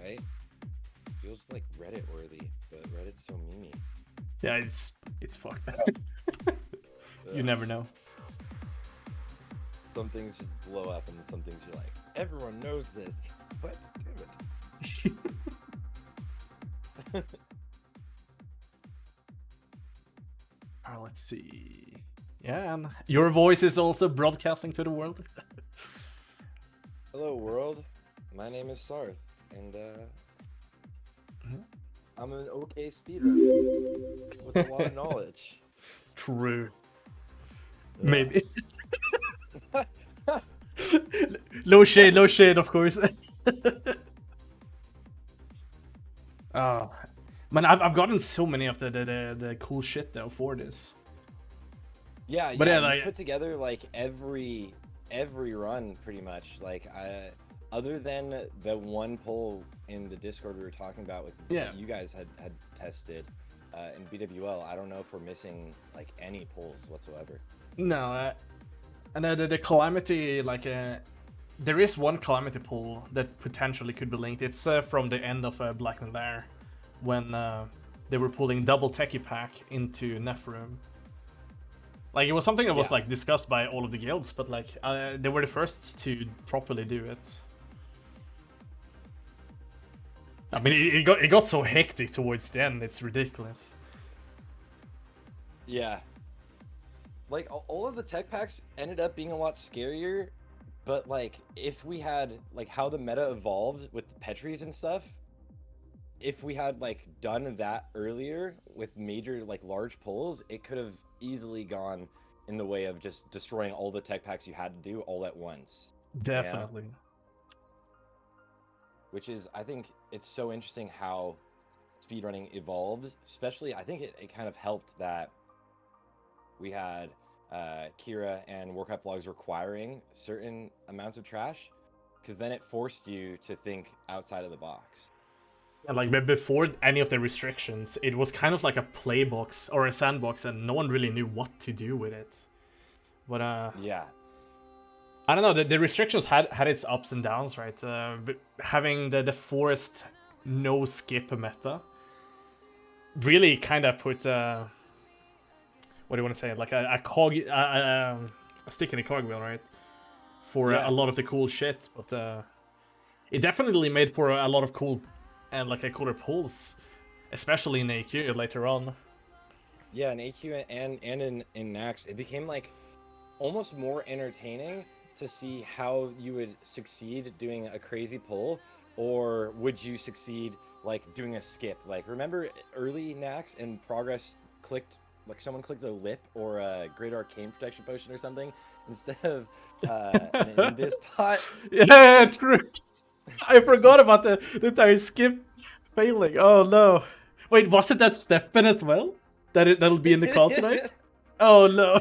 right? Feels like Reddit worthy, but Reddit's so memey. Yeah, it's fucked. You never know. Some things just blow up, and some things you're like, everyone knows this. What? Damn it. Let's see. Yeah, and your voice is also broadcasting to the world. Hello, world. My name is Sarthe, and I'm an okay speedrunner with a lot of knowledge. True. Yeah. Maybe. No shade, of course. Oh, man, I've gotten so many of the cool shit though for this. Yeah, But yeah, you like, put together like every run pretty much. Like other than the one poll in the Discord we were talking about with yeah, you guys had tested in BWL, I don't know if we're missing like any polls whatsoever. no, and the Calamity, like, there is one Calamity pool that potentially could be linked. It's from the end of Black and Lair, when they were pulling double techie pack into Nephirim. Like, it was something that was like discussed by all of the guilds, but like they were the first to properly do it. I mean, it got so hectic towards the end, it's ridiculous. Yeah. Like, all of the tech packs ended up being a lot scarier, but like, if we had, like, how the meta evolved with the Petries and stuff, if we had, like, done that earlier with major, like, large pulls, it could have easily gone in the way of just destroying all the tech packs you had to do all at once. Definitely. Yeah? Which is, I think it's so interesting how speedrunning evolved, especially, I think it kind of helped that we had Kihra and Warcraft Vlogs requiring certain amounts of trash, because then it forced you to think outside of the box. And like before any of the restrictions, it was kind of like a playbox or a sandbox, and no one really knew what to do with it. But yeah, I don't know. The restrictions had its ups and downs, right? But having the forced no skip meta really kind of put what do you want to say? Like a cog, a stick in a cogwheel, right? For a lot of the cool shit, but it definitely made for a lot of cool and like a cooler pulls, especially in AQ later on. Yeah, in AQ and in Nax, it became like almost more entertaining to see how you would succeed doing a crazy pull, or would you succeed like doing a skip. Like, remember early Nax and progress clicked, like someone clicked a lip or a great arcane protection potion or something instead of an Invis pot? Yeah, true. I forgot about the entire skip failing. Oh no. Wait, was it that Steppen as well? That'll be in the call tonight? Oh no.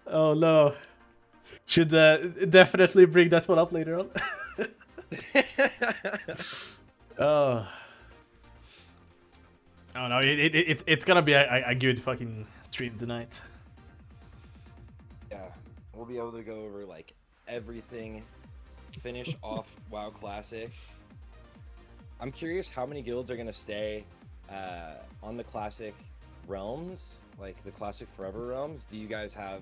Oh no. Should definitely bring that one up later on. Oh. Oh no, it's gonna be a good fucking stream tonight. Yeah, we'll be able to go over like everything, finish off WoW Classic. I'm curious how many guilds are gonna stay on the Classic realms, like the Classic Forever realms. Do you guys have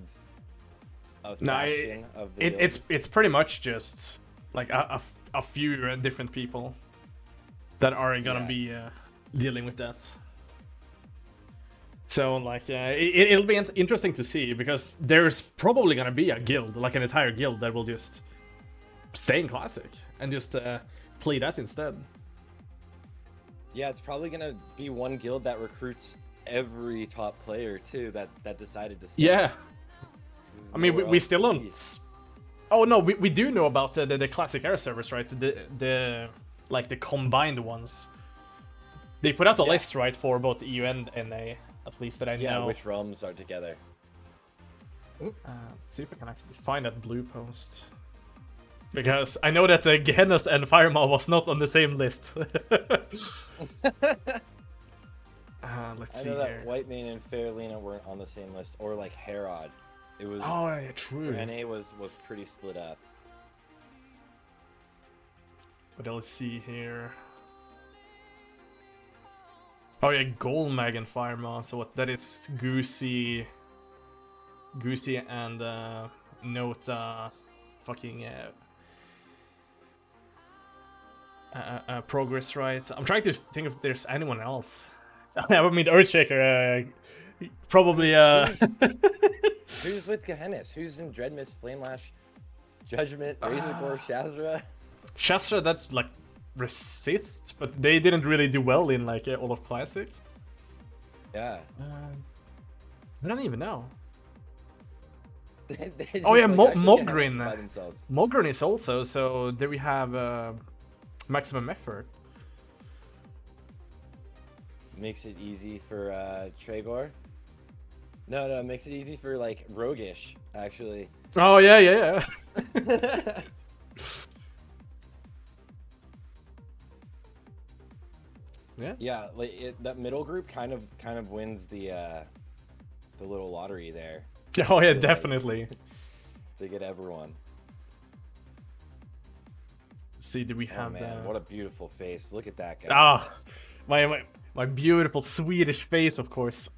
a faction of the guilds? It's pretty much just like a few different people that are gonna be dealing with that. So like it'll be interesting to see, because there's probably gonna be a guild, like an entire guild, that will just stay in Classic and just play that instead. Yeah, it's probably gonna be one guild that recruits every top player too that decided to stay. Yeah, I mean we still don't. Oh no, we do know about the Classic Air servers, right? The like the combined ones. They put out a list, right, for both EU and NA, at least that I know. Yeah, which realms are together. Let's see if I can actually find that blue post. Because I know that Gehennas and Firemaw was not on the same list. Let's see I know that here. Whitemane and Fairlena weren't on the same list, or like Herod. It was. Oh, yeah, true. NA was pretty split up. But let's see here. Oh yeah, Gold Mag and Firemaw. So what that is Goosey and Nota fucking progress, right? I'm trying to think if there's anyone else. I mean, Earthshaker, probably. Who's with Gehennis? Who's in Dreadmist, Flamelash, Judgment, Razorcore, Shazra? Shastra, that's like resist, but they didn't really do well in like all of Classic. Yeah. I don't even know. Oh yeah, Mogrin. Mogrin is also, so there we have maximum effort. Makes it easy for Tragor. No, it makes it easy for like Roguish, actually. Oh yeah. Yeah, like that middle group kind of wins the little lottery there. Oh yeah, definitely. They get everyone. See, do we have man, what a beautiful face! Look at that guy. Ah, my beautiful Swedish face, of course.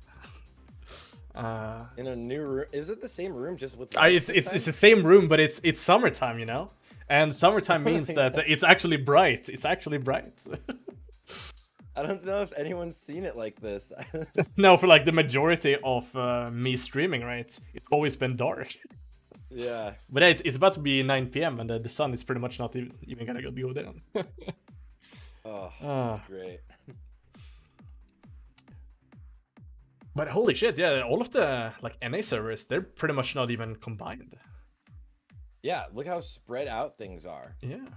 In a new room. Is it the same room, just with? It's the same room, but it's summertime, you know, and summertime means that it's actually bright. It's actually bright. I don't know if anyone's seen it like this. No, for like the majority of me streaming, right? It's always been dark. Yeah. But it's about to be 9 p.m. and the sun is pretty much not even gonna go down. Oh, that's great. But holy shit, yeah, all of the like NA servers, they're pretty much not even combined. Yeah, look how spread out things are. Yeah.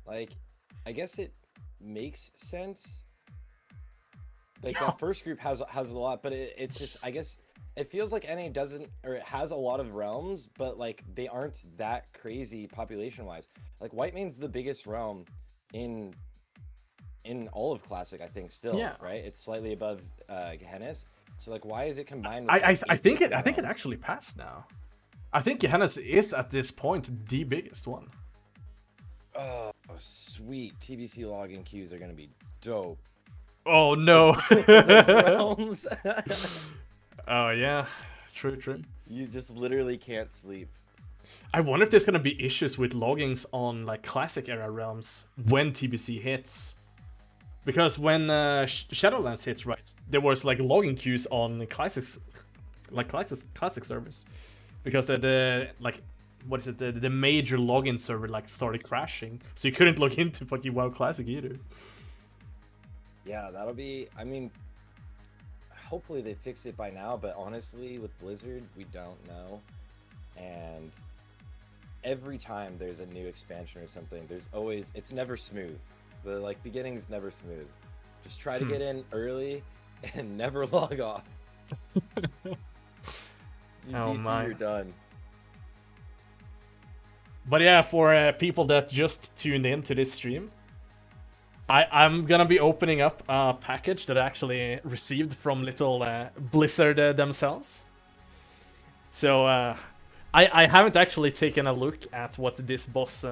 Like, I guess it makes sense. Like that first group has a lot, but it's just, I guess it feels like NA doesn't, or it has a lot of realms, but like they aren't that crazy population wise. Like Whitemane's the biggest realm in all of Classic, I think, still. Yeah. Right, it's slightly above Gehennis. So like, why is it combined with I think it actually passed now. I think Gehennis is at this point the biggest one. Oh, sweet. TBC login queues are gonna be dope. Oh no. Realms. Oh yeah, true. You just literally can't sleep. I wonder if there's gonna be issues with loggings on like Classic era realms when TBC hits. Because when Shadowlands hits, right, there was like logging queues on classic servers, because the like, what is it, the major login server like started crashing, so you couldn't log into fucking WoW Classic either. Yeah, that'll be. I mean, hopefully they fix it by now, but honestly, with Blizzard, we don't know. And every time there's a new expansion or something, it's never smooth. The like beginning's never smooth. Just try to get in early and never log off. You're done. But yeah, for people that just tuned in to this stream, I'm gonna be opening up a package that I actually received from little Blizzard themselves. So I haven't actually taken a look at what this boss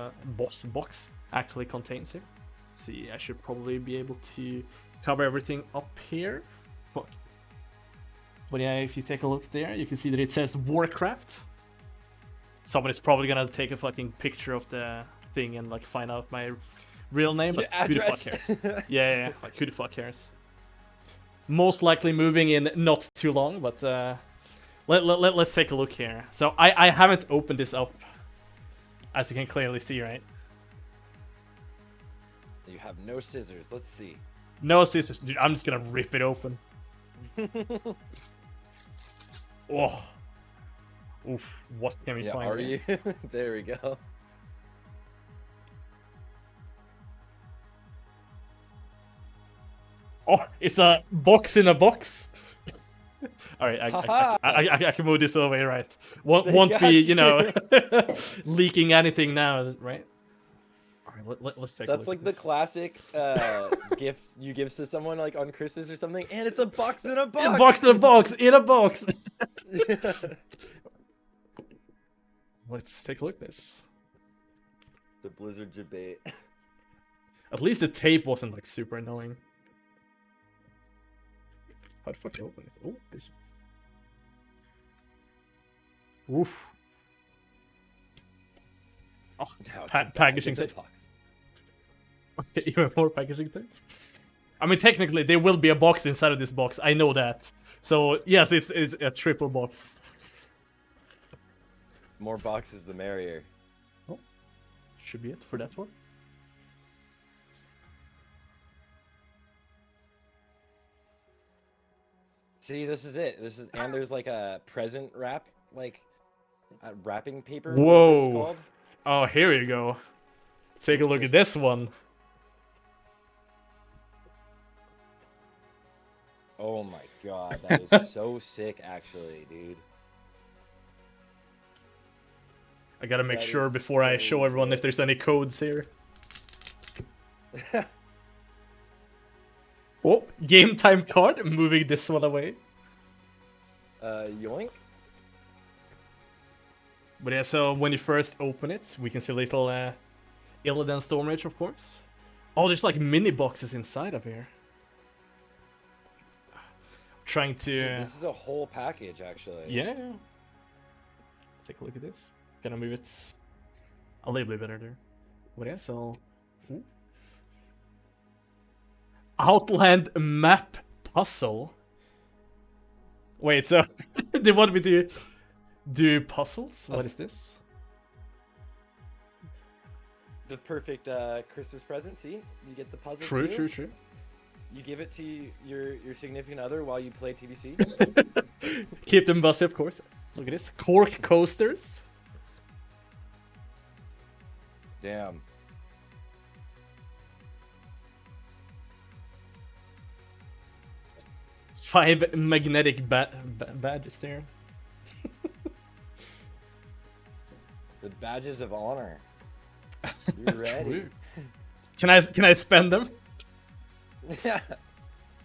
box actually contains here. Let's see, I should probably be able to cover everything up here. But yeah, if you take a look there, you can see that it says Warcraft. Somebody's probably gonna take a fucking picture of the thing and like find out my real name, but who the fuck cares? Yeah, like who the fuck cares? Most likely moving in not too long, but let's take a look here. So I haven't opened this up, as you can clearly see, right? You have no scissors. Let's see. No scissors, dude. I'm just gonna rip it open. Oh. Oof. What can we find? Are you? There we go. Oh, it's a box in a box. All right, I can move this away, right? Won't be, you know, leaking anything now, right? All right, let's take a look. That's like the classic gift you give to someone like on Christmas or something, and it's a box in a box. A box in a box in a box. Let's take a look at this. The Blizzard debate. At least the tape wasn't like super annoying. How the fuck do you open it? Oh, this. Oof. Oh, packaging tape. Okay, even more packaging tape. I mean, technically, there will be a box inside of this box. I know that. So yes, it's a triple box. More boxes, the merrier. Oh, should be it for that one. See, this is it. And there's like a present wrap, like wrapping paper. Whoa. It's called. Oh, here we go. Take a look at this one. Oh my god, that is so sick, actually, dude. I gotta make sure before I show everyone if there's any codes here. Oh, game time card. Moving this one away. Yoink. But yeah, so when you first open it, we can see a little Illidan Stormrage, of course. Oh, there's like mini boxes inside of here. Trying to... Dude, this is a whole package, actually. Yeah. Take a look at this. Gonna move it a little bit better there. But yeah, so... Ooh. Outland map puzzle. Wait, so they want me to do puzzles? What is this? The perfect Christmas present. See, you get the puzzle. True, too. true, true. You give it to your significant other while you play TBC. Keep them busy, of course. Look at this. Cork coasters. Damn. Five magnetic badges there. The badges of honor. You're ready. Can I spend them? Yeah.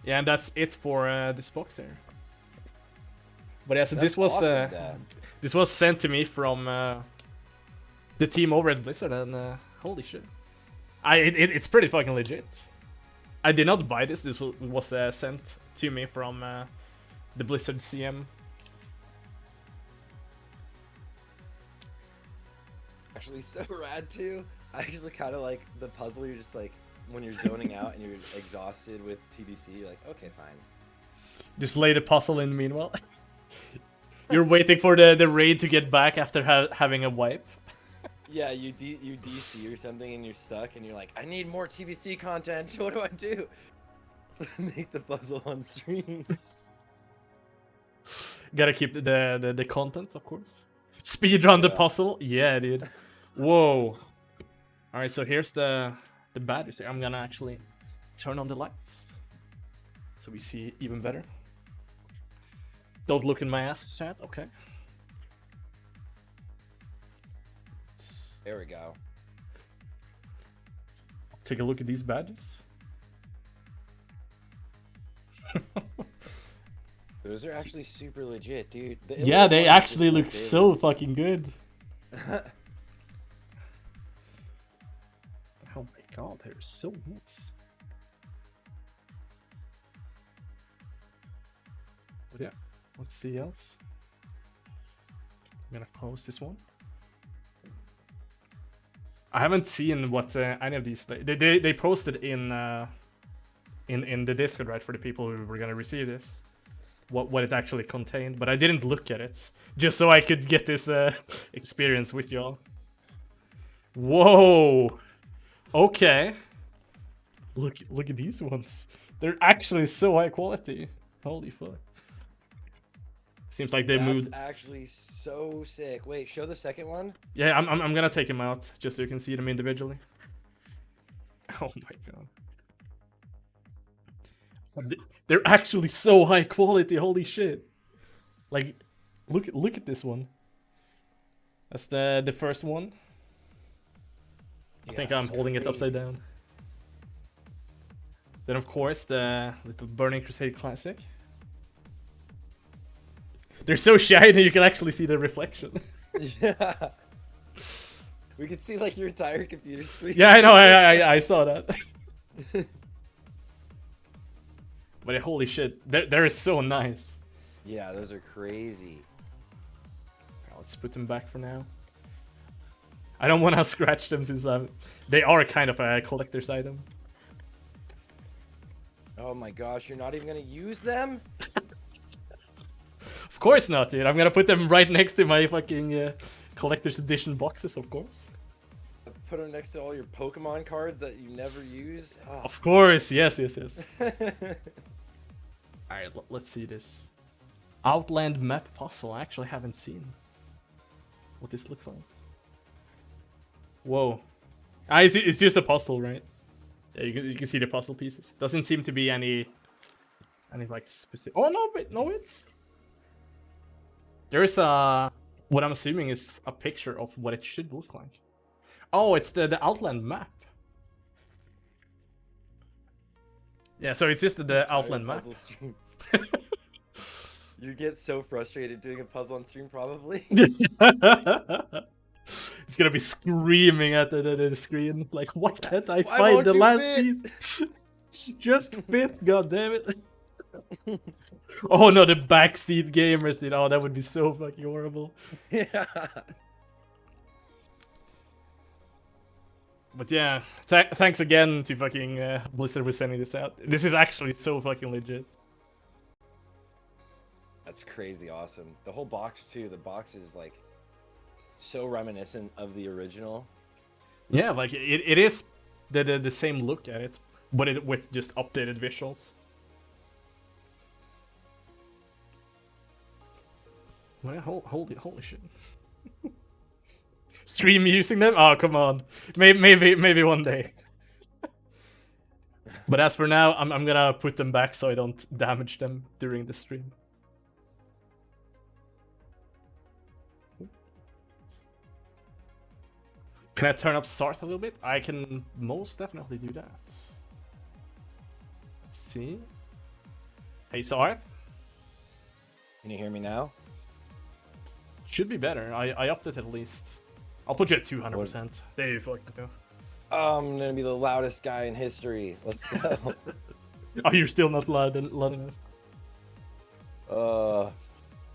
Yeah, and that's it for this box here. But yeah, so That's this was awesome, this was sent to me from the team over at Blizzard, and holy shit, it's pretty fucking legit. I did not buy this. This was sent to me from the Blizzard CM. Actually, so rad too. I actually kind of like the puzzle. You're just like, when you're zoning out and you're exhausted with TBC, you're like, okay, fine. Just lay the puzzle in meanwhile. You're waiting for the raid to get back after having a wipe. Yeah, you DC or something and you're stuck and you're like, I need more TBC content. What do I do? Make the puzzle on stream. Gotta keep the contents, of course. Speedrun the puzzle. Yeah, dude. Whoa. All right, so here's the badges here. I'm gonna actually turn on the lights so we see even better. Don't look in my ass, chat. Okay. There we go. Take a look at these badges. Those are actually super legit, dude. Yeah, they actually look so fucking good. Oh my god, they're so nice. But yeah, let's see else. I'm gonna close this one. I haven't seen what any of these they posted in the Discord, right, for the people who were gonna receive this, what it actually contained, but I didn't look at it just so I could get this experience with y'all. Whoa. Okay. Look at these ones. They're actually so high quality. Holy fuck. Seems like they moved. That's actually so sick. Wait, show the second one. Yeah, I'm gonna take them out just so you can see them individually. Oh my god. They're actually so high quality. Holy shit. Like, look at this one. That's the first one. I think I'm holding it upside down. Then of course the little Burning Crusade Classic. They're so shiny you can actually see the reflection. Yeah. We could see like your entire computer screen. Yeah, I know. I saw that. But holy shit, they're so nice. Yeah, those are crazy. Let's put them back for now. I don't want to scratch them since they are kind of a collector's item. Oh my gosh, you're not even gonna use them? Of course not, dude. I'm gonna put them right next to my fucking collector's edition boxes, of course. Put them next to all your Pokemon cards that you never use? Oh. Of course, yes. Alright, let's see this. Outland map puzzle. I actually haven't seen what this looks like. Whoa. It's just a puzzle, right? Yeah, you can see the puzzle pieces. Doesn't seem to be any like specific. Oh no, but no, it's there's what I'm assuming is a picture of what it should look like. Oh, it's the Outland map. Yeah, so it's just the Outland map. You get so frustrated doing a puzzle on stream, probably. It's gonna be screaming at the screen, like, why can't I find the last piece? Just fit, god damn it. Oh no, the backseat gamers did. Oh, that would be so fucking horrible. Yeah. But yeah, thanks again to fucking Blizzard for sending this out. This is actually so fucking legit. That's crazy awesome. The whole box too. The box is like so reminiscent of the original. Yeah, like it is the same look at it, but it with just updated visuals. Well, holy shit. Stream using them? Oh, come on. Maybe one day. But as for now, I'm gonna put them back so I don't damage them during the stream. Can I turn up Sarthe a little bit? I can most definitely do that. Let's see. Hey, Sarthe? Can you hear me now? Should be better. I upped it at least. I'll put you at 200%. There you fucking go. Oh, I'm gonna be the loudest guy in history. Let's go. Oh, you're still not loud enough.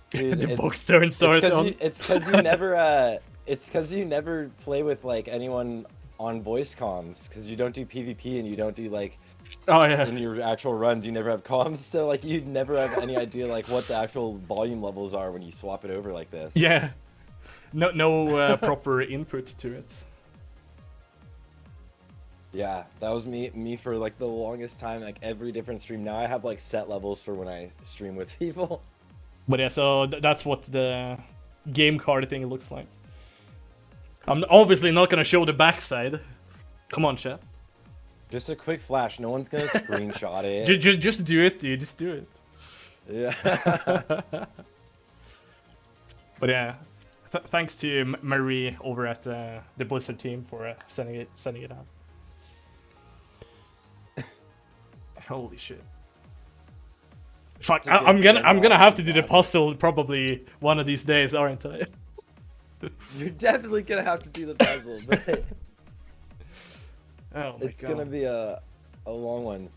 Dude, the box turn Sarthe on. It's because you never it's because you never play with like anyone on voice comms, because you don't do PvP and you don't do like in your actual runs, you never have comms, so like you'd never have any idea like what the actual volume levels are when you swap it over like this. Yeah. No proper input to it. Yeah, that was me for like the longest time, like every different stream. Now I have like set levels for when I stream with people. But yeah, so that's what the game card thing looks like. I'm obviously not gonna show the backside. Come on, chat. Just a quick flash. No one's gonna screenshot it. Just do it, dude. Just do it. Yeah. But yeah, thanks to Marie over at the Blizzard team for sending it out. Holy shit. Fuck, I'm gonna have to do the puzzle probably one of these days, aren't I? You're definitely gonna have to do the puzzle, but oh my it's God. gonna be a long one.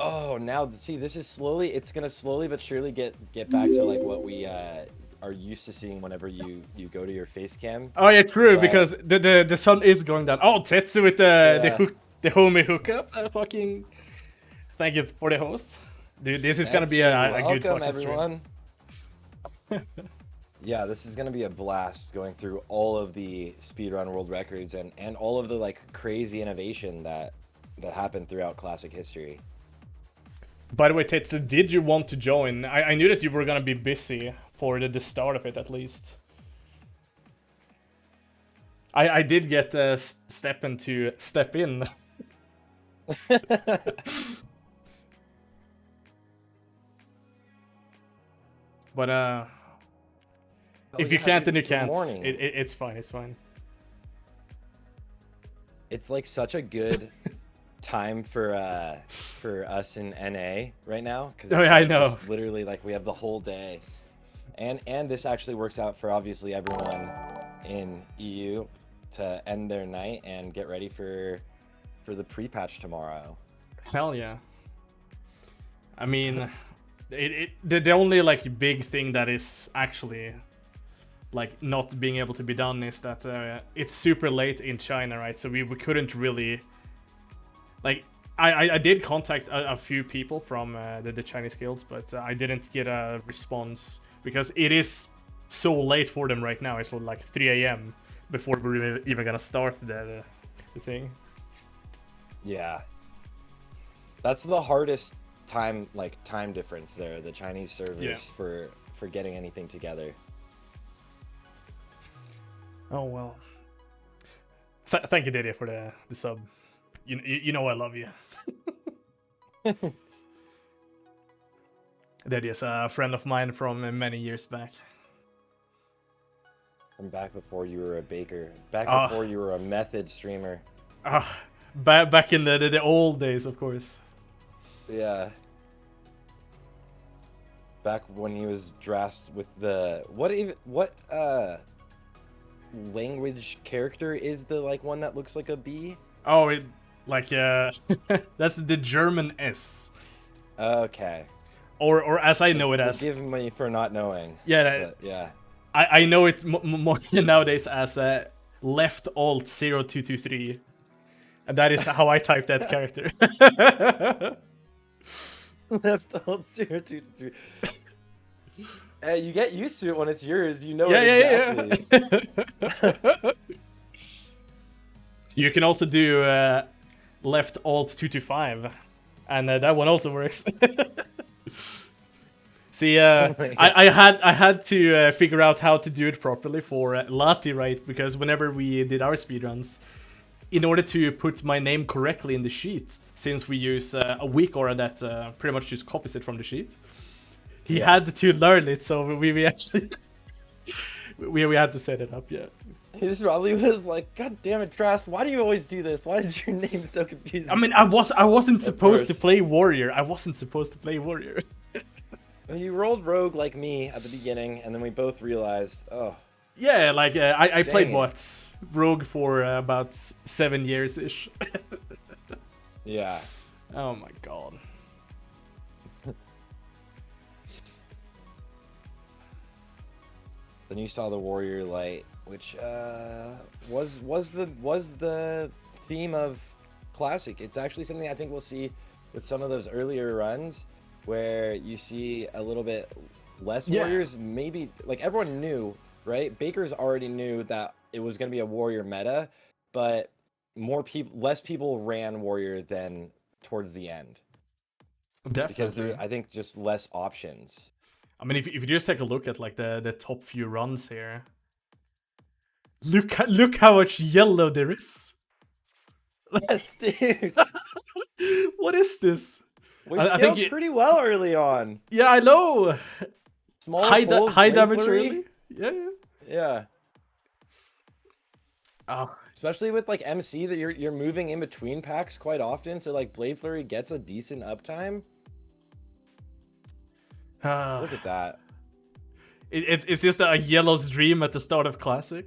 Oh, now see, this is it's gonna slowly but surely get back to like what we are used to seeing whenever you go to your face cam. Oh yeah, true, because the sun is going down. Oh, Tetsu with the homie hookup. Fucking thank you for the host, dude. This is gonna be a good fucking everyone. Yeah, this is gonna be a blast going through all of the speedrun world records and all of the like crazy innovation that happened throughout classic history. By the way, Tetsu, did you want to join? I knew that you were gonna be busy for the start of it at least. I did get Steppen to step in. But if you can't, then you can't. It's fine. It's fine. It's like such a good time for us in NA right now, because I know. Literally, like we have the whole day, and this actually works out for obviously everyone in EU to end their night and get ready for for the pre-patch tomorrow. Hell yeah. I mean, the only like big thing that is actually like not being able to be done is that it's super late in China, right? So we couldn't really like. I did contact a few people from the Chinese guilds, but I didn't get a response because it is so late for them right now. It's like 3 a.m. before we're even gonna start the thing. Yeah, that's the hardest time difference there. The Chinese servers for getting anything together. Oh well. Thank you, Didier, for the sub. You know I love you. Didier's a friend of mine from many years back. From back before you were a baker. Back before you were a method streamer. Back in the old days, of course. Yeah. Back when he was dressed with the what language character is the like one that looks like a bee? Oh, that's the German S. Okay. Or as I know it as. Forgive me for not knowing. Yeah. Yeah. I know it more nowadays as left alt 0223, and that is how I type that character. Left alt 0223. You get used to it when it's yours. You know it exactly. Yeah. You can also do left alt 225, and that one also works. See, I had to figure out how to do it properly for Laty, right? Because whenever we did our speedruns, in order to put my name correctly in the sheet, since we use a weak aura that pretty much just copies it from the sheet, he had to learn it. So we actually we had to set it up. Yeah. He probably was like, "God damn it, Trask! Why do you always do this? Why is your name so confusing?" I mean, I wasn't supposed to play warrior. I wasn't supposed to play warrior. You rolled rogue like me at the beginning, and then we both realized, oh. Yeah, like I played rogue for about 7 years ish. Yeah. Oh my god. Then you saw the warrior light, which was the theme of classic. It's actually something I think we'll see with some of those earlier runs, where you see a little bit less warriors. Maybe like everyone knew, right? Bakers already knew that it was going to be a warrior meta, but less people ran warrior than towards the end. Definitely. Because there, I think, just less options. I mean, if you just take a look at like the top few runs here, look how much yellow there is. Yes, dude. What is this? We scaled pretty well early on. Yeah, I know. Small high damage early. Yeah. Oh. Especially with like MC, that you're moving in between packs quite often, so like Blade Flurry gets a decent uptime. Look at that. It's just a yellow's dream at the start of Classic,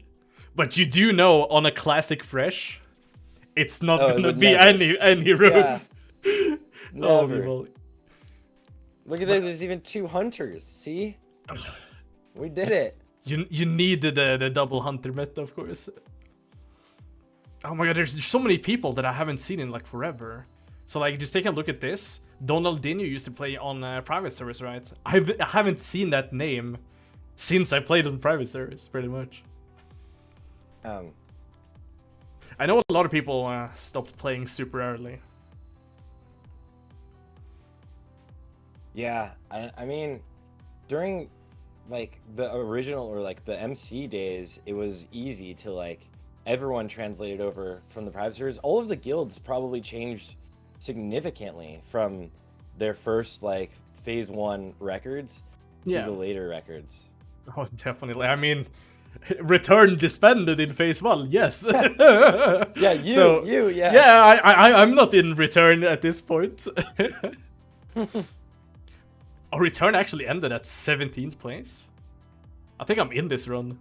but you do know on a Classic Fresh, it's not gonna be any runes. Yeah. Never. Look at that. There's even 2 hunters. See, we did it. You need the double hunter meta, of course. Oh my god, there's so many people that I haven't seen in like forever. So like, just take a look at this. Donaldinho used to play on private service, right? I haven't seen that name since I played on private service, pretty much. I know a lot of people stopped playing super early. Yeah, I mean, during like the original or like the MC days, it was easy to like everyone translated over from the private servers. All of the guilds probably changed significantly from their first like phase 1 records to the later records. Oh, definitely. I mean, return disbanded in phase 1, yes. Yeah, yeah. Yeah, I'm not in return at this point. Oh, return actually ended at 17th place. I think I'm in this run.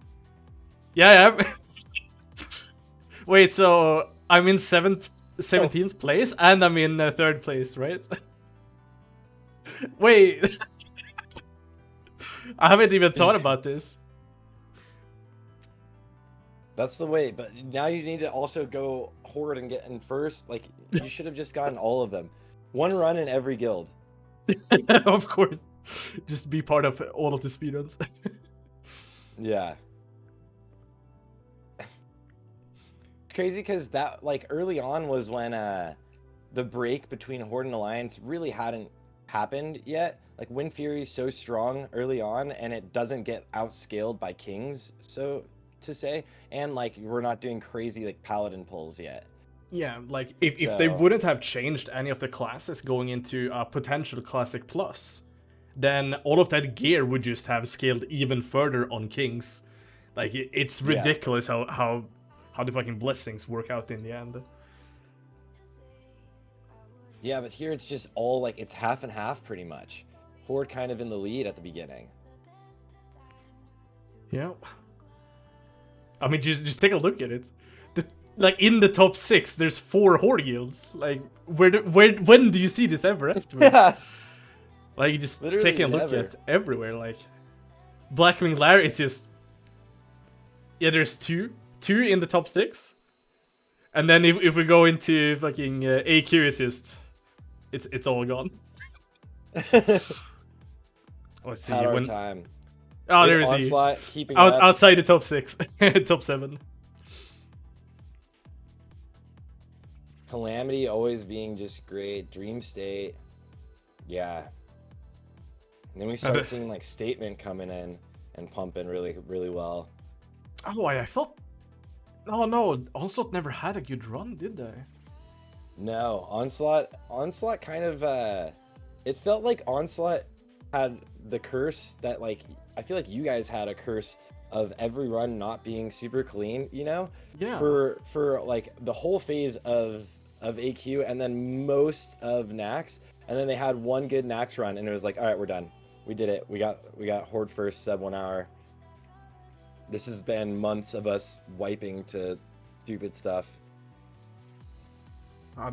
Yeah. Wait, so I'm in 7th 17th place, and I'm in 3rd place, right? Wait, I haven't even thought about this. That's the way, but now you need to also go horde and get in first. Like, you should have just gotten all of them. One run in every guild. Of course. Just be part of all of the speedruns. Yeah. It's crazy because that, like, early on was when the break between Horde and Alliance really hadn't happened yet. Like, Wind Fury's so strong early on, and it doesn't get outscaled by Kings, so to say. And, like, we're not doing crazy, like, Paladin pulls yet. Yeah, like, if they wouldn't have changed any of the classes going into a potential Classic Plus, then all of that gear would just have scaled even further on Kings. Like, it's ridiculous how the fucking blessings work out in the end. Yeah, but here it's just all, like, it's half and half pretty much. Horde kind of in the lead at the beginning. Yeah. I mean, just take a look at it. Like, in the top 6, there's 4 Horde guilds. Like, when do you see this ever afterwards? Yeah. Like, just Literally taking a look at everywhere. Like, Blackwing Lair is just... Yeah, there's 2 in the top 6. And then if we go into fucking AQ, it's just... It's all gone. Let's see. Had our time. Oh, there is Onslaught, keeping up. Outside the top 6. Top 7. Calamity always being just great. Dreamstate. Yeah. And then we start seeing, like, Statement coming in and pumping really, really well. Oh, I thought... Oh, no. Onslaught never had a good run, did they? No. Onslaught kind of... It felt like Onslaught had the curse that, like... I feel like you guys had a curse of every run not being super clean, you know? Yeah. For like, the whole phase of AQ and then most of Nax. And then they had one good Nax run and it was like, all right, we're done. We did it. We got Horde first, sub 1 hour. This has been months of us wiping to stupid stuff. I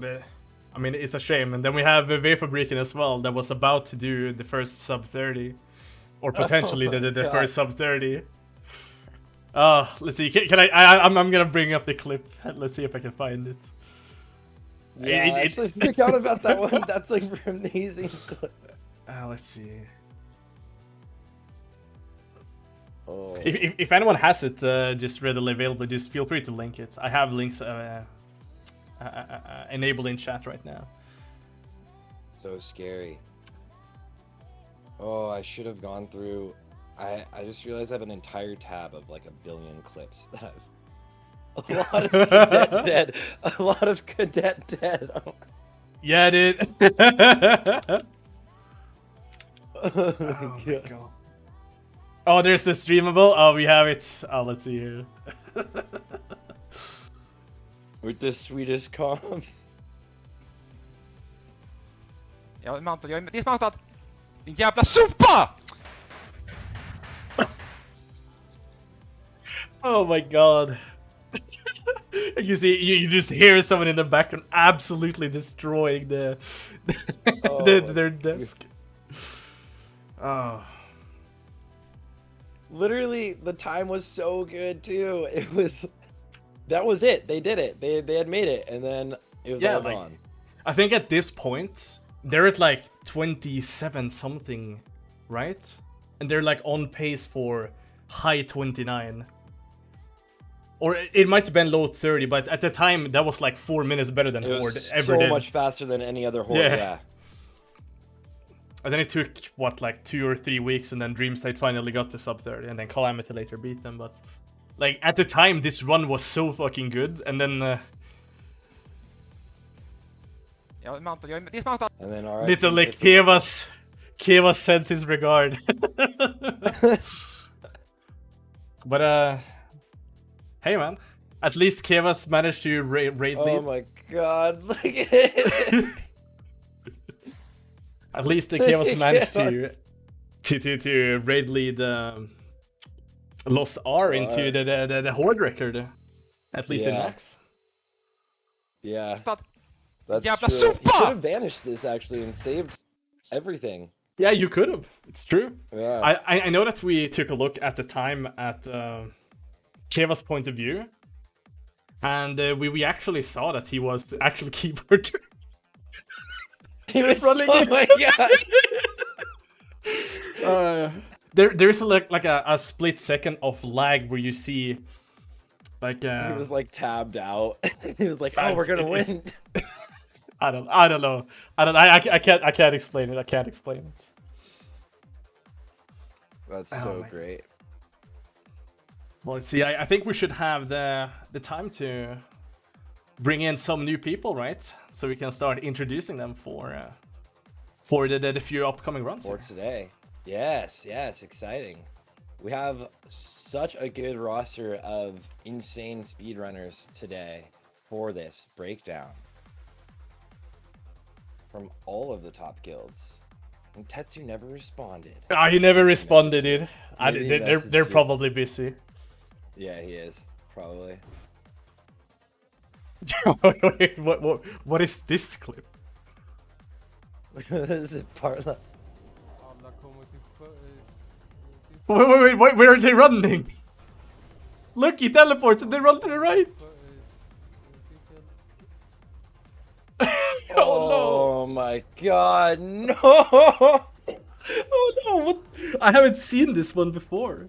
mean, it's a shame. And then we have Vefabriken as well that was about to do the first sub 30. Or potentially the first sub 30. Let's see. Can I'm gonna bring up the clip. Let's see if I can find it. Yeah, I actually forgot about that one. That's like an amazing clip. Let's see. Oh. If anyone has it just readily available, just feel free to link it. I have links enabled in chat right now. So scary. Oh, I should have gone through. I just realized I have an entire tab of like 1 billion clips that I've. A lot of cadet dead. A lot of cadet dead. Oh. Yeah, dude. Oh my God. Oh, there's the streamable. Oh, we have it. Oh, let's see here. With the Swedish comps. Jag är mountad. Dismountad! Din jävla sopa! Oh my God. You see, you just hear someone in the background absolutely destroying their desk. Oh. Literally, the time was so good too. It was, that was it. They did it. They had made it, and then it was all gone. I think at this point they're at like 27 something, right? And they're like on pace for high 29. Or it might have been low 30, but at the time that was like 4 minutes better than Horde ever did. So much faster than any other Horde. Yeah. And then it took what, like 2 or 3 weeks, and then Dreamstate finally got the sub 30, and then Calamity later beat them. But like at the time, this run was so fucking good, and then Jag är mountad. Jag är dismountad. And then all right. Little like Keva sends his regard. But hey man, at least Keva's managed to raid lead. Oh my God, look at it. At least Keva's managed to raid lead Lessarr into the Horde record. At least in Max. Yeah. That's Jävla true. He sopa! could have vanished this actually and saved everything. Yeah, you could have. It's true. Yeah. I know that we took a look at the time at Kihra's point of view, and we actually saw that he was actual keyboard. He was running oh in. my god. There's like a split second of lag where you see like He was like tabbed out. He was like, "Oh, we're gonna win." I don't know. I can't explain it. I can't explain it. That's Oh so my- great. Well, see, I think we should have the time to bring in some new people, right? So we can start introducing them for the few upcoming runs. For Here. today. Yes, exciting. We have such a good roster of insane speedrunners today for this breakdown. From all of the top guilds. And Tetsu never responded. Ah, he never responded, dude. Maybe They're probably busy. Yeah, he is. Probably. Wait, what is this clip? This is Parla. Wait, where are they running? Look, he teleports and they run to the right. Oh my god, no! Oh no, what? I haven't seen this one before.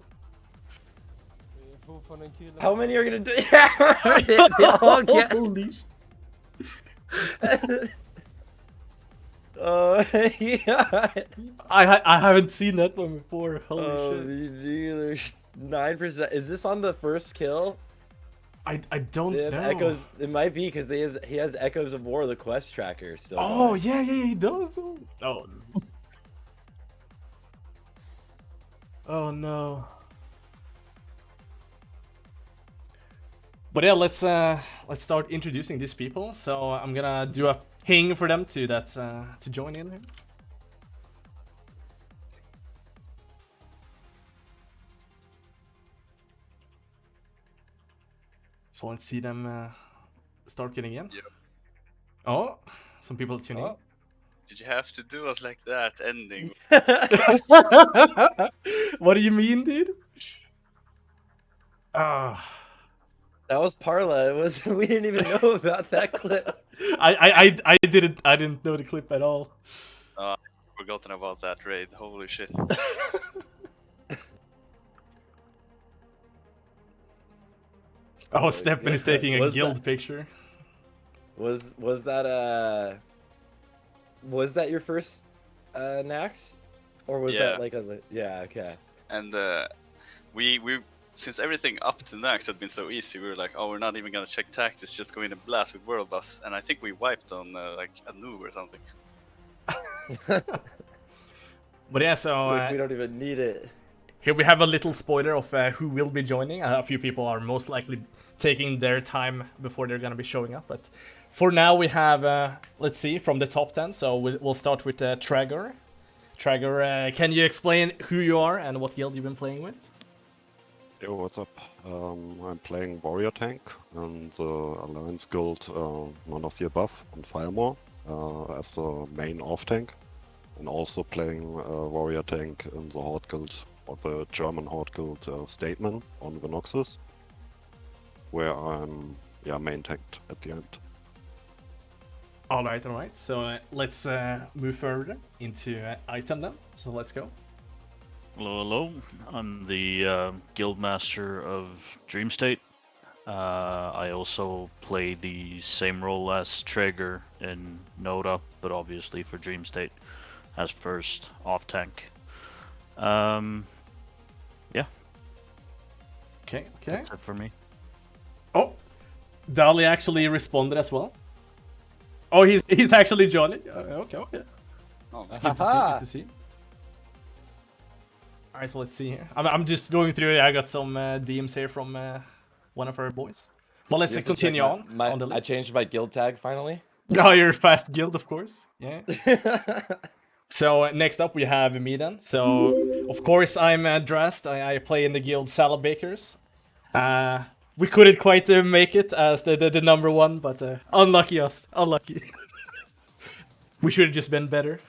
How many are gonna do? Yeah, they all get. Holy Oh yeah. I haven't seen that one before. Holy Oh, shit. there's 9%. Is this on the first kill? I don't They have know. echoes. It might be because he has Echoes of War, the quest tracker still. Oh going. yeah, he does. Oh. Oh no. But yeah, let's start introducing these people. So I'm gonna do a ping for them to join in here. So let's see them start getting in. Yep. Oh, some people tuning Oh. Did you have to do us like that ending? in. What do you mean, dude? Ah. That was Parla. It was. We didn't even know about that clip. I didn't know the clip at all. Forgotten about that raid. Holy shit. Oh, Steppen is taking a Was guild that- picture. Was that your first Nax? Or was Yeah. that like a yeah, okay. And we since everything up to Nax had been so easy, we were like, oh, we're not even gonna check tactics, just go in and blast with World Bus. And I think we wiped on like a noob or something. But yeah, so Like, we don't even need it. here we have a little spoiler of who will be joining. A few people are most likely taking their time before they're gonna be showing up. But for now, we have let's see from the top 10. So we'll start with Tragor. Tragor, can you explain who you are and what guild you've been playing with? Yo, what's up? I'm playing Warrior Tank and the Alliance Guild None of the Above on Firemore as the main off-tank, and also playing Warrior Tank in the Horde Guild, or the German Horde Guild Stateman on Venoxus, where I'm main tanked at the end. All right. So let's move further into Ajjtem then. So let's go. Hello. I'm the guild master of Dreamstate. I also play the same role as Tragor in Nota, but obviously for Dreamstate as first off tank. Yeah, Okay. that's it for me. Oh, Dali actually responded as well. Oh, he's actually joining. Okay. Oh, It's good to see. All right, so let's see here. I'm just going through it. I got some DMs here from one of our boys. Well, let's You have to continue check on the I list. changed my guild tag finally. Oh, you're fast guild, of course. Yeah. So next up we have me then. So of course I'm Drast. I play in the guild Salad Bakers. we couldn't quite make it as the number one, but unlucky us. Unlucky. We should have just been better.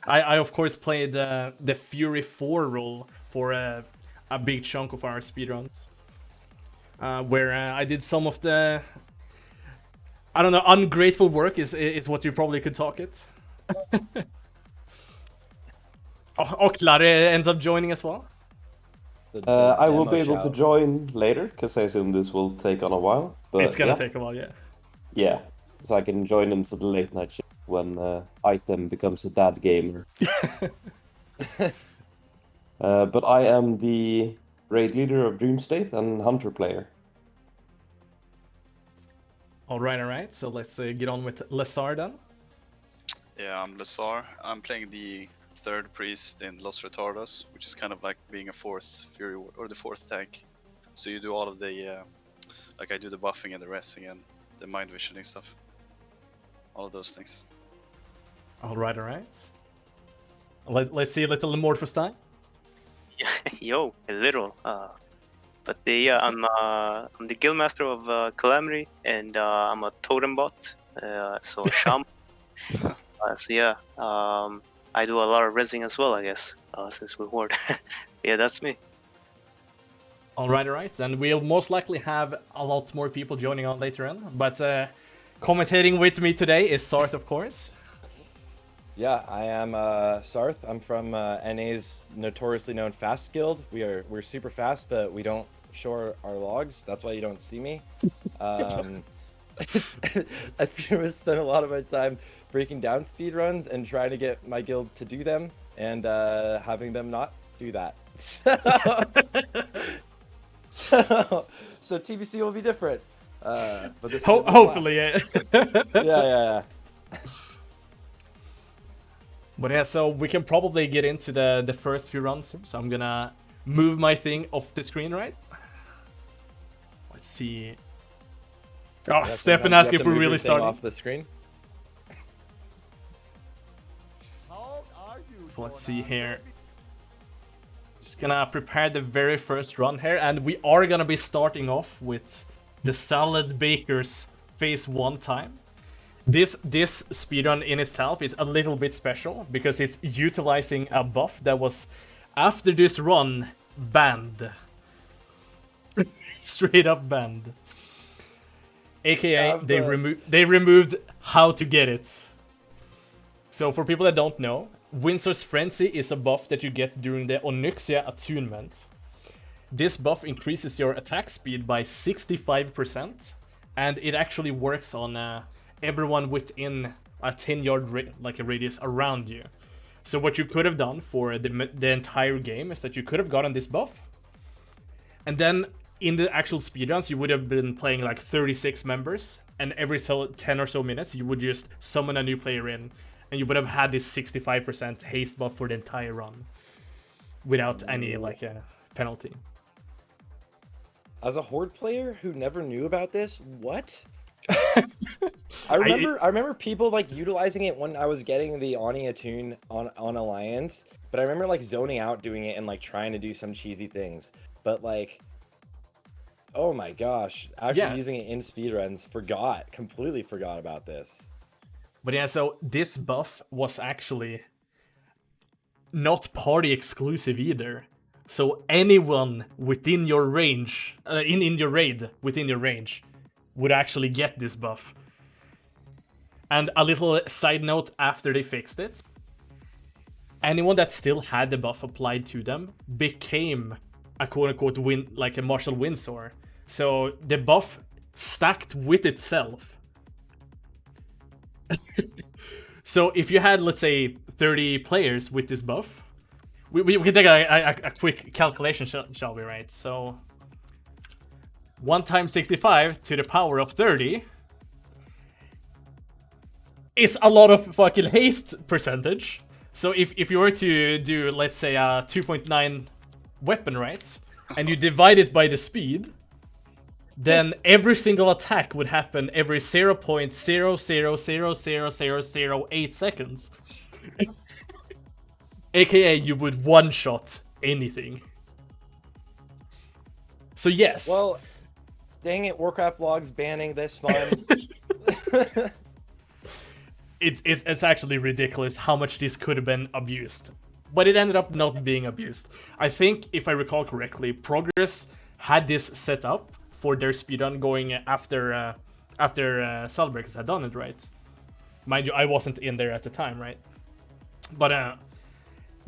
I of course played the Fury 4 role for a big chunk of our speedruns. Where I did some of the, I don't know, ungrateful work is what you probably could talk it. Klarreqt ends up joining as well. I will be demo able to shout. join later, because I assume this will take on a while. But It's gonna yeah. take a while, yeah. Yeah, so I can join in for the late night shift when Ajjtem becomes a dad gamer. But I am the raid leader of Dreamstate and Hunter player. All right. So let's get on with Lessarr then. Yeah, I'm Lessarr. I'm playing the third priest in Los Retardos, which is kind of like being a fourth fury or the fourth tank. So you do all of the, like I do the buffing and the resting and the mind visioning stuff. All of those things. All right. Let's see a little Mordfustang. Yo, a little. But yeah, I'm the guildmaster of Calamity, and I'm a totem bot, so a shaman. So yeah, I do a lot of resing as well, I guess, since we're horde. Yeah, that's me. All right. And we'll most likely have a lot more people joining on later on. But commentating with me today is Sarthe, of course. Yeah, I am Sarthe. I'm from NA's notoriously known fast guild. We're super fast, but we don't show our logs. That's why you don't see me. I spend a lot of my time breaking down speedruns and trying to get my guild to do them, and having them not do that. So TBC will be different. But this Hopefully, yeah. Yeah. But yeah, so we can probably get into the first few runs here. So I'm gonna move my thing off the screen, right? Let's see. Oh, Yeah, Steppen sometimes asked you if have to we're move really your thing starting. off the screen. So let's see here. Just gonna prepare the very first run here, and we are gonna be starting off with the Salad Bakers phase 1 time. This speedrun in itself is a little bit special because it's utilizing a buff that was, after this run, banned. Straight up banned. AKA, they removed how to get it. So for people that don't know, Windsor's Frenzy is a buff that you get during the Onyxia attunement. This buff increases your attack speed by 65%, and it actually works on everyone within a 10-yard radius around you. So what you could have done for the entire game is that you could have gotten this buff, and then in the actual speedruns you would have been playing like 36 members, and every 10 or so minutes you would just summon a new player in, and you would have had this 65% haste buff for the entire run without any penalty. As a horde player who never knew about this, what? I remember people like utilizing it when I was getting the Oni attune on Alliance, but I remember like zoning out doing it and like trying to do some cheesy things. But like, oh my gosh, actually using it in speedruns, completely forgot about this. But yeah, so this buff was actually not party exclusive either. So anyone within your range, in your raid, within your range, would actually get this buff. And a little side note after they fixed it, anyone that still had the buff applied to them became a quote-unquote a Marshal Windsor. So the buff stacked with itself. So if you had, let's say, 30 players with this buff, we can take a quick calculation, shall we, right? So 1 times 65 to the power of 30 is a lot of fucking haste percentage. So if you were to do, let's say, a 2.9 weapon, right? And you divide it by the speed, then every single attack would happen every 0.0000008 seconds. AKA, you would one-shot anything. So yes. Well, Dang it, Warcraft logs banning this fun. It's actually ridiculous how much this could have been abused, but it ended up not being abused. I think, if I recall correctly, Progress had this set up for their speedrun going after Salvdali had done it, right? Mind you, I wasn't in there at the time, right? But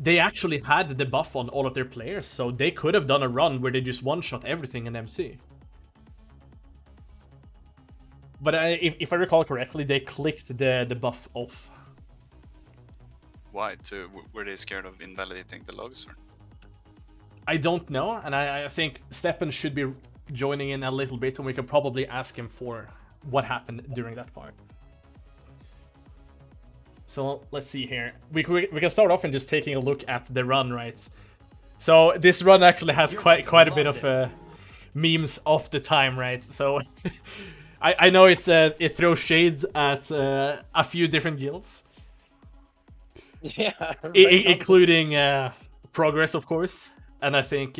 they actually had the buff on all of their players, so they could have done a run where they just one-shot everything in MC. But if I recall correctly, they clicked the buff off. Why? Were they scared of invalidating the logs? Or? I don't know, and I think Steppen should be joining in a little bit, and we can probably ask him for what happened during that part. So let's see here. We can start off and just taking a look at the run, right? So this run actually has quite a bit of memes off the time, right? So I know it throws shades at a few different guilds. Yeah. Including Progress, of course, and I think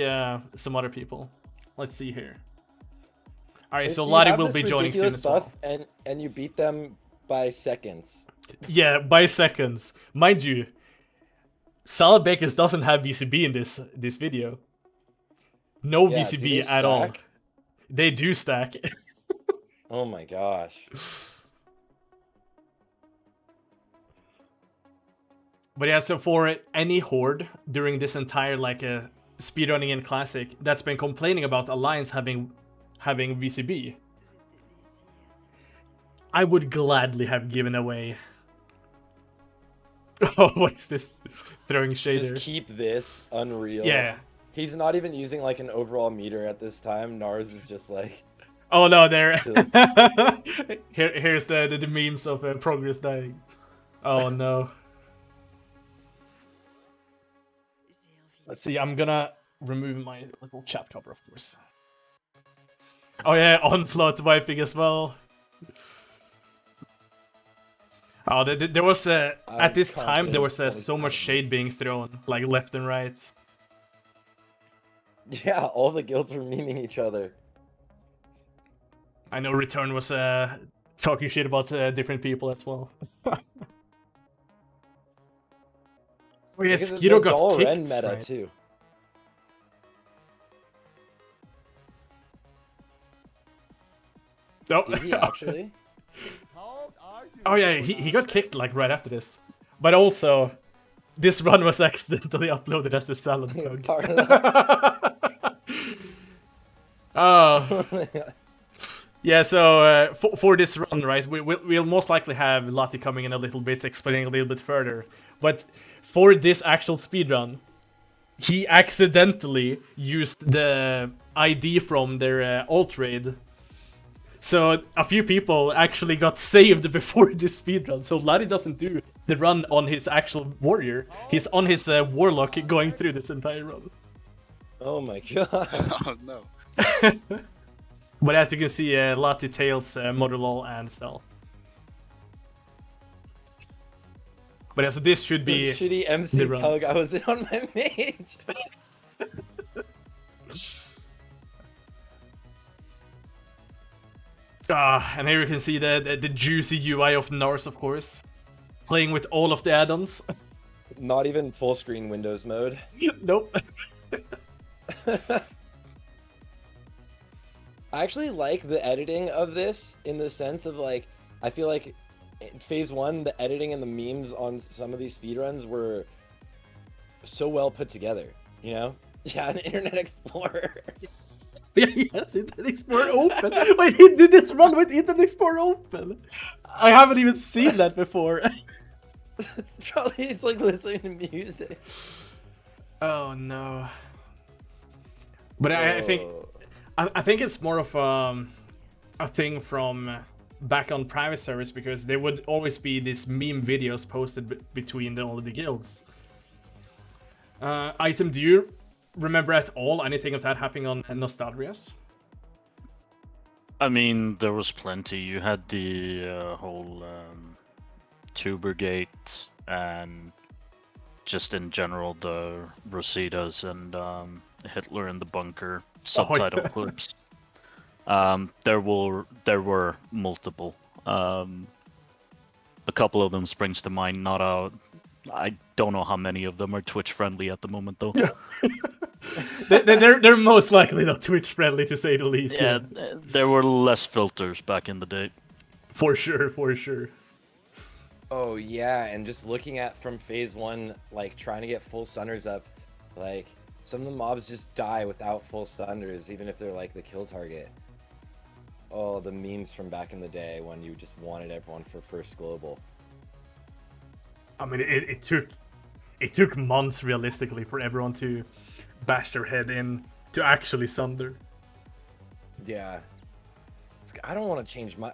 some other people. Let's see here. All right, so Laty will be joining soon as well. And you beat them by seconds. Yeah, by seconds. Mind you, Salvdali doesn't have VCB in this video. No Yeah, VCB at all. stack? They do stack. Oh my gosh. But yeah, so for any horde during this entire speedrunning in Classic that's been complaining about Alliance having VCB, I would gladly have given away. Oh, what is this? Throwing shader. Just keep this unreal. Yeah. He's not even using like an overall meter at this time. Nars is just like. Oh no, there. Here's the memes of Progress dying. Oh no. Let's see. I'm gonna remove my little chat cover, of course. Oh yeah, Onslaught wiping as well. Oh, there was at this time there was so much shade being thrown, like left and right. Yeah, all the guilds were memeing each other. I know Return was talking shit about different people as well. Oh yeah, Skiro got kicked. Meta right? too. Oh. Did he actually? Oh yeah, he got kicked like right after this. But also, this run was accidentally uploaded as the salad bug. Oh. Yeah, so for this run, right, we'll most likely have Laty coming in a little bit, explaining a little bit further. But for this actual speedrun, he accidentally used the ID from their alt raid. So a few people actually got saved before this speedrun. So Laty doesn't do the run on his actual warrior. He's on his warlock going through this entire run. Oh my god. Oh no. But as you can see, Laty tails Modulol and Cell. But yeah, so this should be shitty MC pug. I was in on my mage. And here you can see the juicy UI of Nars, of course. Playing with all of the add-ons. Not even full screen Windows mode. Nope. I actually like the editing of this in the sense of like, I feel like in phase 1, the editing and the memes on some of these speedruns were so well put together, you know? Yeah, an Internet Explorer. Yes, Internet Explorer open. Wait, he did this run with Internet Explorer open. I haven't even seen that before. It's like listening to music. Oh no. But I think it's more of a thing from back on private servers, because there would always be these meme videos posted between all of the guilds. Ajjtem, do you remember at all anything of that happening on Nostalrius? I mean, there was plenty. You had the whole Tubergate, and just in general the Rositas and Hitler in the bunker subtitle clips. There were multiple. A couple of them springs to mind. I don't know how many of them are Twitch friendly at the moment, though. they're most likely not Twitch friendly, to say the least. Yeah, there were less filters back in the day. For sure, for sure. Oh yeah, and just looking at from phase 1, like trying to get full stunners up, like some of the mobs just die without full stunners, even if they're like the kill target. Oh, the memes from back in the day when you just wanted everyone for first global. I mean, it took months realistically for everyone to bash their head in to actually sunder. Yeah. I don't want to change my...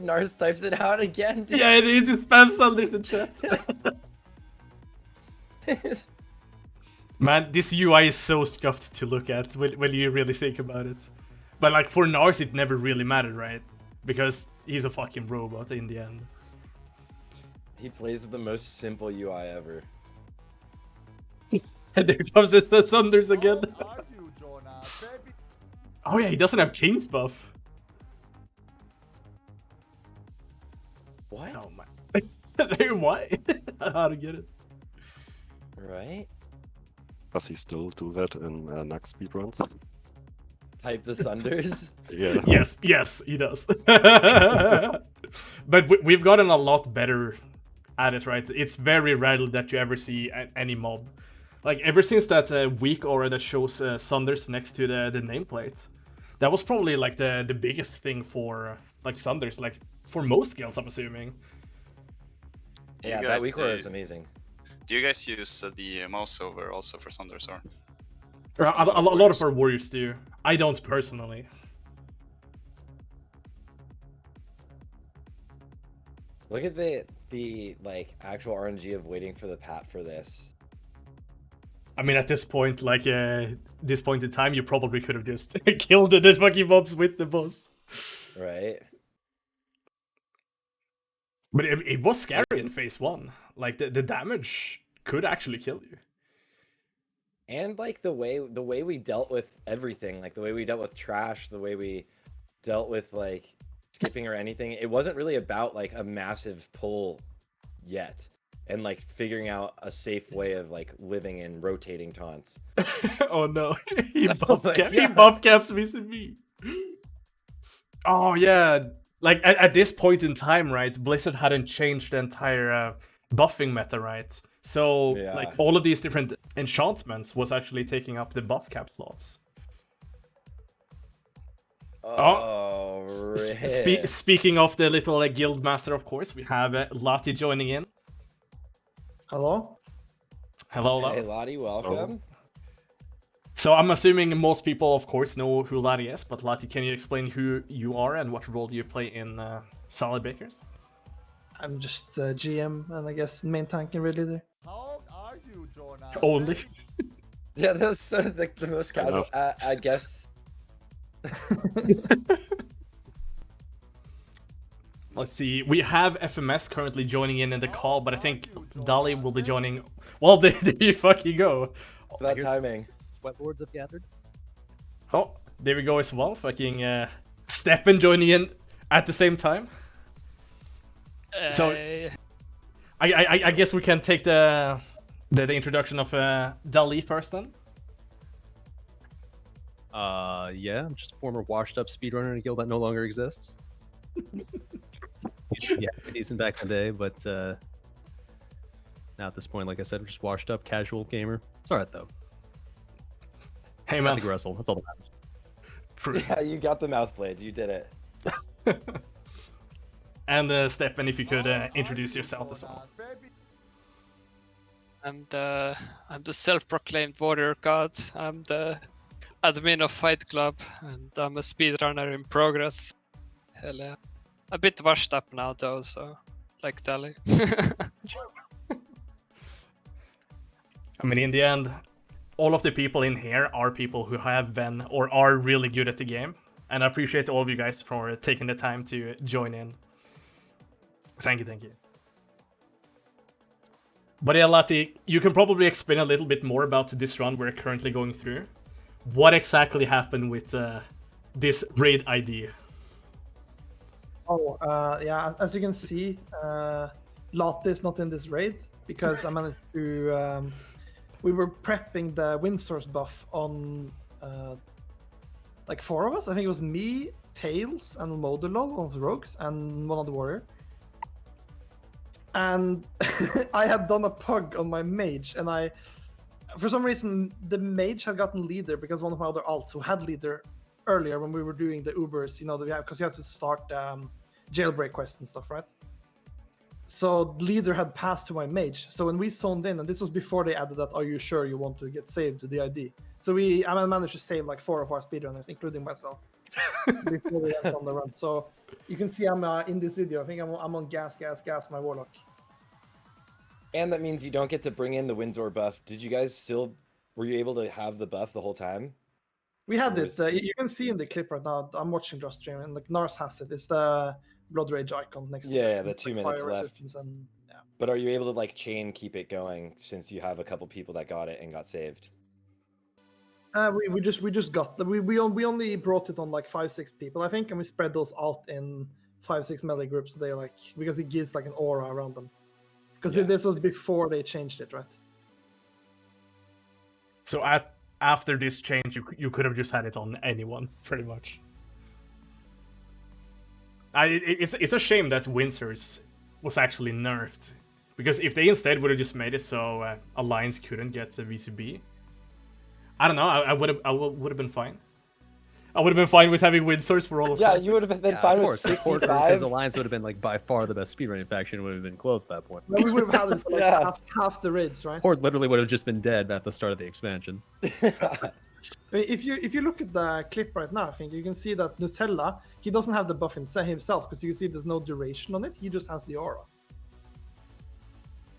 Nars types it out again. Yeah, it just spam sunders in chat. Man, this UI is so scuffed to look at when you really think about it. But like for Nars, it never really mattered, right? Because he's a fucking robot in the end. He plays the most simple UI ever. And there comes the sunders again. Oh yeah, he doesn't have King's buff. What? Oh my. What? How to get it? Right? Does he still do that in next speedruns? Type the sunders? Yeah. Yes, he does. But we've gotten a lot better at it, right? It's very rare that you ever see any mob. Like, ever since that weak aura that shows sunders next to the nameplate, that was probably like the biggest thing for like sunders, like for most guilds, I'm assuming. Yeah, that weak aura is amazing. Do you guys use the mouse over also for sunders, or? A lot of our warriors do. I don't personally. Look at the like actual RNG of waiting for the pat for this. I mean, at this point, like this point in time, you probably could have just killed the fucking mobs with the boss. Right. But it was scary in phase 1. Like the damage could actually kill you. And like the way we dealt with everything, like the way we dealt with trash, the way we dealt with like skipping or anything, it wasn't really about like a massive pull yet, and like figuring out a safe way of like living in rotating taunts. Oh no, he buff caps me. Oh yeah, like at this point in time, right? Blizzard hadn't changed the entire buffing meta, right? So Yeah. like all of these different enchantments was actually taking up the buff cap slots. Oh, Speaking of the little guild master, of course, we have Laty joining in. Hello? Hello, Hey, Laty. Laty, welcome. So I'm assuming most people, of course, know who Laty is, but Laty, can you explain who you are and what role you play in Salad Bakers? I'm just GM and I guess main tank and really there. How are you, Jonah? Only. Yeah, that's the most casual. I guess. Let's see. We have FMS currently joining in the call, but I think Dali will be joining. Well, there you fucking go. That timing. Sweatlords have gathered. Oh, there we go as well. Fucking Steppen joining in at the same time. So I guess we can take the introduction of Dali first then. Yeah, I'm just a former washed-up speedrunner in a guild that no longer exists. Yeah, decent back in the day, but now at this point, like I said, I'm just washed up, casual gamer. It's alright though. Hey man, I think wrestle. That's all that matters. True. Yeah, you got the mouth blade. You did it. And Steppen, if you could introduce yourself as well. I'm the self-proclaimed warrior god. I'm the admin of Fight Club, and I'm a speedrunner in progress. Hell yeah. A bit washed up now though, so like Dali. I mean, in the end, all of the people in here are people who have been or are really good at the game. And I appreciate all of you guys for taking the time to join in. Thank you. But yeah, Laty, you can probably explain a little bit more about this run we're currently going through. What exactly happened with this raid ID? Oh, yeah. As you can see, Laty is not in this raid because I managed to. We were prepping the Windsor's buff on like 4 of us. I think it was me, Tails, and Modulol, one of the rogues, and one of the warrior. And I had done a pug on my mage, and for some reason, the mage had gotten leader because one of my other alts who had leader earlier when we were doing the Ubers, because you have to start jailbreak quests and stuff, right? So leader had passed to my mage. So when we zoned in, and this was before they added that, are you sure you want to get saved to the ID? So I managed to save like 4 of our speedrunners, including myself, before we went on the run. So you can see I'm in this video. I think I'm on gas, my warlock. And that means you don't get to bring in the Windsor buff. Did you guys were you able to have the buff the whole time? We had it. You can see in the clip right now. I'm watching Just Stream, and like Nars has it. It's the Blood Rage icon next to it. Yeah, the 2 minutes fire left. resistance and, yeah. But are you able to like chain keep it going since you have a couple people that got it and got saved? We just got we only brought it on like 5-6 people, I think, and we spread those out in 5-6 melee groups. They like because it gives like an aura around them. Because this was before they changed it, right? So after this change, you could have just had it on anyone, pretty much. It's a shame that Windsor's was actually nerfed, because if they instead would have just made it so Alliance couldn't get a VCB, I don't know. I would have been fine. I would have been fine with having Windsor's for all of Yeah, you would have been fine with 65. Because Alliance would have been like by far the best speedrunning faction. Would have been closed at that point. Well, we would have had it for like half the raids, right? Horde literally would have just been dead at the start of the expansion. If you look at the clip right now, I think you can see that Nutella, he doesn't have the buff himself, because you can see there's no duration on it. He just has the aura.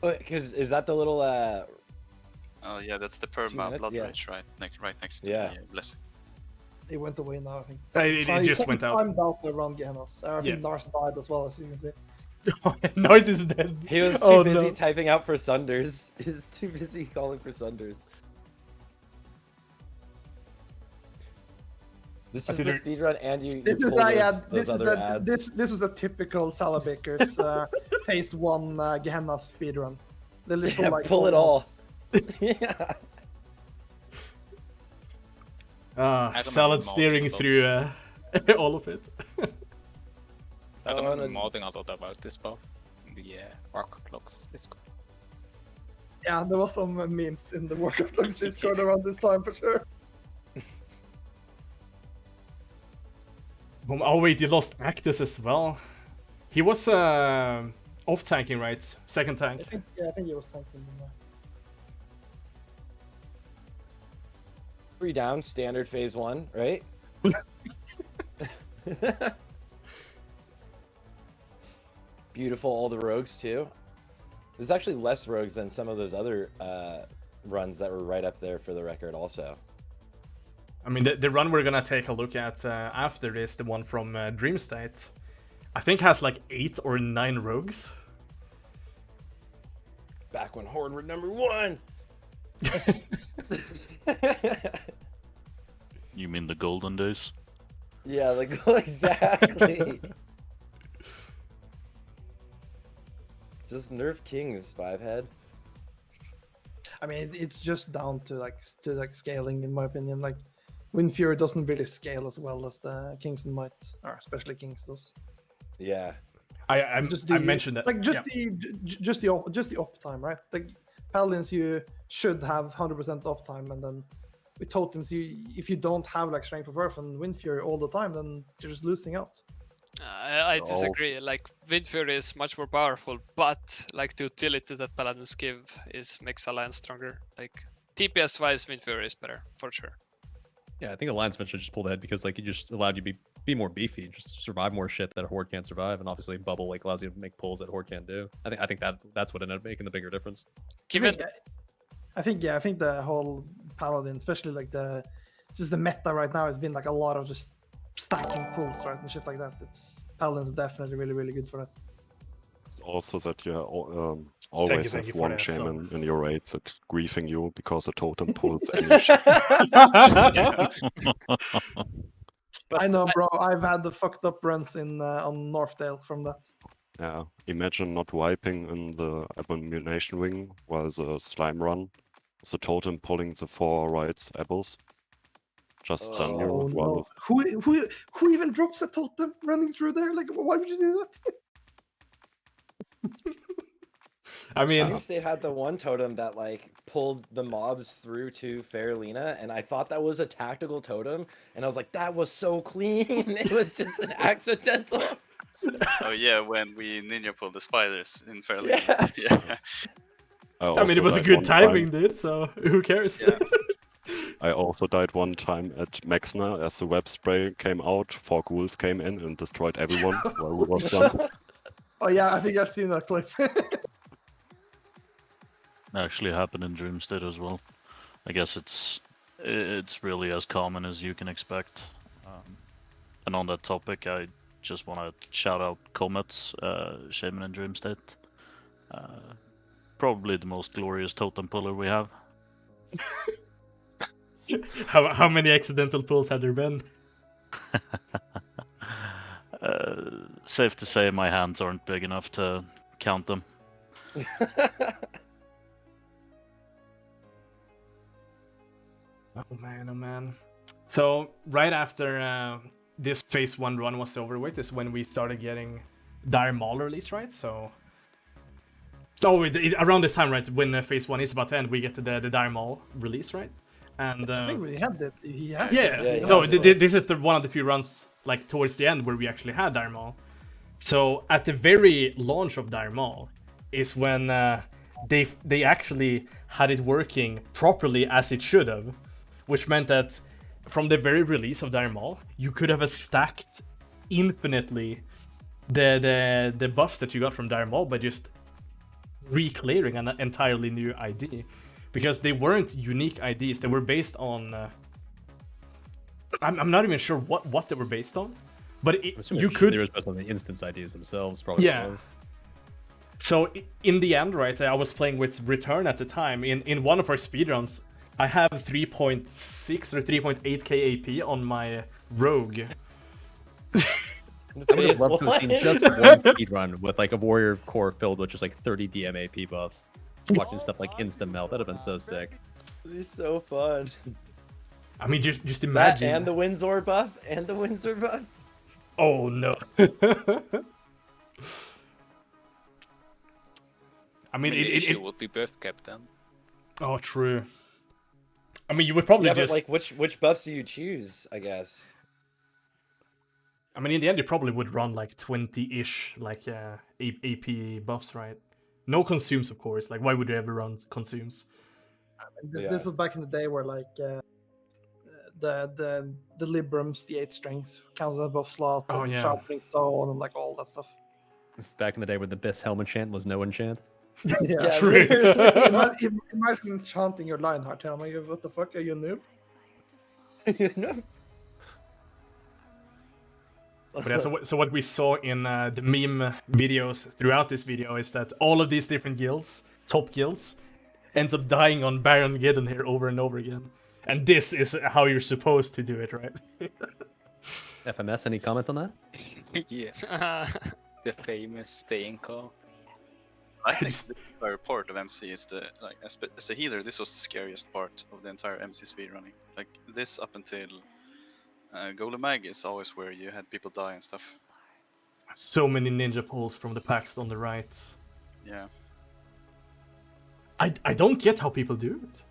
Because is that the little? Oh yeah, that's the perma blood rage, right? Right next to the blessing. It went away now, I think. It just went out. Timed out around Gehennas. I think Nars died as well, as you can see. Nars is dead. He was too busy typing out for Sunders. He was too busy calling for Sunders. This is the speedrun, and you. This was a typical Salabaker's phase 1 Gehenna speedrun. Yeah, like, pull it all. Yeah. Salad steering through all of it. I don't know modding a lot about this buff. The Rock Blocks Discord. Yeah, there was some memes in the Rock Blocks Discord around this time for sure. Oh wait, you lost Actus as well. He was off tanking, right? Second tank. I think he was tanking. 3 down, standard phase 1, right? Beautiful, all the rogues too. There's actually less rogues than some of those other runs that were right up there for the record also. I mean, the run we're gonna take a look at after this, the one from Dreamstate, I think has like 8 or 9 rogues. Back when Horde were #1! You mean the golden days? Yeah, exactly. Just nerf Kings, 5-head. I mean, it's just down to scaling, in my opinion. Like, Wind Fury doesn't really scale as well as the Kingston might, or especially Kings does. Yeah, I mentioned that. Like just the uptime, right? Like Paladins, you should have 100% uptime, and then with totems, if you don't have like Strength of Earth and Wind Fury all the time, then you're just losing out. I disagree. Like, Wind Fury is much more powerful, but like the utility that Paladins give makes Alliance stronger. Like, TPS wise, Wind Fury is better for sure. Yeah, I think Alliance eventually just pulled ahead because like it just allowed you to be more beefy, just survive more shit that a Horde can't survive, and obviously Bubble like allows you to make pulls that Horde can't do. I think that's what ended up making the bigger difference. I think the whole Paladin, especially like just the meta right now, has been like a lot of just stacking pulls, right, and shit like that. Paladin's definitely really, really good for that. It's also that you always have one shaman in your raids that's griefing you because a totem pulls any shit. I know, bro. I've had the fucked up runs in on Northdale from that. Yeah, imagine not wiping in the Abomination Wing while the slime run. The totem pulling the 4 rights apples. Just stun you Oh with one no! of. Who even drops a totem running through there? Like, why would you do that? I mean, Dreamstate had the one totem that like pulled the mobs through to Faralina, and I thought that was a tactical totem, and I was like, that was so clean. It was just an accidental. Oh yeah, when we ninja pulled the spiders in fairly. Yeah. Yeah. I mean, it was a died good one timing, time. dude. So who cares? Yeah. I also died one time at Maxna as the web spray came out. 4 ghouls came in and destroyed everyone while we was done. Oh yeah, I think I've seen that clip. Actually happened in Dreamstate as well. I guess it's really as common as you can expect. And on that topic, I just want to shout out Comets, Shaman in Dreamstate. Probably the most glorious totem puller we have. How many accidental pulls have there been? Safe to say my hands aren't big enough to count them. Oh man. So right after this phase 1 run was over with is when we started getting Dire Maul release, right? So around this time, right, when phase 1 is about to end, we get to the Dire Maul release, right? And I think we had that. He has yeah. So this is one of the few runs like towards the end where we actually had Dire Maul. So at the very launch of Dire Maul is when they actually had it working properly as it should have, which meant that from the very release of Dire Maul, you could have stacked infinitely the buffs that you got from Dire Maul by just re-clearing an entirely new ID, because they weren't unique IDs. They were based on I'm not even sure what they were based on, but you could. They were based on the instance IDs themselves, probably. Yeah. So in the end, right, I was playing with Return at the time. In one of our speedruns, I have 3.6 or 3.8k AP on my Rogue. I would have loved to have seen just one speedrun with like a warrior core filled with just like 30 DM AP buffs. Watching stuff like instant melt, that'd have been so sick. It'd be so fun. I mean, just imagine. That and the Windsor buff, Oh no. I mean, the issue would be buff cap then. Oh, true. I mean, you would probably but like, which buffs do you choose? I guess. I mean, in the end, you probably would run like 20-ish, like AP buffs, right? No consumes, of course. Like, why would you ever run consumes? This was back in the day where like the Librams, the 8 strength, counted above slot, sharpening stone, and like all that stuff. This is back in the day when the best helm enchant was no enchant. Yeah, true. Imagine chanting your Lionheart. Tell me, what the fuck are you, noob? You know. But yeah, so what we saw in the meme videos throughout this video is that all of these different guilds, top guilds, ends up dying on Baron Geddon here over and over again. And this is how you're supposed to do it, right? FMS, any comment on that? Yeah. The famous staying call. I think the entire part of MC is as a healer, this was the scariest part of the entire MC speedrunning. Like this up until Golem Mag is always where you had people die and stuff. So many ninja pulls from the packs on the right. Yeah. I don't get how people do it.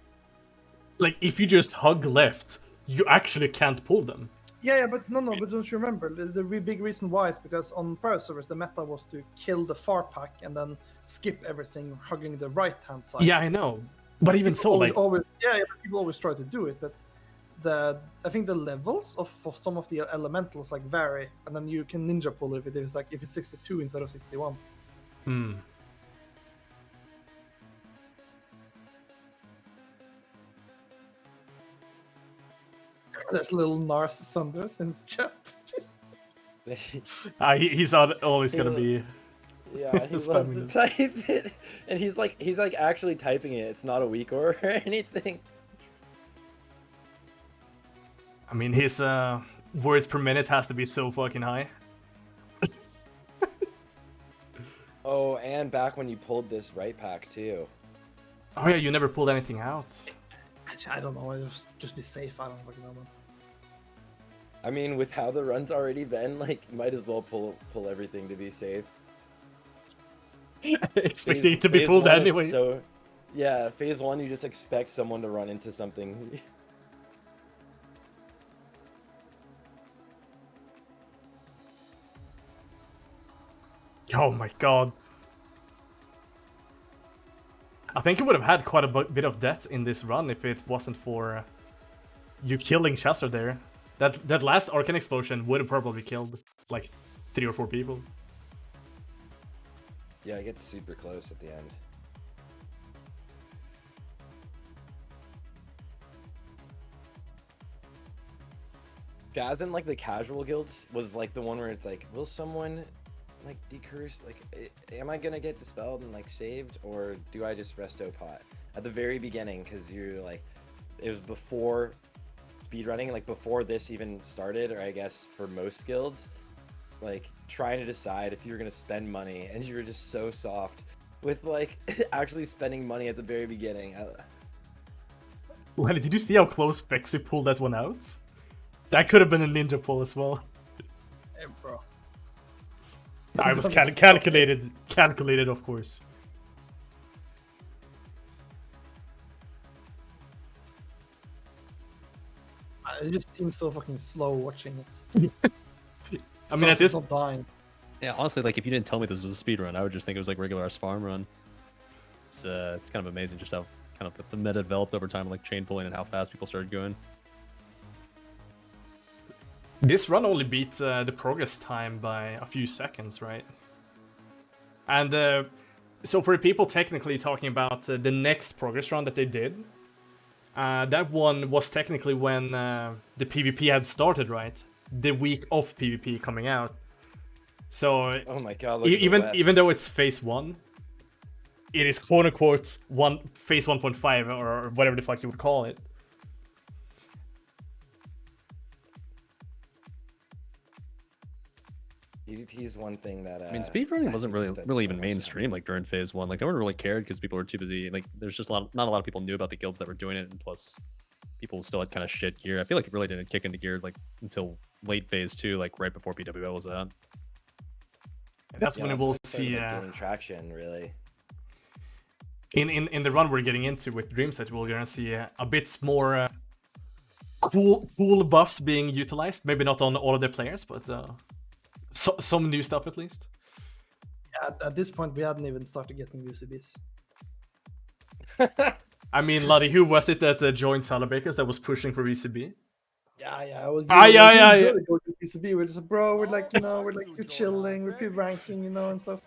Like, if you just hug left, you actually can't pull them. Yeah, but but don't you remember, the big reason why is because on Pro servers, the meta was to kill the far pack and then skip everything, hugging the right-hand side. Yeah, I know. But even so, but people always try to do it, but I think the levels of some of the elementals like vary, and then you can ninja pull if it's 62 instead of 61. There's little Nars Sunders in chat. He's always gonna be. Yeah, he loves to type it, and he's like actually typing it. It's not a weak or anything. I mean, his words per minute has to be so fucking high. Oh, and back when you pulled this right pack too. Oh yeah, you never pulled anything out. I don't know. I just be safe. I don't fucking know, man. I mean, with how the run's already been, like, might as well pull everything to be safe. Expecting it to be pulled anyway. So, yeah, phase 1, you just expect someone to run into something. Oh my god. I think you would have had quite a bit of death in this run if it wasn't for you killing Chester there. That last Arcane Explosion would have probably killed like 3 or 4 people. Yeah, it gets super close at the end. Jazz in like the casual guilds was like the one where it's like, will someone like decurse? Like, am I gonna get dispelled and like saved, or do I just resto pot at the very beginning? Because you're like, it was before speedrunning, like before this even started, or I guess for most guilds, like trying to decide if you were gonna spend money, and you were just so soft with like actually spending money at the very beginning. Lenny, did you see how close Bexy pulled that one out? That could have been a ninja pull as well. Hey, bro. I was calculated, of course. It just seems so fucking slow watching it. I mean, at this not dying. Yeah, honestly, like if you didn't tell me this was a speed run, I would just think it was like regular ass farm run. It's kind of amazing just how kind of the meta developed over time, like chain pulling and how fast people started going. This run only beat the progress time by a few seconds, right? And so for the people technically talking about the next progress run that they did, that one was technically when the PvP had started, right? The week of PvP coming out. So oh my god! Even though it's phase 1, it is quote unquote phase 1.5 or whatever the fuck you would call it. PvP is one thing that I mean, speedrunning wasn't really even mainstream like during phase 1. Like no one really cared because people were too busy. Like there's just not a lot of people knew about the guilds that were doing it, and plus people still had kind of shit gear. I feel like it really didn't kick into gear like until late phase 2, like right before PWL was out. That's when we'll see gaining traction, really. In the run we're getting into with Dreamstate, we're gonna see a bit more cool buffs being utilized. Maybe not on all of the players, but some new stuff at least. Yeah, at this point, we hadn't even started getting VCBs. I mean, Laty, who was it that joined Salabakers that was pushing for VCB? Yeah. I was. Yeah. Go to VCB. We're just, bro. We're like, we're like, we're chilling. We're PvP ranking, and stuff.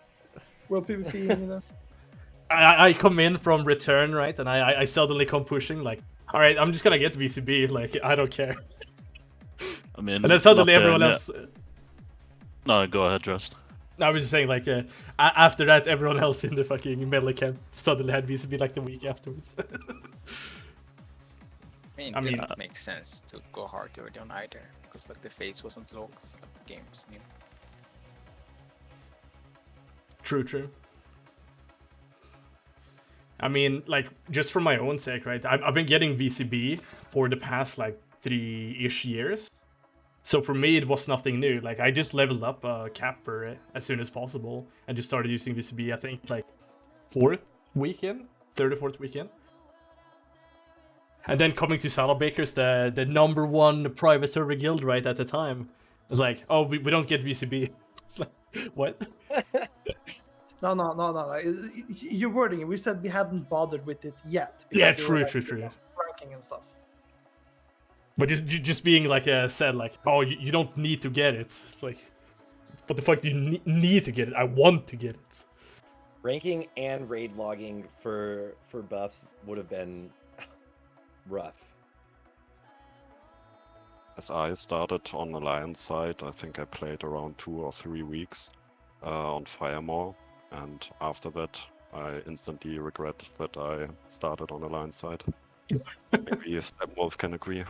World PvP, I come in from return, right, and I suddenly come pushing like, all right, I'm just gonna get VCB. Like, I don't care. I mean, and then suddenly everyone else. No, go ahead, Just. I was just saying, like, after that, everyone else in the fucking melee camp suddenly had VCB like the week afterwards. I mean, it didn't make sense to go harder on either, because like the phase wasn't low, because like, the game was new. True. I mean, like, just for my own sake, right? I've been getting VCB for the past, like, 3-ish years. So for me, it was nothing new. Like, I just leveled up Capper as soon as possible and just started using VCB, I think, like, 3rd or 4th weekend. And then coming to Salabakers, the #1 private server guild right at the time, was like, oh, we don't get VCB. It's like, what? No. You're wording it. We said we hadn't bothered with it yet. Yeah, true. Ranking and stuff. But just being like said, like, oh, you don't need to get it. It's like, what the fuck do you need to get it? I want to get it. Ranking and raid logging for buffs would have been rough. As I started on Alliance side, I think I played around 2 or 3 weeks on Firemore, and after that I instantly regret that I started on Alliance side. Maybe Steppenwolf can agree.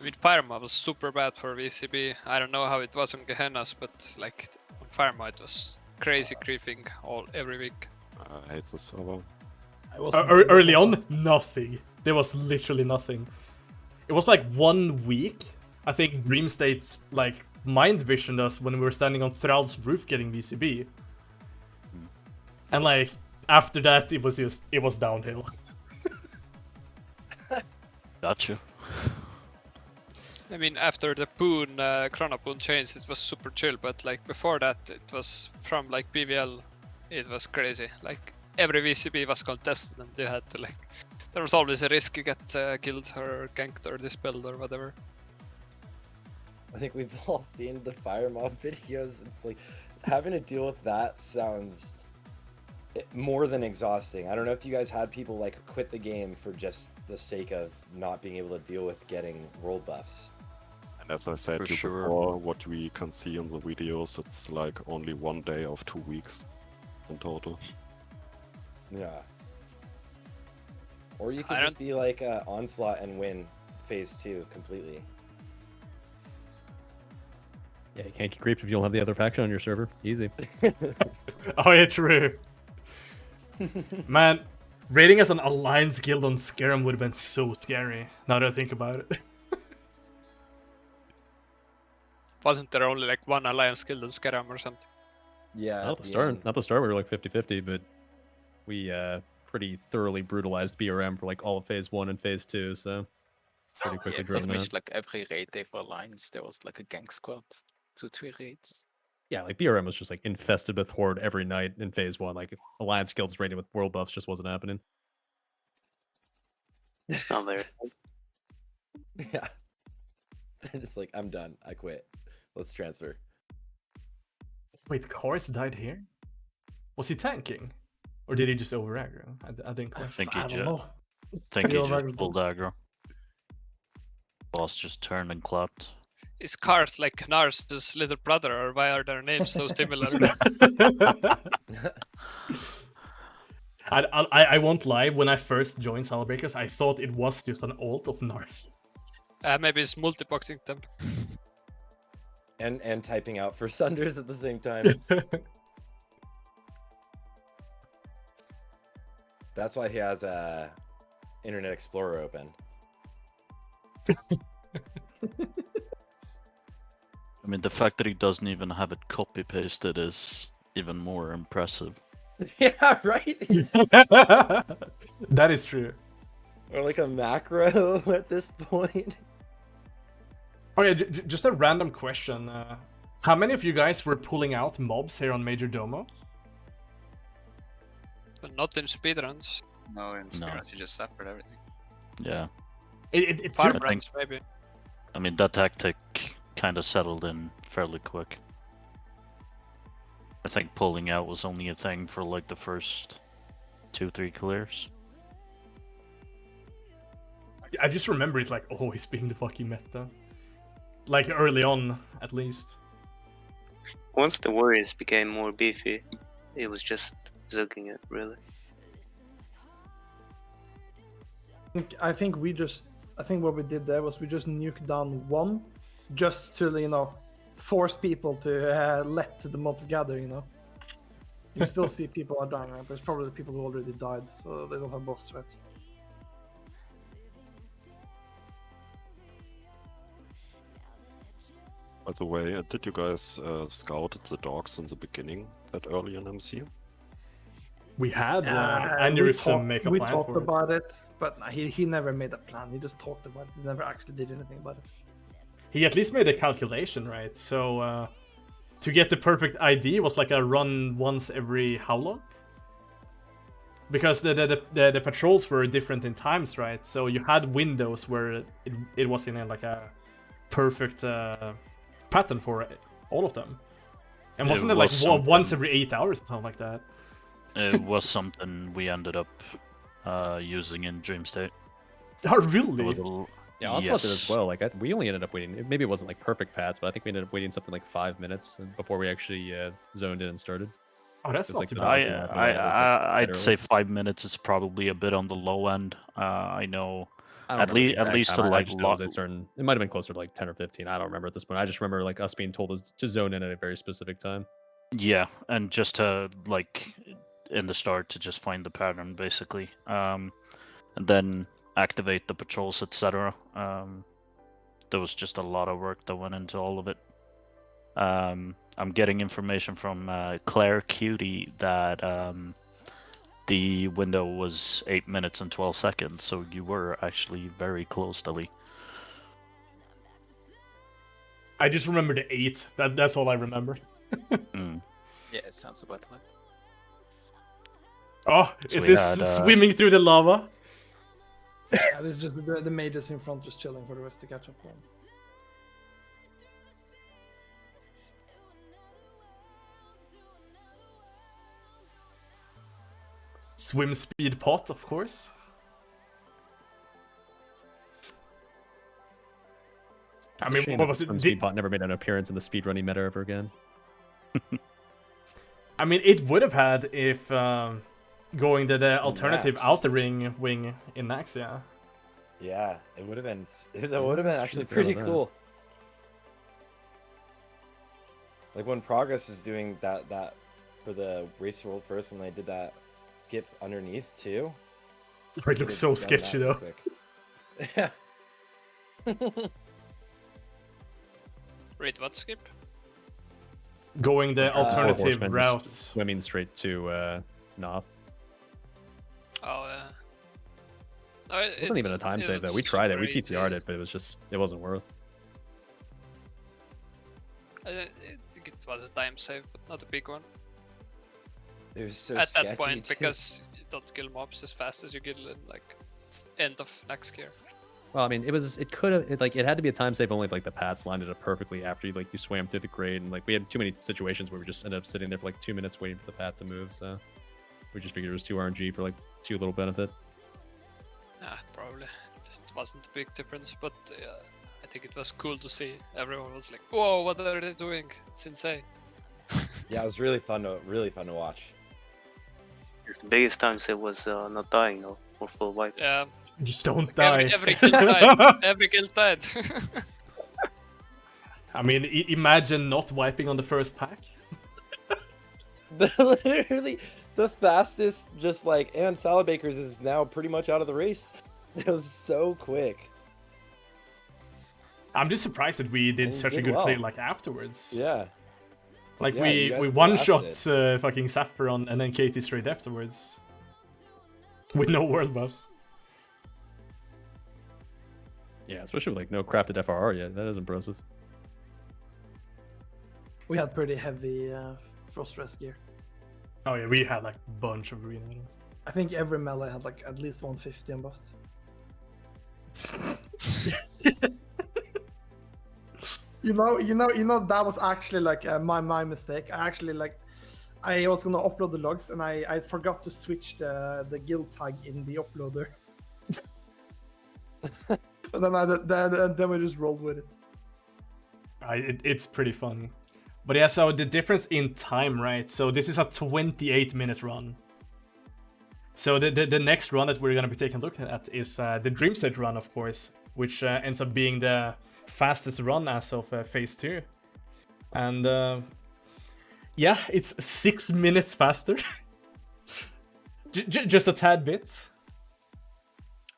I mean, Firema was super bad for VCB. I don't know how it was on Gehennas, but like on Firema it was crazy griefing every week. I hate the server. Early on, nothing. There was literally nothing. It was like 1 week. I think Dreamstate like mind visioned us when we were standing on Thrall's roof getting VCB. And like after that, it was downhill. Gotcha. I mean, after the Boon, Chrono Boon changed, it was super chill, but like before that, it was from like BVL, it was crazy. Like every VCB was contested and you had to like, there was always a risk you get killed or ganked or dispelled or whatever. I think we've all seen the Fire Mob videos. It's like having to deal with that sounds more than exhausting. I don't know if you guys had people like quit the game for just the sake of not being able to deal with getting world buffs. And as I said For to you sure. before, what we can see in the videos, it's like only 1 day of 2 weeks in total. Yeah. Or you could I just be like Onslaught and win phase 2 completely. Yeah, you can't get creeped if you don't have the other faction on your server. Easy. Oh yeah, true. Man, raiding as an alliance guild on Scarum would have been so scary. Now that I think about it. Wasn't there only like one alliance guild on Scaram or something? Yeah. Not the start. We were like 50-50, but we pretty thoroughly brutalized BRM for like all of phase 1 and phase 2. So pretty quickly Pretty driven much out. like every raid day for Alliance, there was like a gang squad, 2-3 raids. Yeah, like BRM was just like infested with horde every night in phase 1. Like alliance guilds raiding with world buffs just wasn't happening. It's not there. Yeah. They're just like, I'm done. I quit. Let's transfer. Wait, Kors died here? Was he tanking? Or did he just over aggro? I think. I think I he don't know. just pulled aggro. Boss just turned and clapped. Is Karth like Knar's little brother, or why are their names so similar? I won't lie, when I first joined Salvbreakers, I thought it was just an alt of Nars. Maybe it's multiboxing them. And typing out for Sunders at the same time. That's why he has Internet Explorer open. I mean, the fact that he doesn't even have it copy pasted is even more impressive. Yeah, right? That is true. Or like a macro at this point. Okay, just a random question. How many of you guys were pulling out mobs here on Major Domo? But not in speedruns. No, in Speedrun you just separate everything. Yeah. It Farm took... runs, maybe. I mean, that tactic kind of settled in fairly quick. I think pulling out was only a thing for like the first 2-3 clears. I just remember it like always being the fucking meta. Like early on, at least. Once the warriors became more beefy, it was just zugging it, really. I think what we did there was we just nuked down one, just to, you know, force people to let the mobs gather, you know. You still see people are dying, right? But it's probably the people who already died, so they don't have buffs, right? By the way, did you guys scout the dogs in the beginning that early in MC? We had Aneurysm make a we plan talked for it. about it, but he never made a plan. He just talked about it. He never actually did anything about it. He at least made a calculation, right? So to get the perfect ID was like a run once every how long? Because the patrols were different in times, right? So you had windows where it was in like a perfect pattern for all of them. And wasn't it like once every 8 hours or something like that? It was something we ended up using in Dreamstate. Oh, really? Yeah, Onslaught did as well. Like we only ended up waiting. Maybe it wasn't like perfect pats, but I think we ended up waiting something like 5 minutes before we actually zoned in and started. Oh, that's not like too the bad. I'd say 5 minutes is probably a bit on the low end. I know. I don't At remember the at exact least time. to I like just know it was a certain. It might have been closer to like 10 or 15. I don't remember at this point. I just remember like us being told to zone in at a very specific time. Yeah, and just to like in the start to just find the pattern basically, and then activate the patrols, etc. There was just a lot of work that went into all of it. I'm getting information from Klarreqt that the window was 8 minutes and 12 seconds, so you were actually very close, Dali. I just remember the 8. That's all I remember. Yeah, it sounds about right. Oh, So is we this had, swimming through the lava? Yeah, this is just the mages in front just chilling for the rest to catch up on. Swim speed pot, of course. I mean, what was it? Speedbot never made an appearance in the speedrunning meta ever again. I mean, it would have had if going to the alternative Nax. outer ring wing in Nax, yeah. Yeah, it would have been. That would have been that's actually true, pretty forgot about cool. Like when Progress is doing that for the race world first, when they did that skip underneath too. It looks so sketchy though. Yeah. Wait, what skip? Going the alternative Horsemen just route. swimming straight to Nop. Oh, yeah. No, It wasn't even a time save though. We tried it. We PTR'd it, but it wasn't worth. I think it was a time save, but not a big one. It was so At sketchy that point, too. because you don't kill mobs as fast as you kill in like end of next gear. Well, I mean, it had to be a time save only if like the paths lined it up perfectly after you swam through the grade, and like we had too many situations where we just ended up sitting there for like 2 minutes waiting for the path to move. So we just figured it was 2 RNG for like 2 little benefit. Yeah, probably. It just wasn't a big difference, but I think it was cool to see. Everyone was like, "Whoa, what are they doing? It's insane." Yeah, it was really fun to watch. The biggest time save was not dying though, or full wipe. Yeah. Just don't die. Every kill died. Every kill died. I mean, imagine not wiping on the first pack. Literally, the fastest, just like, and Salad Bakers is now pretty much out of the race. It was so quick. I'm just surprised that we did And you such a did good play well. like afterwards. Yeah. Like Yeah, you guys we one shot blasted. fucking Saffron and then Katie straight afterwards. With no world buffs. Yeah, especially with like no crafted FRR yet. That is impressive. We had pretty heavy frost rest gear. Oh yeah, we had like a bunch of green items. I think every melee had like at least 150 on bust. You know that was actually like my mistake. I was gonna upload the logs and I forgot to switch the guild tag in the uploader. And then we just rolled with it. It's pretty funny. But yeah, so the difference in time, right? So this is a 28-minute run. So the next run that we're gonna be taking a look at is the Dreamstate run, of course, which ends up being the fastest run as of phase 2. And yeah, it's 6 minutes faster. Just a tad bit.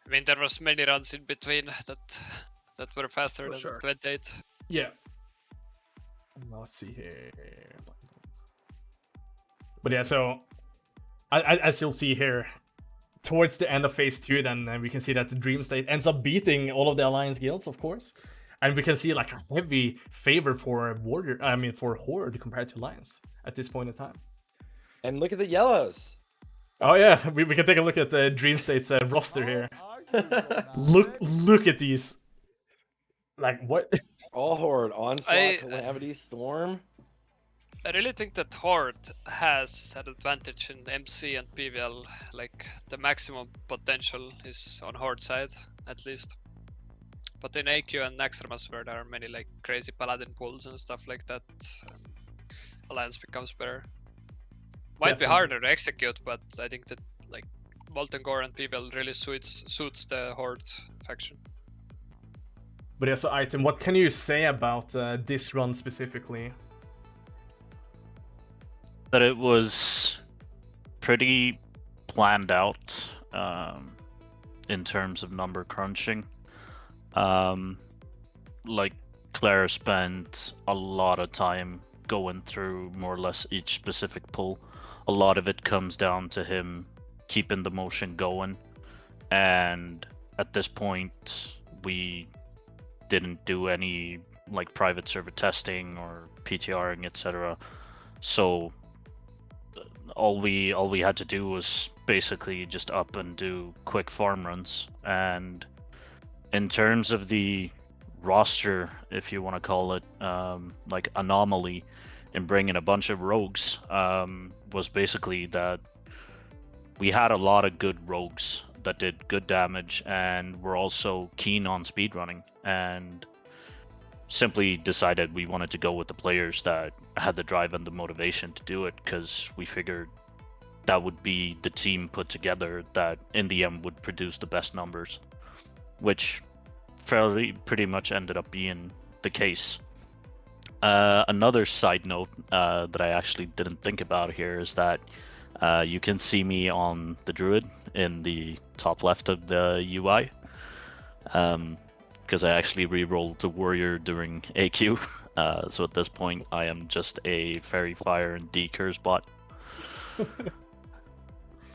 I mean, there was many runs in between that were faster than 28. Yeah. Let's see here. But yeah, so as you'll see here, towards the end of phase 2, then we can see that the Dreamstate ends up beating all of the Alliance guilds, of course. And we can see like a heavy favor for for Horde compared to Alliance at this point in time. And look at the yellows. Oh yeah, we can take a look at the Dreamstate's roster here. Look at these. Like what? All Horde, Onslaught, Calamity, Storm. I really think that Horde has an advantage in MC and PVL. Like the maximum potential is on Horde side, at least. But in AQ and Naxxramas, where there are many like crazy paladin pools and stuff like that, Alliance becomes better. Might be harder to execute, but I think that like Molten Gore and People really suits the Horde faction. But yeah, so Ajjtem, what can you say about this run specifically? That it was pretty planned out in terms of number crunching. Like Claire spent a lot of time going through more or less each specific pull. A lot of it comes down to him keeping the motion going, and at this point we didn't do any like private server testing or PTRing, etc. So all we had to do was basically just up and do quick farm runs. And in terms of the roster, if you want to call it, like anomaly in bringing a bunch of rogues, was basically that we had a lot of good rogues that did good damage and were also keen on speedrunning, and simply decided we wanted to go with the players that had the drive and the motivation to do it, because we figured that would be the team put together that in the end would produce the best numbers, which pretty much ended up being the case. Another side note that I actually didn't think about here is that you can see me on the Druid in the top left of the UI, because I actually re-rolled the Warrior during AQ, so at this point I am just a Fairy Fire and D-Curse bot.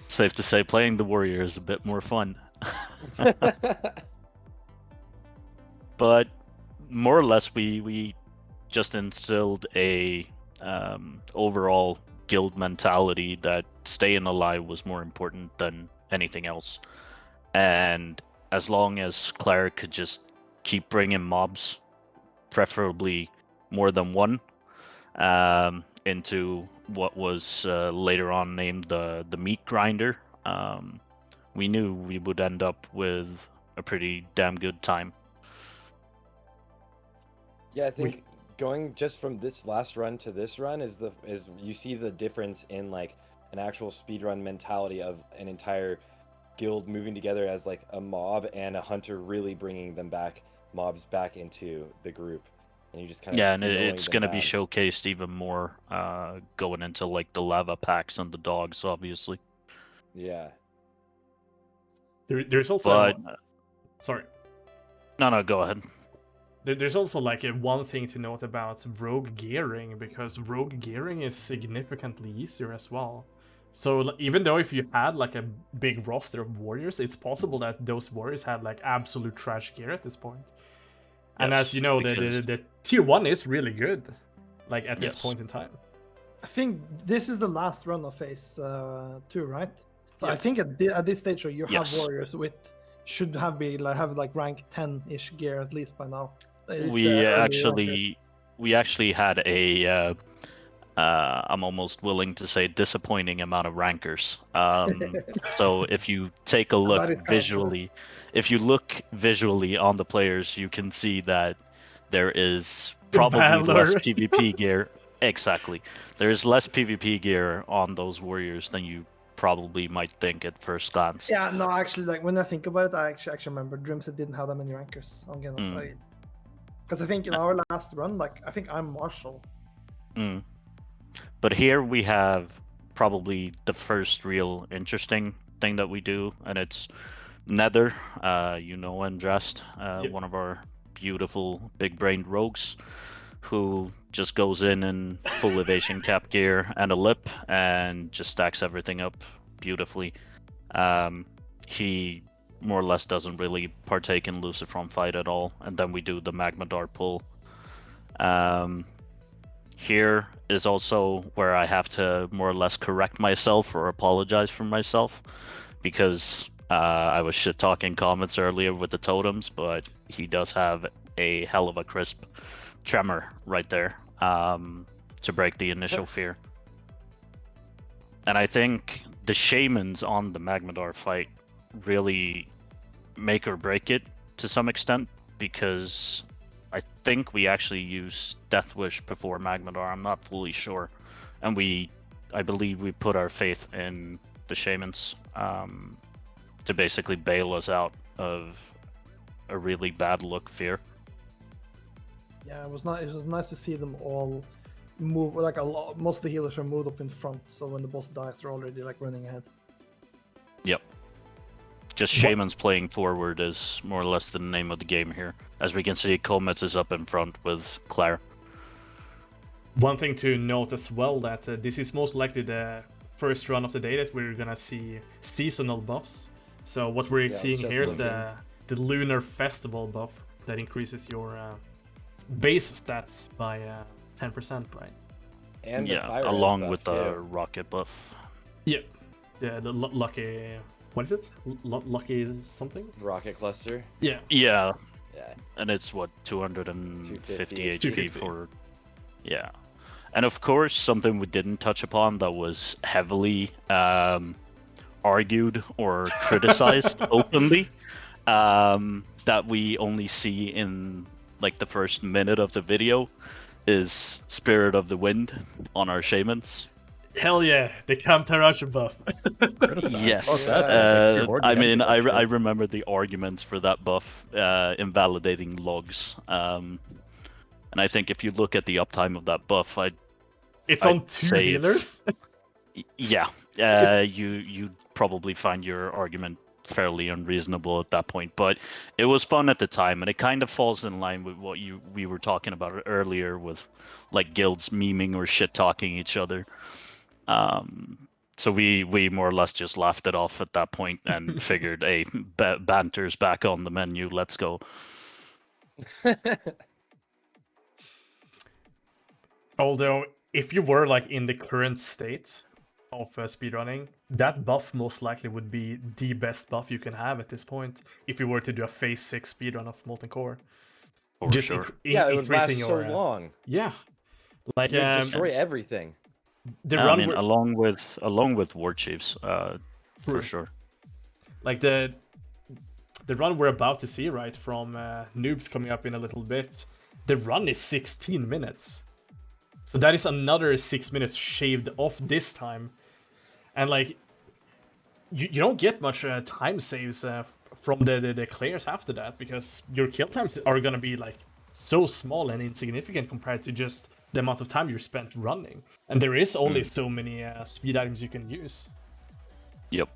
Safe to say playing the Warrior is a bit more fun. But more or less we just instilled a overall guild mentality that staying alive was more important than anything else. And as long as Klarreqt could just keep bringing mobs, preferably more than one, into what was later on named the meat grinder, we knew we would end up with a pretty damn good time. Yeah, I think going just from this last run to this run is you see the difference in like an actual speedrun mentality of an entire guild moving together as like a mob, and a hunter really bringing mobs back into the group, and you just kind of and it's going to be showcased even more going into like the lava packs and the dogs, obviously. Yeah. There's also sorry. No, go ahead. There's also like one thing to note about rogue gearing, because rogue gearing is significantly easier as well. So even though if you had like a big roster of warriors, it's possible that those warriors had like absolute trash gear at this point. And Yes, as you know, the tier 1 is really good, like at this Yes. point in time. I think this is the last run of phase 2, right? So Yeah. I think at this stage you have Yes. warriors should have rank 10-ish gear at least by now. We actually had a I'm almost willing to say disappointing amount of rankers. So if you take a look visually, if you look visually on the players, you can see that there is probably less PvP gear. Exactly, there is less PvP gear on those warriors than you probably might think at first glance. Yeah, no, actually, like when I think about it, I actually remember Dreamstate didn't have that many rankers. I'm gonna say, because I think in our last run, like I think I'm Marshall. But here we have probably the first real interesting thing that we do, and it's Nether, Andrest, one of our beautiful big-brained rogues, who just goes in full evasion cap gear and a lip and just stacks everything up beautifully. He more or less doesn't really partake in Lucifron fight at all, and then we do the Magma Dart pull. Here is also where I have to more or less correct myself or apologize for myself, because I was shit-talking comments earlier with the totems, but he does have a hell of a crisp tremor right there to break the initial fear. And I think the shamans on the Magmadar fight really make or break it to some extent, because I think we actually used Death Wish before Magmadar, I'm not fully sure. And I believe we put our faith in the shamans. to basically bail us out of a really bad look fear. Yeah, it was nice. It was nice to see them all move. Like a lot, most of the healers are moved up in front, so when the boss dies, they're already like running ahead. Yep. Just Shamans playing forward is more or less the name of the game here. As we can see, Comets is up in front with Claire. One thing to note as well, that this is most likely the first run of the day that we're gonna see seasonal buffs. So what we're seeing here is the Lunar Festival buff that increases your base stats by 10%, right? And yeah, along with the rocket buff. Yeah, the lucky, what is it? Lucky something? Rocket cluster. Yeah. Yeah. Yeah. And it's what, 250 250. HP for. Yeah. And of course, something we didn't touch upon that was heavily argued or criticized openly, that we only see in like the first minute of the video, is Spirit of the Wind on our Shamans. Hell yeah, the Kamtarasha buff. Yes. I mean, I remember the arguments for that buff invalidating logs. And I think if you look at the uptime of that buff, it's on 2 healers? Yeah. You'd probably find your argument fairly unreasonable at that point, but it was fun at the time, and it kind of falls in line with what we were talking about earlier with like guilds memeing or shit talking each other. So we more or less just laughed it off at that point and figured, hey, banter's back on the menu, let's go. Although, if you were like in the current state of speedrunning, that buff most likely would be the best buff you can have at this point if you were to do a phase 6 speedrun of Molten Core. For Just sure. Yeah, it would last increasing so your, long. Yeah. Like You'd destroy everything. The I run mean, along with War Chiefs, for sure. Like the run we're about to see, right, from Noobs coming up in a little bit, the run is 16 minutes. So that is another 6 minutes shaved off this time. And like, you don't get much time saves from the clears after that, because your kill times are gonna be like so small and insignificant compared to just the amount of time you spent running. And there is only so many speed items you can use. Yep.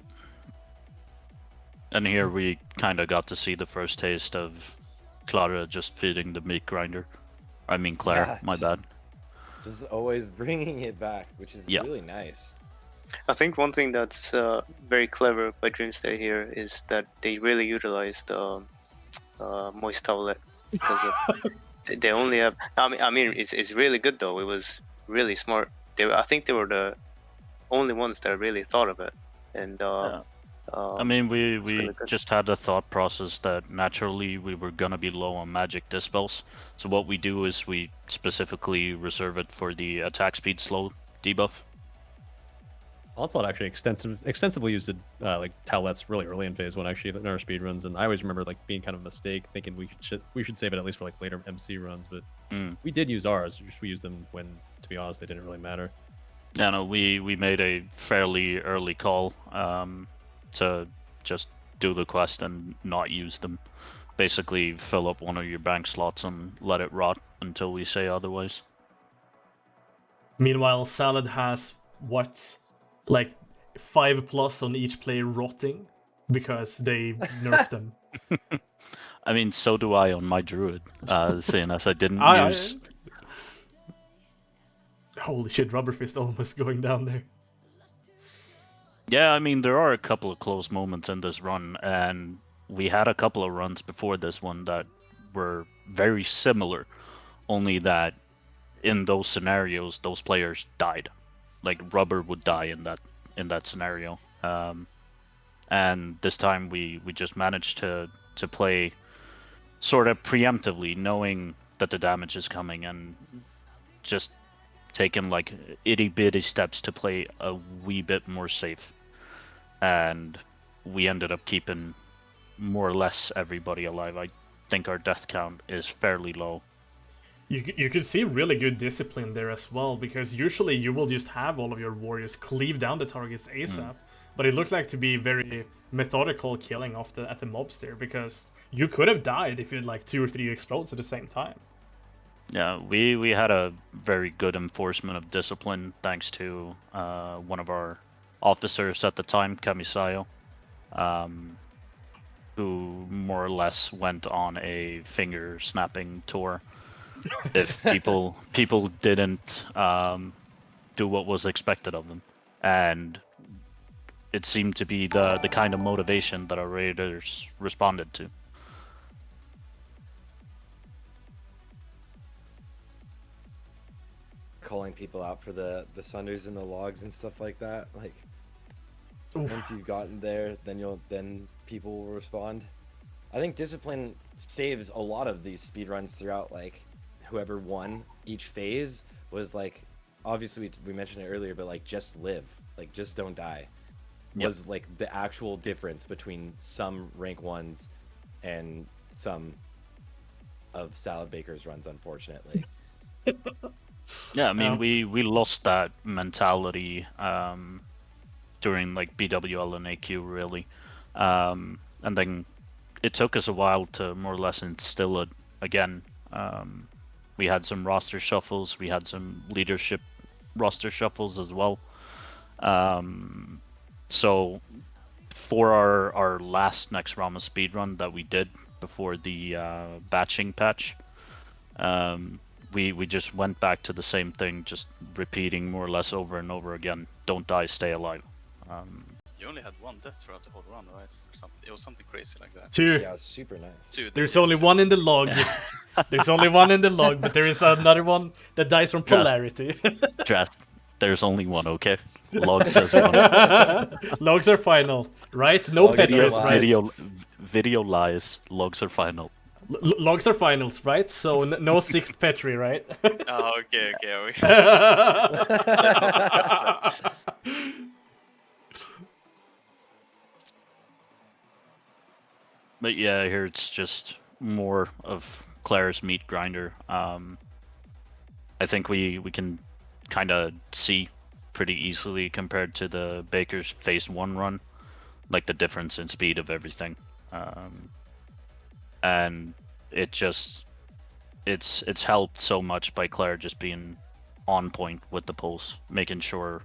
And here we kind of got to see the first taste of Klarreqt just feeding the meat grinder. I mean Claire, my bad. Just always bringing it back, which is really nice. I think one thing that's very clever by Dreamstate here is that they really utilized Moist Towelette, because they only have. I mean, it's really good though. It was really smart. I think they were the only ones that really thought of it, and. I mean, we really just had a thought process that naturally we were gonna be low on magic dispels. So what we do is we specifically reserve it for the attack speed slow debuff. Onslaught actually extensively used it, like Towelettes really early in phase 1 actually in our speed runs, and I always remember like being kind of a mistake thinking we should save it at least for like later MC runs, but we did use ours. We used them when, to be honest, they didn't really matter. Yeah, no, we made a fairly early call to just do the quest and not use them. Basically fill up one of your bank slots and let it rot until we say otherwise. Meanwhile, Salad has what, like 5+ on each player rotting because they nerfed them. I mean, so do I on my druid, seeing as I didn't use. Holy shit, Rubberfist almost going down there. Yeah, I mean, there are a couple of close moments in this run, and we had a couple of runs before this one that were very similar, only that in those scenarios, those players died. Like, Rubber would die in that scenario. And this time we just managed to play sort of preemptively, knowing that the damage is coming, and just taken like itty-bitty steps to play a wee bit more safe. And we ended up keeping more or less everybody alive. I think our death count is fairly low. You could see really good discipline there as well, because usually you will just have all of your warriors cleave down the targets ASAP, but it looked like to be very methodical killing of at the mobs there, because you could have died if you had like 2 or 3 explodes at the same time. Yeah, we had a very good enforcement of discipline thanks to one of our officers at the time, Kamisayo, who more or less went on a finger snapping tour. If people didn't do what was expected of them, and it seemed to be the kind of motivation that our raiders responded to. Calling people out for the sunders and the logs and stuff like that. Like, once you've gotten there, then people will respond. I think discipline saves a lot of these speedruns throughout. Like, whoever won each phase was like, obviously we mentioned it earlier, but like, just live, like, just don't die. Was like the actual difference between some rank 1s and some of Salad Baker's runs, unfortunately. Yeah, I mean, we lost that mentality during like BWL and AQ, really, and then it took us a while to more or less instill it again. We had some roster shuffles, we had some leadership roster shuffles as well. So for our last next Rama speedrun that we did before the batching patch, we just went back to the same thing, just repeating more or less over and over again. Don't die, stay alive. You only had 1 death throughout the whole run, right? Or something. It was something crazy like that. 2. Yeah, it's super nice. 2. There's only 1 in the log. There's only 1 in the log, but there is another one that dies from polarity. Just, there's only 1, okay? Log says 1. Logs are final, right? No Petris, right? Video lies. Logs are final. Logs are finals, right? So no 6th Petri, right? Oh, okay. But yeah, here it's just more of Claire's meat grinder. I think we can kind of see pretty easily compared to the Baker's phase 1 run, like the difference in speed of everything. And it's helped so much by Claire just being on point with the pulse, making sure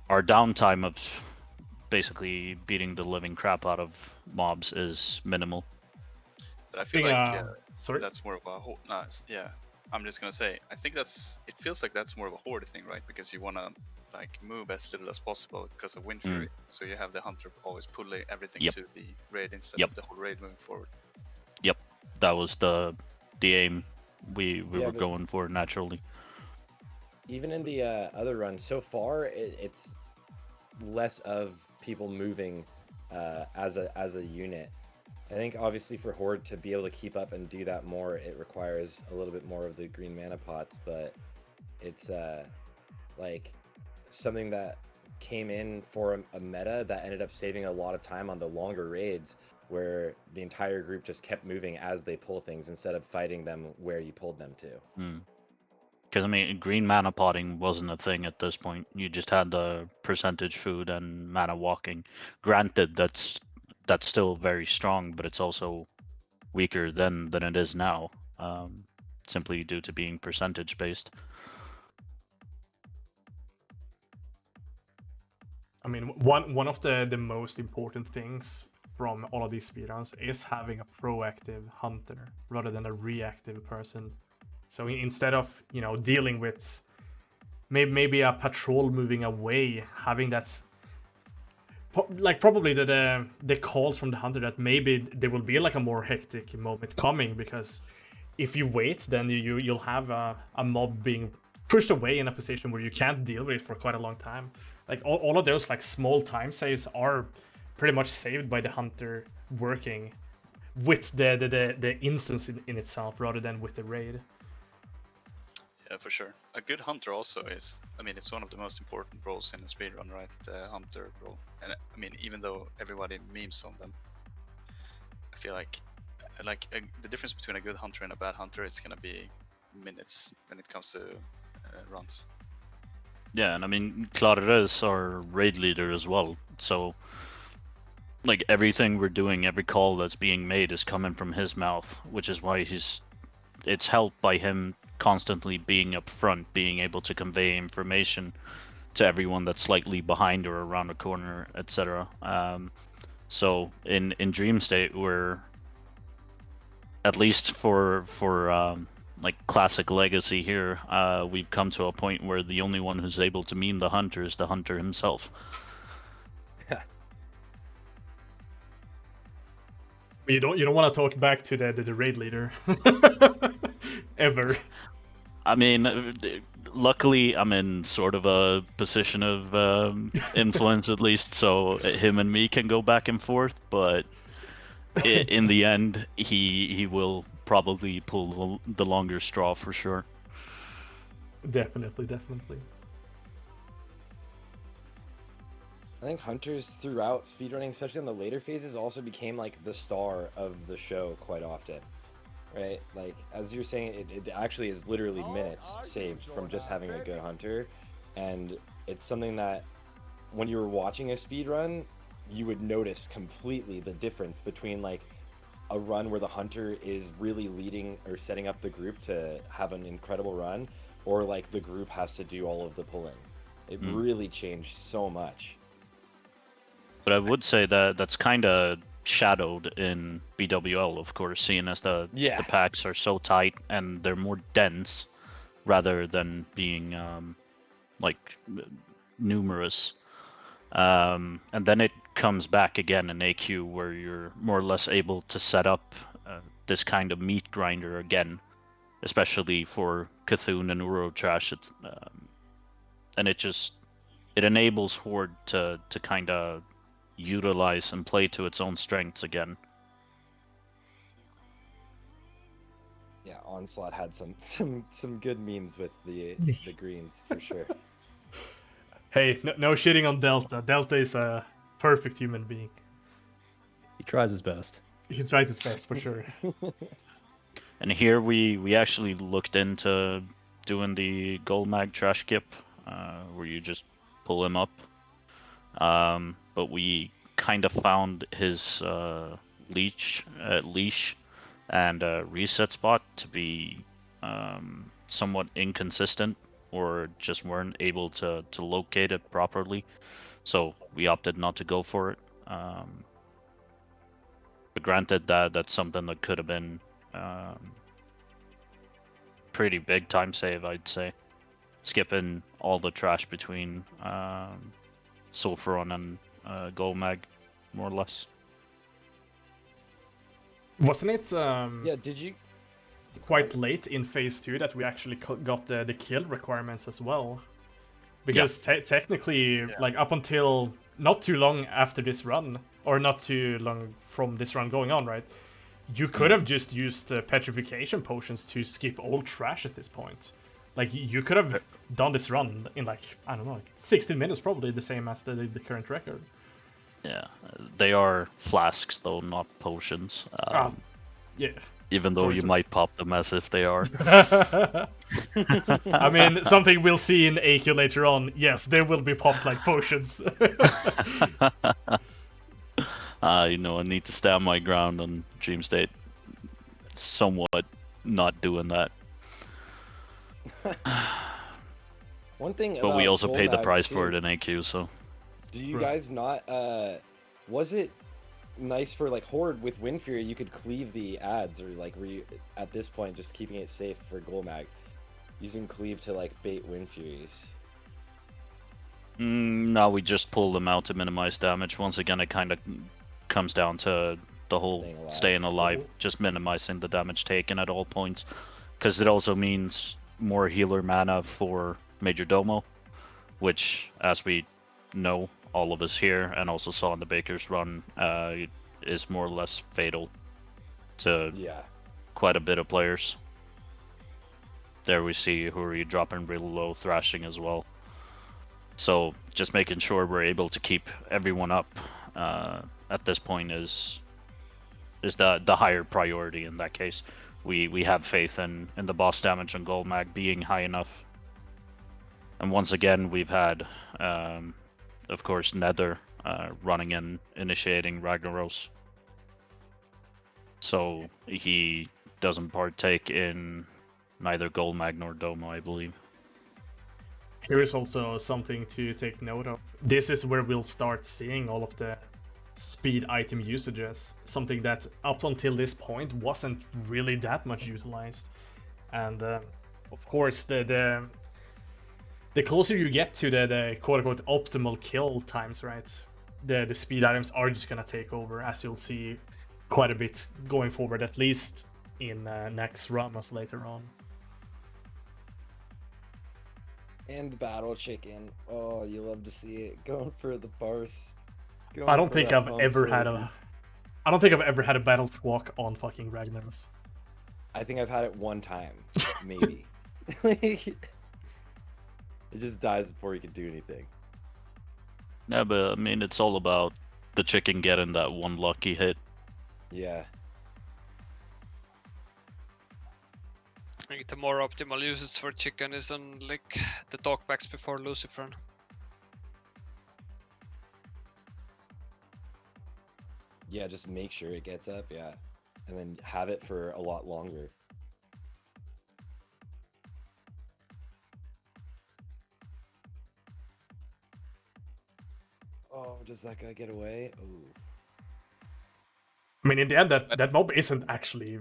our downtime of basically beating the living crap out of mobs is minimal. But I feel like that's more of a horde. Yeah, I'm just gonna say, I think it feels like that's more of a horde thing, right? Because you wanna like move as little as possible because of Wind Fury, so you have the hunter always pulling everything to the raid instead of the whole raid moving forward. Yep, that was the aim we were going for naturally. Even in the other run so far, it's less of people moving as a unit. I think obviously for Horde to be able to keep up and do that more, it requires a little bit more of the green mana pots, but it's like something that came in for a meta that ended up saving a lot of time on the longer raids, where the entire group just kept moving as they pull things instead of fighting them where you pulled them to. Because, I mean, green mana potting wasn't a thing at this point. You just had the percentage food and mana walking. Granted, that's still very strong, but it's also weaker than it is now, simply due to being percentage based. I mean, one of the most important things from all of these speedruns is having a proactive hunter rather than a reactive person. So instead of, you know, dealing with maybe a patrol moving away, having that, like, probably the calls from the hunter that maybe there will be like a more hectic moment coming, because if you wait, then you'll have a mob being pushed away in a position where you can't deal with it for quite a long time. Like all of those like small time saves are pretty much saved by the hunter working with the instance in itself rather than with the raid. Yeah, for sure. A good hunter also is, I mean, it's one of the most important roles in a speedrun, right? The hunter role. And I mean, even though everybody memes on them, I feel like the difference between a good hunter and a bad hunter is gonna be minutes when it comes to runs. Yeah, and I mean, Klarreqt is our raid leader as well. So like everything we're doing, every call that's being made is coming from his mouth, which is why it's helped by him constantly being up front, being able to convey information to everyone that's slightly behind or around the corner, etc. So in Dreamstate, we're at least for like classic legacy here, we've come to a point where the only one who's able to meme the hunter is the hunter himself. You don't want to talk back to the raid leader ever. I mean, luckily I'm in sort of a position of influence at least, so him and me can go back and forth. But in the end, he will probably pull the longer straw for sure. Definitely. I think hunters throughout speedrunning, especially in the later phases, also became like the star of the show quite often, right? Like as you're saying, it actually is literally minutes saved from just having a good hunter, and it's something that when you were watching a speedrun, you would notice completely the difference between like a run where the hunter is really leading or setting up the group to have an incredible run, or like the group has to do all of the pulling. It really changed so much. But I would say that that's kind of shadowed in BWL, of course, seeing as the packs are so tight and they're more dense rather than being like numerous. And then it comes back again in AQ where you're more or less able to set up this kind of meat grinder again, especially for Cthulhu and Eurotrash. And it enables Horde to kind of utilize and play to its own strengths again. Yeah, Onslaught had some good memes with the greens for sure. Hey, no shitting on Delta. Delta is a perfect human being. He tries his best. He's tried his best for sure. And here we actually looked into doing the Gold Mag trash skip, where you just pull him up. But we kind of found his leash and reset spot to be somewhat inconsistent, or just weren't able to locate it properly. So we opted not to go for it. But granted, that's something that could have been pretty big time save, I'd say. Skipping all the trash between Sulfuron and Golmag, more or less. Wasn't it? Yeah, did you? Quite late in phase 2 that we actually got the kill requirements as well, because technically, like up until not too long after this run, or not too long from this run going on, right? You could have just used petrification potions to skip all trash at this point. Like you could have done this run in like, I don't know, like 16 minutes, probably the same as the current record. Yeah, they are flasks though, not potions. Yeah. Even though you might pop them as if they are. I mean, something we'll see in AQ later on. Yes, they will be popped like potions. I need to stand my ground on Dreamstate. Somewhat not doing that. One thing, but we also paid the price too, for it in AQ, so. Do you guys not? Was it nice for like Horde with Wind Fury? You could cleave the ads, or like were you at this point just keeping it safe for Golmag, using cleave to like bait Wind Furies? No, we just pull them out to minimize damage. Once again, it kind of comes down to the whole staying alive, just minimizing the damage taken at all points, because it also means more healer mana for Major Domo, which, as we know, all of us here, and also saw in the Baker's run, is more or less fatal to quite a bit of players. There we see Huri dropping real low, thrashing as well. So just making sure we're able to keep everyone up at this point is the higher priority in that case. We have faith in the boss damage on Golmag being high enough. And once again, we've had, of course, Nether running and initiating Ragnaros. So he doesn't partake in neither Goldmag nor Domo, I believe. Here is also something to take note of. This is where we'll start seeing all of the speed item usages, something that up until this point wasn't really that much utilized. And of course, the closer you get to the quote-unquote optimal kill times, right, the speed items are just gonna take over, as you'll see quite a bit going forward, at least in next Ramos later on. And the battle chicken. Oh, you love to see it. Going for the bars. I don't think I've ever had a battle squawk on fucking Ragnaros. I think I've had it one time, maybe. It just dies before you can do anything. Yeah, but I mean, it's all about the chicken getting that one lucky hit. Yeah. I think the more optimal usage for chicken is on like the talkbacks before Lucifer. Yeah, just make sure it gets up, yeah. And then have it for a lot longer. Oh, does that guy get away? Ooh. I mean, in the end, that mob isn't actually...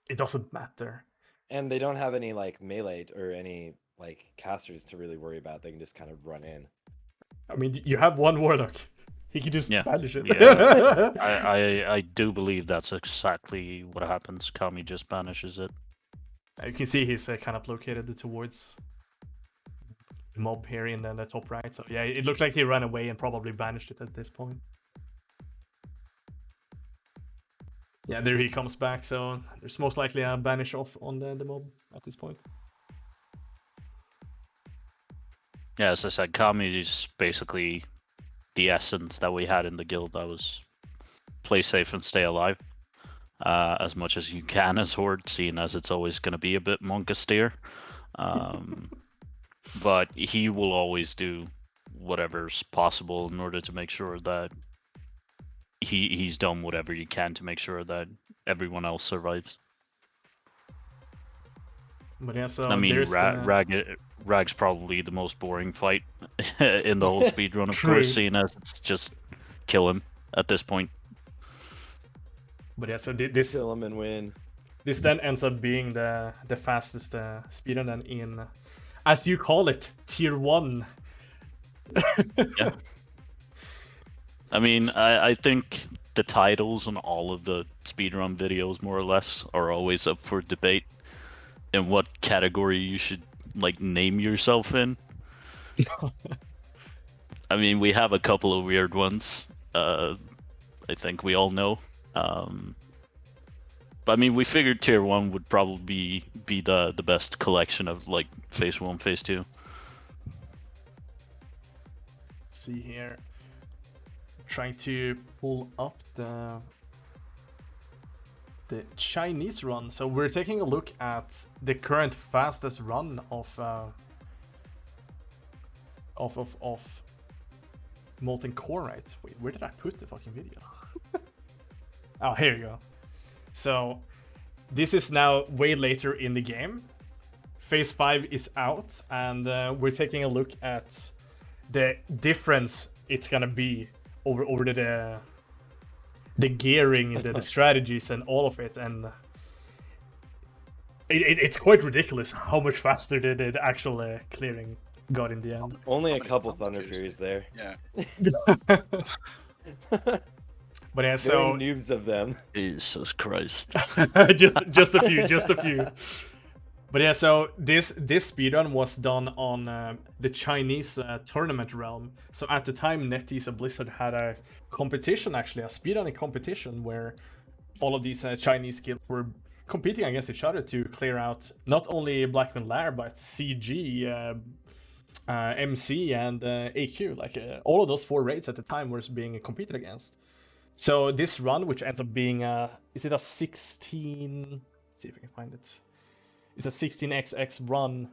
It doesn't matter. And they don't have any, like, melee or any, like, casters to really worry about. They can just kind of run in. I mean, you have one Warlock. He can just banish it. Yeah. I do believe that's exactly what happens. Kami just banishes it. You can see he's kind of located towards the mob here in the top right. So yeah, it looks like he ran away and probably banished it at this point. Yeah, there he comes back. So there's most likely a banish off on the mob at this point. Yeah, as I said, Kami is basically the essence that we had in the guild. That was play safe and stay alive as much as you can as Horde, seeing as it's always going to be a bit monkasteer. But he will always do whatever's possible in order to make sure that he's done whatever you can to make sure that everyone else survives. But yeah, so I mean, Rag's probably the most boring fight in the whole speedrun, of course, seeing as it's just kill him at this point. But yeah, so this kill him and win. This then ends up being the fastest speedrun then in, as you call it, tier 1. Yeah. I mean, I think the titles on all of the speedrun videos, more or less, are always up for debate. In what category you should like name yourself in. I mean, we have a couple of weird ones. I think we all know. But I mean, we figured tier 1 would probably be the best collection of like phase 1, phase 2. Let's see here. Trying to pull up the Chinese run. So we're taking a look at the current fastest run of Molten Core, right? Wait, where did I put the fucking video? Oh, here you go. So this is now way later in the game. Phase 5 is out, and we're taking a look at the difference it's gonna be over the gearing, the strategies, and all of it, and it's quite ridiculous how much faster the actual clearing got in the end. Only a couple Thunder Furies there. Yeah. But yeah, so noobs of them. Jesus Christ. just a few. But yeah, so this speedrun was done on the Chinese tournament realm. So at the time, NetEase and Blizzard had a competition, actually, a speedrunning competition, where all of these Chinese guilds were competing against each other to clear out not only Blackman Lair, but CG, MC, and AQ. Like all of those 4 raids at the time were being competed against. So this run, which ends up being is it a 16? Let's see if I can find it. It's a 16xx run,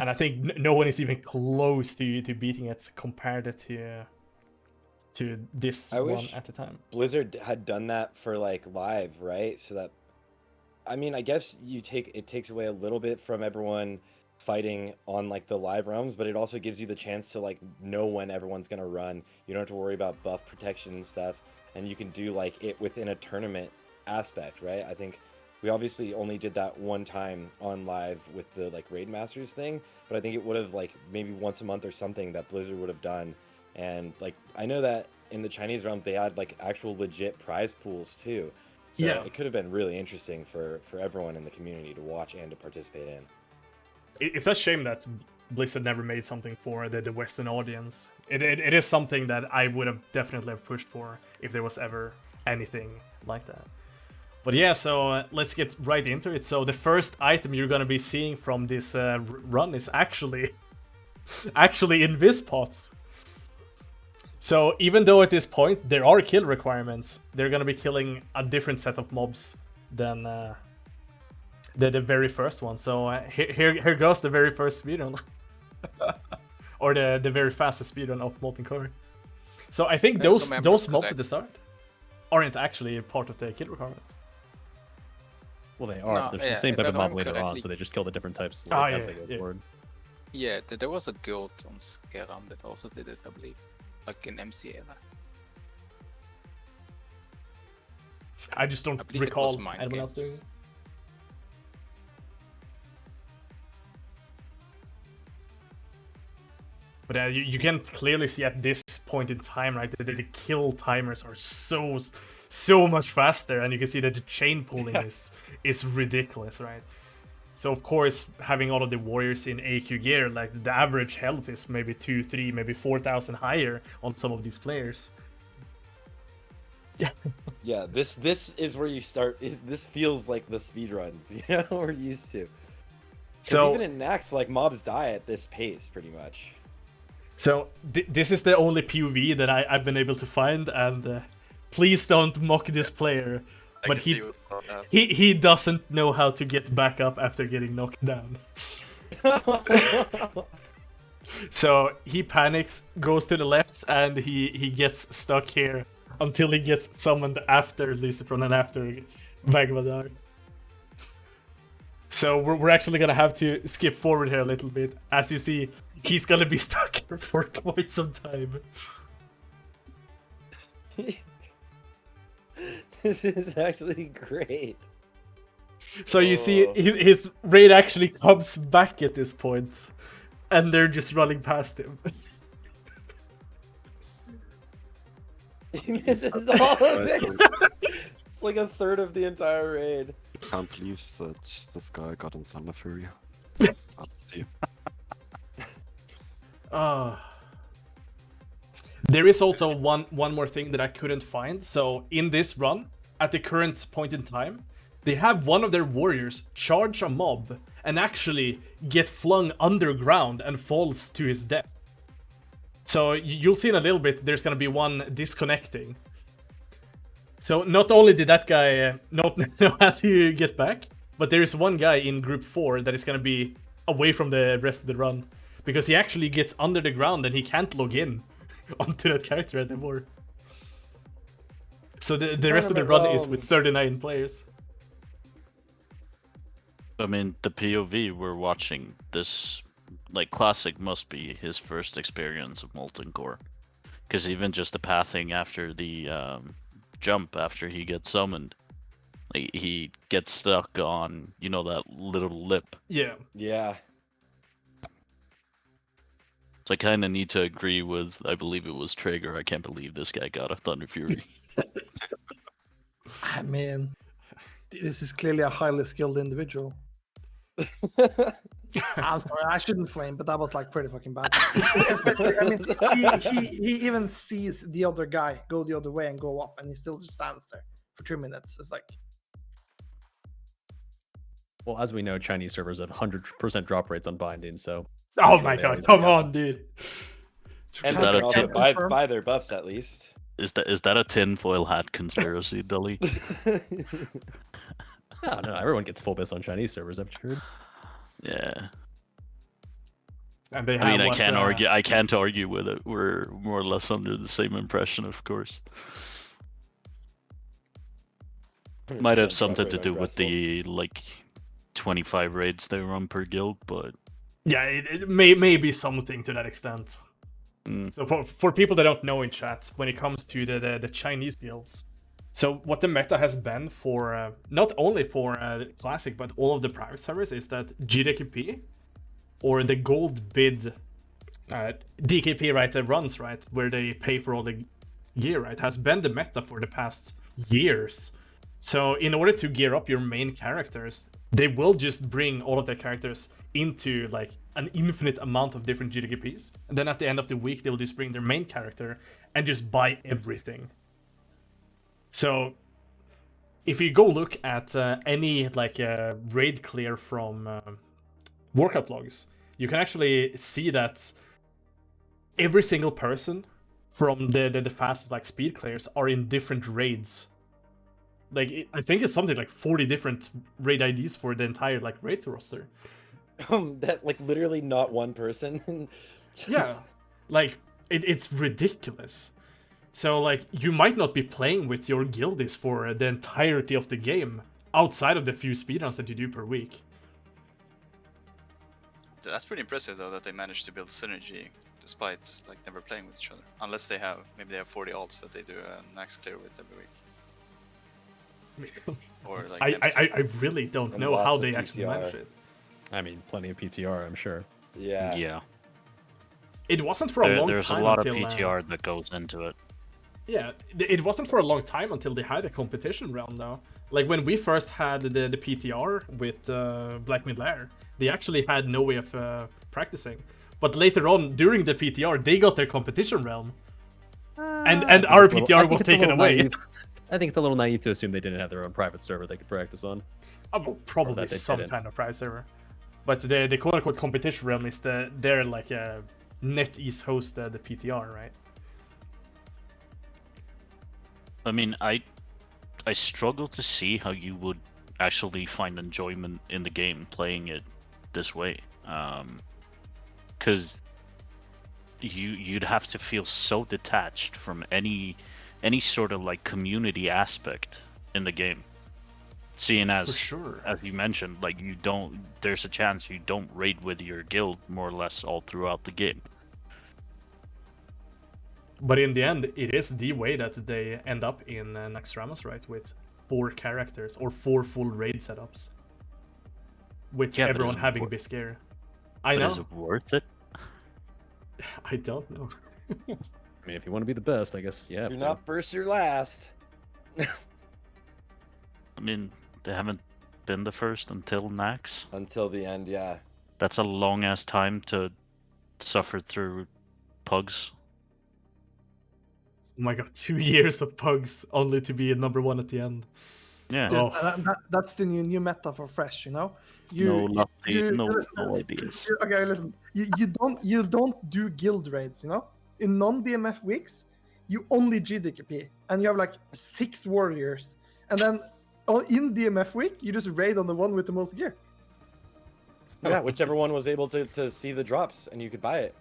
and I think no one is even close to beating it compared to to this I one wish at a time. Blizzard had done that for like live, right? So that, I mean, I guess it takes away a little bit from everyone fighting on like the live realms, but it also gives you the chance to like know when everyone's gonna run. You don't have to worry about buff protection and stuff, and you can do like it within a tournament aspect, right? I think we obviously only did that one time on live with the like Raid Masters thing, but I think it would have like maybe once a month or something that Blizzard would have done. And like I know that in the Chinese realms they had like actual legit prize pools too. So Yeah. it could have been really interesting for everyone in the community to watch and to participate in. It's a shame that Blizzard never made something for the Western audience. It is something that I would have definitely have pushed for if there was ever anything like that. But yeah, so let's get right into it. So the first item you're gonna be seeing from this run is actually in this pot. So even though at this point there are kill requirements, they're gonna be killing a different set of mobs than the very first one. So here goes the very first speedrun, or the very fastest speedrun of Molten Core. So I think those mobs at the start aren't actually part of the kill requirement. Well, they are. No, They're the same type of mob later on, so they just kill the different types as they go forward. Yeah, there was a guild on Skeram that also did it, I believe. Like in MCA. I just don't recall anyone else doing it. But you can clearly see at this point in time, right, that the kill timers are so much faster, and you can see that the chain pulling is ridiculous, right? So of course, having all of the warriors in AQ gear, like the average health is maybe 2, 3, maybe 4,000 higher on some of these players. Yeah, this is where you start. This feels like the speedruns, you know, we're used to. So even in Nax, like mobs die at this pace, pretty much. So this is the only POV that I've been able to find, and please don't mock this player, but he doesn't know how to get back up after getting knocked down. So he panics, goes to the left, and he gets stuck here until he gets summoned after Lessarr and after Vagvadar. So we're actually gonna have to skip forward here a little bit. As you see, he's gonna be stuck here for quite some time. This is actually great. So you see, his raid actually comes back at this point, and they're just running past him. He misses all of it. It's like a third of the entire raid. I can't believe that this guy got in Thunder Fury. See. There is also one more thing that I couldn't find. So in this run, at the current point in time, they have one of their warriors charge a mob and actually get flung underground and falls to his death. So you'll see in a little bit, there's gonna be one disconnecting. So not only did that guy not know how to get back, but there is one guy in group 4 that is gonna be away from the rest of the run, because he actually gets under the ground and he can't log in onto that character anymore. So the rest of the run is with 39 players. I mean, the POV we're watching, this, like, Classic must be his first experience of Molten Core. Because even just the pathing after the jump, after he gets summoned, like, he gets stuck on, you know, that little lip. Yeah. Yeah. So I kind of need to agree with, I believe it was Tragor. I can't believe this guy got a Thunder Fury. I mean, this is clearly a highly skilled individual. I'm sorry, I shouldn't flame, but that was like pretty fucking bad. I mean, he even sees the other guy go the other way and go up, and he still just stands there for 2 minutes. It's like, well, as we know, Chinese servers have 100% drop rates on binding, so. Oh my god, come on, dude. And they can also buy their buffs at least. Is that a tinfoil hat conspiracy, Dully? No, everyone gets full bits on Chinese servers, I've heard. Yeah. And they I mean, have I can't argue. I can't argue with it. We're more or less under the same impression, of course. Might have something to do with the like 25 raids they run per guild, but yeah, it may be something to that extent. So for people that don't know in chat, when it comes to the Chinese guilds, so what the meta has been for not only for Classic but all of the private servers is that GDKP or the gold bid DKP, right, that runs, right, where they pay for all the gear, right, has been the meta for the past years. So in order to gear up your main characters, they will just bring all of their characters into like an infinite amount of different GDKPs. And then at the end of the week, they'll just bring their main character and just buy everything. So if you go look at any like raid clear from workout logs, you can actually see that every single person from the fastest like speed clears are in different raids. Like I think it's something like 40 different raid IDs for the entire like raid roster. That like literally not one person. Yeah, like it's ridiculous. So like you might not be playing with your guildies for the entirety of the game outside of the few speedruns that you do per week. That's pretty impressive though, that they managed to build synergy despite like never playing with each other. Unless they have, maybe they have 40 alts that they do a max clear with every week. Or like I really don't know how they actually manage it. I mean, plenty of PTR, I'm sure. Yeah. Yeah. It wasn't for a long time. There's a lot of PTR that goes into it. Yeah, it wasn't for a long time until they had a competition round though. Like when we first had the PTR with Black Midlair, they actually had no way of practicing. But later on, during the PTR, they got their competition realm. And our PTR was taken away. I think it's a little naive to assume they didn't have their own private server they could practice on. Well, probably some kind of private server. But the quote-unquote competition realm is they're like NetEase host the PTR, right? I mean, I struggle to see how you would actually find enjoyment in the game playing it this way, because you'd have to feel so detached from any sort of like community aspect in the game. Seeing as, for sure, as you mentioned, like there's a chance you don't raid with your guild more or less all throughout the game. But in the end, it is the way that they end up in Naxxramas, right? With 4 characters or 4 full raid setups. With everyone having Biscare. I know. Is it worth it? I don't know. I mean, if you want to be the best, I guess, yeah. You're not first, you're last. I mean, they haven't been the first until Nax. Until the end, yeah. That's a long ass time to suffer through pugs. Oh my god, 2 years of pugs only to be number 1 at the end. Yeah. Dude, that's the new meta for Fresh, you know? No ideas. Okay, listen. You don't do guild raids, you know? In non-DMF weeks, you only GDKP, and you have like 6 warriors. And then in DMF week, you just raid on the one with the most gear. Yeah, whichever one was able to see the drops, and you could buy it.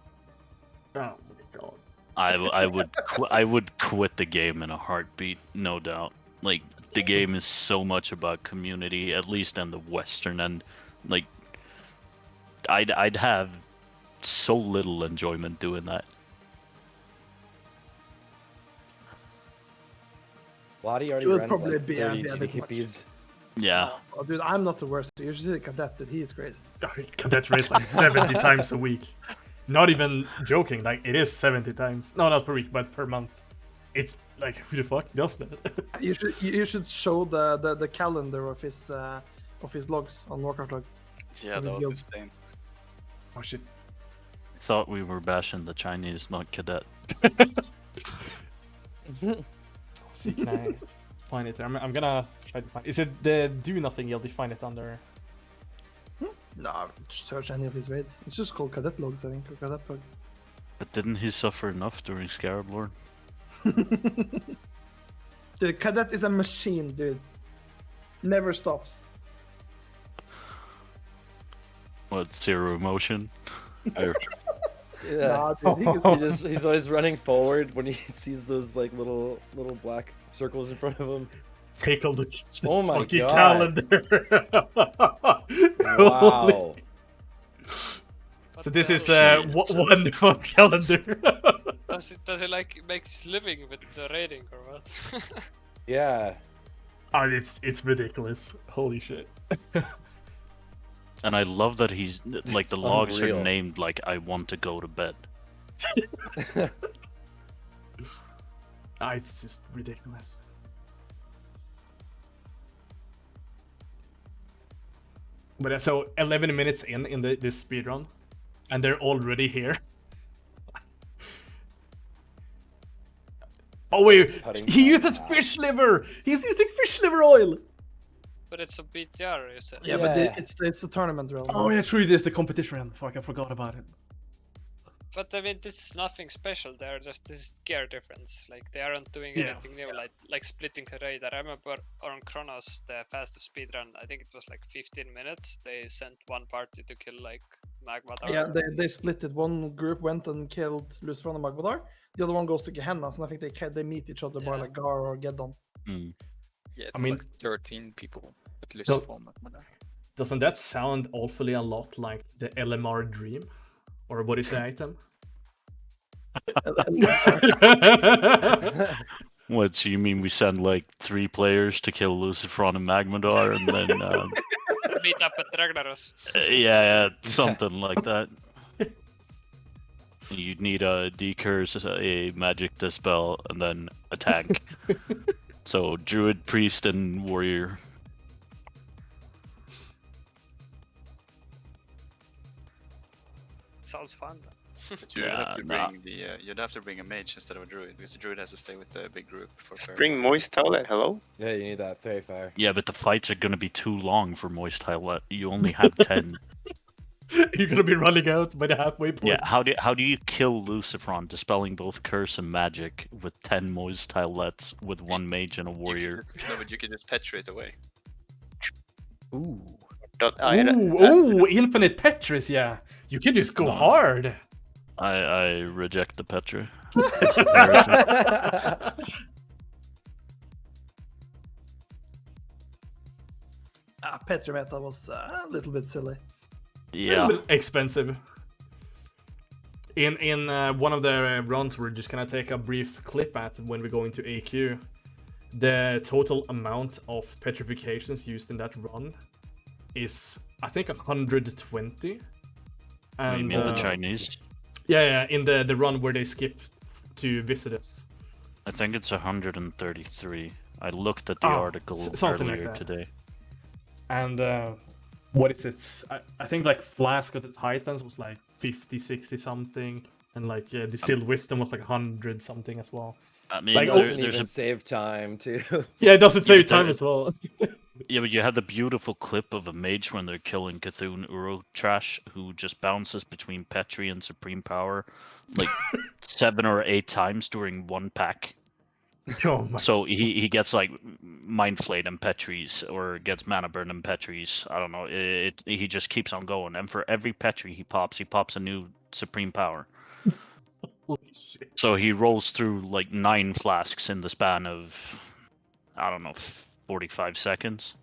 Oh my god. I would quit the game in a heartbeat, no doubt. Like, the game is so much about community, at least on the western end. Like, I'd have so little enjoyment doing that. Laty already Will runs probably like be 30 a bit GDKPs. Yeah. Oh, dude, I'm not the worst. You should see the Cadet, dude. He is crazy. Cadet race like 70 times a week. Not even joking, like it is 70 times. No, not per week, but per month. It's like, who the fuck does that? You should show the calendar of his logs on Workout Log. Yeah, that was insane. Oh shit. Thought we were bashing the Chinese, not Cadet. See, can I find it? I'm gonna try to find. Is it the Do Nothing Guild? You find it under? No, search any of his raids. It's just called Cadet Logs, I think, or Cadet Log. But didn't he suffer enough during Scarab Lord? Dude, Cadet is a machine, dude. Never stops. What, zero emotion? Yeah. Nah, dude, He's always running forward when he sees those like little black circles in front of him. Take a look at the Oh my fucking God. calendar. Wow. So this is one calendar. Does he like make his living with the raiding or what? Yeah. Oh, it's ridiculous. Holy shit. And I love that he's like the logs unreal. are named like I want to go to bed. It's just ridiculous. But so 11 minutes in this speedrun, and they're already here. Oh wait, he uses fish liver! He's using fish liver oil! But it's a BTR, you said. Yeah, but it's the tournament realm. Oh yeah, true, it is the competition realm. Fuck, I forgot about it. But I mean, this is nothing special. They're just this gear difference. Like they aren't doing Yeah. anything new, like splitting the raid. I remember on Kronos, the fastest speedrun. I think it was like 15 minutes. They sent one party to kill like Magmadar. Yeah, they split it. One group went and killed Lessarr and Magmadar. The other one goes to Gehenna, and I think they meet each other by like Gar or Geddon. Yeah, it's I mean- like 13 people at So- Lessarr. Doesn't that sound awfully a lot like the LMR dream? Or what is the item? What, so you mean we send like 3 players to kill Lucifer and Magmadar and then Meet up at Ragnaros. yeah, something like that. You'd need a decurse, a magic dispel, and then a tank. So druid, priest, and warrior. Sounds fun. But you'd have to bring a mage instead of a druid, because the druid has to stay with the big group for fair. Spring Moist Toilet, hello? Yeah, you need that fairy fire. Yeah, but the fights are gonna be too long for Moist Highlight. You only have 10. You're gonna be running out by the halfway point. Yeah, how do you kill Luciferon, dispelling both curse and magic with 10 Moist Tilets with 1 mage and a warrior? No, but you can just petri it away. Ooh. Ooh, infinite Petris, yeah. You can just go hard. I reject the Petra. Petrometa was a little bit silly. Yeah. A little bit expensive. In one of the runs, we're just gonna take a brief clip at when we go into AQ. The total amount of petrifications used in that run is, I think, 120. And, You mean the Chinese? Yeah, in the run where they skip to visit us. I think it's 133. I looked at the article something like earlier that. today. And what is it? I think like Flask of the Titans was like 50, 60 something, and like the Sealed Wisdom was like 100 something as well. I mean, Like, there's doesn't even save time too. Yeah, it doesn't save time as well. Yeah, but you had the beautiful clip of a mage when they're killing Cthulhu Uro Trash, who just bounces between Petri and Supreme Power like 7 or 8 times during one pack. Oh my. So he gets like Mind Flayed and Petris, or gets Mana Burn and Petris. I don't know. He just keeps on going, and for every Petri he pops a new Supreme Power. Holy shit. So he rolls through like 9 flasks in the span of, I don't know, 45 seconds.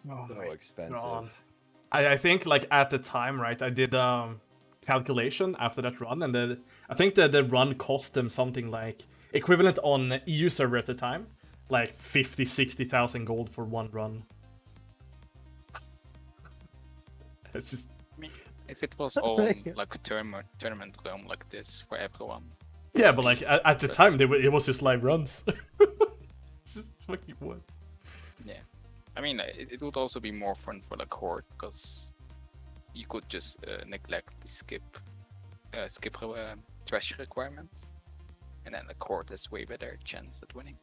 Oh, So my expensive. God. I think like at the time, right, I did calculation after that run, and I think the run cost them something like equivalent on EU server at the time, like 50,000-60,000 gold for one run. It's just, I mean, if it was all like a tournament realm like this for everyone. yeah, but like at the time it was just live runs. It's just fucking what? Yeah, I mean, it would also be more fun for the court because you could just neglect the skip trash requirements, and then the court has way better chance at winning.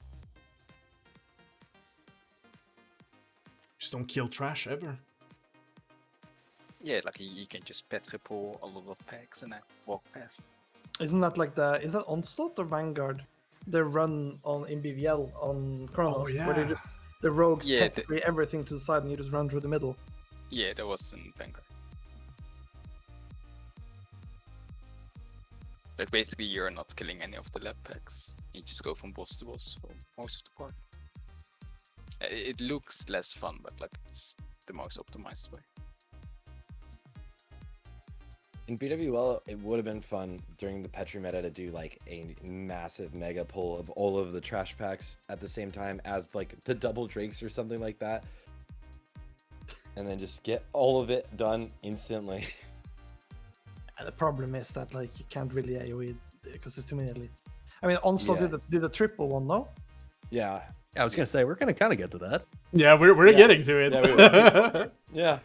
Just don't kill trash ever. Yeah, like you can just petri pull a lot of packs and then walk past. Isn't that like is that Onslaught or Vanguard? The run in BVL on Kronos, where they just the rogues petri everything to the side and you just run through the middle. Yeah, that was in Vanguard. Like basically, you're not killing any of the lab packs. You just go from boss to boss for most of the part. It looks less fun, but like it's the most optimized way. In BWL, it would have been fun during the Petri meta to do like a massive mega pull of all of the trash packs at the same time as like the double drakes or something like that. And then just get all of it done instantly. And the problem is that like you can't really AoE because there's too many elites. I mean, Onslaught Yeah. did a triple one, no? Yeah. I was gonna say we're gonna kind of get to that. Yeah, we're Yeah. getting to it. Yeah, we will. Yeah.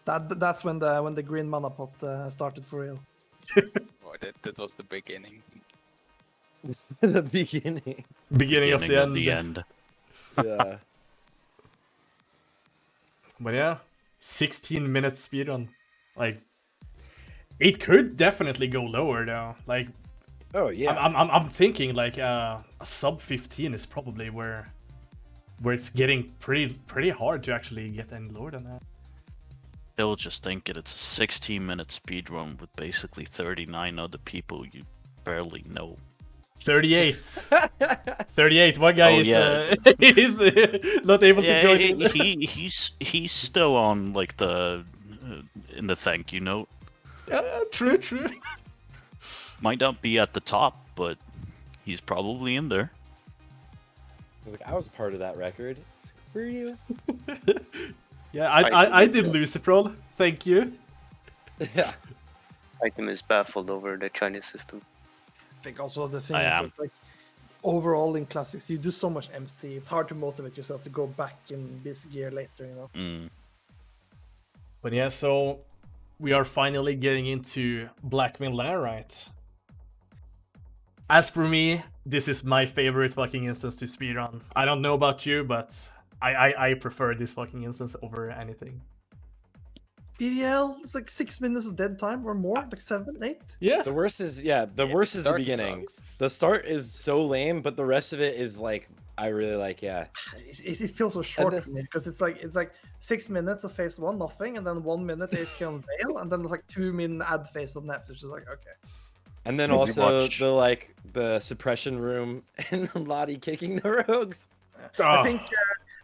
That's when the green mana pot started for real. Oh, that was the beginning. The beginning. Beginning of the end. Yeah. But yeah, 16 minutes speedrun. Like, it could definitely go lower though. Like, oh yeah. I'm thinking like a sub 15 is probably where it's getting pretty hard to actually get any lower than that. They'll just think it's a 16-minute speedrun with basically 39 other people you barely know. 38. 38. One guy Oh, is yeah. is not able to join. He's still on like the in the thank you note. True. Might not be at the top, but he's probably in there. Like, I was part of that record. Were you? Yeah, I did Luciprol. Thank you. Yeah. Ajjtem is baffled over the Chinese system. I think also the thing I is am. that, like, overall in classics, you do so much MC. It's hard to motivate yourself to go back in this gear later, you know. Mm. But yeah, so we are finally getting into Blackmail Lessarr. As for me, this is my favorite fucking instance to speedrun. I don't know about you, but I prefer this fucking instance over anything. BDL, it's like 6 minutes of dead time or more, like 7, 8. Yeah. The worst is the worst is the start beginning. sucks. The start is so lame, but the rest of it is like I really like. Yeah. It feels so short then- for me because it's like 6 minutes of phase 1, nothing, and then 1 minute AFK on Veil, and then there's like 2 min ad phase on Neft, which is like okay. And then Maybe also watch- the suppression room and Laty kicking the rogues. Oh.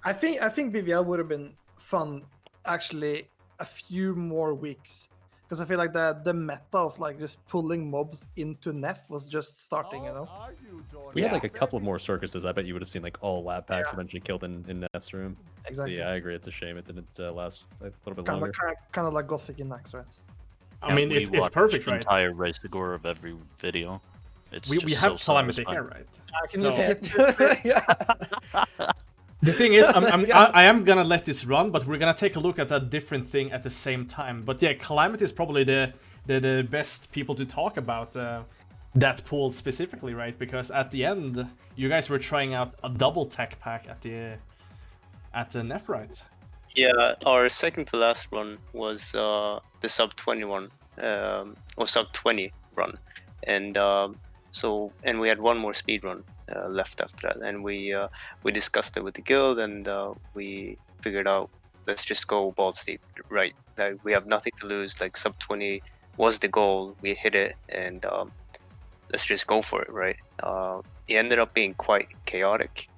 I think BVL would have been fun actually a few more weeks because I feel like the meta of like just pulling mobs into Nef was just starting, you know. We Yeah. had like a couple of more circuses. I bet you would have seen like all lab packs eventually killed in Nef's room. So, Exactly. yeah, I agree. It's a shame it didn't last a little bit Kind longer. of like Gothic in Nax, right? I mean, we it's watched perfect, the right? entire Resegor of every video. It's We just have so Calamity satisfying. here, right? I can So- just skip Yeah. The thing is, I am gonna let this run, but we're gonna take a look at a different thing at the same time. But yeah, Calamity is probably the best people to talk about that pool specifically, right? Because at the end, you guys were trying out a double tech pack at the Nef, right? Yeah, our second to last run was the sub 21 or sub 20 run, and and we had one more speed run left after that, and we discussed it with the guild, and we figured out let's just go balls deep, right? Like we have nothing to lose. Like sub 20 was the goal, we hit it, and let's just go for it, right? It ended up being quite chaotic,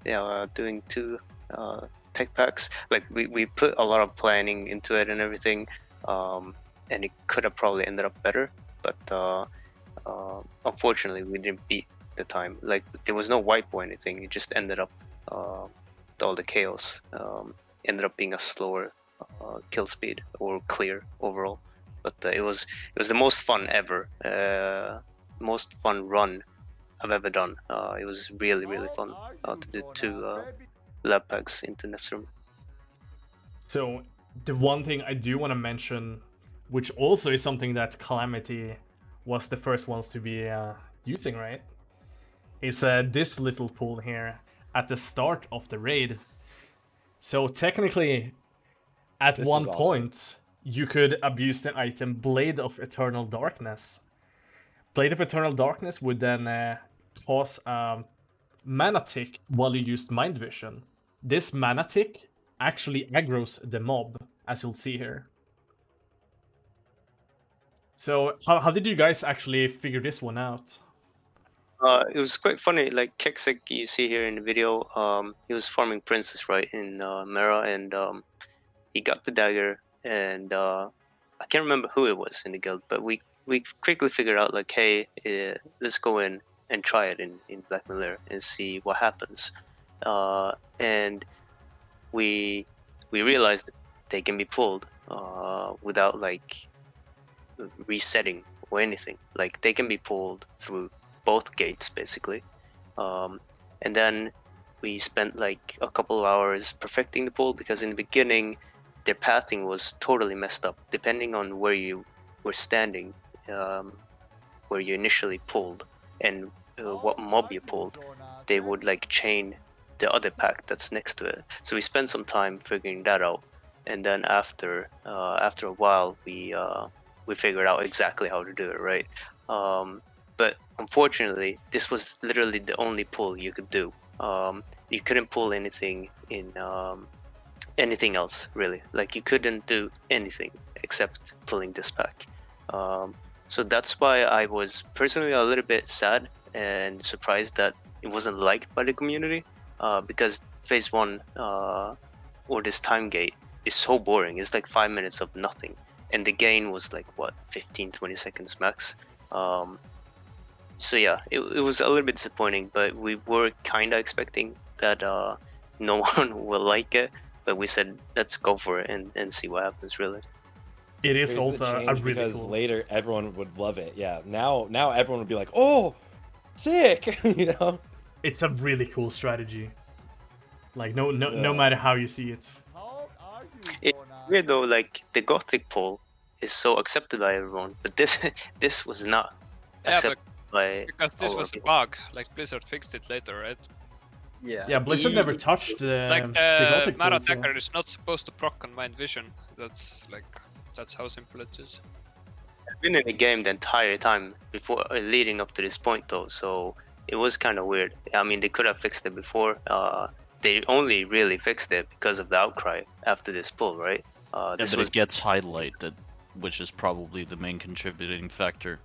doing 2 tech packs. Like we put a lot of planning into it and everything, and it could have probably ended up better, but unfortunately we didn't beat the time. Like there was no wipe or anything. It just ended up with all the chaos. Ended up being a slower kill speed or clear overall. But it was the most fun ever. Most fun run I've ever done. It was really fun to do 2 lab packs into Nef's room. So the one thing I do want to mention, which also is something that Calamity was the first ones to be using, right? Is this little pool here at the start of the raid. So technically, at This one was awesome. point, you could abuse the item Blade of Eternal Darkness. Blade of Eternal Darkness would then cause mana tick while you used Mind Vision. This mana tick actually aggroes the mob, as you'll see here. So how did you guys actually figure this one out? It was quite funny. Like Keksik, you see here in the video, he was farming Princess right in Mera, and he got the dagger, and I can't remember who it was in the guild, but we quickly figured out like, hey, let's go in and try it in Black Miller and see what happens. And we realized that they can be pulled without like resetting or anything. Like they can be pulled through both gates basically. And then we spent like a couple of hours perfecting the pull, because in the beginning their pathing was totally messed up depending on where you were standing, where you initially pulled, and what mob you pulled. They would like chain the other pack that's next to it. So we spent some time figuring that out, and then after a while we figured out exactly how to do it, right? But unfortunately, this was literally the only pull you could do. You couldn't pull anything in anything else, really. Like you couldn't do anything except pulling this pack. So that's why I was personally a little bit sad and surprised that it wasn't liked by the community, because phase 1 or this time gate is so boring. It's like 5 minutes of nothing, and the gain was like what, 15-20 seconds max. So yeah, it was a little bit disappointing, but we were kind of expecting that no one will like it, but we said let's go for it and see what happens, really. It is Here's also the a change, really because cool. later everyone would love it. Yeah, now everyone would be like, oh, sick, you know? It's a really cool strategy. Like no Yeah. matter how you see it. It's weird though, like the Gothic pull is so accepted by everyone, but this was not Yeah, accepted by because this all was a people. bug. Like Blizzard fixed it later, right? Yeah, Blizzard never touched Like the the Gothic Mara pulls, yeah. Dagger is not supposed to proc on Mind Vision. That's how simple it is. I've been in the game the entire time before leading up to this point though, so it was kind of weird. I mean, they could have fixed it before. They only really fixed it because of the outcry after this pull, right? Yeah, This but was it gets highlighted, which is probably the main contributing factor.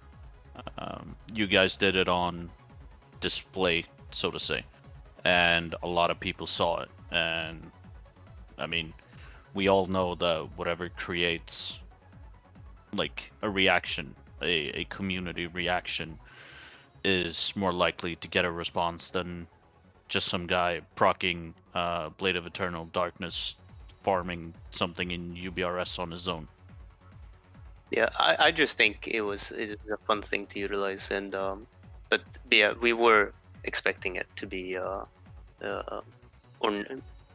You guys did it on display, so to say, and a lot of people saw it. And I mean, we all know that whatever creates like a reaction, a community reaction, is more likely to get a response than just some guy procking Blade of Eternal Darkness, farming something in UBRS on his own. Yeah, I just think it was a fun thing to utilize, and but yeah, we were expecting it to be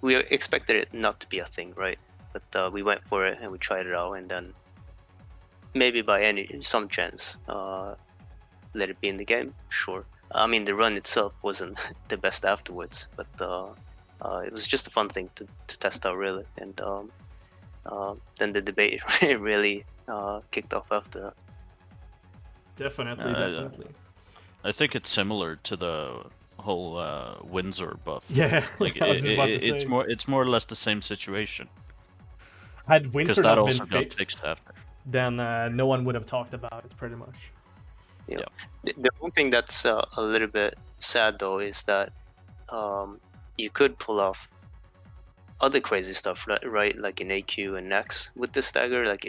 we expected it not to be a thing, right? But we went for it and we tried it out, and then maybe by some chance let it be in the game, sure. I mean, the run itself wasn't the best afterwards, but it was just a fun thing to test out, really. And then the debate really kicked off after that. Definitely. I think it's similar to the whole Windsor buff. Yeah, like I was about to say. it's more or less the same situation. Had Windsor that not also been got fixed, after. then no one would have talked about it, pretty much. Yeah. The one thing that's a little bit sad though is that you could pull off other crazy stuff, right? Like in AQ and Nex with the stagger. Like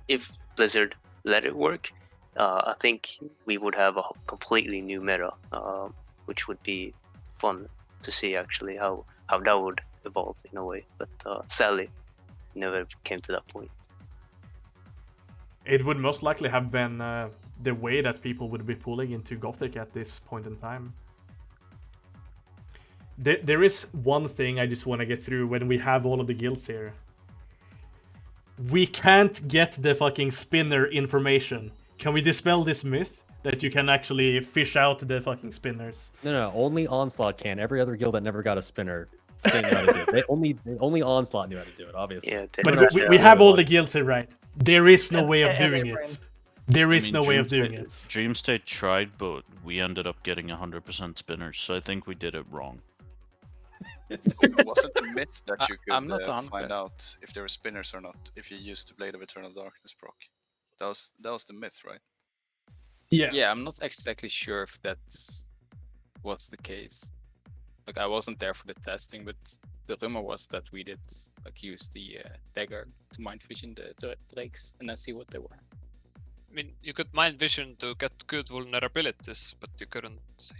if Blizzard let it work, I think we would have a completely new meta, which would be fun to see actually how that would evolve in a way. But sadly, never came to that point. It would most likely have been the way that people would be pulling into Gothic at this point in time. There is one thing I just want to get through when we have all of the guilds here. We can't get the fucking spinner information. Can we dispel this myth that you can actually fish out the fucking spinners? No, only Onslaught can. Every other guild that never got a spinner didn't know how to do it. Only Onslaught knew how to do it, obviously. Yeah, but we have all the guilds here, right? There is no way of doing it. There is no way of doing it. Dreamstate tried, but we ended up getting 100% spinners, so I think we did it wrong. Wasn't the myth that you I'm could not find 100%. out if there were spinners or not if you used the Blade of Eternal Darkness proc? That was the myth, right? Yeah. Yeah, I'm not exactly sure if that was the case. Like I wasn't there for the testing, but the rumor was that we did like use the dagger to mind vision the drakes and then see what they were. I mean, you could mind vision to get good vulnerabilities, but you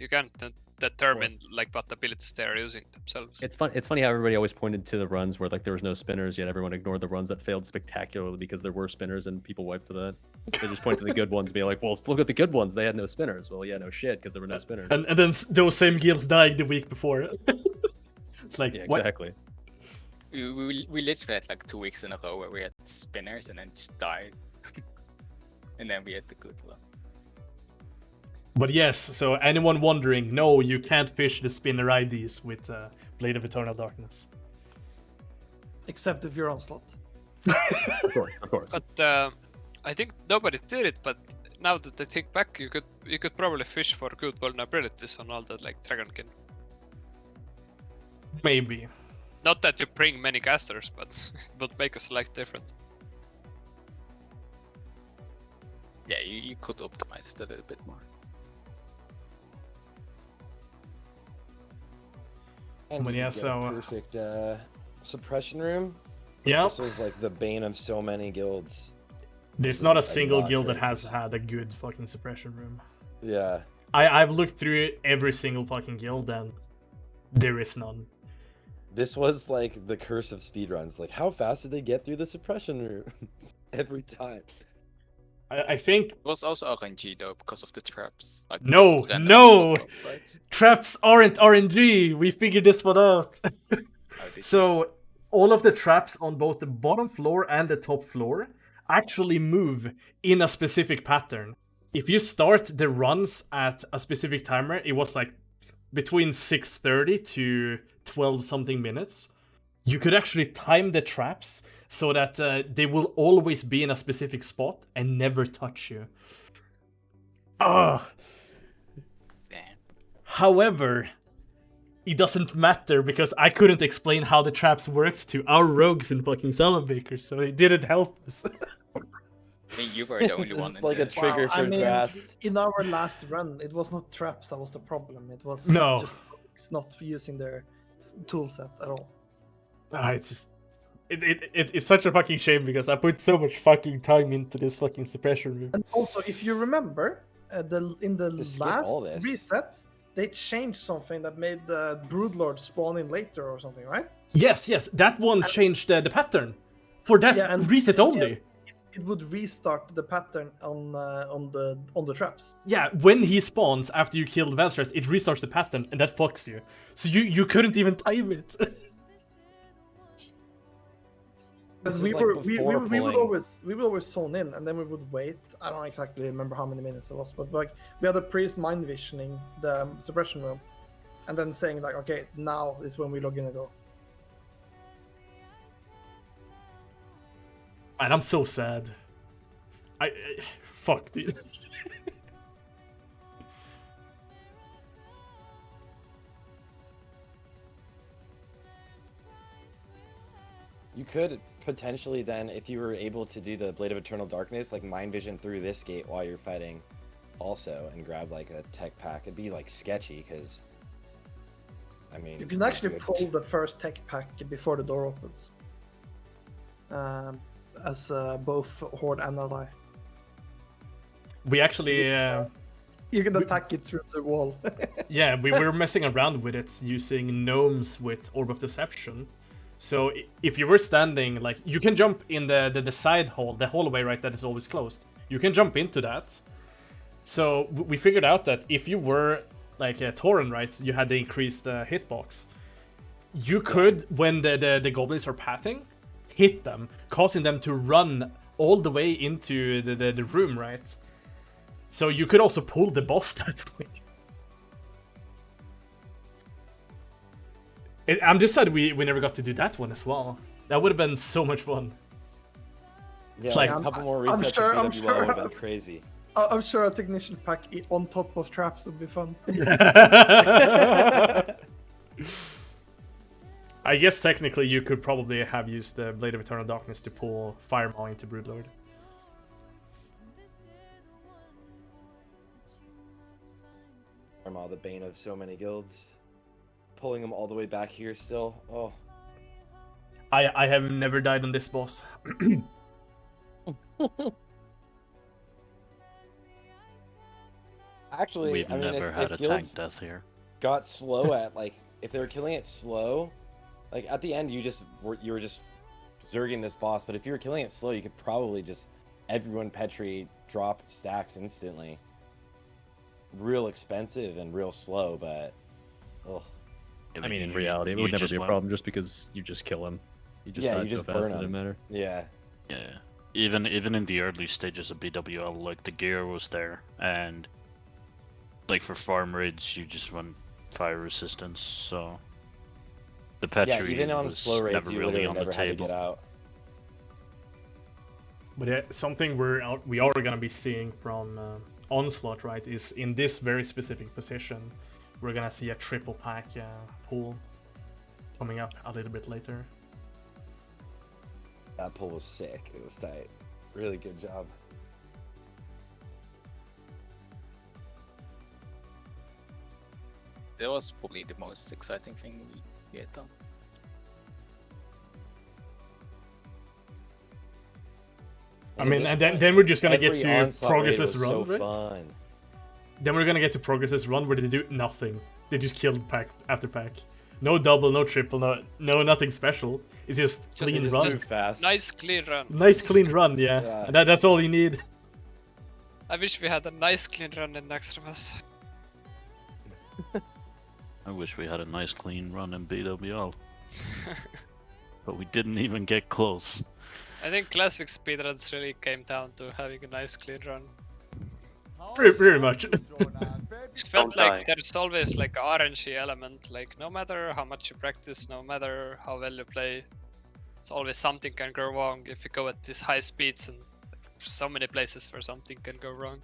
can't determine like what abilities they are using themselves. It's fun. It's funny how everybody always pointed to the runs where like there was no spinners, yet everyone ignored the runs that failed spectacularly because there were spinners and people wiped to that. They just pointed to the good ones, being like, "Well, look at the good ones. They had no spinners." Well, yeah, no shit, because there were no spinners. And then those same guilds died the week before. It's like, Yeah, what? exactly. We literally had like 2 weeks in a row where we had spinners and then just died, and then we had the good one. But yes, so anyone wondering, no, you can't fish the spinner IDs with Blade of Eternal Darkness. Except if you're Onslaught. Of course. But I think nobody did it. But now that I think back, you could probably fish for good vulnerabilities on all that like Dragonkin. Maybe. Not that you bring many casters, but it would make a slight difference. Yeah, you could optimize it a little bit more. And But you yeah, could get so, a perfect suppression room. Yeah. This was like the bane of so many guilds. There's not a Like, single not guild that great. has had a good fucking suppression room. Yeah. I've looked through every single fucking guild and there is none. This was like the curse of speedruns. Like, how fast did they get through the suppression room? Every time. I think... It was also RNG though, because of the traps. Like, No, random no! pop-up, right? Traps aren't RNG! We figured this one out. So, all of the traps on both the bottom floor and the top floor actually move in a specific pattern. If you start the runs at a specific timer, it was like between 6:30 to 12 something minutes. You could actually time the traps so that they will always be in a specific spot and never touch you. Ugh. However, it doesn't matter because I couldn't explain how the traps worked to our rogues and fucking Salvdali, so it didn't help us. I mean, you were the only This one is in like the... a trigger for Drast. In our last run, it was not traps that was the problem. It was No. just not using their tool set at all. It's just... It's such a fucking shame because I put so much fucking time into this fucking suppression room. And also, if you remember, in the skip last all this. reset, they changed something that made the Broodlord spawn in later or something, right? Yes, that one changed the pattern. For that Yeah, and- reset only. It would restart the pattern on the traps. Yeah, when he spawns after you kill Valstress, it restarts the pattern and that fucks you. So you couldn't even time it. Because This is we like would before always zone in and then we would wait. I don't exactly remember how many minutes it was, but like we had a priest mind visioning the suppression room, and then saying like, okay, now is when we log in and go. And I'm so sad. I fuck, dude. You could potentially then, if you were able to do the Blade of Eternal Darkness, like mind vision through this gate while you're fighting also and grab like a tech pack. It'd be like sketchy because, I mean... You can actually pull the first tech pack before the door opens. As both Horde and Ally. We actually... You can attack it through the wall. Yeah, we were messing around with it using gnomes with Orb of Deception. So if you were standing, like, you can jump in the side hall, the hallway, right, that is always closed. You can jump into that. So we figured out that if you were, like, a Tauren, right, you had the increased hitbox. You could, when the goblins are pathing, hit them, causing them to run all the way into the room, right? So you could also pull the boss that way. I'm just sad we never got to do that one as well. That would have been so much fun. Yeah, It's like a couple more resets I'm of sure- BWL would have been crazy. I'm sure a technician pack on top of traps would be fun. I guess technically you could probably have used the Blade of Eternal Darkness to pull Fire Maul into Broodlord. Armagh, the bane of so many guilds. Pulling them all the way back here still. Oh. I have never died on this boss. Actually, We've I mean, never if had a tank guilds death here. got slow at, like, if they were killing it slow, like, at the end, you were just zerging this boss, but if you were killing it slow, you could probably just, everyone Petri drop stacks instantly. Real expensive and real slow, but, ugh. I mean, in reality, it would never be a problem just because you just kill him. You just died so fast, it didn't matter. Yeah. Yeah. Even in the early stages of BWL, like the gear was there, and like for farm raids, you just run fire resistance. So the Petri even on was slow raids, never you really literally on never the had to table. get out. But yeah, something we are gonna be seeing from Onslaught, right, is in this very specific position, we're gonna see a triple pack pull coming up a little bit later. That pull was sick. It was tight. Really good job. That was probably the most exciting thing we had done. I mean, and then we're just gonna get to Progress's run, so right? Fun. Then we're gonna get to Progress's run where they do nothing. They just killed pack after pack. No double, no triple, no nothing special. It's just clean run. Just fast. Nice clean run. Nice clean run, yeah. And that's all you need. I wish we had a nice clean run in Extremis. I wish we had a nice clean run in BWL. But we didn't even get close. I think classic speedruns really came down to having a nice clean run. Pretty much. It felt like there's always like a RNG element, like no matter how much you practice, no matter how well you play, it's always something can go wrong if you go at these high speeds, and there's so many places where something can go wrong.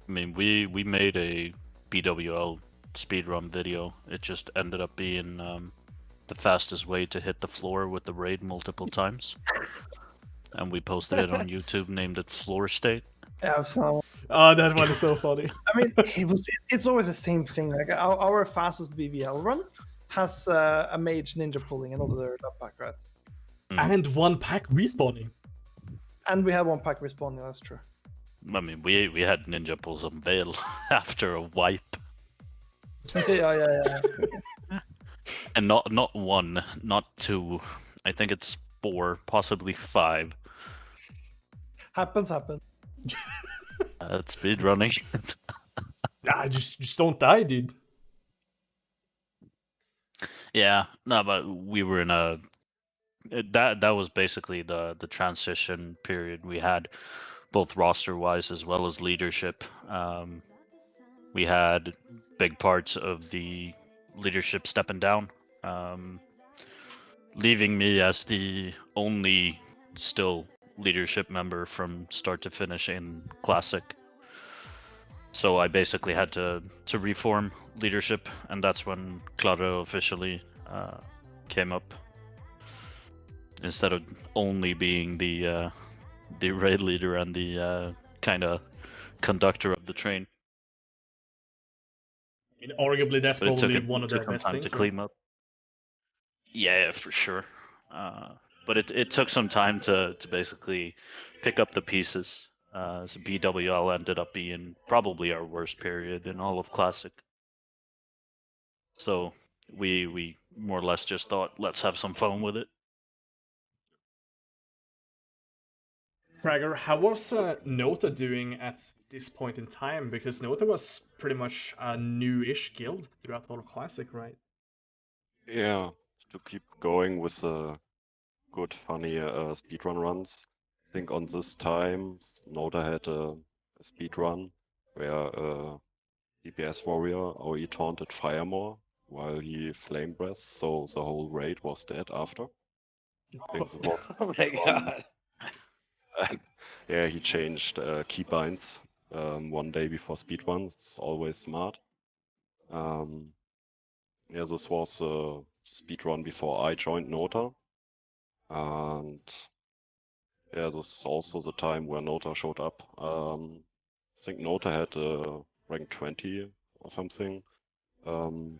I mean, we made a BWL speedrun video. It just ended up being the fastest way to hit the floor with the raid multiple times. And we posted it on YouTube, named it Floor State. Yeah, so. Oh, that one is so funny. I mean, it's always the same thing. Like our fastest BVL run has a mage ninja pulling another pack, right? And one pack respawning. And we have one pack respawning. That's true. I mean, we had ninja pulls on Bale after a wipe. yeah. And not one, not two. I think it's 4, possibly 5. Happens. That's speedrunning. Just don't die, dude. Yeah, no, but we were in a that was basically the transition period we had, both roster wise as well as leadership. We had big parts of the leadership stepping down, leaving me as the only still leadership member from start to finish in Classic. So I basically had to reform leadership, and that's when Klarreqt officially came up. Instead of only being the raid leader and the kind of conductor of the train. I mean, arguably, that's But probably one of their took some best time things. to clean up. Yeah, for sure. But it took some time to basically pick up the pieces. So BWL ended up being probably our worst period in all of Classic. So we more or less just thought, let's have some fun with it. Tragor, how was Nota doing at this point in time? Because Nota was pretty much a new-ish guild throughout all of Classic, right? Yeah, to keep going with the good, funny speedrun runs. I think on this time, Nota had a speedrun where DPS warrior AoE taunted Firemore while he flame breath, so the whole raid was dead after. I think it was Oh my god. yeah, he changed keybinds one day before speedruns. It's always smart. Yeah, this was speedrun before I joined Nota. And Yeah, this is also the time where Nota showed up. I think Nota had rank 20 or something,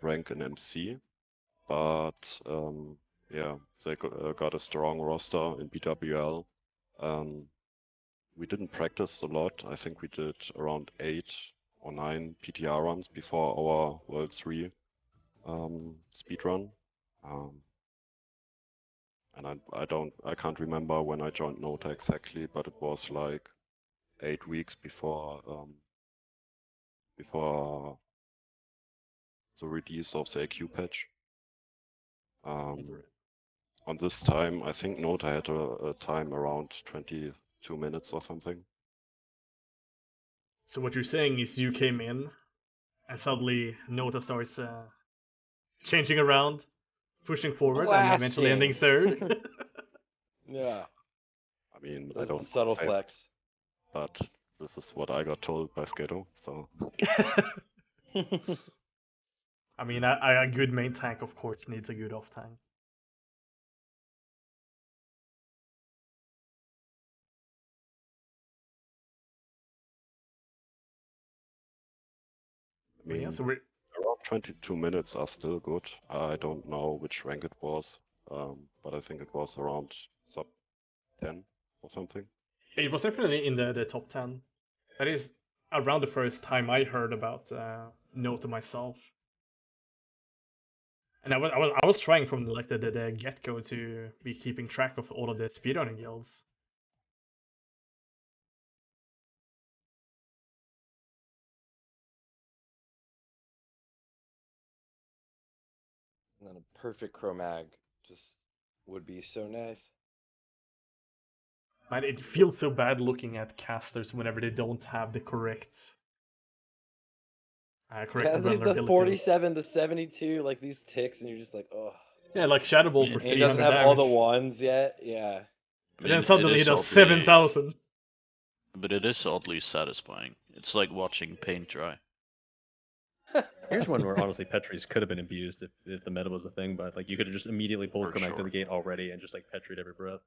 rank in MC, but yeah, they got a strong roster in BWL. We didn't practice a lot. I think we did around 8 or 9 PTR runs before our World 3 speedrun. And I can't remember when I joined Nota exactly, but it was like 8 weeks before the release of the AQ patch. On this time, I think Nota had a time around 22 minutes or something. So what you're saying is you came in, and suddenly Nota starts changing around, pushing forward, and eventually ending third. Yeah. I mean, That's I don't a subtle say flex. That, but this is what I got told by Skedo, so. I mean, a good main tank, of course, needs a good off tank. I mean, Yeah, so around 22 minutes are still good. I don't know which rank it was, but I think it was around sub 10 or something. It was definitely in the top 10. That is around the first time I heard about Nota myself. And I was trying from like the get-go to be keeping track of all of the speedrunning guilds. And then a perfect chromag just would be so nice. Man, it feels so bad looking at casters whenever they don't have the correct Yeah, like the vulnerability. 47 to 72, like these ticks, and you're just like, oh. Yeah, like Shadowball for 300 he doesn't have damage. all the ones yet, yeah. And then suddenly he does 7,000. But it is oddly satisfying. It's like watching paint dry. Here's one where honestly Petries could have been abused if the meta was a thing, but like you could have just immediately pulled Chromag to the gate already and just like Petried every breath.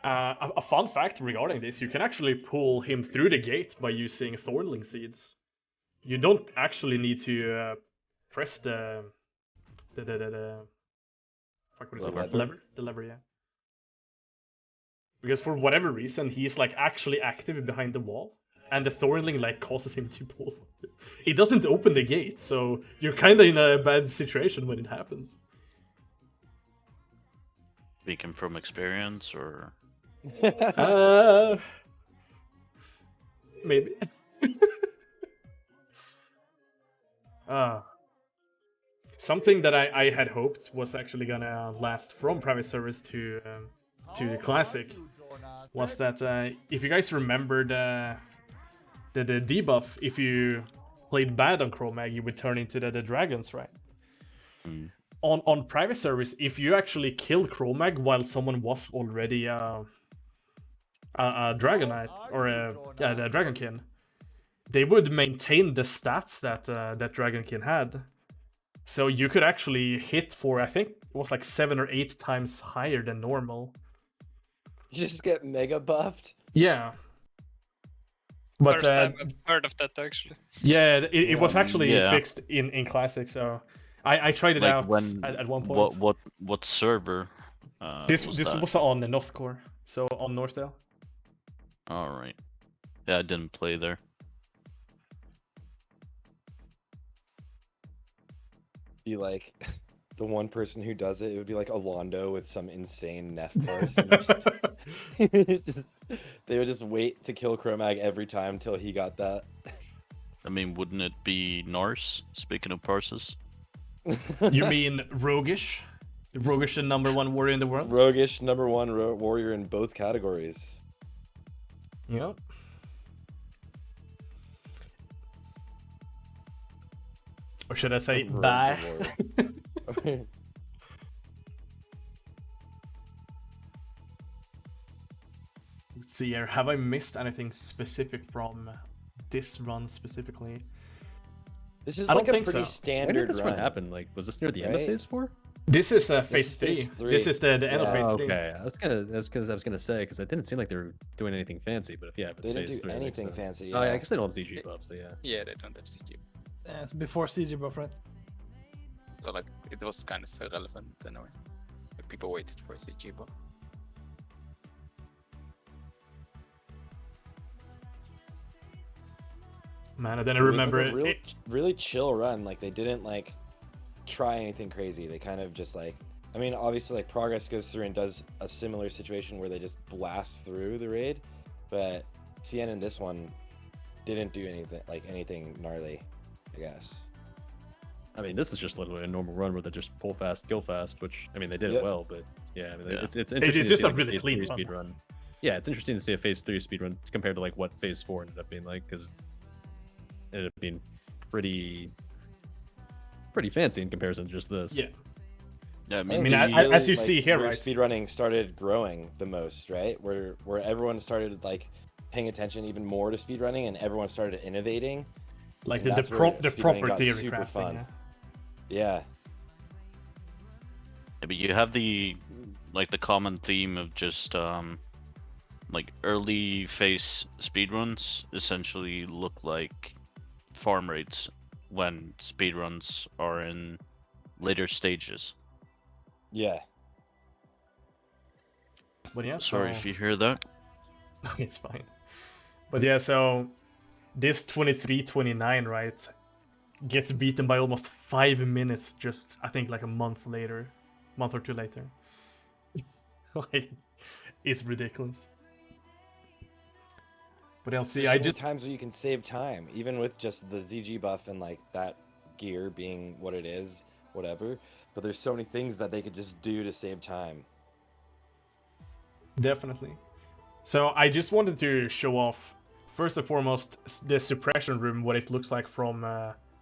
A fun fact regarding this, you can actually pull him through the gate by using Thornling Seeds. You don't actually need to press the lever, yeah. Because for whatever reason, he's like actually active behind the wall, and the Thornling like causes him to pull. It doesn't open the gate, so you're kind of in a bad situation when it happens. Speaking from experience, or maybe. Something that I had hoped was actually gonna last from private service to the classic was that if you guys remember the debuff, if you played bad on Chromag, you would turn into the dragons, right? Mm. On private service, if you actually killed Chromag while someone was already a Dragon Knight or a Dragonkin, they would maintain the stats that that Dragonkin had. So you could actually hit for, I think it was like 7 or 8 times higher than normal. You just get mega buffed? Yeah. But, First time I've heard of that actually. Yeah, it was actually fixed in Classic, so I tried it out at one point. What server? This was on the Noscore, so on Northdale. Alright. Yeah, I didn't play there. Be like the one person who does it, it would be like Alondo with some insane Nef course. They would just wait to kill Chromag every time till he got that. I mean, wouldn't it be Norse, speaking of parses? You mean Roguish? Roguish, the #1 warrior in the world? Roguish, #1 warrior in both categories. Yep. Or should I say bye? Let's see here. Have I missed anything specific from this run specifically? This is like a pretty standard When did this run. one happen? Like, was this near the end of Phase 4? This is phase This is 3. phase 3. This is the end of phase 3. Okay, I was gonna say because it didn't seem like they were doing anything fancy, but if They it's didn't phase do 3, anything that makes sense. fancy. Oh yeah, I Yeah. guess they don't have CG buffs, so yeah. Yeah, they don't have CG. Yeah, it's before CG buff, right? So like it was kind of irrelevant anyway. Like, people waited for CG buff. Man, and then I It was remember like a really chill run. Like they didn't like try anything crazy. They kind of just like, I mean, obviously like Progress goes through and does a similar situation where they just blast through the raid, but CN in this one didn't do anything gnarly, I guess. I mean, this is just literally a normal run where they just pull fast, kill fast, which I mean they did Yep. it well, but yeah, I mean Yeah. it's interesting. It's to just see, a like, really phase clean 3 run. speed run. Yeah, it's interesting to see a phase 3 speed run compared to like what phase 4 ended up being like, because it ended up being pretty fancy in comparison to just this. yeah. Yeah, I I mean, think as- this is as you see here, where right? speedrunning started growing the most, right? Where everyone started like paying attention even more to speedrunning, and everyone started innovating. Like And the that's where proper speedrunning got theory super crafting. fun. Yeah. Yeah. Yeah, but you have the common theme of just like early phase speedruns essentially look like farm raids when speedruns are in later stages. Yeah. But yeah, Sorry so- if you hear that. It's fine. But yeah, so this 23-29, right, gets beaten by almost 5 minutes just, I think, like a month or two later. Like, it's ridiculous. But LC, There's so I many just... times where you can save time, even with just the ZG buff and like that gear being what it is, whatever. But there's so many things that they could just do to save time. Definitely. So I just wanted to show off, first and foremost, the suppression room, what it looks like from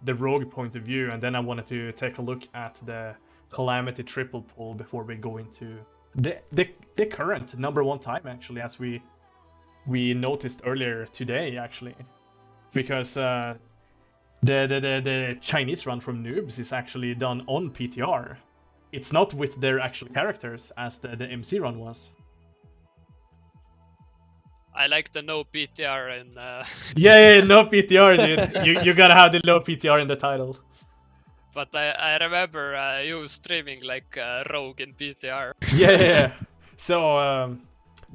the rogue point of view, and then I wanted to take a look at the Calamity triple pull before we go into the current #1 time, actually, as we noticed earlier today, actually, because the Chinese run from Noobs is actually done on PTR. It's not with their actual characters as the MC run was. I like the no PTR in. Yeah, no PTR, dude. You gotta have the low PTR in the title. But I remember you streaming like Rogue in PTR. Yeah. So,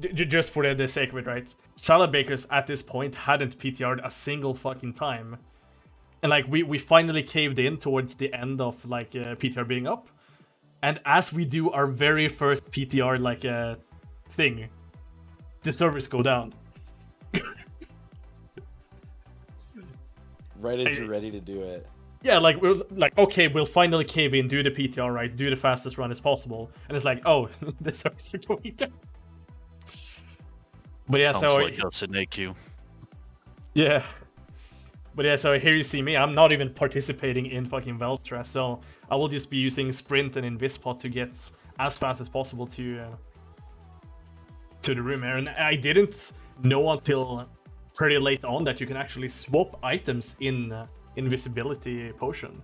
just for the sake of it, right? Salad Bakers at this point hadn't PTR'd a single fucking time. And like, we finally caved in towards the end of like PTR being up. And as we do our very first PTR like thing, the servers go down. Right as you're ready to do it. Yeah, like we're like, okay, we'll finally cave in, do the PTR right, do the fastest run as possible, and it's like, oh, the servers are going down. But yeah, Sounds so like us in AQ. yeah. But yeah, so here you see me. I'm not even participating in fucking Veltra, so I will just be using Sprint and Invispot to get as fast as possible to the room here. And I didn't know until pretty late on that you can actually swap items in Invisibility Potion.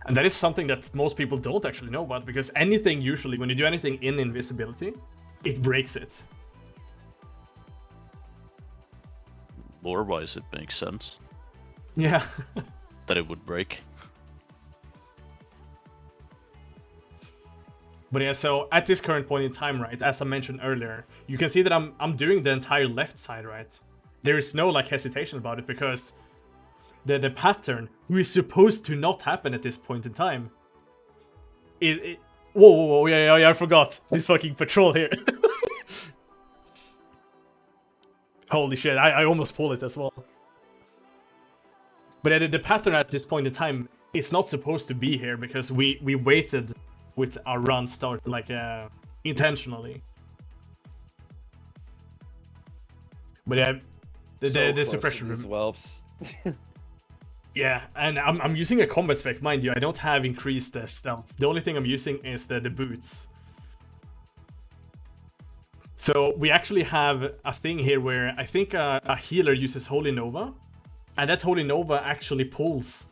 And that is something that most people don't actually know about, because anything usually, when you do anything in Invisibility, it breaks it. Lore-wise, it makes sense Yeah. that it would break. But yeah, so at this current point in time, right, as I mentioned earlier, you can see that I'm doing the entire left side, right? There is no like hesitation about it, because the pattern, who is supposed to not happen at this point in time, whoa, yeah, I forgot this fucking patrol here. Holy shit, I almost pulled it as well. But the pattern at this point in time is not supposed to be here, because we waited with our run start, like, intentionally. But yeah, the suppression room. Whelps. Yeah, and I'm using a combat spec, mind you. I don't have increased stealth. The only thing I'm using is the boots. So we actually have a thing here where I think a healer uses Holy Nova, and that Holy Nova actually pulls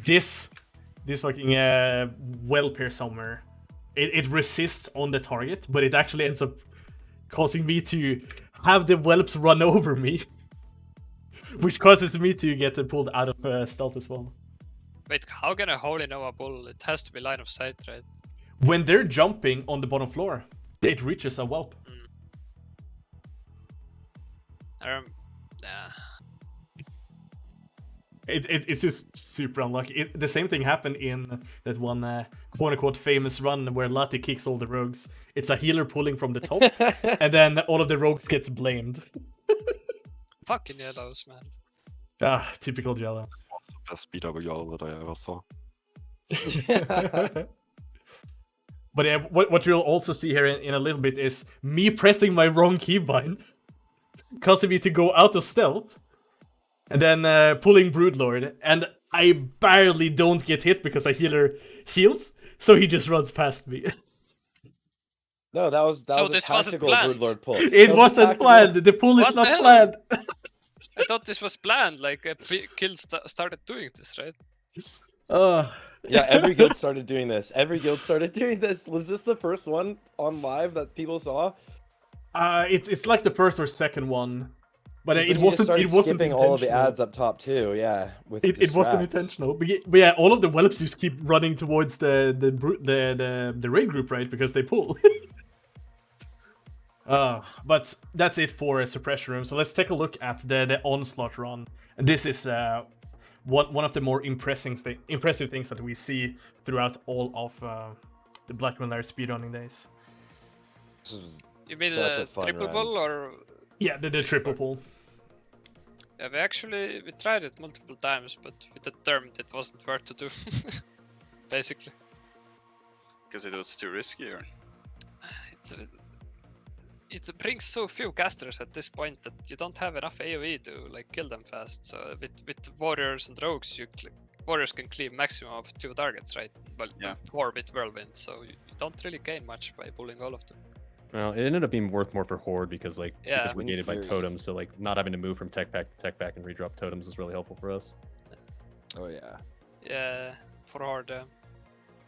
this this fucking whelp here somewhere. It resists on the target, but it actually ends up causing me to have the whelps run over me, which causes me to get pulled out of stealth as well. Wait, how can I wholly know a bull? It has to be line of sight, right? When they're jumping on the bottom floor, it reaches a whelp. Yeah. It's just super unlucky. The same thing happened in that one quote-unquote famous run where Laty kicks all the rogues. It's a healer pulling from the top, and then all of the rogues gets blamed. Fucking yellows, man. Ah, typical jealous. That's the best BWL that I ever saw. But yeah, what you'll also see here in a little bit is me pressing my wrong keybind, causing me to go out of stealth, and then pulling Broodlord, and I barely don't get hit because a healer heals, so he just runs past me. No, that was So a this wasn't tactical planned? Broodlord pull. It wasn't planned. The pull is What the not hell? planned. I thought this was planned, like a guild started doing this, right? Yeah, every guild started doing this. Every guild started doing this. Was this the first one on live that people saw? It's like the first or second one, but it Then you just wasn't. started It wasn't skipping all of the intentional. ads up top too. Yeah, with It wasn't distracts. intentional, but yeah, all of the whelps just keep running towards the raid group, right? Because they pull. But that's it for a suppression room. So let's take a look at the onslaught run. And this is one of the more impressive things that we see throughout all of the Black Lair speedrunning days. You mean Such a the fun triple run. pull or? Yeah, the triple pull. Yeah, we tried it multiple times, but we determined it wasn't worth to do. Basically. Because it was too risky, or? It brings so few casters at this point that you don't have enough AoE to like kill them fast. So with warriors and rogues, warriors can cleave maximum of 2 targets, right? Well, Yeah. 4 with whirlwind, so you don't really gain much by pulling all of them. Well, it ended up being worth more for Horde because Yeah. because we're gated by Fury. totems, so like not having to move from tech back to tech back and redrop totems was really helpful for us. Oh yeah. Yeah, for hard.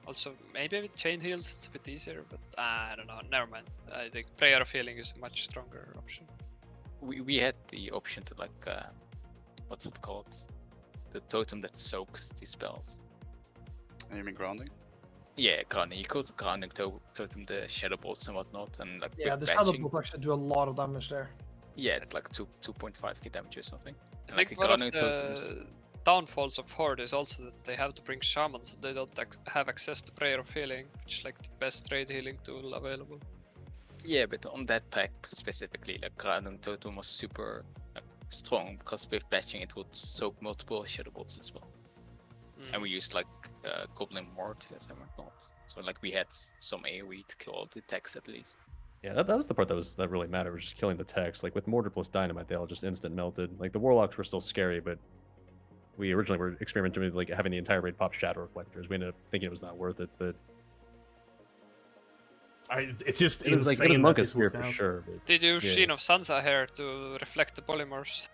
Also, maybe with chain heals it's a bit easier, but I don't know. Never mind. I think prayer of healing is a much stronger option. We had the option to like what's it called? The totem that soaks the spells. You mean grounding? Yeah, grounding. You could grounding totem the shadow bolts and whatnot, and like Yeah, with the shadow patching. bolts actually do a lot of damage there. Yeah, it's like 2.5k damage or something. I And, think like, one of grounding totems. the downfalls of Horde is also that they have to bring shamans, so they don't have access to prayer of healing, which is like the best raid healing tool available. Yeah, but on that pack specifically, like grounding totem was super strong because with patching it would soak multiple shadow bolts as well. And we used like goblin mortars and whatnot. So like we had some AoE to kill all the attacks at least. Yeah, that was the part that really mattered, was just killing the techs. Like with mortar plus dynamite, they all just instant melted. Like the warlocks were still scary, but we originally were experimenting with like having the entire raid pop shadow reflectors. We ended up thinking it was not worth it, but It's just it was like it was insane that Monka's this spear worked for out. sure. But Did you yeah. Sheen of Sansa here to reflect the polymorphs?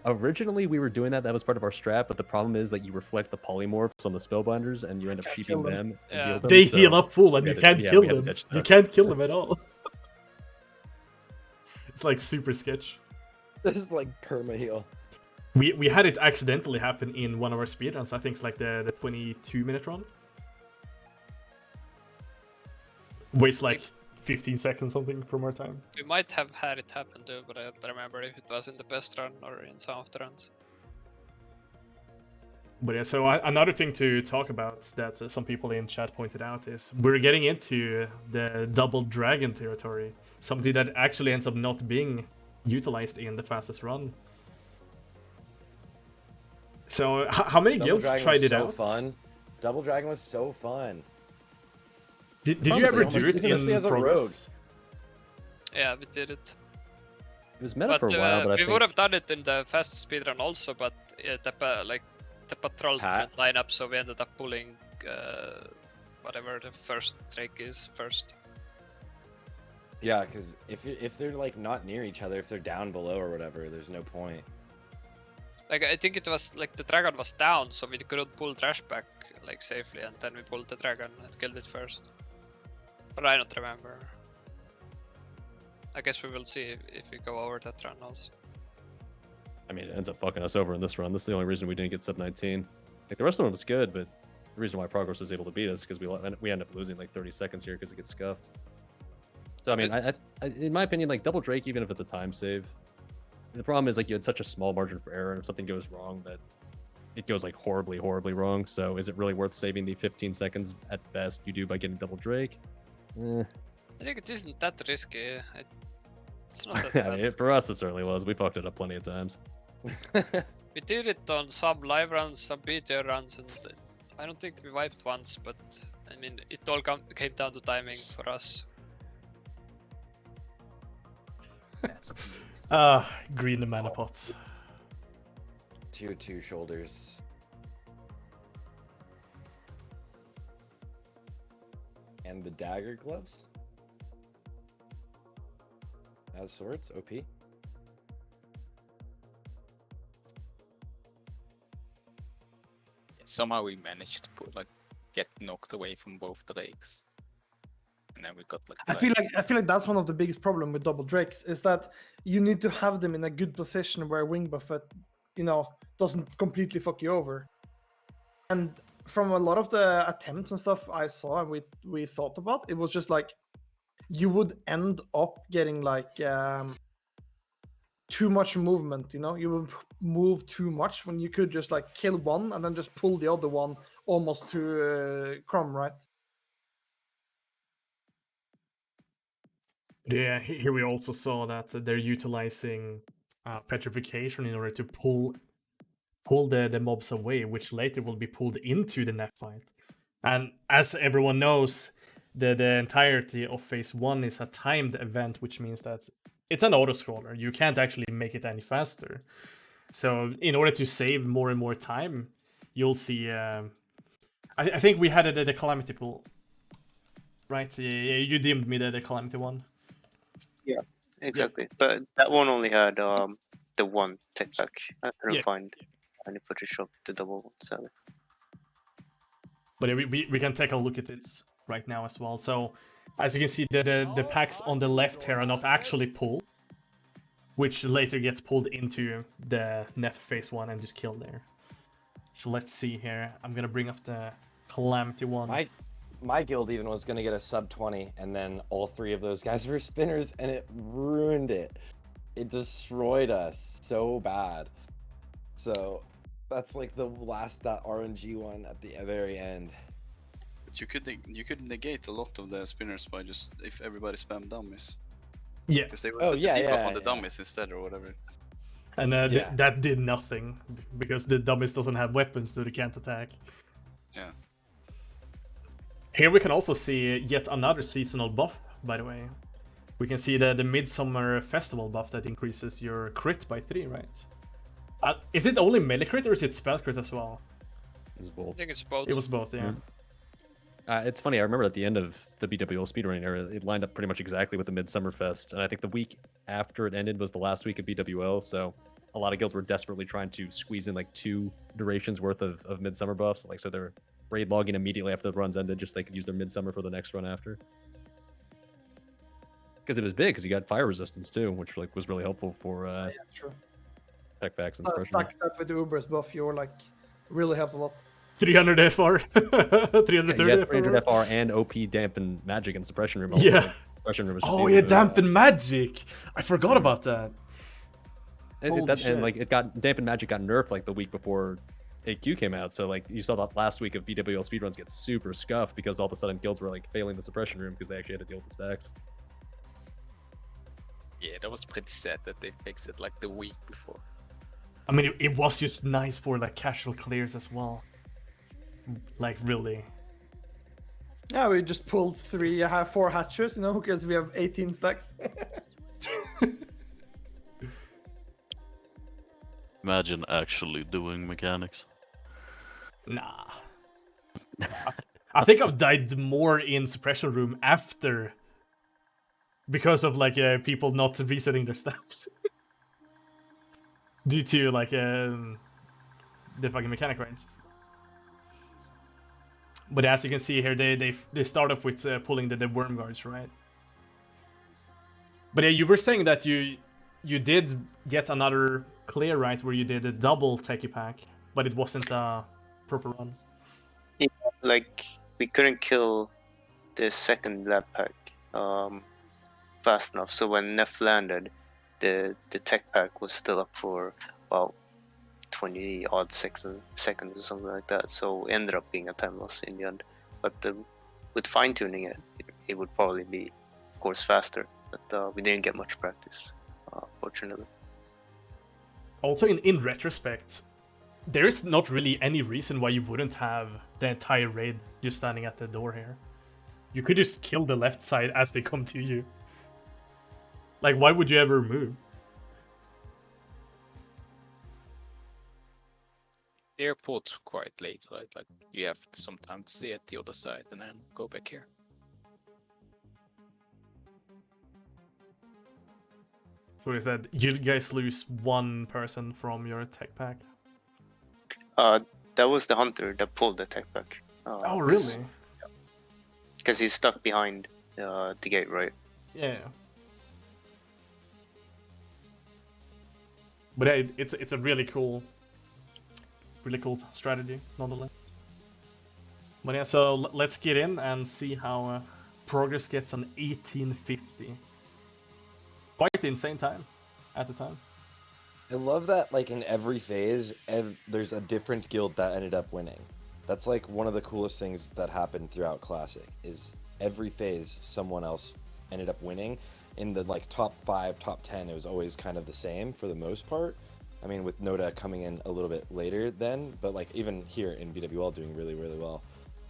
Originally, we were doing that. That was part of our strat, but the problem is that you reflect the polymorphs on the spellbinders, and you end up Can't sheeping kill them. them. And Yeah. heal them, They so heal up full, and we you had to- can't yeah, kill we had to them. ditch You that. can't kill them at all. It's like super sketch. This is like perma heal. We had it accidentally happen in one of our speedruns. I think it's like the 22-minute run. Waste like 15 seconds something from our time. We might have had it happen too, but I don't remember if it was in the best run or in some of the runs. But yeah, so another thing to talk about that some people in chat pointed out is we're getting into the double dragon territory, something that actually ends up not being utilized in the fastest run. So how many Double guilds Dragon tried was it so out? fun. Double Dragon was so fun. Did you ever do it Especially in as a progress? Yeah, we did it. It was meta for a while, but I we think would have done it in the fastest speedrun also, but the patrols didn't line up, so we ended up pulling whatever the first drake is first. Yeah, because if they're like not near each other, if they're down below or whatever, there's no point. Like I think it was like the dragon was down, so we couldn't pull trash back like safely, and then we pulled the dragon and killed it first. But I don't remember. I guess we will see if we go over that run also. I mean, it ends up fucking us over in this run. This is the only reason we didn't get sub 19. Like the rest of them was good, but the reason why Progress was able to beat us is because we end up losing like 30 seconds here because it gets scuffed. So I mean, I in my opinion, like double Drake, even if it's a time save, the problem is like you had such a small margin for error, and if something goes wrong, that it goes like horribly, horribly wrong. So is it really worth saving the 15 seconds at best you do by getting double Drake? I think it isn't that risky. It's not that I bad. mean, for us, it certainly was. We fucked it up plenty of times. We did it on some live runs, some BTR runs, and I don't think we wiped once, but I mean, it all came down to timing for us. Green the mana pots. Tier 2 shoulders. And the dagger gloves? As swords, OP. Somehow we managed to get knocked away from both drakes, and then we got like. I feel like that's one of the biggest problem with double drakes is that you need to have them in a good position where wing buffet, doesn't completely fuck you over. And from a lot of the attempts and stuff I saw and we thought about, it was just like you would end up getting like too much movement, you would move too much when you could just like kill one and then just pull the other one almost to crumb, right? Yeah, here we also saw that they're utilizing petrification in order to pull the mobs away, which later will be pulled into the net fight. And as everyone knows, the entirety of phase 1 is a timed event, which means that it's an auto-scroller. You can't actually make it any faster. So in order to save more and more time, you'll see... I think we had the Calamity pool. Right? Yeah, you deemed me the Calamity one. Yeah, exactly. Yeah. But that one only had the one tech pack. I couldn't find any footage of the double one, so... But we can take a look at it right now as well. So, as you can see, the packs on the left here are not actually pulled, which later gets pulled into the Nef phase 1 and just killed there. So let's see here. I'm gonna bring up the Calamity one. My guild even was gonna get a sub 20, and then all 3 of those guys were spinners, and it ruined it. It destroyed us so bad. So that's like the last that RNG one at the very end. But you could negate a lot of the spinners by just if everybody spammed dummies. Yeah. Because they would put the debuff on the dummies instead or whatever. And that did nothing because the dummies doesn't have weapons, so they can't attack. Yeah. Here we can also see yet another seasonal buff, by the way. We can see the Midsummer Festival buff that increases your crit by 3, right? Is it only melee crit or is it spell crit as well? It was both. I think it's both. It was both, yeah. It's funny, I remember at the end of the BWL speedrunning era, it lined up pretty much exactly with the Midsummer Fest, and I think the week after it ended was the last week of BWL, so a lot of guilds were desperately trying to squeeze in like 2 durations worth of Midsummer buffs, like so they're raid logging immediately after the runs ended, just so they could use their Midsummer for the next run after. Because it was big, because you got fire resistance too, which like was really helpful for true. Tech packs and Suppression. Stacked up with the Uber's buff, you were like really helped a lot. 300 FR, 330 yeah, 300 FR and OP dampen magic and Suppression room. Also. Yeah. Like, Suppression room was just yeah, dampen magic. I forgot about that. And like it got dampen magic got nerfed like the week before AQ came out. So like you saw that last week of BWL speedruns get super scuffed because all of a sudden guilds were like failing the Suppression room because they actually had to deal with the stacks. Yeah, that was pretty sad that they fixed it like the week before. I mean, it was just nice for like casual clears as well. Like really. Yeah, we just pulled 4 hatchers, who cares if we have 18 stacks? Imagine actually doing mechanics. Nah. I think I've died more in Suppression room after because of like people not resetting their stats. due to like the fucking mechanic, right? But as you can see here, they start off with pulling the worm guards, right? But yeah, you were saying that you did get another clear, right, where you did a double techie pack, but it wasn't a proper run. Yeah, like we couldn't kill the second lab pack fast enough. So when Neff landed, the tech pack was still up for about 20 odd seconds or something like that. So it ended up being a time loss in the end. But with fine tuning it would probably be, of course, faster. But we didn't get much practice, fortunately. Also, in retrospect, there is not really any reason why you wouldn't have the entire raid just standing at the door here. You could just kill the left side as they come to you. Like, why would you ever move? They're pulled quite late, right? Like you have some time to stay at the other side and then go back here. So is that you guys lose one person from your tech pack? That was the hunter that pulled the tech pack. Oh, really? Because he's stuck behind the gate, right? Yeah. But yeah, it's a really cool strategy, nonetheless. But yeah, so let's get in and see how Progress gets an 1850. Quite insane time at the time. I love that, like, in every phase, there's a different guild that ended up winning. That's, like, one of the coolest things that happened throughout Classic, is every phase someone else ended up winning. In the, like, top 5, top 10, it was always kind of the same for the most part. I mean, with Nota coming in a little bit later then, but, like, even here in BWL doing really, really well.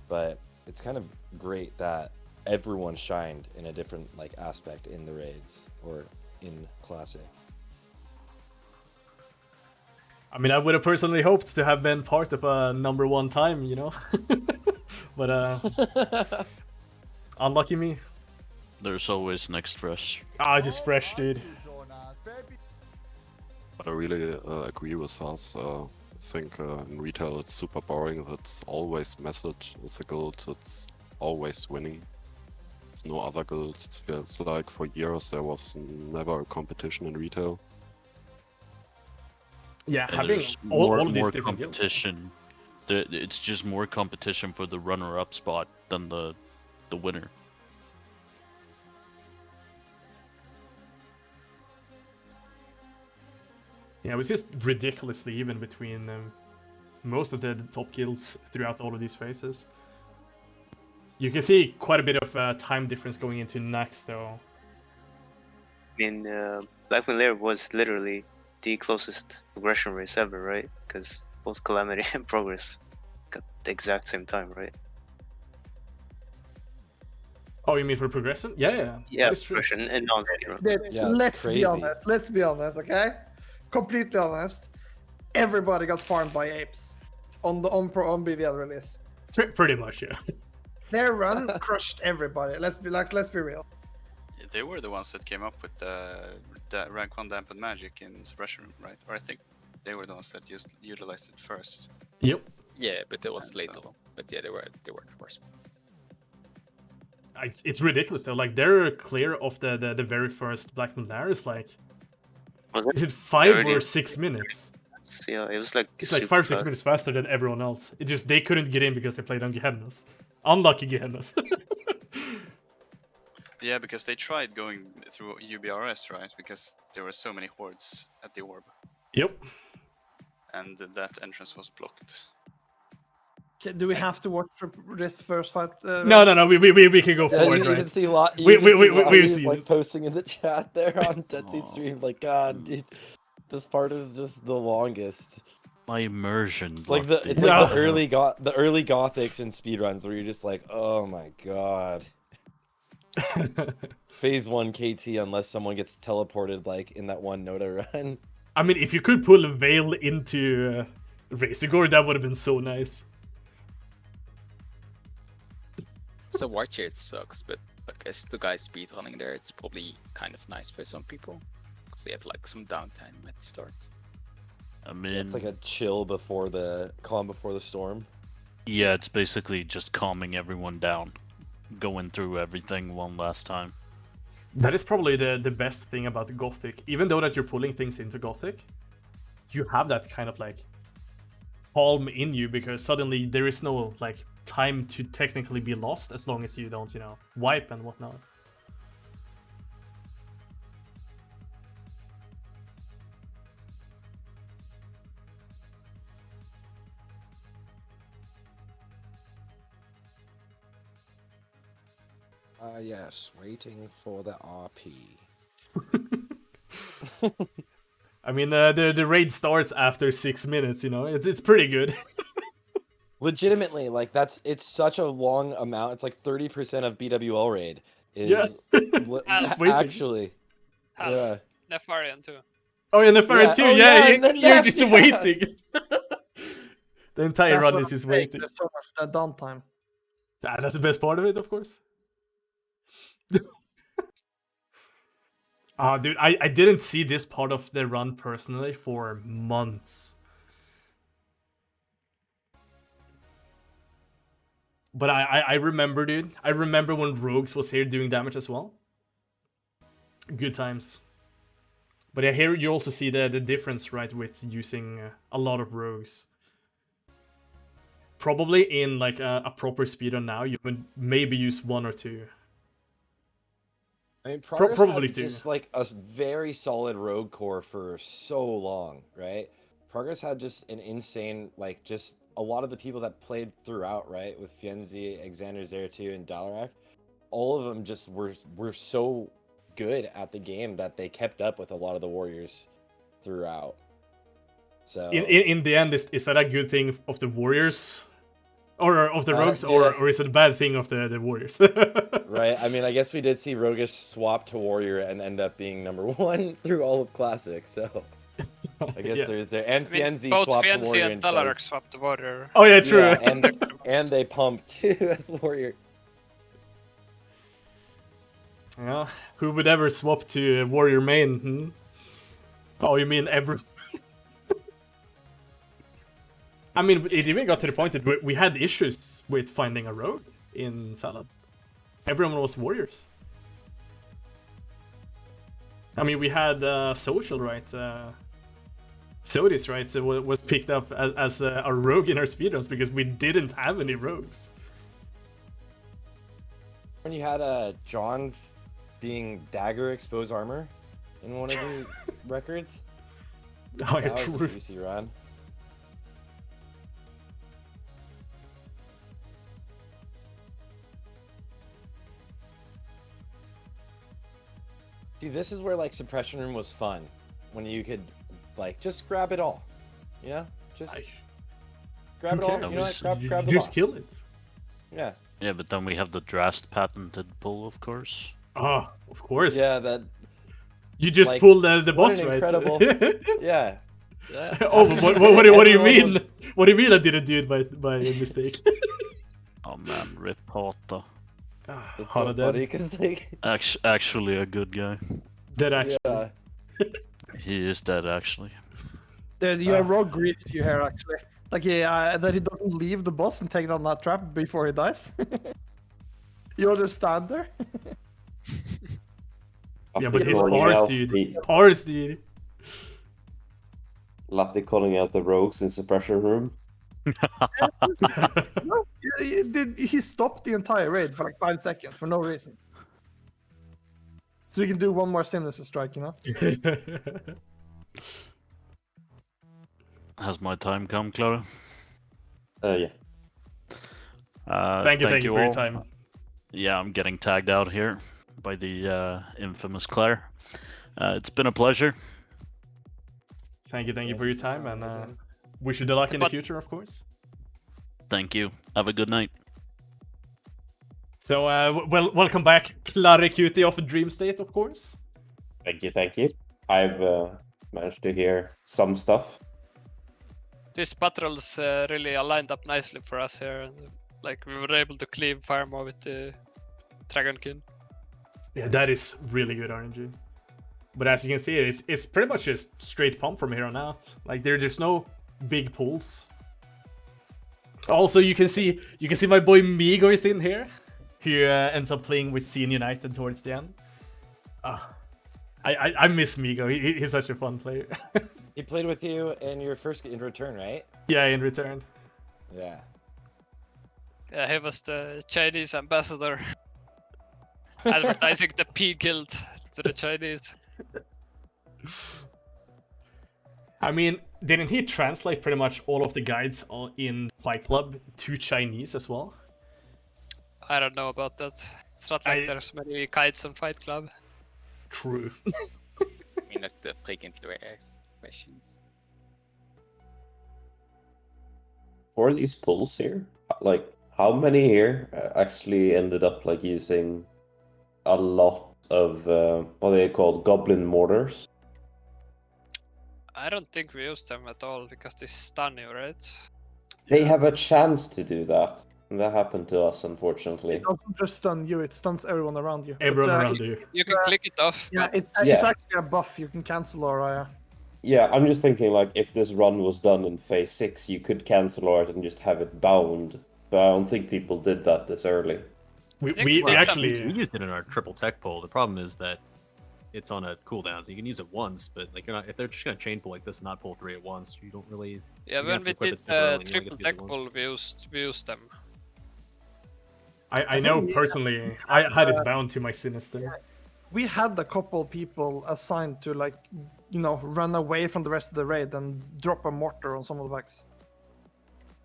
But it's kind of great that everyone shined in a different, like, aspect in the raids, or in Classic. I mean, I would have personally hoped to have been part of a #1 time, you know? But, unlucky me. There's always next fresh. Ah, just fresh, dude. I really agree with us. I think in retail it's super boring. That's always message is a guild that's always winning. There's no other guild. It feels like for years there was never a competition in retail. Yeah, And having there's all of these more different guilds. competition. It's just more competition for the runner-up spot than the winner. Yeah, it was just ridiculously even between most of the top guilds throughout all of these phases. You can see quite a bit of time difference going into next, though. I mean, Black Lair was literally the closest progression race ever, right? Because both Calamity and Progress got the exact same time, right? Oh, you mean for progression? Yeah. Yeah, That is true. progression and non-speedruns. Let's be honest. Let's be honest, okay? Completely honest. Everybody got farmed by apes on BVL release. Pretty much, yeah. Their run crushed everybody. Let's be real. Yeah, they were the ones that came up with the rank 1 dampened magic in Suppression, right? Or I think they were the ones that utilized it first. Yep. Yeah, but it was And later. so- But yeah, they were the first. It's ridiculous though. Like they're clear of the very first Black Lair is like, is it 5 or 30? 6 minutes? Yeah, it was like It's like super 5-6 fast. minutes faster than everyone else. It just they couldn't get in because they played on Gehennas. Unlucky Gehennas. Yeah, because they tried going through UBRS, right? Because there were so many hordes at the orb. Yep. And that entrance was blocked. Okay, do we have to watch this first fight? No. We can go forward, you right? can see Laty. We've seen like this. posting in the chat there on Tetsu's stream. Like, God, dude, this part is just the longest. My immersion. It's like the early Gothics and speedruns where you're just like, oh my God. Phase 1 KT unless someone gets teleported like in that one Nota run. I mean, if you could pull a Veil into Razorgore, that would have been so nice. So watch it sucks, but I guess the guys speedrunning there, it's probably kind of nice for some people. Because they have like some downtime at the start. I mean, It's like a chill before the calm before the storm. yeah, it's basically just calming everyone down, going through everything one last time. That is probably the best thing about the Gothic. Even though that you're pulling things into Gothic, you have that kind of like calm in you, because suddenly there is no like time to technically be lost as long as you don't, you know, wipe and whatnot. Yes, waiting for the RP. I mean, the raid starts after 6 minutes. You know, it's pretty good. Legitimately, like it's such a long amount. It's like 30% of BWL raid is actually. Yeah. Nefarian too. Oh yeah, Nefarian too. Yeah, you're just yeah. waiting. The entire That's run what is I'm just saying, waiting. There's so much downtime. That's the best part of it, of course. Dude, I didn't see this part of the run personally for months. But I remember, dude. I remember when Rogues was here doing damage as well. Good times. But yeah, here you also see the difference, right, with using a lot of Rogues. Probably in like a proper speedrun now, you would maybe use 1 or 2. I mean, Progress probably had 2. just like a very solid rogue core for so long, right? Progress had just an insane, like, just a lot of the people that played throughout, right, with Fienzi, Xander Zeratu, and Klarreqt, all of them just were so good at the game that they kept up with a lot of the warriors throughout. So in the end, is that a good thing of the warriors? Or of the rogues, yeah. or is it a bad thing of the warriors? Right. I mean, I guess we did see Roguish swap to warrior and end up being #1 through all of Classic. So I guess there's there and Fienzi both swapped to Fienzi warrior and Klarreqt swapped to warrior. Oh yeah, true. Yeah, and they pumped too as warrior. Yeah, who would ever swap to warrior main? Hmm? Oh, you mean every? I mean, it even got to the point that we had issues with finding a rogue in Salad. Everyone was warriors. I mean, we had social, right? Sodis, right? So was picked up as a rogue in our speedruns because we didn't have any rogues. When you had John's being dagger expose armor in one of the records. Oh, yeah, that was true. a juicy run. See, this is where like Suppression Room was fun, when you could like just grab it all, you know, just grab it all. You know, like, grab the just boss. kill it. Yeah, but then we have the Drast patented pull, of course. Oh, of course. Yeah, that. You just like, pulled the what boss, an right? incredible. Yeah. Oh, what do you mean? What do you mean I didn't do it by mistake? Oh man, rip Hata. It's so funny because like. Actually a good guy. Dead actually. Yeah. He is dead actually. Dude, you have rogue griefs you here actually. Like that he doesn't leave the boss and take down that trap before he dies. You'll just stand there. Yeah, but he's parse, dude. Parse, dude. Laty calling out the rogues in Suppression Room. No, he stopped the entire raid for like 5 seconds for no reason. So we can do one more Sinister Strike, you know? Has my time come, Clara? Yeah. Thank you for your time. Yeah, I'm getting tagged out here by the infamous Claire. It's been a pleasure. Thank you for your time, and wish you the luck in the future, of course. Thank you. Have a good night. So, welcome back, Klarreqt of Dreamstate, of course. Thank you. I've managed to hear some stuff. These patrols really aligned up nicely for us here, and like we were able to cleave Firemore with the Dragonkin. Yeah, that is really good RNG. But as you can see, it's pretty much just straight pump from here on out. Like there's no big pulls. Also, you can see my boy Migo is in here. He ends up playing with Scene United towards the end. I miss Migo. He's such a fun player. He played with you in your first in return, right? Yeah, in return. Yeah. Yeah, he was the Chinese ambassador. Advertising the P Guild to the Chinese. I mean, didn't he translate pretty much all of the guides in Fight Club to Chinese as well? I don't know about that. It's not like there's many guides on Fight Club. True. I mean, not the frequently asked questions. For these pulls here, like how many here actually ended up like using a lot of what they call goblin mortars? I don't think we use them at all because they stun you, right? They have a chance to do that. And that happened to us, unfortunately. It doesn't just stun you, it stuns everyone around you. Everyone around you. You can click it off. Yeah, but it's actually a buff you can cancel or Yeah, I'm just thinking like if this run was done in phase 6, you could cancel it and just have it bound. But I don't think people did that this early. We actually we used it in our triple tech pull. The problem is that it's on a cooldown, so you can use it once, but like you're not if they're just gonna chain pull like this and not pull 3 at once, you don't really. Yeah, when we did triple tech pull, we used them. I know personally, I had it bound to my Sinister. We had a couple people assigned to like, you know, run away from the rest of the raid and drop a mortar on some of the backs.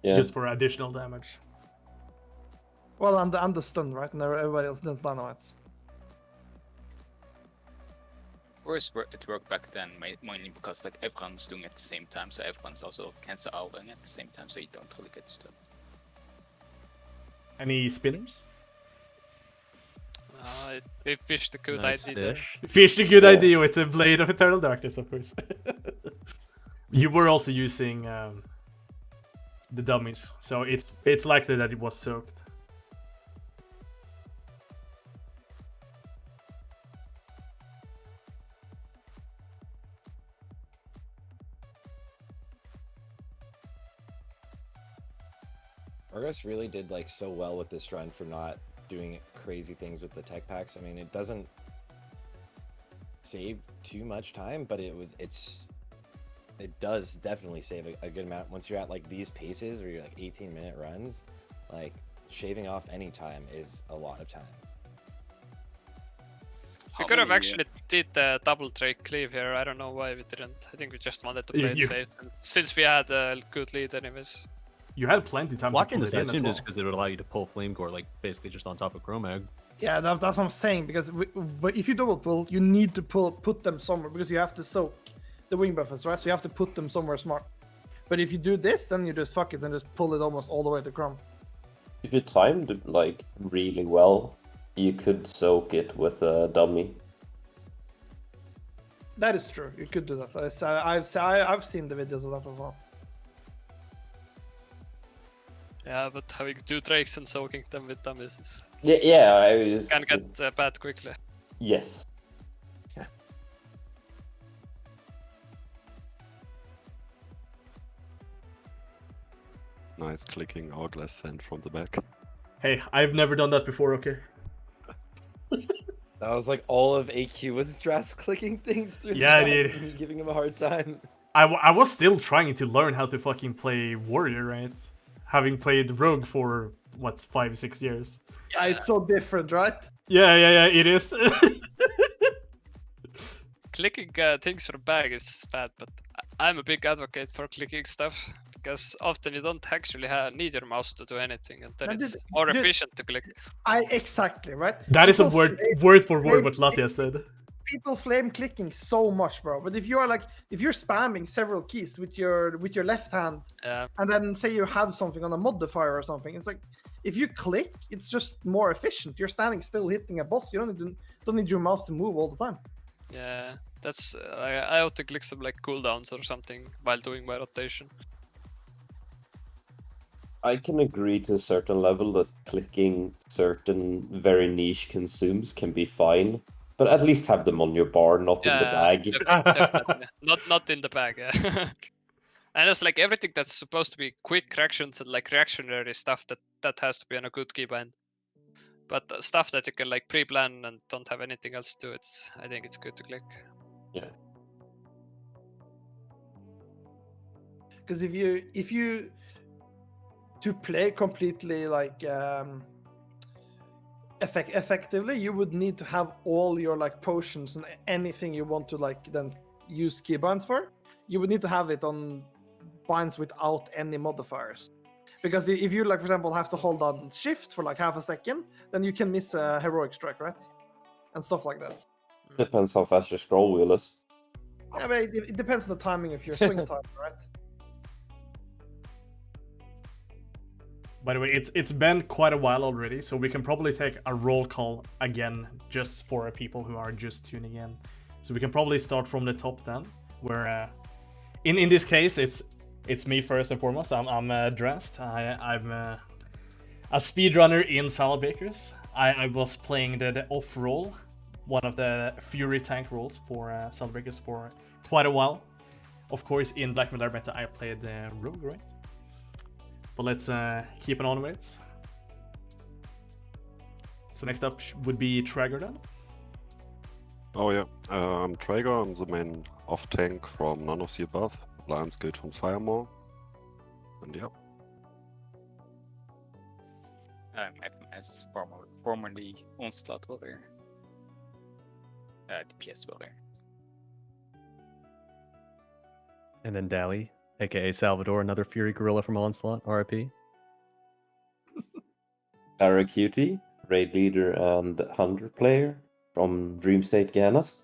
Yeah. Just for additional damage. Well, and the stun, right? And everybody else does dynamites. Of course, it worked back then mainly because like everyone's doing it at the same time, so everyone's also cancel outing at the same time, so you don't really get stunned. Any spinners? We fished a good Nice idea there. fish. Fished a good idea with the Blade of Eternal Darkness, of course. You were also using the dummies, so it's likely that it was soaked. Argus really did like so well with this run for not doing crazy things with the tech packs. I mean, it doesn't save too much time, but it does definitely save a good amount. Once you're at like these paces where you're like 18-minute runs, like shaving off any time is a lot of time. We could have actually did the double Drake cleave here. I don't know why we didn't. I think we just wanted to play it safe, and since we had a good lead anyways. You had plenty of time Watching to this, pull I it in as assumed well. it's because it would allow you to pull Flame Core, like basically just on top of Chromag. Yeah, that's what I'm saying, because but if you double pull, you need to put them somewhere, because you have to soak the wing buffers, right? So you have to put them somewhere smart. But if you do this, then you just fuck it and just pull it almost all the way to Chrome. If you timed it like really well, you could soak it with a dummy. That is true. You could do that. I've seen the videos of that as well. Yeah, but having 2 Drakes and soaking them with dummies is... Yeah, I was... Can get bad quickly. Yes. Nice clicking Hourglass send from the back. Hey, I've never done that before, okay? That was like all of AQ was just clicking things through. Yeah, the dude. back and giving him a hard time. I was still trying to learn how to fucking play Warrior, right? Having played Rogue for, what, 5-6 years. Yeah, it's so different, right? Yeah, it is. Clicking things from bag is bad, but I'm a big advocate for clicking stuff, because often you don't actually need your mouse to do anything, and then it's more efficient to click. Exactly, right? That is a word for word what Laty has said. People flame clicking so much, bro. But if you're spamming several keys with your left hand, and then say you have something on a modifier or something, it's like if you click, it's just more efficient. You're standing still hitting a boss. You don't need your mouse to move all the time. Yeah, that's I ought to click some like cooldowns or something while doing my rotation. I can agree to a certain level that clicking certain very niche consumes can be fine. But at least have them on your bar, not in the bag. Definitely. Not in the bag. Yeah. And it's like everything that's supposed to be quick reactions and like reactionary stuff that has to be on a good keybind. But stuff that you can like pre-plan and don't have anything else to do, I think it's good to click. Yeah. Because if you to play completely like effectively, you would need to have all your like potions and anything you want to like then use keybinds for. You would need to have it on binds without any modifiers. Because if you, like, for example, have to hold on shift for like half a second, then you can miss a heroic strike, right? And stuff like that. Depends how fast your scroll wheel is. Yeah, but it depends on the timing of your swing time, right? By the way, it's been quite a while already, so we can probably take a roll call again just for people who are just tuning in. So we can probably start from the top then, where in this case it's me first and foremost. I'm dressed. I'm a speedrunner in Salvdali. I was playing the off role, one of the Fury tank roles for Salvdali for quite a while. Of course, in Black Miller meta, I played the rogue, right? But let's keep it on with it. So next up would be Tragor then. Oh yeah, I'm Tragor. I'm the main off tank from None of the Above. Alliance Guild from Firemore. And yeah. I'm as formerly Onslaught warrior. DPS warrior. And then Dali, aka Salvador, another Fury Gorilla from Onslaught, RIP. Klarreqt, raid leader and hunter player from Dreamstate Gehennas.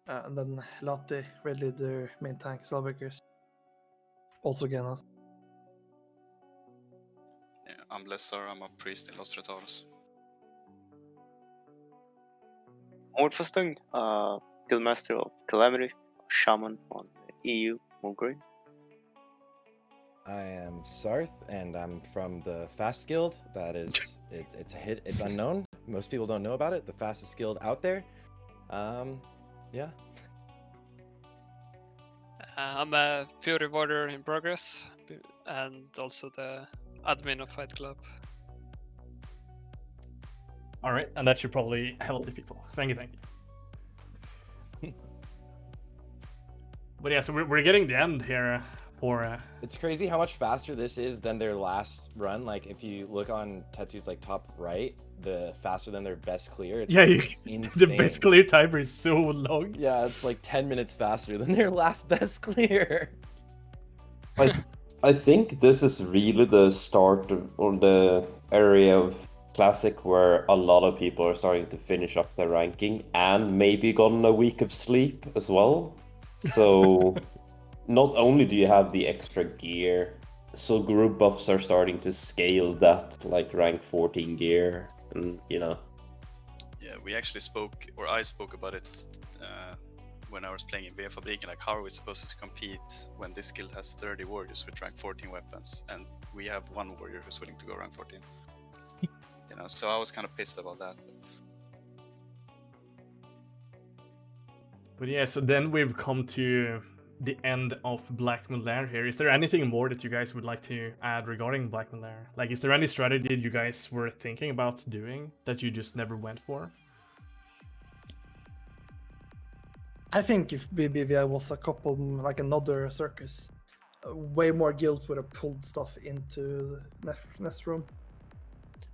And then Laty, raid leader, main tank, Salvdali. Also Gehennas. Yeah, I'm Lessarr. I'm a priest in Lessarr. Mordfustang, Guildmaster of Calamity, Shaman on EU, Mulgrave. I am Sarthe, and I'm from the Fast Guild. That is, it's a hit. It's unknown. Most people don't know about it. The fastest guild out there. Yeah. I'm a Fury warrior in progress, and also the admin of Fight Club. All right, and that should probably help the people. Thank you. But yeah, so we're getting the end here for. It's crazy how much faster this is than their last run. Like if you look on Tetsu's like top right, the faster than their best clear. It's insane. The best clear timer is so long. Yeah, it's like 10 minutes faster than their last best clear. I think this is really the start of, or the area of Classic where a lot of people are starting to finish up their ranking and maybe gotten a week of sleep as well. So not only do you have the extra gear, so group buffs are starting to scale that like rank 14 gear, and you know. Yeah, we actually spoke, or I spoke about it when I was playing in VF, like how are we supposed to compete when this guild has 30 warriors with rank 14 weapons, and we have one warrior who's willing to go rank 14. You know, so I was kind of pissed about that. But yeah, so then we've come to the end of Black Miller here. Is there anything more that you guys would like to add regarding Black Miller? Like, is there any strategy you guys were thinking about doing that you just never went for? I think if BBVI was a couple, like another circus, way more guilds would have pulled stuff into the next room.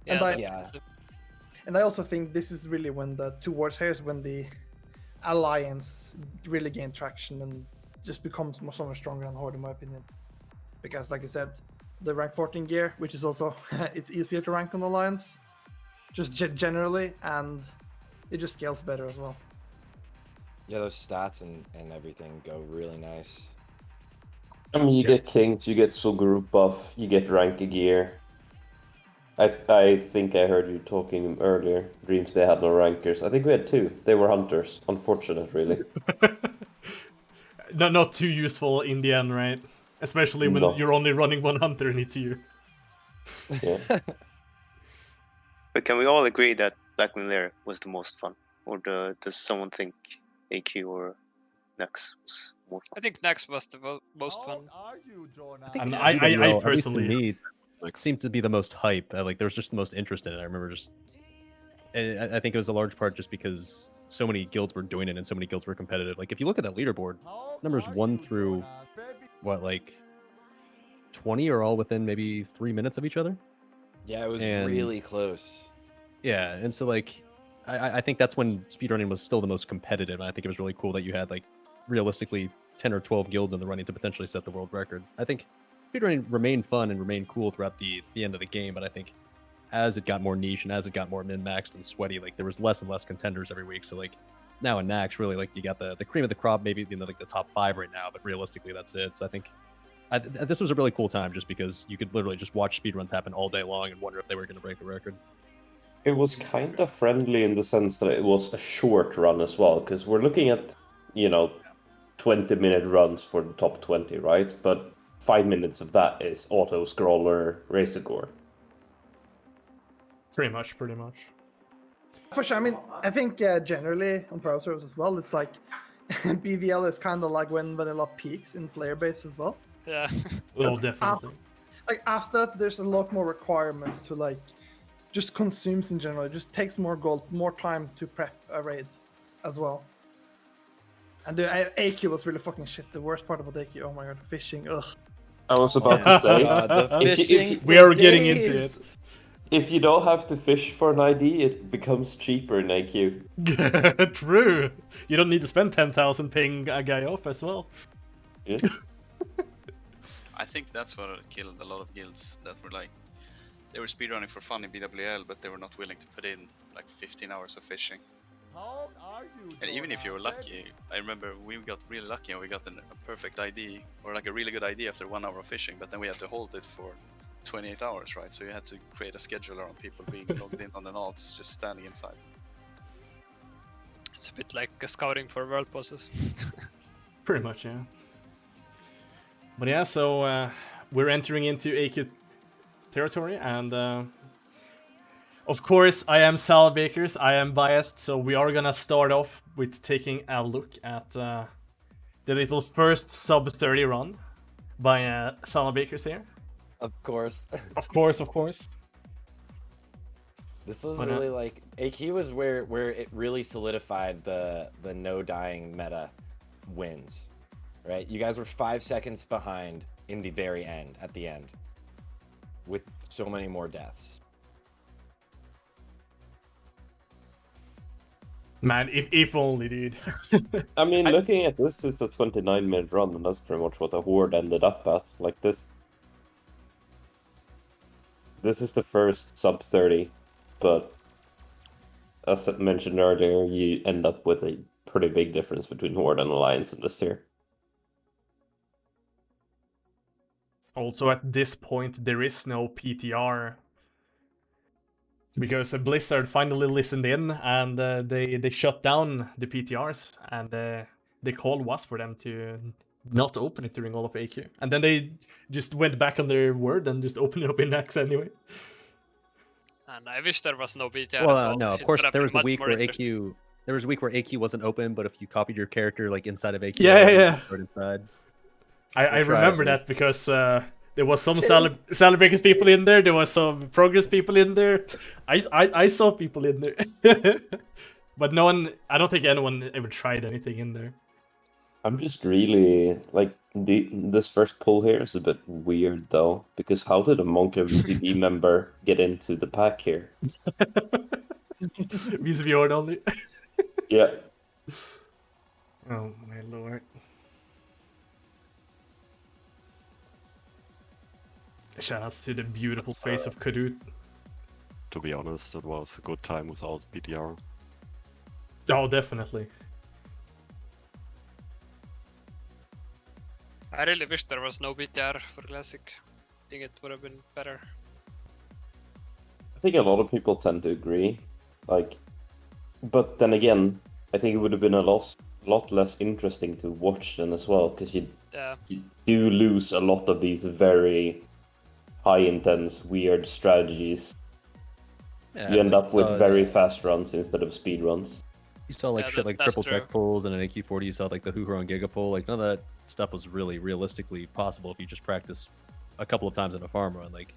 Yeah, and I also think this is really when the towards here is when the alliance really gain traction and just becomes so much stronger than Horde, in my opinion. Because, like I said, the rank 14 gear, which is also it's easier to rank on alliance, just generally, and it just scales better as well. Yeah, those stats and everything go really nice. I mean, you get kings, you get soul group buff, you get rank gear. I think I heard you talking earlier. Dreamstate had no rankers. I think we had two. They were hunters. Unfortunate, really. Not too useful in the end, right? Especially when you're only running one hunter and it's you. Yeah. But can we all agree that Black Lair was the most fun, or does someone think AQ or Nex was more fun? I think Nex was the most fun. And I I at least to personally me seemed to be the most hype. Like there was just the most interest in it. I remember just, and I think it was a large part just because so many guilds were doing it and so many guilds were competitive. Like if you look at that leaderboard, numbers 1 through what, like 20 are all within maybe 3 minutes of each other. Yeah, it was And- really close. Yeah, and so like I think that's when speedrunning was still the most competitive, and I think it was really cool that you had like realistically 10 or 12 guilds in the running to potentially set the world record. I think speedrunning remained fun and remained cool throughout the end of the game, but I think as it got more niche and as it got more min-maxed and sweaty, like there was less and less contenders every week. So like now in Nax, really like you got the cream of the crop, maybe like the top 5 right now, but realistically that's it. So I think this was a really cool time just because you could literally just watch speedruns happen all day long and wonder if they were going to break the record. It was kind of friendly in the sense that it was a short run as well, because we're looking at, 20-minute runs for the top 20, right? But 5 minutes of that is auto-scroller Razorgore. pretty much. For sure. I mean, I think generally on pro servers as well, it's like BVL is kind of like when vanilla peaks in player base as well. Yeah. Oh, definitely. Like after that, there's a lot more requirements to like just consumes in general. It just takes more gold, more time to prep a raid as well. And the AQ was really fucking shit. The worst part about AQ, oh my god, fishing, ugh. I was about to say, the fishing we are getting into it. If you don't have to fish for an ID, it becomes cheaper in AQ. True. You don't need to spend 10,000 paying a guy off as well. Yeah. I think that's what killed a lot of guilds that were like, they were speedrunning for fun in BWL, but they were not willing to put in like 15 hours of fishing. And even if you were lucky, I remember we got really lucky and we got a perfect ID, or like a really good ID after 1 hour of fishing, but then we had to hold it for 28 hours, right? So you had to create a schedule around people being logged in on the nodes, just standing inside. It's a bit like scouting for world bosses. Pretty much, yeah. But yeah, so we're entering into AQ territory, and of course I am Salvbakers, I am biased, so we are gonna start off with taking a look at the little first sub 30 run by Salvbakers here. Of course. Of course. This was But, really like AQ was where it really solidified the no dying meta wins, right? You guys were 5 seconds behind in the very end, at the end, with so many more deaths. Man, if only, dude. I mean, looking at this, it's a 29-minute run, and that's pretty much what the Horde ended up at. Like this. This is the first sub 30, but as I mentioned earlier, you end up with a pretty big difference between Horde and Alliance in this tier. Also, at this point, there is no PTR. Because Blizzard finally listened in, and they shut down the PTRs, and the call was for them to not open it during all of AQ. And then they just went back on their word and just opened it up in Nax anyway. And I wish there was no BTR at Well, all. no, of It course would have there been was a much week more where interesting. AQ. There was a week where AQ wasn't open, but if you copied your character like inside of AQ, Yeah. you could inside. I remember that because there was some Salvbakers people in there. There was some Progress people in there. I saw people in there, but no one. I don't think anyone ever tried anything in there. I'm just really like this first pull here is a bit weird though, because how did a Monk of VCB member get into the pack here? VCB Horde only. Yeah. Oh my lord. Shoutouts to the beautiful face of Kadut. To be honest, it was a good time without PTR. Oh, definitely. I really wish there was no BTR for Classic. I think it would have been better. I think a lot of people tend to agree. Like, but then again, I think it would have been a lot less interesting to watch then as well, because you do lose a lot of these very high intense, weird strategies Yeah, You end like, up with very fast runs instead of speed runs. You saw like Yeah, shit like that's triple true. tech pulls and an AQ40. You saw like the Huron Giga pull. Like none of that stuff was really realistically possible if you just practice a couple of times in a farm run. Like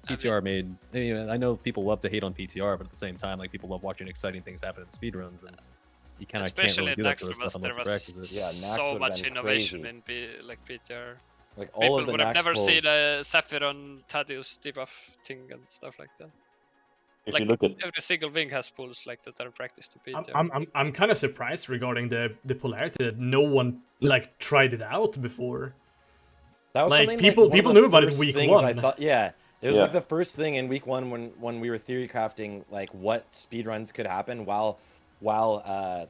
PTR made. I know people love to hate on PTR, but at the same time, like people love watching exciting things happen in speedruns, and you kind of can't Especially really in do that sort of Naxx, stuff there unless you was practice it. Yeah, Naxx so would've much been innovation crazy. in PTR. Like all People of the would have Naxx never seen pulls. a Sapphiron Thaddeus debuff thing and stuff like that. If Like you look at every single wing has pulls like that are practiced to PTR. I'm kind of surprised regarding the polarity that no one like tried it out before. That was Like something people one of the knew about it first week things I one. thought, yeah, it was Yeah. like the first thing in week one when we were theory crafting like what speedruns could happen while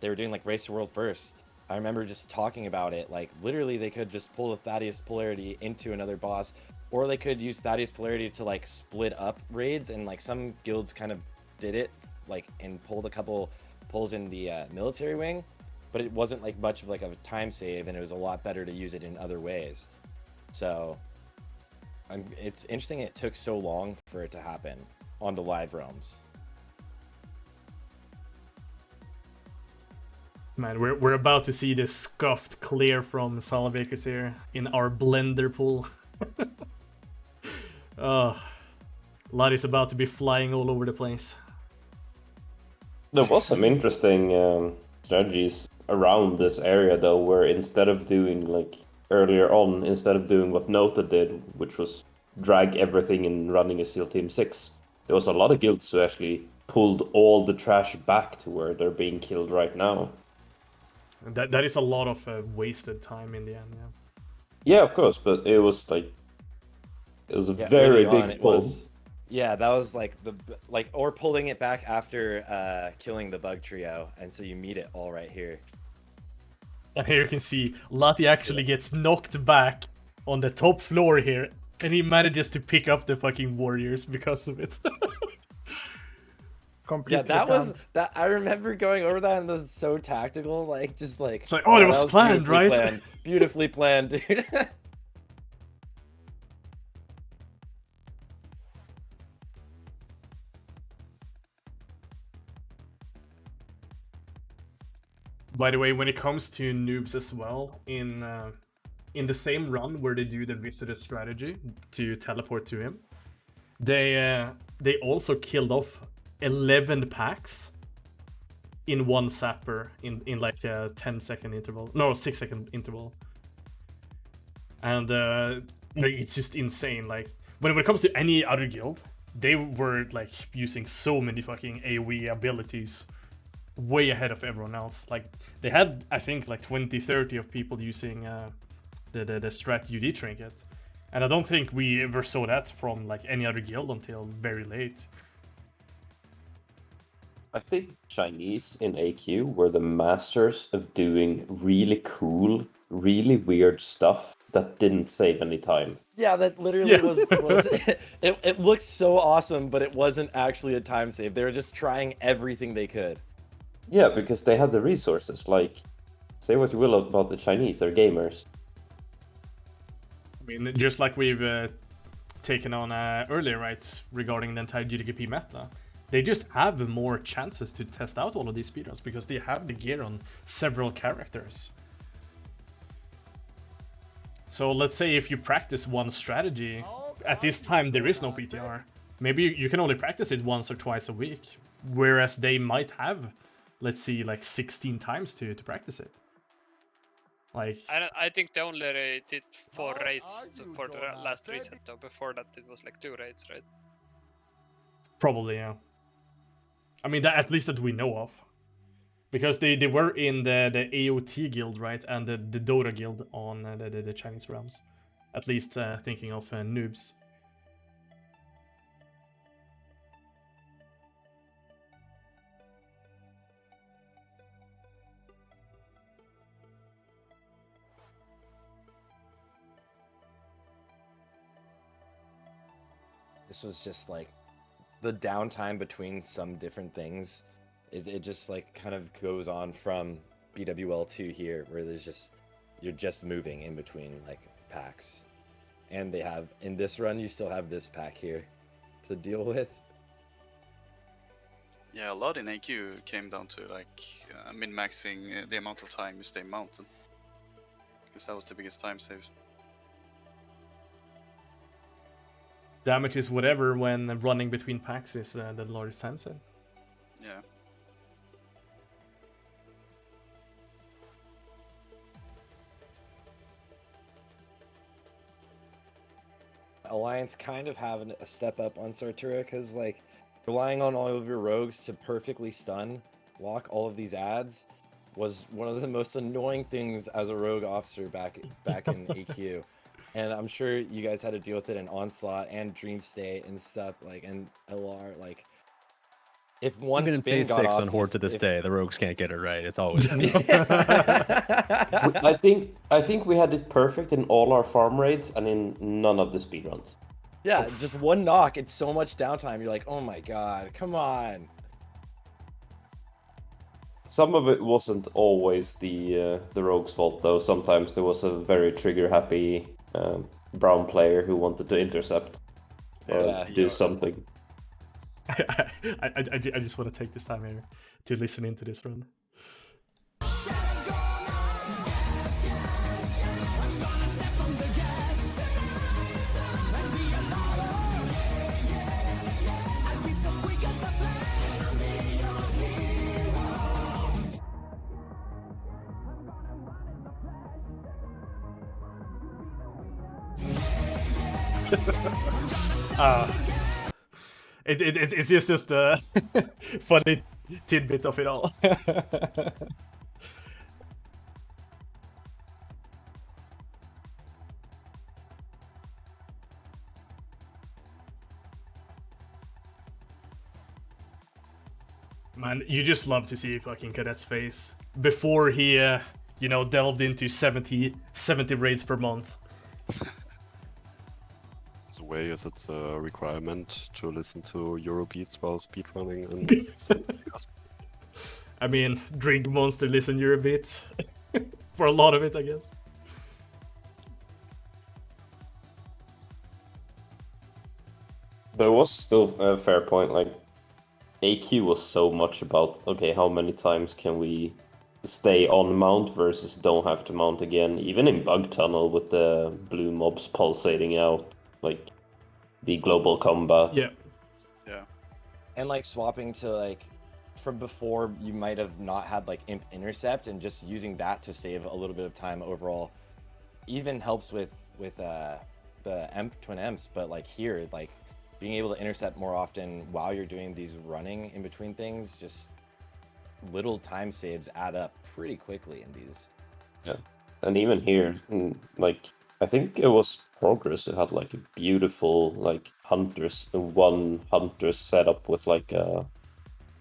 they were doing like Race to World first. I remember just talking about it. Like literally, they could just pull the Thaddeus polarity into another boss, or they could use Thaddeus polarity to like split up raids. And like some guilds kind of did it, like and pulled a couple pulls in the military wing, but it wasn't like much of like a time save, and it was a lot better to use it in other ways. So, it's interesting it took so long for it to happen on the live realms. Man, we're about to see the scuffed clear from Salvdali here in our blender pool. Oh, Laty's about to be flying all over the place. there was some interesting strategies around this area though, where instead of doing like earlier on, instead of doing what Nota did, which was drag everything and running a SEAL Team 6, there was a lot of guilds who actually pulled all the trash back to where they're being killed right now. And that is a lot of wasted time in the end. Yeah. Yeah, of course, but it was like it was a Yeah, very early big on, it pull. was. Yeah, that was like or pulling it back after killing the bug trio, and so you meet it all right here. And here you can see Laty actually gets knocked back on the top floor here, and he manages to pick up the fucking warriors because of it. Yeah, that was that. I remember going over that, and it was so tactical, like just like. It's like, oh, it was that planned, beautifully right? Planned. Beautifully planned, dude. By the way, when it comes to noobs as well, in the same run where they do the visitor strategy to teleport to him, they also killed off 11 packs in one sapper in like a 10-second interval, no, 6-second interval, and it's just insane. Like when it comes to any other guild, they were like using so many fucking AoE abilities way ahead of everyone else. Like they had, I think, like 20-30 of people using the strat UD trinket, and I don't think we ever saw that from like any other guild until very late. I think Chinese in AQ were the masters of doing really cool, really weird stuff that didn't save any time. Yeah, that literally was it looked so awesome, but it wasn't actually a time save. They were just trying everything they could. Yeah, because they had the resources. Like, say what you will about the Chinese, they're gamers. I mean, just like we've taken on earlier, right, regarding the entire GDGP meta, they just have more chances to test out all of these speedruns because they have the gear on several characters. So let's say if you practice one strategy, at this time there is no PTR. Maybe you can only practice it once or twice a week, whereas they might have, let's see, like 16 times to practice it. Like, I think they only did 4 raids for the last reset though. Before that it was like 2 raids, right? probably, yeah. I mean, that, at least that we know of. Because they were in the AOT guild, right? And the Dota guild on the Chinese realms. At least thinking of noobs. This was just like the downtime between some different things. It just like kind of goes on from BWL2 here, where there's just you're just moving in between like packs, and they have in this run you still have this pack here to deal with. Yeah, a lot in AQ came down to like min-maxing the amount of time you stay mounted, because that was the biggest time save. Damage is whatever when running between packs is the largest time save. Yeah. Alliance kind of having a step up on Sarthe because like relying on all of your rogues to perfectly stun block all of these ads was one of the most annoying things as a rogue officer back in AQ. And I'm sure you guys had to deal with it in Onslaught and Dreamstate and stuff like and LR like if one Even in spin phase got 6 off, on Horde to this day, the rogues can't get it right. It's always. I think we had it perfect in all our farm raids and in none of the speedruns. Yeah, just one knock, it's so much downtime. You're like, oh my god, come on. Some of it wasn't always the rogue's fault though. Sometimes there was a very trigger happy brown player who wanted to intercept or do something. I just want to take this time here to listen into this run. It's just a funny tidbit of it all. Man, you just love to see fucking Cadet's face before he, you know, delved into 70 raids per month. The way is it's a requirement to listen to Eurobeats while speedrunning. And I mean, Drink Monster listen Eurobeats for a lot of it, I guess. There was still a fair point, like AQ was so much about, okay, how many times can we stay on mount versus don't have to mount again, even in Bug Tunnel with the blue mobs pulsating out, like the global combat. Yeah. Yeah. And like swapping to like from before you might have not had like imp intercept and just using that to save a little bit of time overall even helps with the twin imps, but like here like being able to intercept more often while you're doing these running in between things, just little time saves add up pretty quickly in these. Yeah. And even here, like I think it was Progress, it had like a beautiful like one hunter setup with like a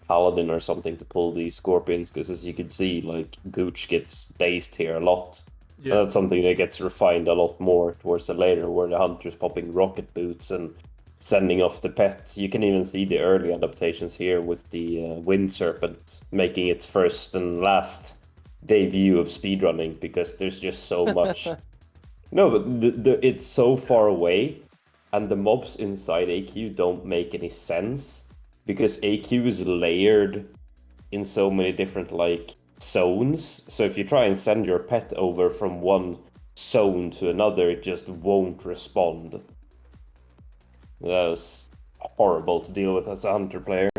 paladin or something to pull these scorpions, because as you can see, like Gooch gets dazed here a lot. Yeah. And that's something that gets refined a lot more towards the later, where the hunter's popping rocket boots and sending off the pets. You can even see the early adaptations here with the wind serpent making its first and last debut of speedrunning, because there's just so much. No, but it's so far away, and the mobs inside AQ don't make any sense, because AQ is layered in so many different like zones. So if you try and send your pet over from one zone to another, it just won't respond. That was horrible to deal with as a hunter player.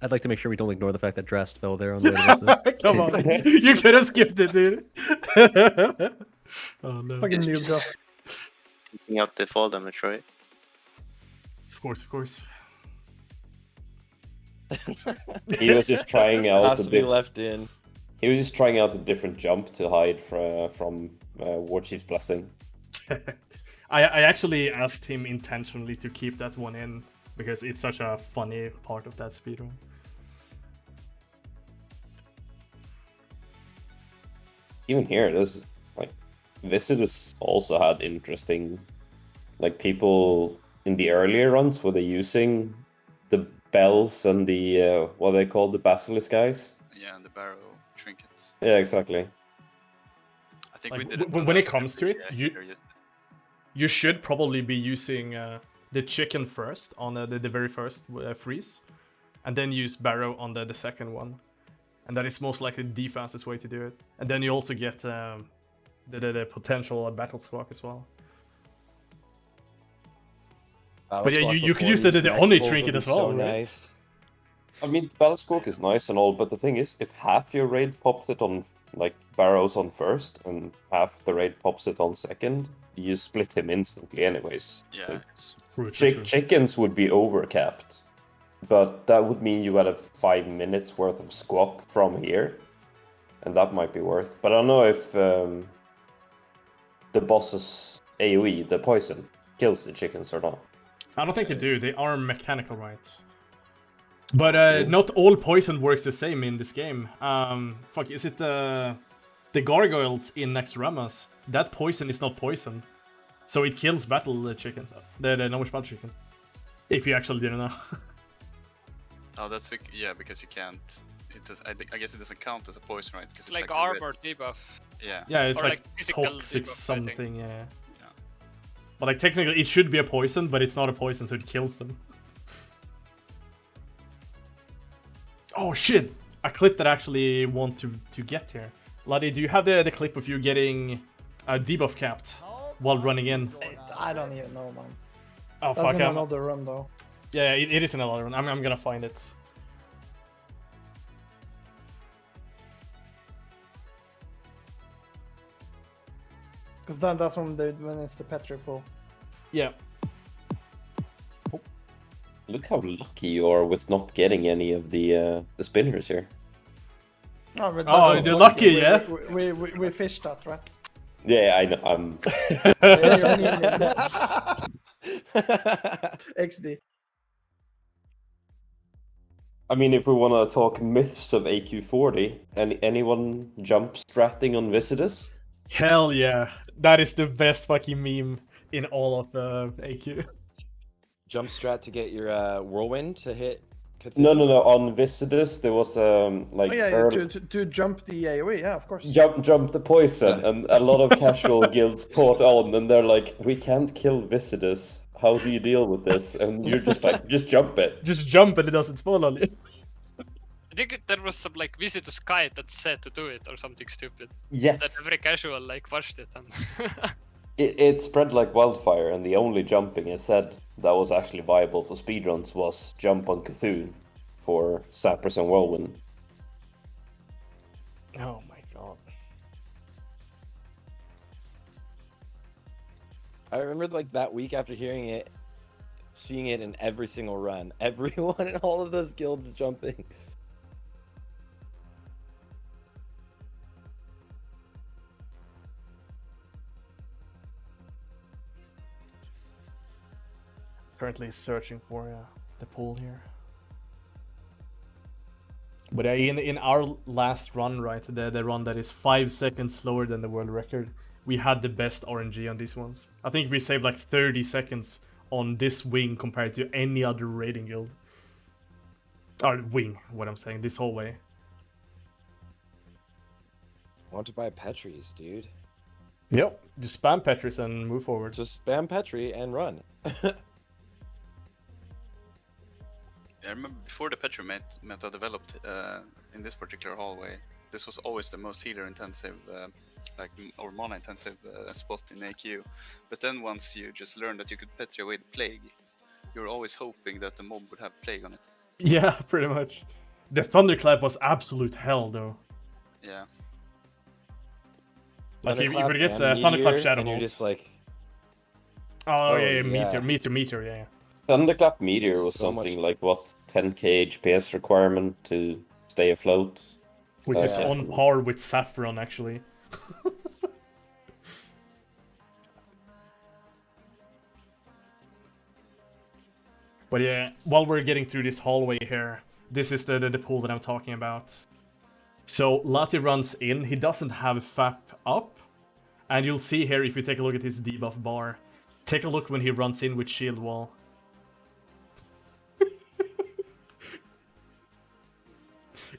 I'd like to make sure we don't ignore the fact that Drast fell there on the way to this. Come on, you could have skipped it, dude. Oh no. Fucking noob drop. Taking out the fall damage, right? Of course. He was just trying out Has to be left in. He was just trying out a different jump to hide from Warchief's Blessing. I actually asked him intentionally to keep that one in, because it's such a funny part of that speedrun. Even here, this like Visitors also had interesting, like people in the earlier runs, were they using the bells and the what they called the basilisk guys? Yeah, and the barrow trinkets. Yeah, exactly. I think Like, we did it. when it comes to it, yeah, you should probably be using the chicken first on the very first freeze, and then use Barrow on the second one. And that is most likely the fastest way to do it. And then you also get the potential battle squawk as well. But yeah, you could use the Oni trinket as well, so right? Nice. I mean, the battle squawk is nice and all, but the thing is, if half your raid pops it on, like, Barrows on first, and half the raid pops it on second, you split him instantly anyways. Yeah, Like, it's True. chickens would be overcapped, but that would mean you had a 5 minutes worth of squawk from here, and that might be worth. But I don't know if the boss's AoE, the poison, kills the chickens or not. I don't think they do. They are mechanical, right? But not all poison works the same in this game. Fuck, is it the gargoyles in Next Ramas? That poison is not poison, so it kills battle chickens, the normal battle chickens. If you actually didn't know. oh, that's because you can't. It does. I guess it doesn't count as a poison, right? Because It's like armor debuff. Yeah. Yeah, it's Or like physical toxic debuff, I think. something. Yeah. But like technically, it should be a poison, but it's not a poison, so it kills them. Oh shit! A clip that I actually want to get here. Laty, do you have the clip of you getting debuff capped while running in? I don't even know, man. Oh That's fuck! in another run though. Yeah, it is in another run. I'm gonna find it. Because then that's when it's the Petri pull. Yeah. Look how lucky you are with not getting any of the spinners here. Oh, but Oh, that's you're what lucky, we- yeah? We fished that, right? Yeah, I know. I'm. XD. I mean, if we want to talk myths of AQ40, anyone jump stratting on Visitors? Hell yeah! That is the best fucking meme in all of AQ. Jump strat to get your whirlwind to hit. No. On Visitors, there was like Oh yeah, to jump the AoE, yeah, of course. jump the poison, and a lot of casual guilds caught on, and they're like, we can't kill Visitors. How do you deal with this? And you're just like, just jump it. Just jump and it doesn't spawn on you. I think there was some like Visitor's Guide that said to do it or something stupid. Yes. That every casual like watched it and It spread like wildfire, and the only jumping it said that was actually viable for speedruns was jump on Cthulhu for Sappers and Whirlwind. Oh my god. I remember like that week after hearing it, seeing it in every single run. Everyone in all of those guilds jumping. Currently searching for the pool here. But in our last run, right, the run that is 5 seconds slower than the world record, we had the best RNG on these ones. I think we saved like 30 seconds on this wing compared to any other raiding guild. Or wing, what I'm saying, this whole way. I want to buy Petries, dude. Yep, just spam Petris and move forward. Just spam Petri and run. I remember before the Petri meta developed in this particular hallway, this was always the most healer intensive, or mana intensive spot in AQ. But then once you just learned that you could Petri away the plague, you're always hoping that the mob would have plague on it. Yeah, pretty much. The Thunderclap was absolute hell, though. Yeah. Like if you Thunderclap would get and Thunderclap Meteor, Shadow and you're Bolt. just like, Oh yeah, yeah. meteor, yeah. Thunderclap Meteor was So much- something like, what, 10k HPS requirement to stay afloat? Which is yeah. on par with Saffron, actually. But yeah, while we're getting through this hallway here, this is the pool that I'm talking about. So Laty runs in, he doesn't have FAP up, and you'll see here if you take a look at his debuff bar. Take a look when he runs in with shield wall.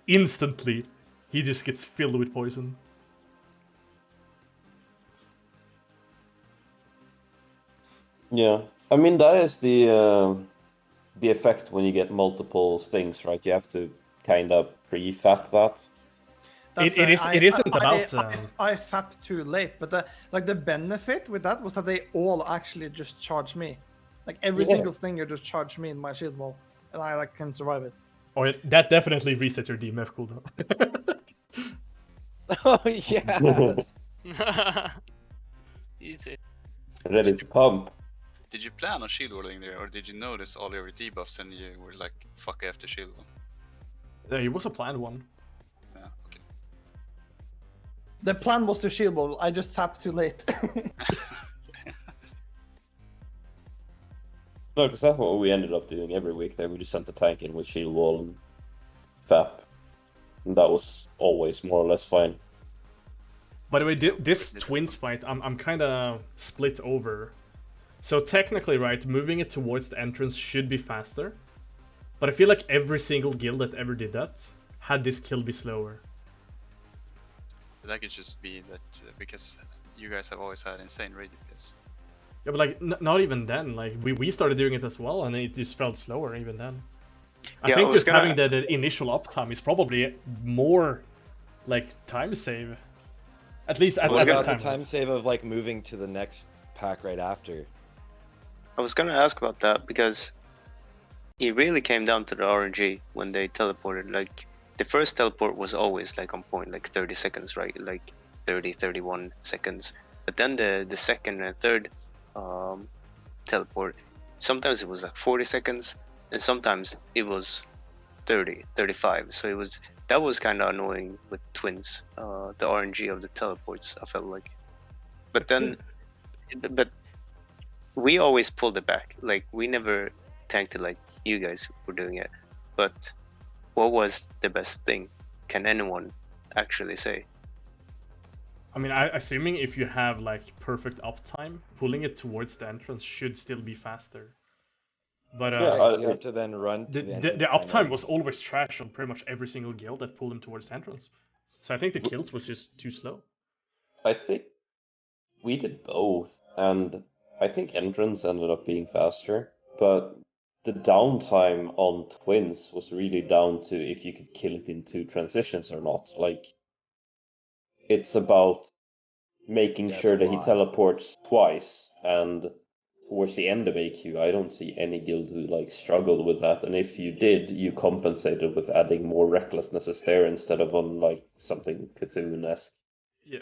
Instantly, he just gets filled with poison. Yeah, I mean, that is the the effect when you get multiple stings, right? You have to kind of prefab that. It isn't about. I fapped too late, but the benefit with that was that they all actually just charged me. Like every single stinger just charged me in my shield wall, and I can survive it. Oh, that definitely resets your DMF cooldown. Oh yeah. Easy. Ready to pump. Did you plan on shield walling there, or did you notice all your debuffs and you were like, fuck after shield wall? It was a planned one. Yeah, okay. The plan was to shield wall. I just tapped too late. No, because that's what we ended up doing every week. Then we just sent the tank in with shield wall and fap, and that was always more or less fine. By the way, this twins fight, I'm kind of split over. So technically, right, moving it towards the entrance should be faster. But I feel like every single guild that ever did that had this kill be slower. That could just be that because you guys have always had insane raid DPS. Yeah, but like, not even then. Like, we started doing it as well, and it just felt slower even then. I think just having the initial uptime is probably more, like, time save. At least at what this about time. the time save of like moving to the next pack right after? I was gonna ask about that because it really came down to the RNG when they teleported. Like, the first teleport was always like on point, like 30 seconds, right? Like 30, 31 seconds. But then the second and third teleport, sometimes it was like 40 seconds, and sometimes it was 30, 35. So that was kind of annoying with twins, the RNG of the teleports, I felt like. But then, but we always pulled it back. Like, we never tanked it like you guys were doing it. But what was the best thing? Can anyone actually say? I mean, assuming if you have like perfect uptime, pulling it towards the entrance should still be faster. But you have to then run to the uptime was always trash on pretty much every single guild that pulled them towards the entrance. So I think the kills was just too slow. I think we did both, and I think entrance ended up being faster, but the downtime on twins was really down to if you could kill it in 2 transitions or not. Like, it's about making sure that he teleports twice, and towards the end of AQ, I don't see any guild who like struggled with that. And if you did, you compensated with adding more recklessnesses there instead of on like something Cthulhu-esque. Yeah.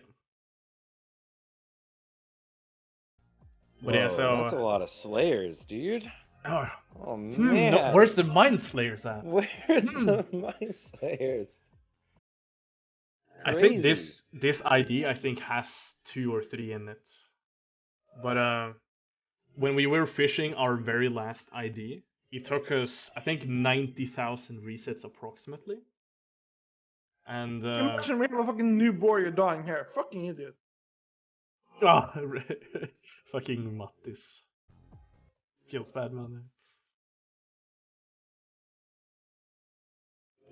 But yeah, so that's a lot of slayers, dude. Oh man, no, where's the mind slayers at? Where's the mind slayers? I think this ID I think has 2 or 3 in it. But when we were fishing our very last ID, it took us I think 90,000 resets approximately. And Imagine we have a fucking new warrior dying here. Fucking idiot. Fucking Mattis. Feels bad, man.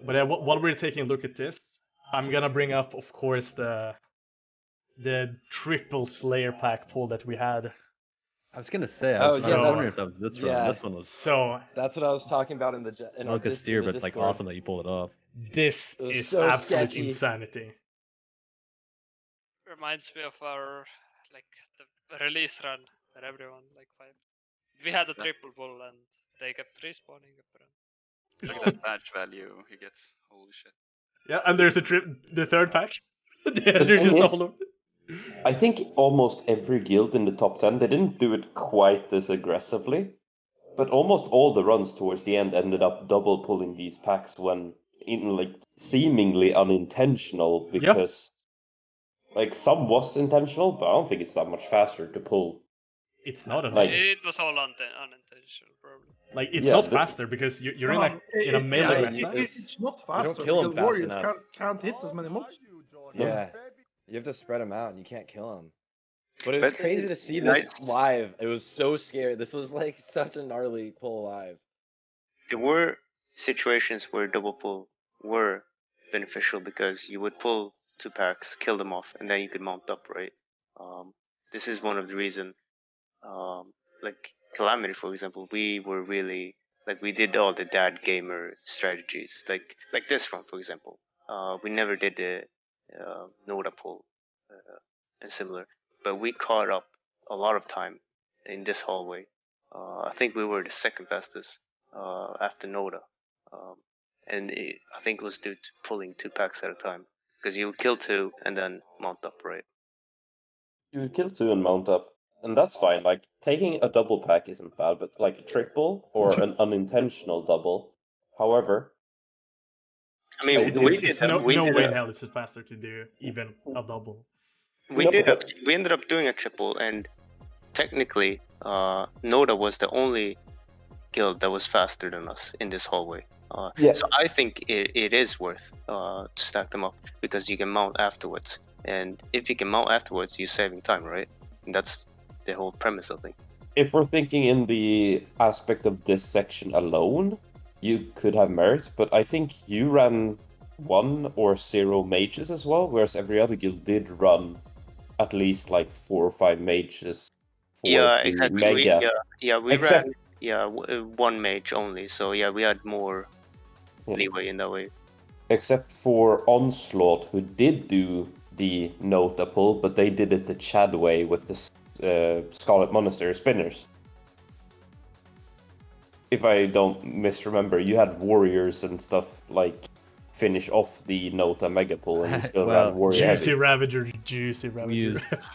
But yeah, while we're taking a look at this, I'm gonna bring up, of course, the triple Slayer pack pull that we had. I was gonna say, I was wondering if that was this run. This one was so. That's what I was talking about in the not a steer, but like awesome that you pulled it off. This is so absolute sketchy. insanity. Reminds me of our the release run where everyone we had a triple pull and they kept respawning. Look at that badge value he gets. Holy shit. Yeah, and there's the third pack. They're just all over. I think almost every guild in the top 10, they didn't do it quite this aggressively, but almost all the runs towards the end ended up double pulling these packs when in like seemingly unintentional, because like some was intentional, but I don't think it's that much faster to pull. It's not it was all unintentional, probably. Like, it's not faster because you're in a melee meta. It's not faster. You don't kill him because fast warriors enough. can't hit as many mobs. Yeah, you have to spread them out, and you can't kill them. But it was crazy to see this live. It was so scary. This was like such a gnarly pull live. There were situations where double pull were beneficial because you would pull 2 packs, kill them off, and then you could mount up, right? This is one of the reasons. Like Calamity, for example, we were really Like we did all the dad gamer strategies, like this one, for example. We never did the Nota pull and similar, but we caught up a lot of time in this hallway. I think we were the second fastest after Nota, and I think it was due to pulling 2 packs at a time, because you would kill 2 and then mount up, right? You would kill 2 and mount up, and that's fine. Like, taking a double pack isn't bad, but like a triple or an unintentional double. However, I mean, we did. No we did way in hell it's faster to do even a double. We ended up doing a triple, and technically, Nota was the only guild that was faster than us in this hallway. So I think it is worth to stack them up, because you can mount afterwards, and if you can mount afterwards, you're saving time, right? And that's the whole premise, I think. If we're thinking in the aspect of this section alone, you could have merit, but I think you ran 1 or 0 mages as well, whereas every other guild did run at least like 4 or 5 mages. Yeah, exactly. Mega. We ran 1 mage only, so yeah, we had more leeway in that way. Except for Onslaught, who did do the Nota pull, but they did it the Chad way with the Scarlet Monastery spinners. If I don't misremember, you had warriors and stuff like finish off the Nota mega pull, and you still ran warrior juicy Ravager.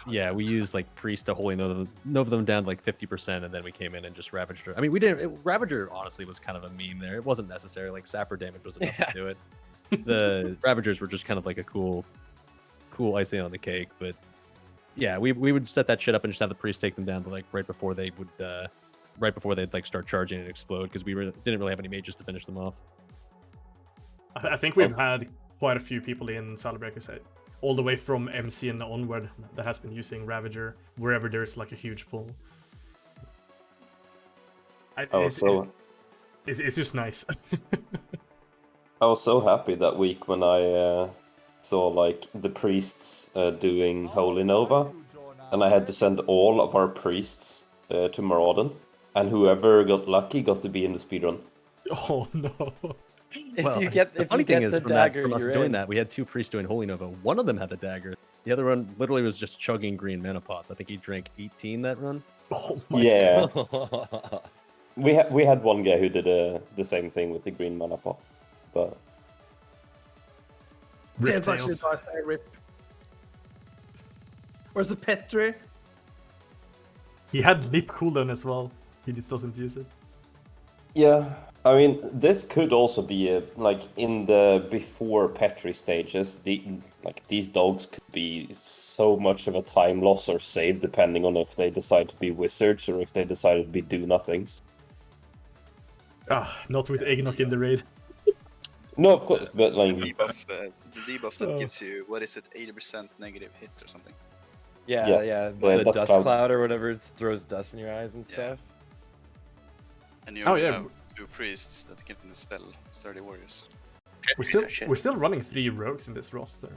We used like priest to holy Nova them down to like 50%, and then we came in and just ravaged her. I mean, we didn't. Ravager honestly was kind of a meme there. It wasn't necessary. Like sapper damage was enough to do it. The Ravagers were just kind of like a cool icing on the cake. But yeah, we would set that shit up and just have the priest take them down to like right before they'd like start charging and explode, because we didn't really have any mages to finish them off. I think we've had quite a few people in Salvdali side, all the way from MC and onward, that has been using Ravager wherever there's like a huge pull. It's just nice. I was so happy that week when I saw like the priests doing Holy Nova, and I had to send all of our priests to Maraudon, and whoever got lucky got to be in the speedrun. Oh no. The funny thing is, from us doing that, we had 2 priests doing Holy Nova. One of them had the dagger. The other one literally was just chugging green mana pots. I think he drank 18 that run. Oh my God. we had one guy who did the same thing with the green mana pot, but it's actually nice to rip. Where's the Petri? He had lip cooldown as well. He just doesn't use it. Yeah. I mean, this could also be like in the before Petri stages. These dogs could be so much of a time loss or save, depending on if they decide to be wizards or if they decide to be do-nothings. Not with Eggnog in the raid. No, of course, but like the debuff that gives you, what is it, 80% negative hit or something? Yeah. The dust cloud or whatever, it throws dust in your eyes and stuff. And you have 2 priests that can dispel 30 warriors. We're still running 3 rogues in this roster.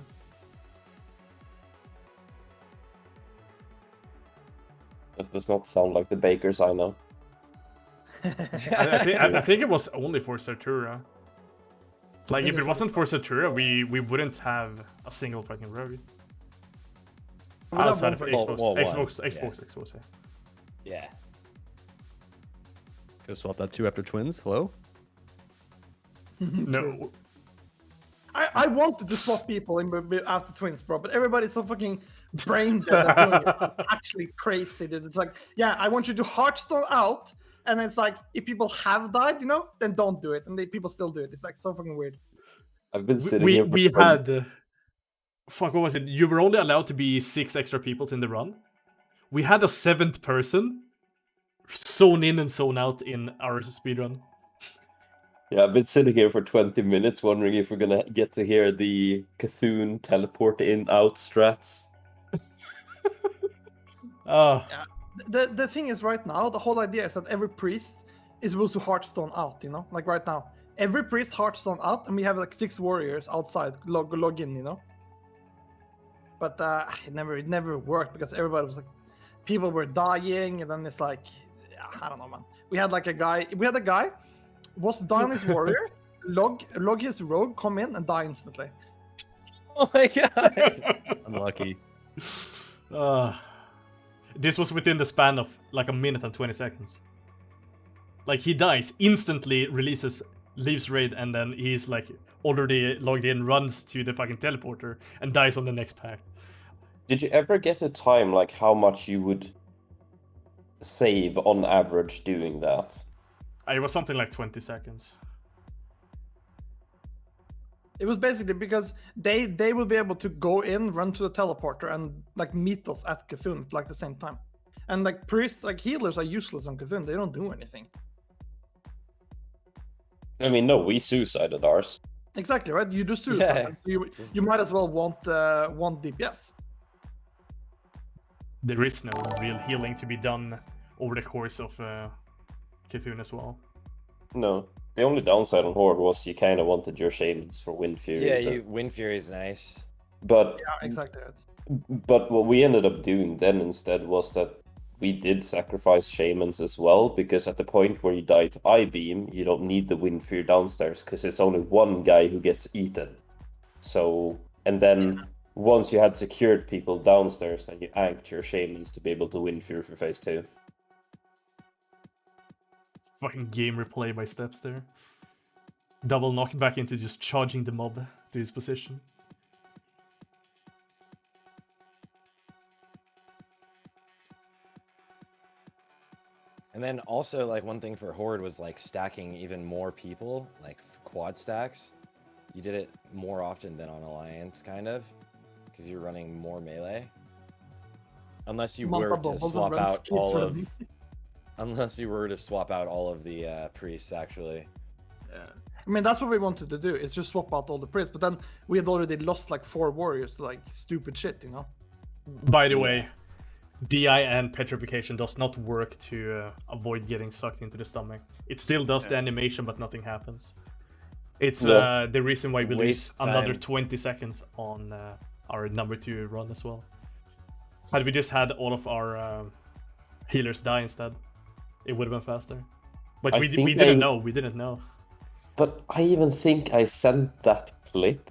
That does not sound like the bakers I know. I think it was only for Sarthe. Like, if it wasn't for Sarthe, we wouldn't have a single fucking rogue. Outside of Xbox. Yeah. Go swap that 2 after twins. Hello? No. I wanted to swap people after twins, bro, but everybody's so fucking brain dead at doing it. It's actually crazy, dude. It's like, yeah, I want you to Hearthstone out, and it's like, if people have died, then don't do it, and people still do it. It's like so fucking weird. I've been sitting here. We had fuck, what was it? You were only allowed to be 6 extra people in the run. We had a 7th person zone in and zone out in our speedrun. Yeah, I've been sitting here for 20 minutes wondering if we're gonna get to hear the Cthulhu teleport in out strats. Yeah, the thing is, right now, the whole idea is that every priest is supposed to Hearthstone out, Like right now. Every priest Hearthstone out, and we have like 6 warriors outside log in, But it never worked, because everybody was like, people were dying, and then it's like, I don't know, man. We had a guy was Donnie's warrior, log his rogue, come in and die instantly. Oh my god! Unlucky. This was within the span of like a minute and 20 seconds. Like he dies, instantly releases, leaves raid, and then he's like already logged in, runs to the fucking teleporter, and dies on the next pack. Did you ever get a time like how much you would save on average doing that? It was something like 20 seconds. It was basically because they will be able to go in, run to the teleporter, and like meet us at Cthulhu at like the same time. And like priests, like healers are useless on Cthulhu. They don't do anything. I mean, no, we suicided ours. Exactly, right? You do suicide. Yeah. So you might as well want DPS. There is no real healing to be done over the course of Cthulhu as well. No. The only downside on Horde was you kind of wanted your shamans for Wind Fury. Yeah, Wind Fury is nice. But Yeah, exactly. But what we ended up doing then instead was that we did sacrifice shamans as well, because at the point where you die to I-beam, you don't need the Wind Fury downstairs, because it's only one guy who gets eaten. So, and then once you had secured people downstairs, then you anked your shamans to be able to Wind Fury for phase 2. Fucking game replay by Steps there. Double knockback into just charging the mob to his position. And then also, like, one thing for Horde was like stacking even more people, like quad stacks. You did it more often than on Alliance, kind of, because you're running more melee. Unless you were to swap out all of, unless you were to swap out all of the priests, actually. Yeah. I mean, that's what we wanted to do, is just swap out all the priests. But then we had already lost like 4 warriors to like stupid shit, you know. By the way, DI and petrification does not work to avoid getting sucked into the stomach. It still does the animation, but nothing happens. It's the reason why we lose another 20 seconds on our number 2 run as well. Had we just had all of our healers die instead, it would have been faster. But we didn't know. We didn't know. But I even think I sent that clip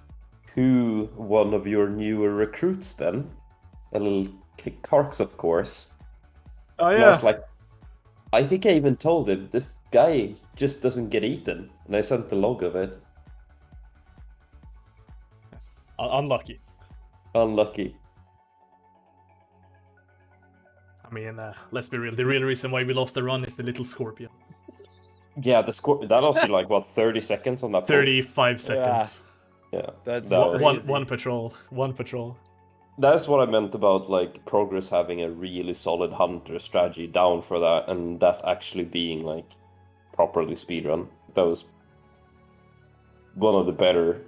to one of your newer recruits then. A little Karks, of course. Oh yeah. And I was like, I think I even told him, this guy just doesn't get eaten. And I sent the log of it. Unlucky. Unlucky. I mean, let's be real. The real reason why we lost the run is the little scorpion. Yeah, the scorpion. That lasted like, what, 30 seconds on that 35 seconds. Yeah. That's one patrol. One patrol. That's what I meant about like Progress having a really solid hunter strategy down for that, and that actually being like properly speedrun. That was one of the better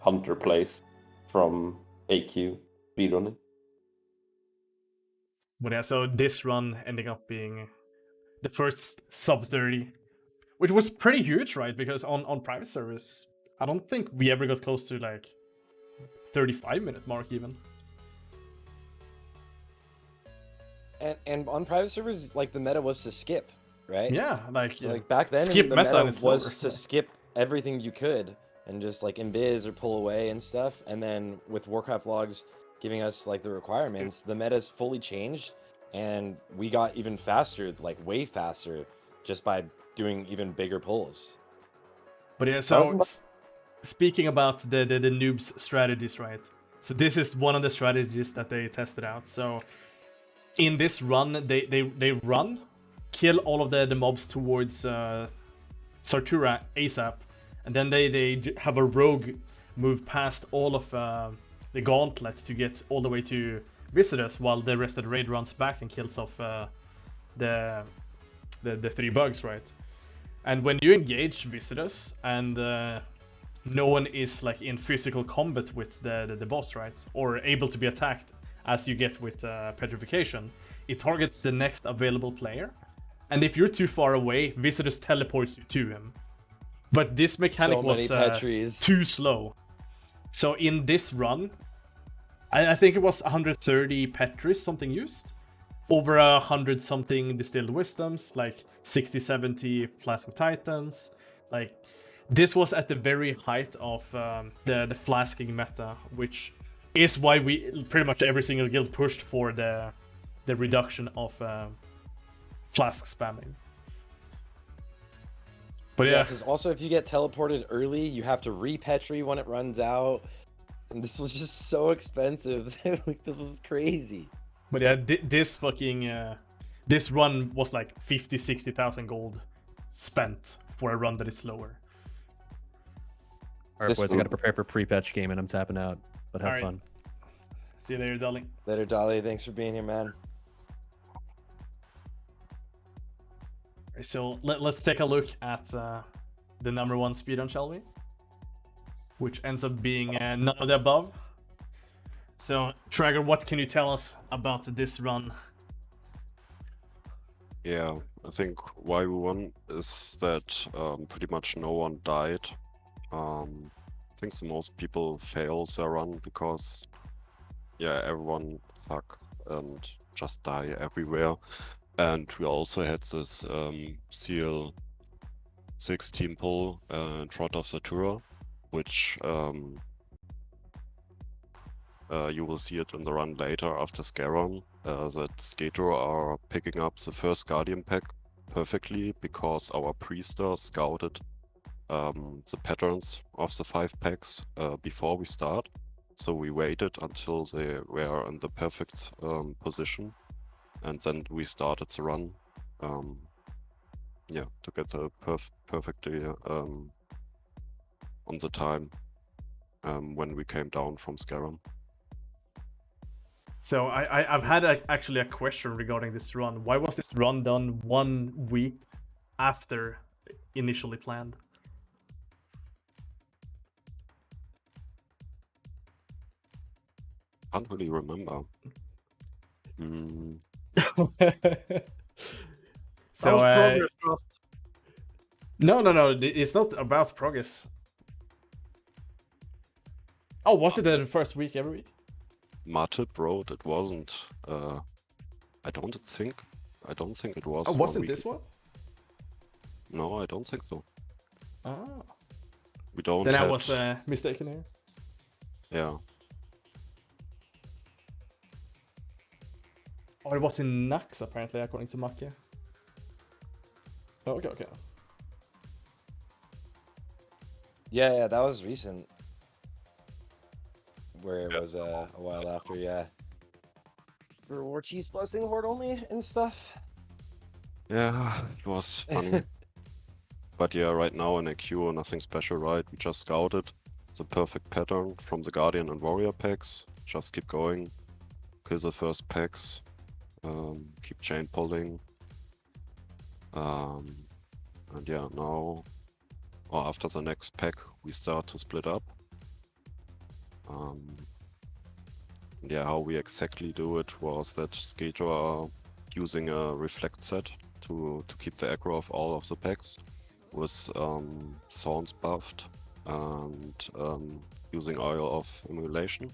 hunter plays from AQ speedrunning. But yeah, so this run ending up being the first sub 30, which was pretty huge, right? Because on private service, I don't think we ever got close to like 35-minute mark even. And on private servers, like the meta was to skip, right? Yeah, like, so, like back then, skip the meta meta was to skip everything you could and just like embiz or pull away and stuff. And then with Warcraft logs giving us like the requirements, the meta's fully changed, and we got even faster, like way faster, just by doing even bigger pulls. But yeah, so speaking about the noobs strategies, right? So this is one of the strategies that they tested out. So in this run, they run, kill all of the mobs towards Sarthe ASAP, and then they have a rogue move past all of the gauntlet to get all the way to Visitors, while the rest of the raid runs back and kills off the 3 bugs, right? And when you engage Visitors and no one is like in physical combat with the boss, right, or able to be attacked as you get with petrification, it targets the next available player, and if you're too far away, Visitors teleports you to him. But this mechanic was too slow. So in this run, I think it was 130 Petris something used, over 100 something distilled wisdoms, like 60, 70 Flask of Titans. Like, this was at the very height of the flasking meta, which is why we pretty much every single guild pushed for the reduction of flask spamming. But yeah, because also if you get teleported early, you have to re-petri when it runs out, and this was just so expensive. Like, this was crazy. but yeah, this fucking this run was like 50,000-60,000 gold spent for a run that is slower. All right, boys, I got to prepare for pre-patch game, and I'm tapping out. But have fun. See you later, darling. Later, Dolly. Thanks for being here, man. So let's take a look at the number one speedrun, shall we? Which ends up being none of the above. So, Tragor, what can you tell us about this run? Yeah, I think why we won is that pretty much no one died. I think the most people failed their run because, yeah, everyone suck and just die everywhere. And we also had this seal 16 pull in front of the Tura, which you will see it in the run later after Scaron, that Skater are picking up the first Guardian pack perfectly because our Priester scouted the patterns of the 5 packs before we start. So we waited until they were in the perfect position, and then we started the run. Yeah, to get the perfectly on the time when we came down from Scaron. So I've had actually a question regarding this run. Why was this run done 1 week after initially planned? Can't really remember. So no, it's not about progress. Oh, was it the first week every week? Martip wrote it wasn't. I don't think it was. Oh, wasn't this one? No, I don't think so. Ah. We don't. Then I was mistaken here. Yeah. Oh, it was in Nax apparently, according to Macke. Oh, okay. Yeah, that was recent. Where it was a while after, yeah. For War Cheese Blessing Horde only and stuff. Yeah, it was funny. But yeah, right now in AQ, nothing special, right? We just scouted the perfect pattern from the Guardian and Warrior packs. Just keep going. Kill the first packs. Keep chain pulling. And yeah, now, or after the next pack, we start to split up. Yeah, how we exactly do it was that Skater are using a reflect set to keep the aggro of all of the packs with Thorns buffed and using Oil of Immolation.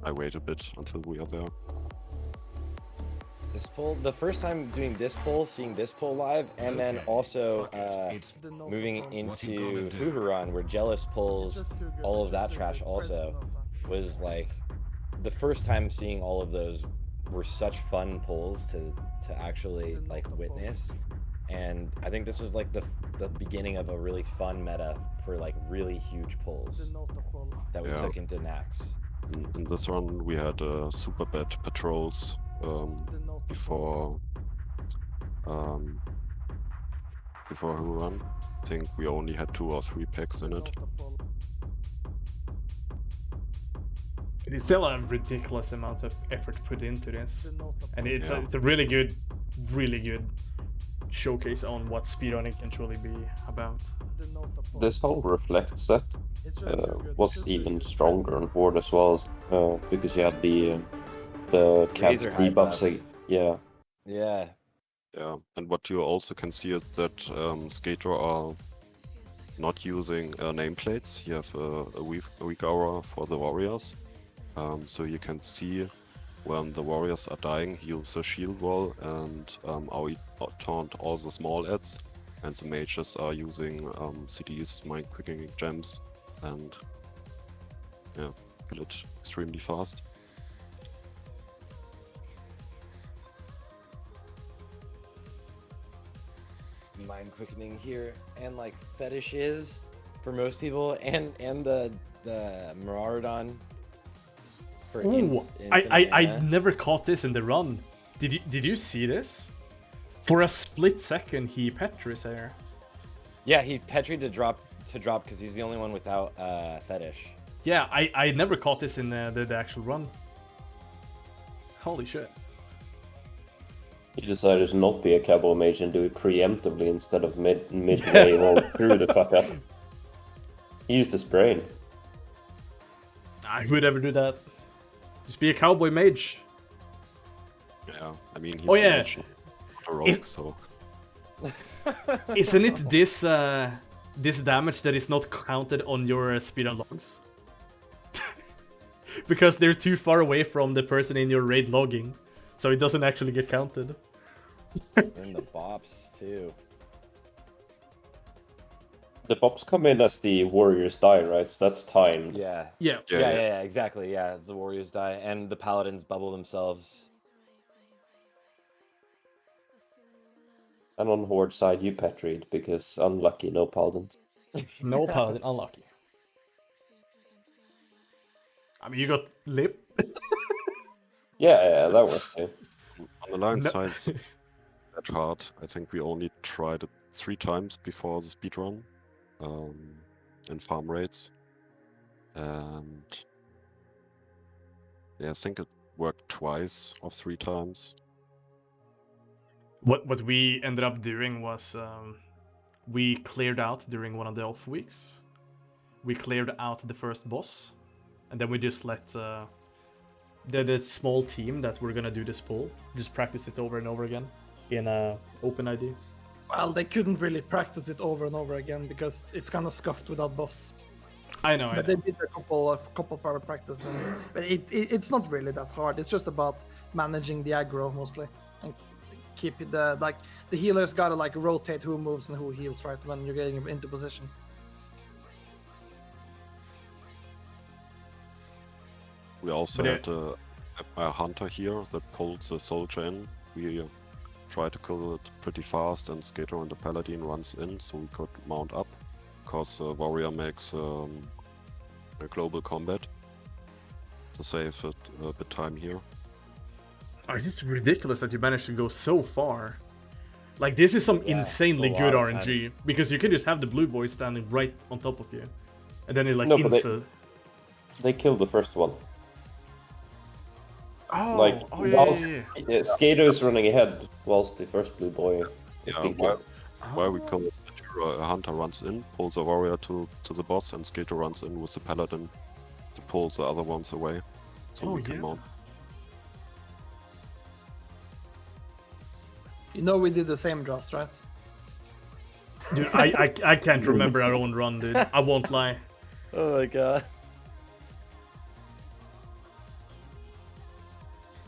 I wait a bit until we are there. This poll, the first time doing this poll, seeing this poll live, and then also moving into Huhuran, where Jealous pulls all of that trash also, was like the first time seeing all of those were such fun polls to actually like witness. And I think this was like the beginning of a really fun meta for like really huge polls that we took into Nax. In this run, we had super bad patrols before Huron. I think we only had 2 or 3 packs in it. It is still a ridiculous amount of effort put into this, and it's a really good showcase on what speedrunning can truly be about. This whole reflect set was even stronger on board as well, because you had the cap debuffs. Yeah. Yeah, and what you also can see is that Skater are not using nameplates. You have a weak aura for the warriors, so you can see when the warriors are dying, he uses a shield wall, and how he taunt all the small ads, and the mages are using CDs, mind quicking gems, and yeah, kill it extremely fast. Mind quickening here, and like fetishes for most people, and the Mirarodon for Ooh, I never caught this in the run. Did you see this? For a split second, he Petris there. Yeah, he Petri to drop because he's the only one without fetish. Yeah, I never caught this in the actual run. Holy shit. He decided to not be a cowboy mage and do it preemptively instead of midway or through the fuck up. He used his brain. I would ever do that. Just be a cowboy mage. Yeah, I mean, he's a mage, not a rogue, so... Isn't it this this damage that is not counted on your speedrun logs? Because they're too far away from the person in your raid logging, so it doesn't actually get counted. And the bops too. The bops come in as the warriors die, right? So that's timed. Yeah, exactly. Yeah, the warriors die, and the paladins bubble themselves. And on Horde side, you Petried, because unlucky, no paladins. No paladin, unlucky. I mean, you got lip. Yeah, that works too. On the line side, it's that hard. I think we only tried it 3 times before the speedrun, in farm raids. And yeah, I think it worked twice of 3 times. What we ended up doing was we cleared out during one of the off weeks. We cleared out the first boss, and then we just let the small team that we're gonna do this pull just practice it over and over again in open ID. Well, they couldn't really practice it over and over again because it's kind of scuffed without buffs. I know. They did a couple private practice, but it's not really that hard. It's just about managing the aggro mostly and keep the the healers gotta like rotate who moves and who heals right when you're getting into position. We also had a hunter here that pulls the soldier in. We try to kill it pretty fast, and Skater and the paladin runs in so we could mount up, because the warrior makes a global combat to save it a bit time here. Oh, it's just ridiculous that you managed to go so far. Like, this is some insanely good RNG, because you can just have the blue boy standing right on top of you, and then it like They killed the first one. Oh, Skater's running ahead whilst the first blue boy is being killed. While we kill a hunter runs in, pulls a warrior to the boss, and Skater runs in with the paladin to pull the other ones away, so we can mount. You know we did the same draft, right? Dude, I can't remember our own run, dude. I won't lie. Oh my god.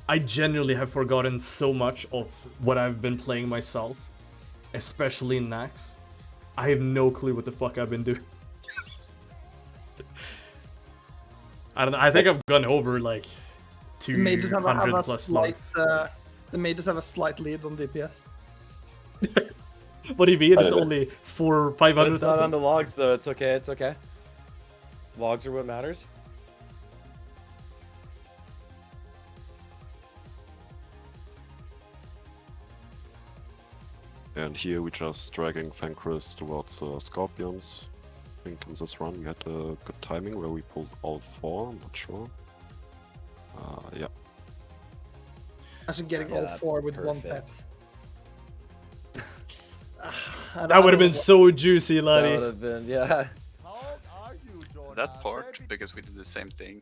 I genuinely have forgotten so much of what I've been playing myself, especially in Nax. I have no clue what the fuck I've been doing. I don't know. I think I've gone over like 200 plus logs. The mages have a slight lead on DPS. What do you mean? It's only 500,000. It's not on the logs though. It's okay. It's okay. Logs are what matters. And here we're just dragging Fenris towards Scorpions. I think in this run we had a good timing where we pulled all 4, I'm not sure. Yeah. Actually getting all 4 with perfect. 1 pet. That would have been so juicy, Laty. That would have been, yeah. That part, because we did the same thing,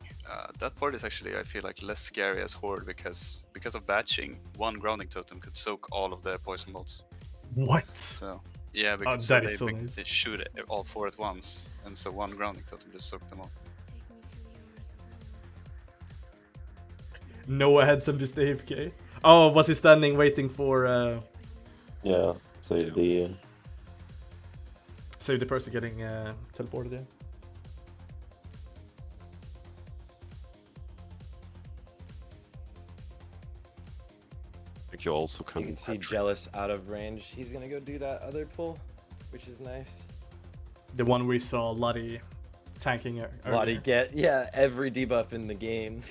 that part is actually, I feel like, less scary as Horde, because of batching, 1 grounding totem could soak all of the poison bolts. What? So Yeah, because that they, is so because nice. they shoot all 4 at once, and so one grounding totem just soaked them all. Noah had some just AFK. Oh, was he standing waiting for Yeah, so the save the person getting teleported in? I think you also You can see Jealous out of range. He's gonna go do that other pull, which is nice. The one we saw Laty tanking Laty get every debuff in the game.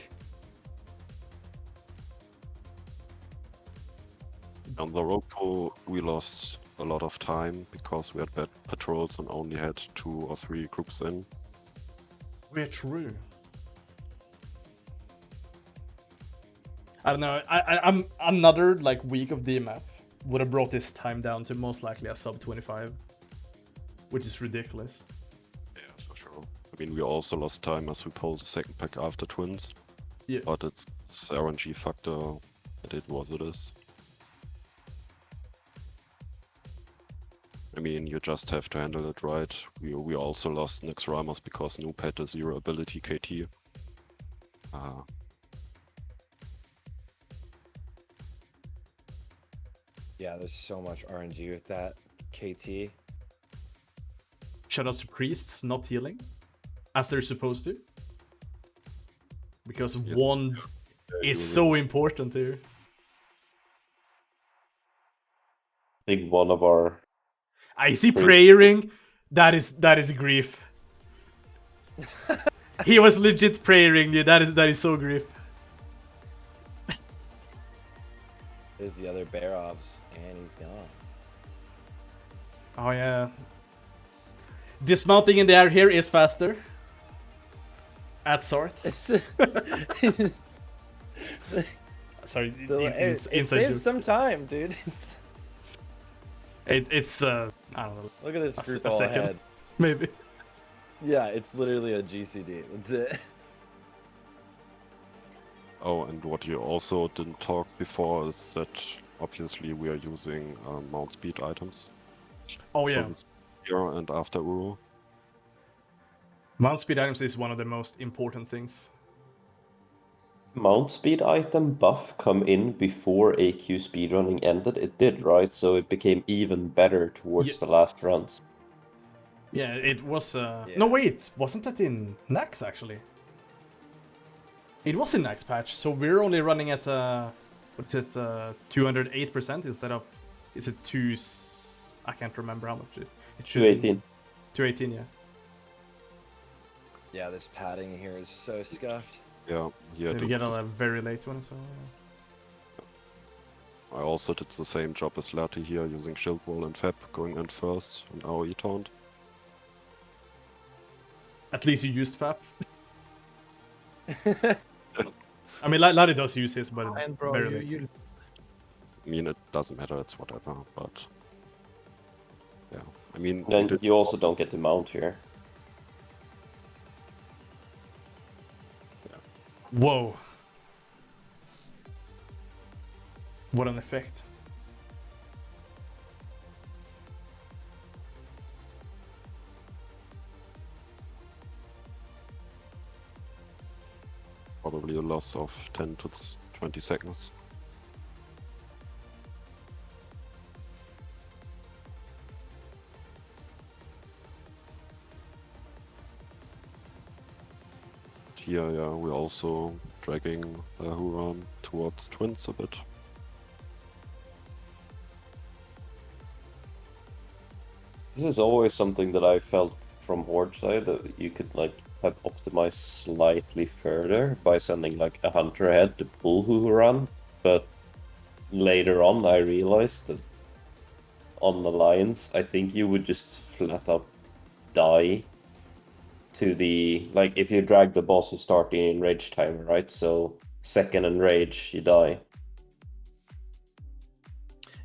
On the road pool, we lost a lot of time because we had bad patrols and only had 2 or 3 groups in. We're true. I don't know. I'm another like week of DMF would have brought this time down to most likely a sub 25, which is ridiculous. Yeah, for sure. I mean, we also lost time as we pulled the second pack after twins. Yeah. But it's RNG factor. It is what it is. I mean, you just have to handle it right. We also lost Nyx Ramos because Noob had a 0 ability KT. Yeah, there's so much RNG with that KT. Shoutouts to priests not healing, as they're supposed to. Because wand is so important here. I think one of our... I see praying. That is grief. He was legit praying, dude. That is so grief. There's the other bear ops, and he's gone. Oh yeah. Dismounting in the air here is faster. At Sarthe. Sorry, it saves some time, dude. It's I don't know. Look at this group a all second, ahead. maybe. Yeah, it's literally a GCD. That's it. Oh, and what you also didn't talk before is that obviously we are using mount speed items. Oh yeah. Here and after Uru. Mount speed items is one of the most important things. Mount speed item buff come in before AQ speedrunning ended? It did, right? So it became even better towards the last runs. Yeah, it was... No, wait! Wasn't that in Nax, actually? It was in Nax patch, so we're only running at... what's it? 208% instead of... Is it 2... I can't remember how much it should 218. be. 218, yeah. Yeah, this padding here is so scuffed. Yeah, Did we get on a very late one, so... I also did the same job as Laty here, using Shield Wall and Fab, going in first, and AoE taunt. At least you used Fab. I mean, Laty does use his, but very late. I mean, it doesn't matter, it's whatever, but... Yeah, I mean... And you also don't get to mount here. Whoa. What an effect. Probably a loss of 10 to 20 seconds. Here, yeah, we're also dragging Huron towards twins a bit. This is always something that I felt from Horde side, that you could like have optimized slightly further by sending like a hunter ahead to pull Huron, but later on I realized that on Alliance I think you would just flat up die to the, like, if you drag the boss, you start the enrage timer, right? So second enrage, you die.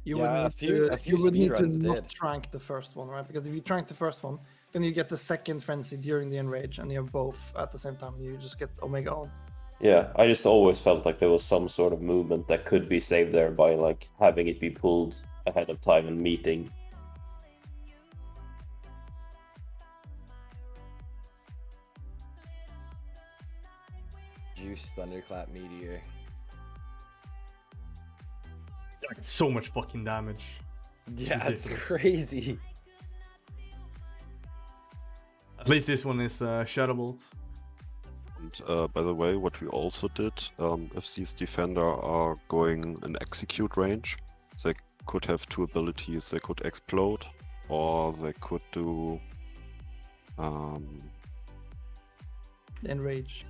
You Yeah, would need a few you would need to speedruns not did. trank the first one, right? Because if you trank the first one, then you get the second frenzy during the enrage, and you have both at the same time. You just get Omega on. Yeah, I just always felt like there was some sort of movement that could be saved there by like having it be pulled ahead of time and meeting juice thunderclap meteor. Like, so much fucking damage. Yeah, it's Ridiculous. crazy. At least this one is Shadowbolt. And by the way, what we also did, if these defender are going in execute range, they could have two abilities. They could explode, or they could do Enrage.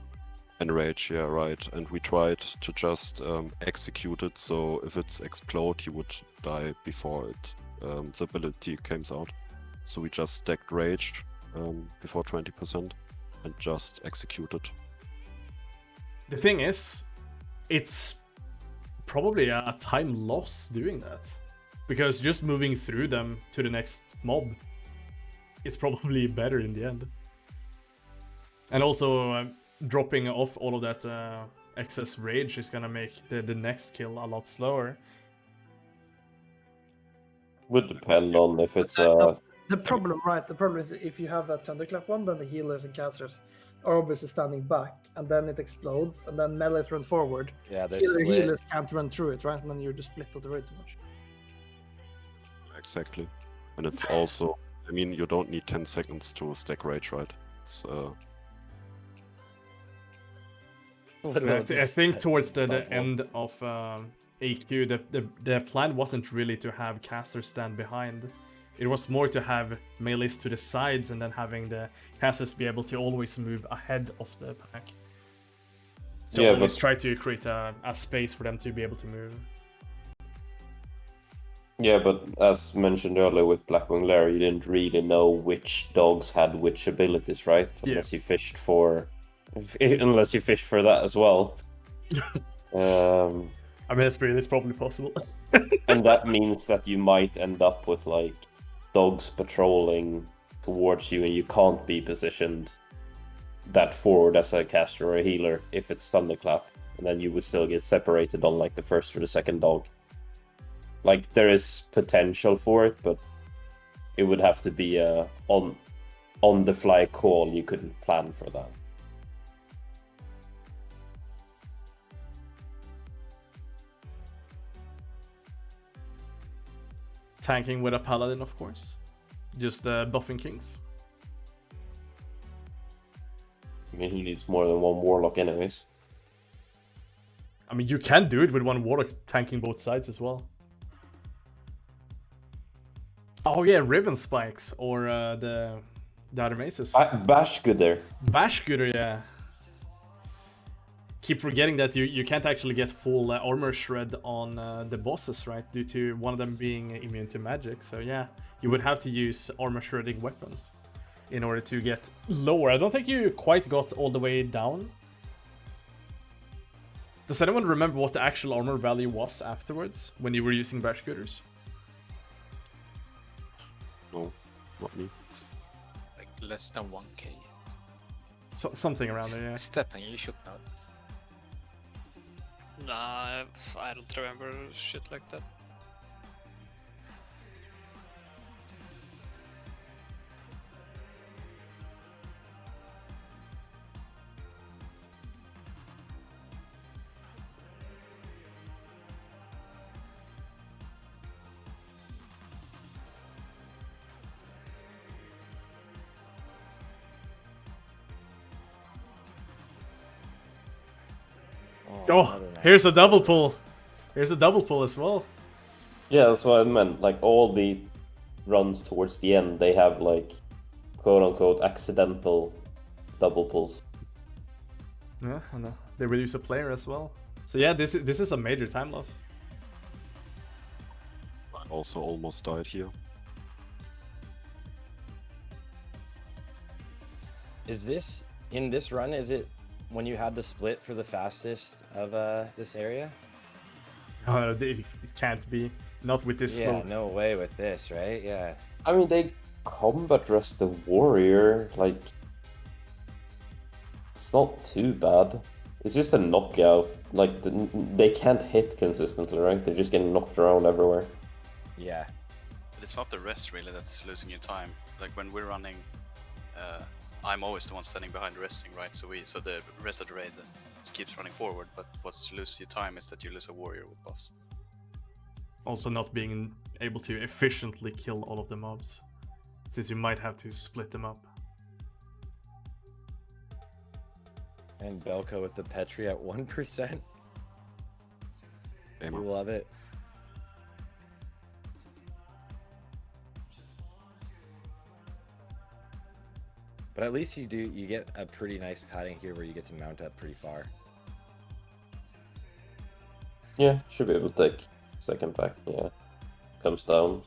enrage. Yeah, right. And we tried to just execute it. So if it's explode, he would die before it the ability came out. So we just stacked rage before 20% and just executed. The thing is, it's probably a time loss doing that. Because just moving through them to the next mob is probably better in the end. And also, dropping off all of that excess rage is gonna make the next kill a lot slower. Would depend on if it's The problem, right? The problem is if you have a thunderclap one, then the healers and casters are obviously standing back, and then it explodes, and then melees run forward. Yeah, they're Healer, split. healers can't run through it, right? And then you're just split of the raid too much. Exactly. And it's also, I mean, you don't need 10 seconds to stack rage, right? It's I think towards the end of AQ, the plan wasn't really to have casters stand behind. It was more to have melees to the sides and then having the casters be able to always move ahead of the pack. So Yeah, always but- try to create a space for them to be able to move. Yeah, but as mentioned earlier with Blackwing Lair, you didn't really know which dogs had which abilities, right? Unless you fished for, unless you fished for that as well. I mean, it's probably possible. And that means that you might end up with like dogs patrolling towards you, and you can't be positioned that forward as a caster or a healer if it's thunderclap, and then you would still get separated on like the first or the second dog. Like there is potential for it, but it would have to be a on the fly call. You couldn't plan for that. Tanking with a paladin, of course. Just buffing kings. I mean, he needs more than one warlock anyways. I mean, you can do it with one warlock tanking both sides as well. Oh yeah, Riven Spikes or the other maces. Bashgooder. Bashgooder, yeah. Keep forgetting that you can't actually get full armor shred on the bosses, right? Due to one of them being immune to magic. So yeah, you would have to use armor shredding weapons in order to get lower. I don't think you quite got all the way down. Does anyone remember what the actual armor value was afterwards when you were using Bashgooders? No, not me. Like less than 1k. So, something around there, yeah. Steppen, you should know this. Nah, I don't remember shit like that. Oh, here's a double pull. Here's a double pull as well. Yeah, that's what I meant. Like all the runs towards the end, they have like quote unquote accidental double pulls. Yeah, I know. They reduce a player as well. So yeah, this is a major time loss. I also almost died here. Is this in this run? Is it when you had the split for the fastest of this area? It can't be. Not with this Yeah, slope. no way with this, right? Yeah. I mean, they combat rest the warrior. Like, it's not too bad. It's just a knockout. Like, they can't hit consistently, right? They're just getting knocked around everywhere. Yeah. But it's not the rest really that's losing you time. Like when we're running, I'm always the one standing behind resting, right? So the rest of the raid keeps running forward. But what you lose your time is that you lose a warrior with buffs. Also not being able to efficiently kill all of the mobs, since you might have to split them up. And Belko with the Petri at 1%. We love it. But at least you get a pretty nice padding here where you get to mount up pretty far. Yeah, should be able to take second back. Yeah, comes down.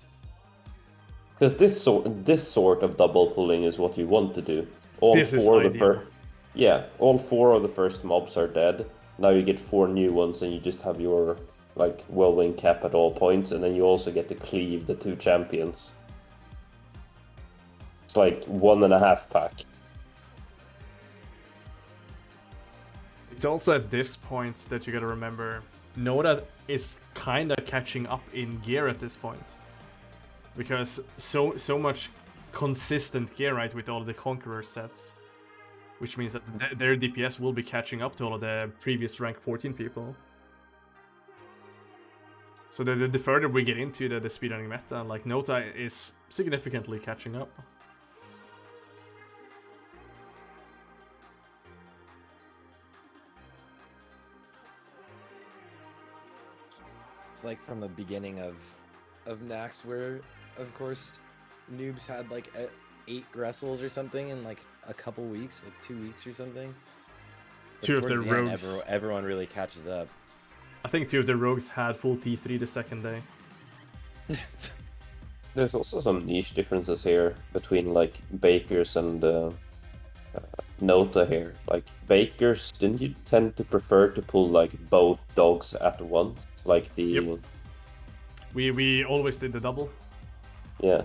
Because this sort of double pulling is what you want to do. All four of the first mobs are dead. Now you get 4 new ones, and you just have your like whirlwind cap at all points, and then you also get to cleave the 2 champions. It's like 1.5 pack. It's also at this point that you gotta remember, Nota is kinda catching up in gear at this point. Because so much consistent gear, right, with all the Conqueror sets. Which means that their DPS will be catching up to all of the previous rank 14 people. So the further we get into the speedrunning meta, like Nota is significantly catching up. It's like from the beginning of Nax, where of course noobs had like 8 Gressels or something in like a couple weeks, like 2 weeks or something. But 2 of their towards the end, rogues. everyone really catches up. I think 2 of the rogues had full T3 the second day. There's also some niche differences here between like Bakers and Nota here. Like Bakers, didn't you tend to prefer to pull like both dogs at once? Like the... Yep. We always did the double. Yeah.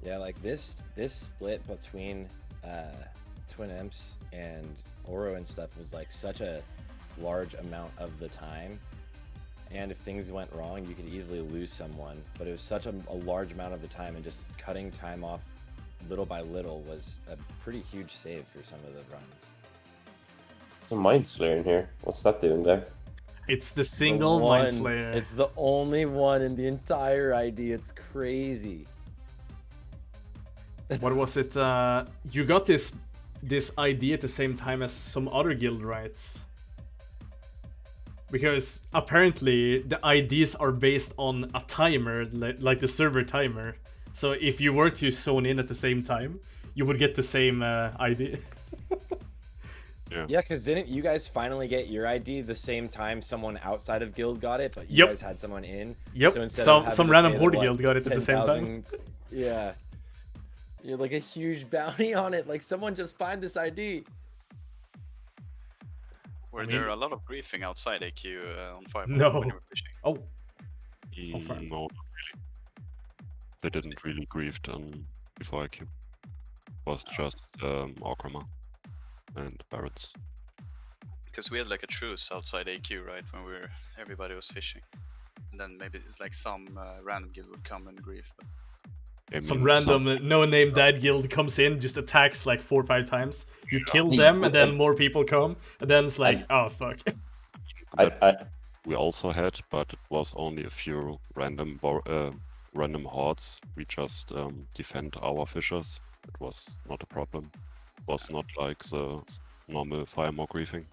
Yeah, like this split between Twin Imps and Oro and stuff was like such a large amount of the time, and if things went wrong you could easily lose someone, but it was such a large amount of the time, and just cutting time off little by little was a pretty huge save for some of the runs. There's a Mind Slayer in here. What's that doing there? It's the single Mind Slayer. It's the only one in the entire ID. It's crazy. What was it? You got this ID at the same time as some other guild, right? Because apparently the IDs are based on a timer, like the server timer. So if you were to zone in at the same time, you would get the same ID. Yeah, because didn't you guys finally get your ID the same time someone outside of guild got it, but you guys had someone in? Yep, So instead of some having to random pay horde the, guild got it at the same time. 10,000 Yeah. You're like a huge bounty on it, like someone just find this ID. Were there a lot of griefing outside AQ on fire No. when you were fishing? Oh. No, not really. They didn't really griefed before IQ. It was just Orgrimmar and Barretts. Because we had like a truce outside AQ, right, when everybody was fishing. And then maybe it's like some random guild would come and grief. But... Some random no-name dad guild comes in, just attacks like 4 or 5 times. You kill them, and then more people come, and then it's like, oh fuck. We also had, but it was only a few random hordes. We just defend our fishers. It was not a problem. It was not like the normal Firemore griefing.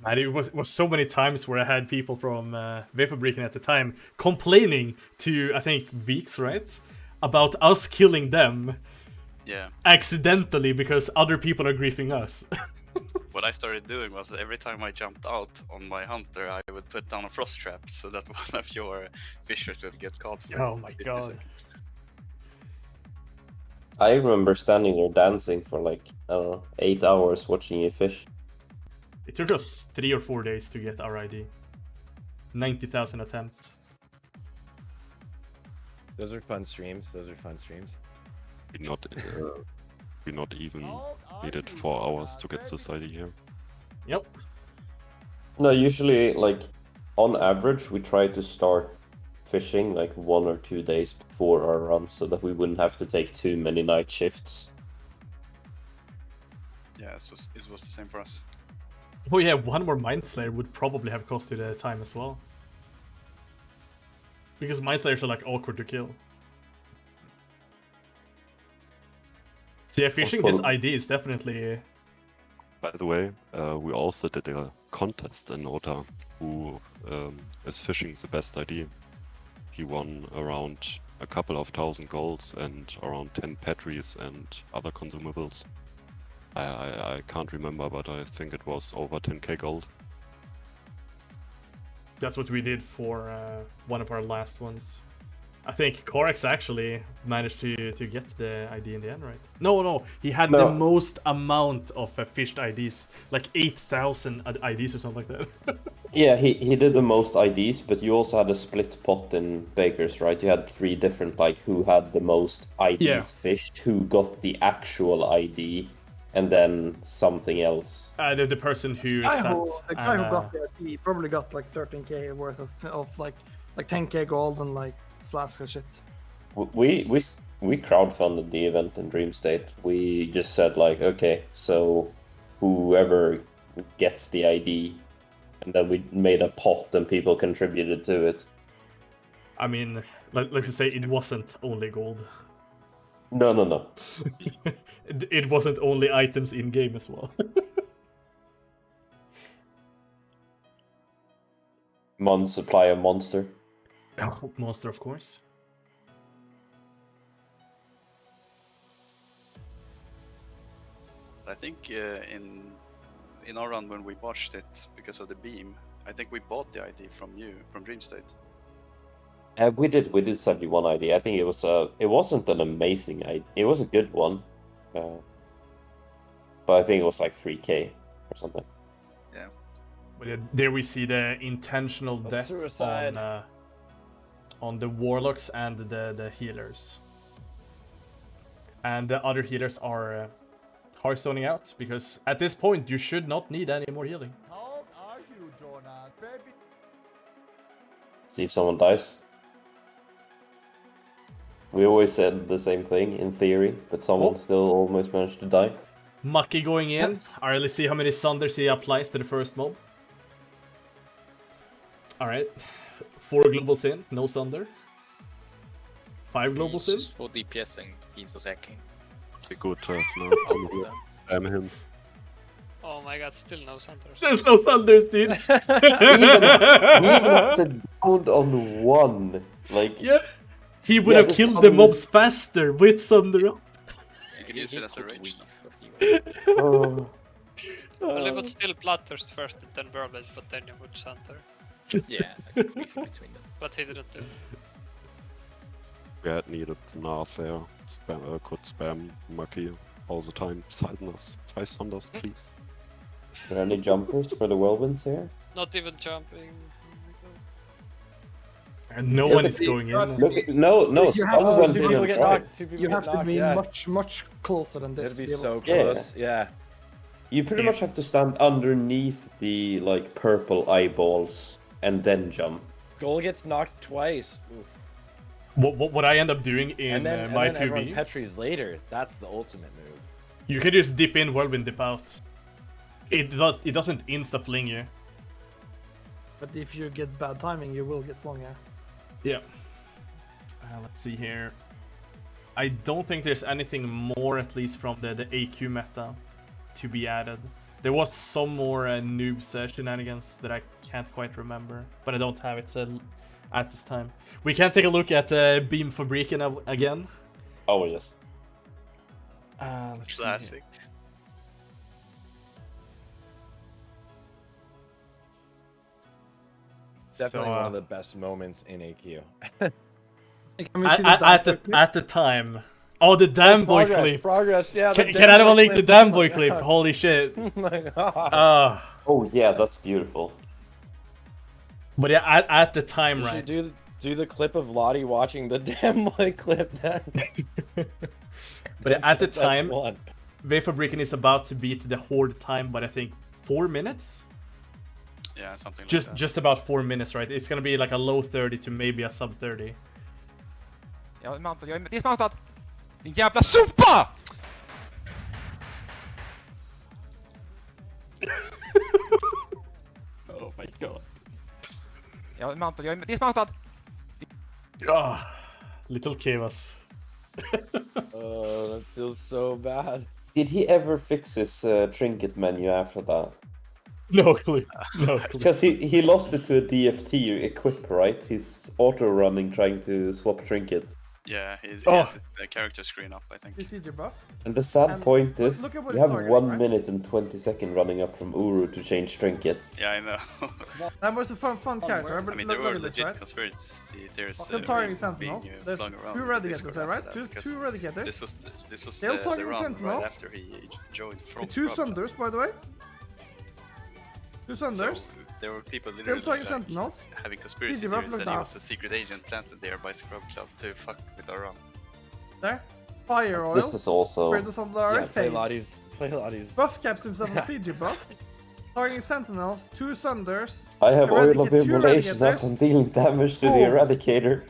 And it was so many times where I had people from Vaporbreaking at the time complaining to, I think, Veeks, right? About us killing them accidentally because other people are griefing us. What I started doing was every time I jumped out on my hunter, I would put down a frost trap so that one of your fishers would get caught for Oh my 50 god. seconds. I remember standing there dancing for like, I don't know, 8 hours watching you fish. It took us 3 or 4 days to get our ID. 90,000 attempts. Those are fun streams. We not even needed 4 hours to get this ID here. Yep. No, usually, like, on average, we try to start fishing like 1 or 2 days before our run so that we wouldn't have to take too many night shifts. Yeah, it was the same for us. Oh yeah, one more Mind Slayer would probably have cost you the time as well. Because Mind Slayers are like awkward to kill. So yeah, fishing this ID is definitely... By the way, we also did a contest in Nota who is fishing the best ID. He won around a couple of thousand golds and around 10 petries and other consumables. I can't remember, but I think it was over 10k gold. That's what we did for one of our last ones. I think Klarreqt actually managed to get the ID in the end, right? No, he had the most amount of fished IDs, like 8,000 IDs or something like that. Yeah, he did the most IDs, but you also had a split pot in Bakers, right? You had 3 different, like, who had the most IDs fished, who got the actual ID, and then something else. The person who The sat... guy who got the ID probably got like 13k worth of like 10k gold and like flasks and shit. We crowdfunded the event in Dreamstate. We just said like, okay, so whoever gets the ID, and then we made a pot and people contributed to it. I mean, let's just say it wasn't only gold. No. It wasn't only items in game as well. Supply of monster. Monster, of course. I think in our run when we watched it because of the beam, I think we bought the ID from you, from Dreamstate. We did send you one ID. I think it wasn't an amazing ID. It was a good one, but I think it was like 3k or something. Yeah. But there we see the intentional death suicide on the warlocks and the healers, and the other healers are hardstoning out because at this point you should not need any more healing. How are you, Jonas? Baby. See if someone dies. We always said the same thing in theory, but someone still almost managed to die. Mucky going in. Alright, let's see how many Sunders he applies to the first mob. Alright. 4 globals in, no Sunder. 5 globals in. He's for DPSing, he's wrecking. Be good to have now. Spam him. Oh my god, still no Sunders. There's no Sunders, dude. Even after down on 1, like... Yeah. He would have killed the mobs faster with Sunder up. You can use it as a rage. Oh. Well, it was still Bloodthirst first and then Whirlwind, but then you would Sunder. Yeah, between them. But he didn't do it. We had needed Nath there. Could spam Mucky all the time. Silent us. 5 Sunders, please. Are there any jumpers for the whirlwinds here? Not even jumping. And no one is going in. Look, no, someone two people get knocked. You have to be much closer than this. It'd be so close. Yeah. You pretty much have to stand underneath the like purple eyeballs and then jump. Goal gets knocked twice. Oof. What I end up doing in my everyone PvE, Petries later. That's the ultimate move. you can just dip in, whirlwind, dip out. It doesn't insta fling you. But if you get bad timing, you will get flung, yeah. Yeah. Let's see here. I don't think there's anything more, at least from the AQ meta, to be added. There was some more noobs shenanigans that I can't quite remember, but I don't have it at this time. We can take a look at Beam Fabriken again. Oh yes. Let's Classic. Definitely one of the best moments in AQ. At the time. Oh, the damn boy clip. Progress, yeah. Can anyone link the damn boy clip? Holy shit. Oh yeah, that's beautiful. But yeah, at the time, right? Do the clip of Laty watching the damn boy clip. But at the time, Fabriken is about to beat the Horde time, but I think 4 minutes. Yeah, something like Just that. just about 4 minutes, right? It's gonna be like a low 30 to maybe a sub 30. Jag är dismounted! Din jävla sopa! Oh my god. Jag är dismounted! Ah, little chaos. Oh, that feels so bad. Did he ever fix his trinket menu after that? No clue. No clue. Because he lost it to a DFT equip, right? He's auto-running trying to swap trinkets. Yeah, he Oh. has his character screen up, I think. You see your buff? And the sad And point look- is, look at what you he's have targeting, 1 right? minute and 20 seconds running up from Uru to change trinkets. Yeah, I know. That was a fun character. I mean, Look there were at this, legit right? conspiracy theories Still targeting being Sentinels. There's flung around. two in Redicators, Discord there, right? after that, because Two Redicators. This was Still the targeting run Sentinel. right after he joined from With two Scrub. Sunders, by the way. Two So Sunders. there were people Still literally targeting like, Sentinels. having conspiracy Did you theories look that he down? was a secret agent planted there by Scrub Club to fuck with our run. There. Fire oil. This is also... Spirit of Salvdali. Yeah, play Fades. Laty's. Buff caps himself a siege buff. Targeting Sentinels. Two Sunders. I have oil of Eradicate two immolation up Eradicators. and dealing damage to the Boom. Eradicator.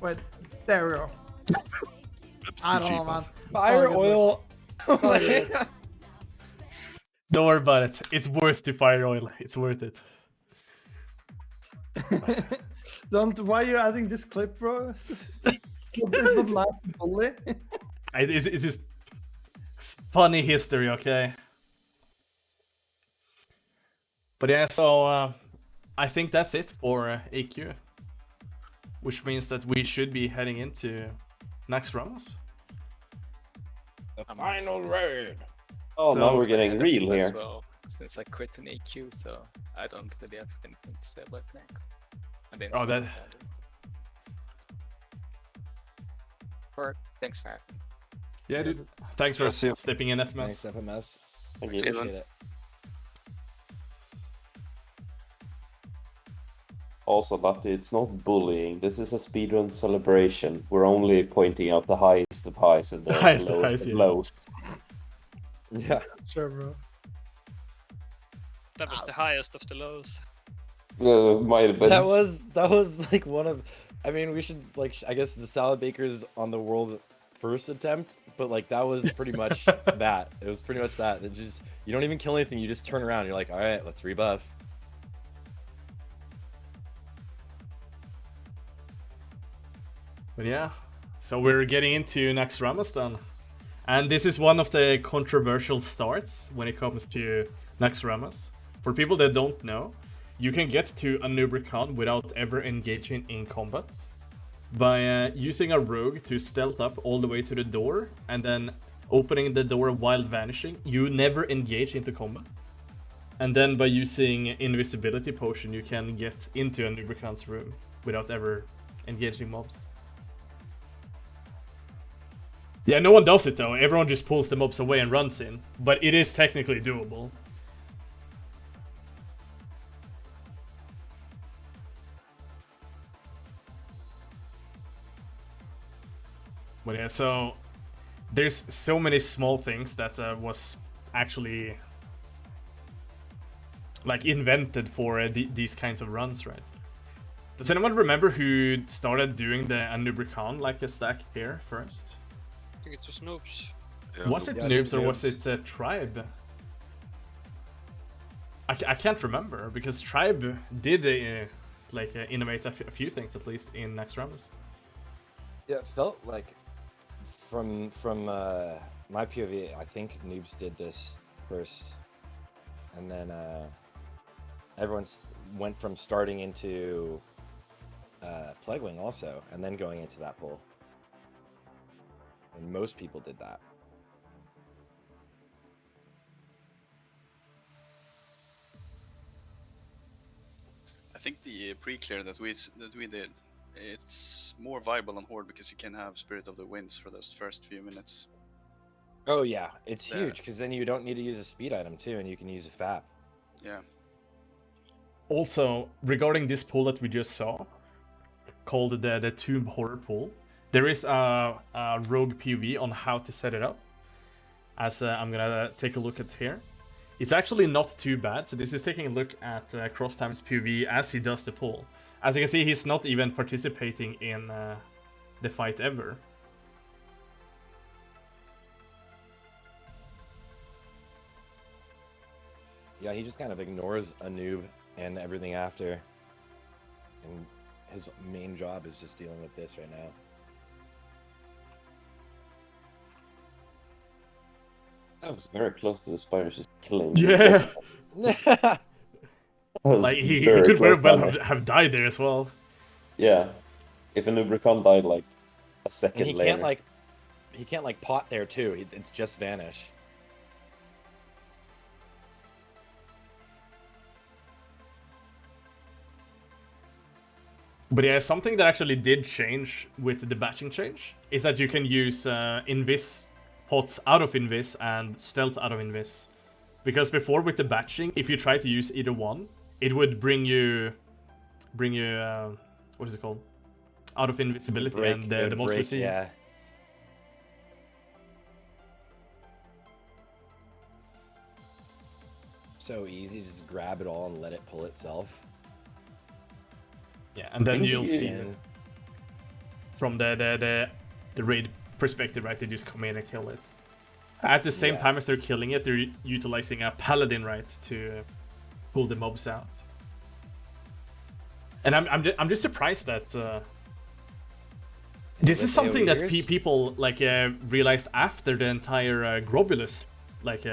Wait, there we go. I don't know, man. Fire Target oil. Target. Don't worry about it. It's worth the fire oil. It's worth it. Why are you adding this clip, bro? It's not last bully. It's just funny history, okay? But yeah, so I think that's it for AQ. Which means that we should be heading into next rounds. The final raid. Oh, So- now we're getting real As here. well, since I quit an AQ, so I don't really have anything to say about next. I didn't Oh, think that- about it. Or thanks for having me. Yeah, dude. Thanks for Yeah, see ya. stepping in, FMS. Thanks, FMS. Thank Thanks, you. Evan. Appreciate it. Also, Laty, it's not bullying. This is a speedrun celebration. We're only pointing out the highest of highs and the Highest of lowest highs, of yeah. lows. Yeah. Sure, bro. That was the highest of the lows. Might have been. That was like one of. I mean, we should like. I guess the salad bakers on the world first attempt, but like that was pretty much that. It was pretty much that. It just you don't even kill anything. You just turn around. You're like, all right, let's rebuff. But yeah, so we're getting into next Ramadan. And this is one of the controversial starts when it comes to next Ramas. For people that don't know, you can get to a Nubricon without ever engaging in combat by using a rogue to stealth up all the way to the door and then opening the door while vanishing. You never engage into combat. And then by using invisibility potion, you can get into a Nubricon's room without ever engaging mobs. Yeah, no one does it though. Everyone just pulls the mobs away and runs in. But it is technically doable. But yeah, so there's so many small things that was actually like invented for these kinds of runs, right? Does anyone remember who started doing the Nubricon like a stack here first? I think it was noobs. Was it Yeah, Noobs or was Noobs. it Tribe? I can't remember because Tribe did innovate a few things at least in Next Ramos. Yeah, it felt like from my POV, I think Noobs did this first, and then everyone went from starting into Plaguewing also, and then going into that pool. And most people did that. I think the pre-clear that we did, it's more viable on Horde because you can have Spirit of the Winds for those first few minutes. Oh yeah, it's Yeah. huge because then you don't need to use a speed item too, and you can use a FAP. Yeah. Also, regarding this pool that we just saw, called the Tomb Horror pool, there is a rogue POV on how to set it up. As I'm gonna take a look at here. it's actually not too bad. So this is taking a look at Cross Time's POV as he does the pull. As you can see, he's not even participating in the fight ever. Yeah, he just kind of ignores a noob and everything after. And his main job is just dealing with this right now. I was very close to the spiders just killing. Yeah. Like he could very well have died there as well. Yeah. If an Ubricon died like a second And he later. can't like pot there too. It's just vanish. But yeah, something that actually did change with the batching change is that you can use Invis pots out of Invis and stealth out of Invis. Because before with the batching, if you try to use either one, it would bring you what is it called? Out of invisibility and the most break, yeah. So easy, just grab it all and let it pull itself. Yeah, and then you'll see from the raid perspective, right? They just come in and kill it. At the same time as they're killing it, they're utilizing a paladin, right, to pull the mobs out. And I'm just surprised that this is something that people like realized after the entire Globulus like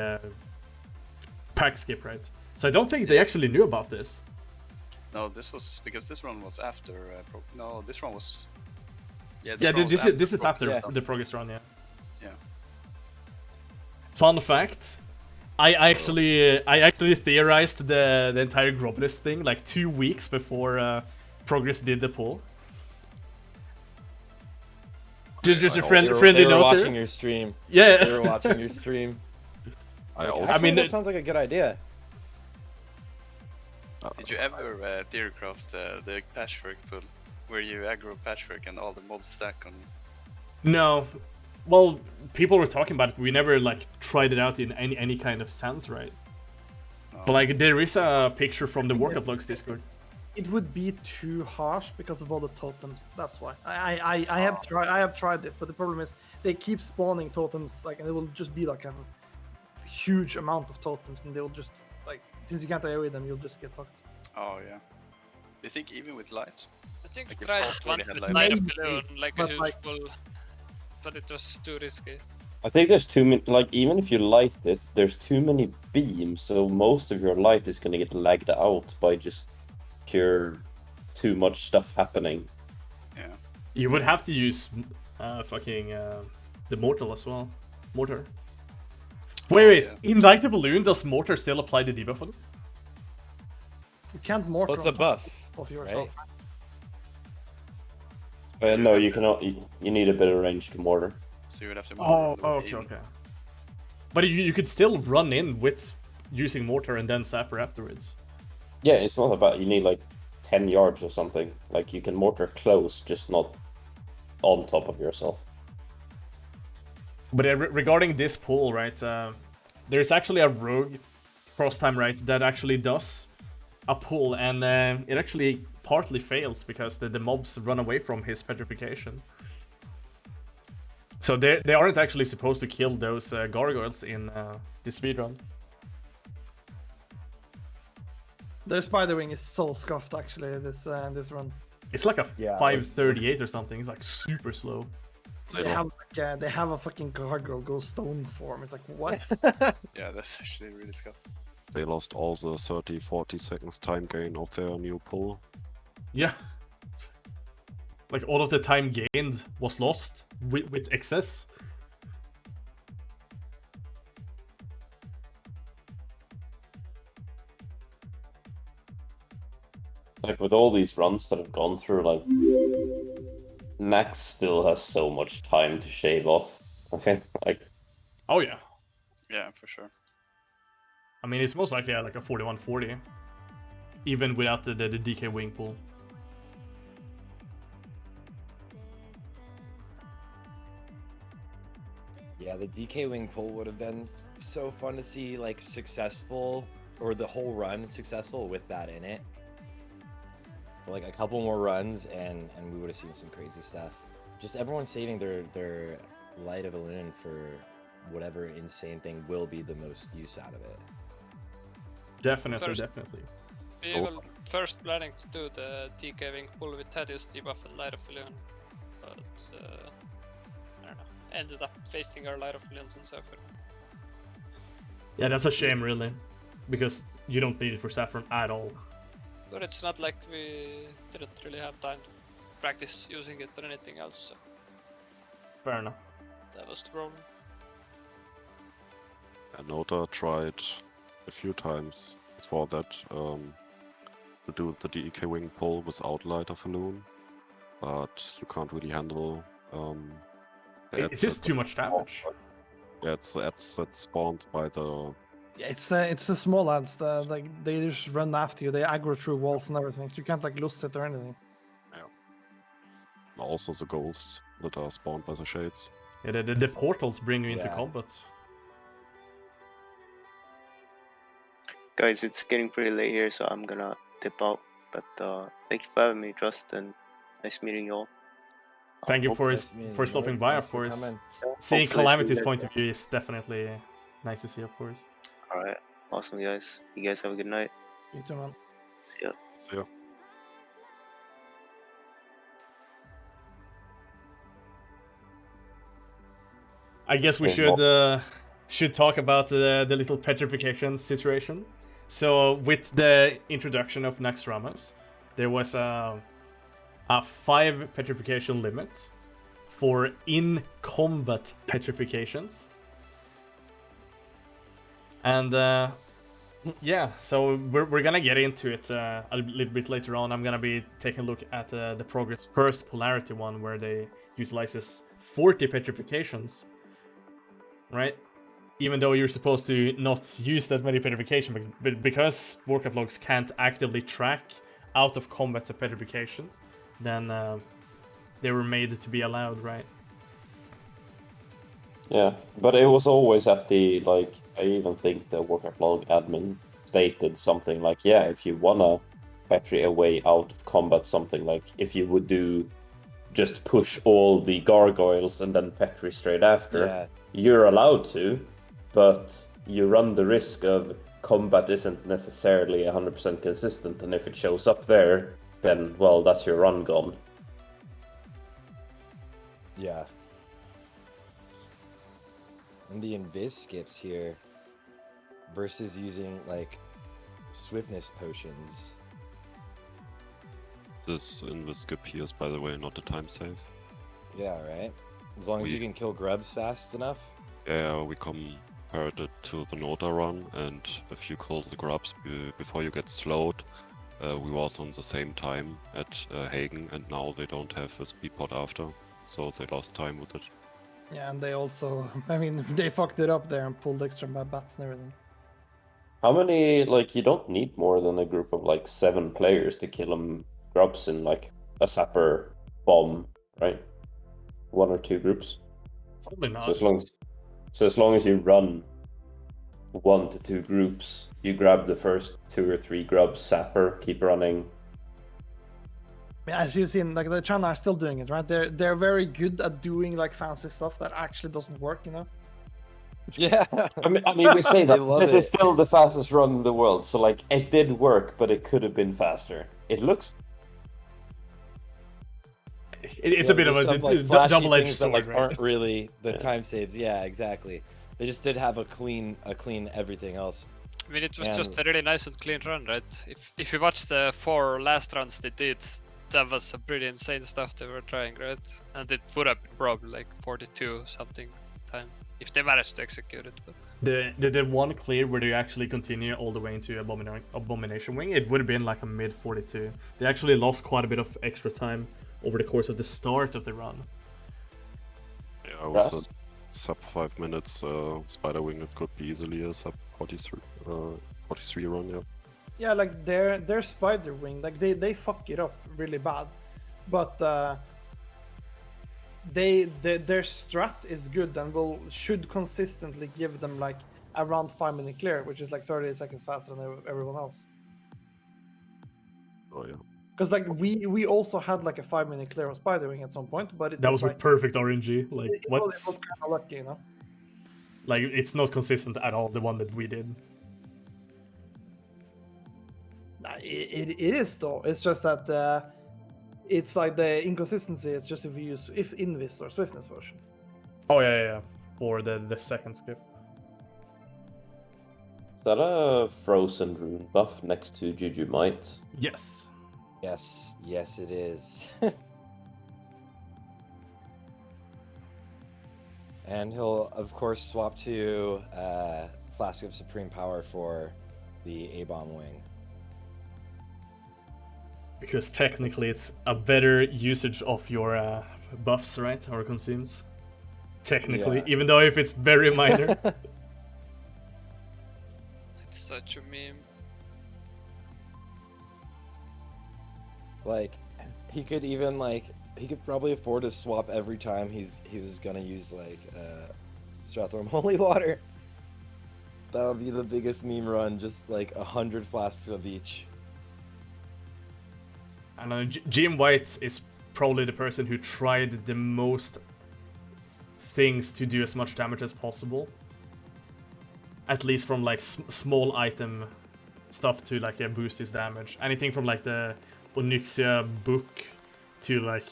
pack skip, right? So I don't think they actually knew about this. No, this was because this run was after. No, this run was. Yeah, this is after the progress run. Yeah. Yeah. Fun fact: I actually theorized the entire Globulus thing like 2 weeks before Progress did the pull. Just a friendly they were note. Watching your stream. Yeah. They were watching your stream. I mean, that sounds like a good idea. Did you ever theorycraft the patchwork pull, where you aggro patchwork and all the mobs stack on you? No, well, people were talking about it. We never like tried it out in any kind of sense, right? Oh. But like, there is a picture from the Workout Logs Discord. It would be too harsh because of all the totems. That's why I have tried it, but the problem is they keep spawning totems, like, and it will just be like a huge amount of totems, and they will just like, since you can't AoE them, you'll just get fucked. Oh yeah. You think even with light? I think Like we if tried Paul it already once had with light. Light of Balloon, like a But, huge like- pull, but it was too risky. I think there's too many, like, even if you light it, there's too many beams, so most of your light is gonna get lagged out by just pure too much stuff happening. Yeah. You would have to use fucking the Mortal as well. Mortar. Wait, yeah. in Light the Balloon, does Mortar still apply the debuff on it? You can't mortar. What's a on top buff? of yourself. Right? No, you cannot. You need a bit of range to mortar. So you would have to. Okay. But you could still run in with using Mortar and then Sapper afterwards. Yeah, it's not about. You need like 10 yards or something. Like you can mortar close, just not on top of yourself. But regarding this pull, right, there's actually a rogue cross time, right, that actually does a pull, and it actually partly fails because the mobs run away from his petrification. So they aren't actually supposed to kill those gargoyles in the speedrun. Their spider wing is so scuffed actually this run. It's like a 538 or something. It's like super slow. They have a fucking gargoyle go stone form. It's like, what? Yeah, that's actually really scuffed. They lost all the 30-40 seconds time gain of their new pull. Yeah. Like all of the time gained was lost with excess. Like with all these runs that have gone through, like Max still has so much time to shave off. Okay, like. Oh yeah. Yeah, for sure. I mean, it's most likely like a 41-40, even without the DK wing pull. Yeah, the DK wing pull would have been so fun to see, like, successful, or the whole run successful with that in it. Like a couple more runs, and we would have seen some crazy stuff. Just everyone saving their light of a loon for whatever insane thing will be the most use out of it. Definitely, definitely. We were first planning to do the DK wing pull with Thaddeus debuff and light of a loon, but I don't know. Ended up facing our light of loons and so forth. Yeah, that's a shame, really, because you don't need it for Saffron at all. But it's not like we didn't really have time to practice using it or anything else. So fair enough. That was the problem. Nota tried a few times before that to do the DK wing pull without light of a loon, but you can't really handle. It's just too much damage. Yeah, it's spawned by the. Yeah, it's the small ads. Like they just run after you. They aggro through walls and everything. So you can't like lose it or anything. Yeah. Also the ghosts that are spawned by the shades. Yeah, the portals bring you into combat. Guys, it's getting pretty late here, so I'm gonna dip out. But thank you for having me, Trust, and nice meeting you all. Thank you for stopping by, of course. Seeing Calamity's point of view is definitely nice to see, of course. Alright, awesome guys. You guys have a good night. You too, man. See ya. See ya. I guess we should talk about the little petrification situation. So with the introduction of Nax Ramos, there was a 5 petrification limit for in-combat petrifications. And yeah, so we're gonna get into it a little bit later on. I'm gonna be taking a look at the Progress first polarity one, where they utilizes 40 petrifications, right? Even though you're supposed to not use that many petrification, but because Warcraft logs can't actively track out of combat the petrifications, then they were made to be allowed, right? Yeah, but it was always at the, like, I even think the Warcraft log admin stated something like, yeah, if you wanna petri a way out of combat, something like, if you would do just push all the gargoyles and then petri straight after, you're allowed to, but you run the risk of combat isn't necessarily 100% consistent, and if it shows up there, then, well, that's your run gone. Yeah. And the invis skips here versus using, like, swiftness potions. This invis skip here is, by the way, not a time save. Yeah, right? As long as you can kill grubs fast enough? Yeah, we compared it to the Nota run, and if you kill the grubs before you get slowed, we was on the same time at Hagen, and now they don't have a speed pod after, so they lost time with it. Yeah, and they also, I mean, they fucked it up there and pulled extra bats and everything. How many, like, you don't need more than a group of, like, 7 players to kill them grubs in, like, a sapper bomb, right? 1 or 2 groups. Probably not. So as long as you run 1 to 2 groups, you grab the first 2 or 3 grubs, sapper, keep running. Yeah, as you've seen, like the China are still doing it, right? They're very good at doing like fancy stuff that actually doesn't work, you know? Yeah. I mean, we say that this it. is still the fastest run in the world, so like it did work, but it could have been faster. It looks. It's a bit of a double-edged sword, that, like, right? aren't really the time saves. Yeah, exactly. They just did have a clean everything else. I mean, it was just a really nice and clean run, right? If you watch the 4 last runs they did, that was some pretty insane stuff they were trying, right? And it would have been probably like 42 something time if they managed to execute it. But the one clear where they actually continue all the way into Abomination Wing, it would have been like a mid 42. They actually lost quite a bit of extra time over the course of the start of the run. Yeah, I was at sub 5 minutes Spider Wing. It could be easily a sub 43 run, yeah. Yeah, like their Spider Wing, like they fuck it up really bad, but their strat is good and should consistently give them like around 5-minute clear, which is like 30 seconds faster than everyone else. Oh yeah. Because like we also had like a 5-minute clear of Spiderwing at some point, but That was like, with perfect RNG. Like what? It was kind of lucky, you know. Like it's not consistent at all. The one that we did. It is though. It's just that it's like the inconsistency is just if you use Invis or Swiftness version. Oh yeah. Or the second skip. Is that a frozen rune buff next to Juju Might? Yes. Yes, it is. And he'll, of course, swap to Flask of Supreme Power for the A-Bomb wing. Because technically it's a better usage of your buffs, right? Or consumes. Technically, Yeah. even though if it's very minor. It's such a meme. Like, he could even he could probably afford to swap every time he was gonna use like Strathorn Holy Water. That would be the biggest meme run, just like 100 flasks of each. I don't know, GM White is probably the person who tried the most things to do as much damage as possible. At least from like small item stuff to like boost his damage. Anything from like the Onyxia book to like,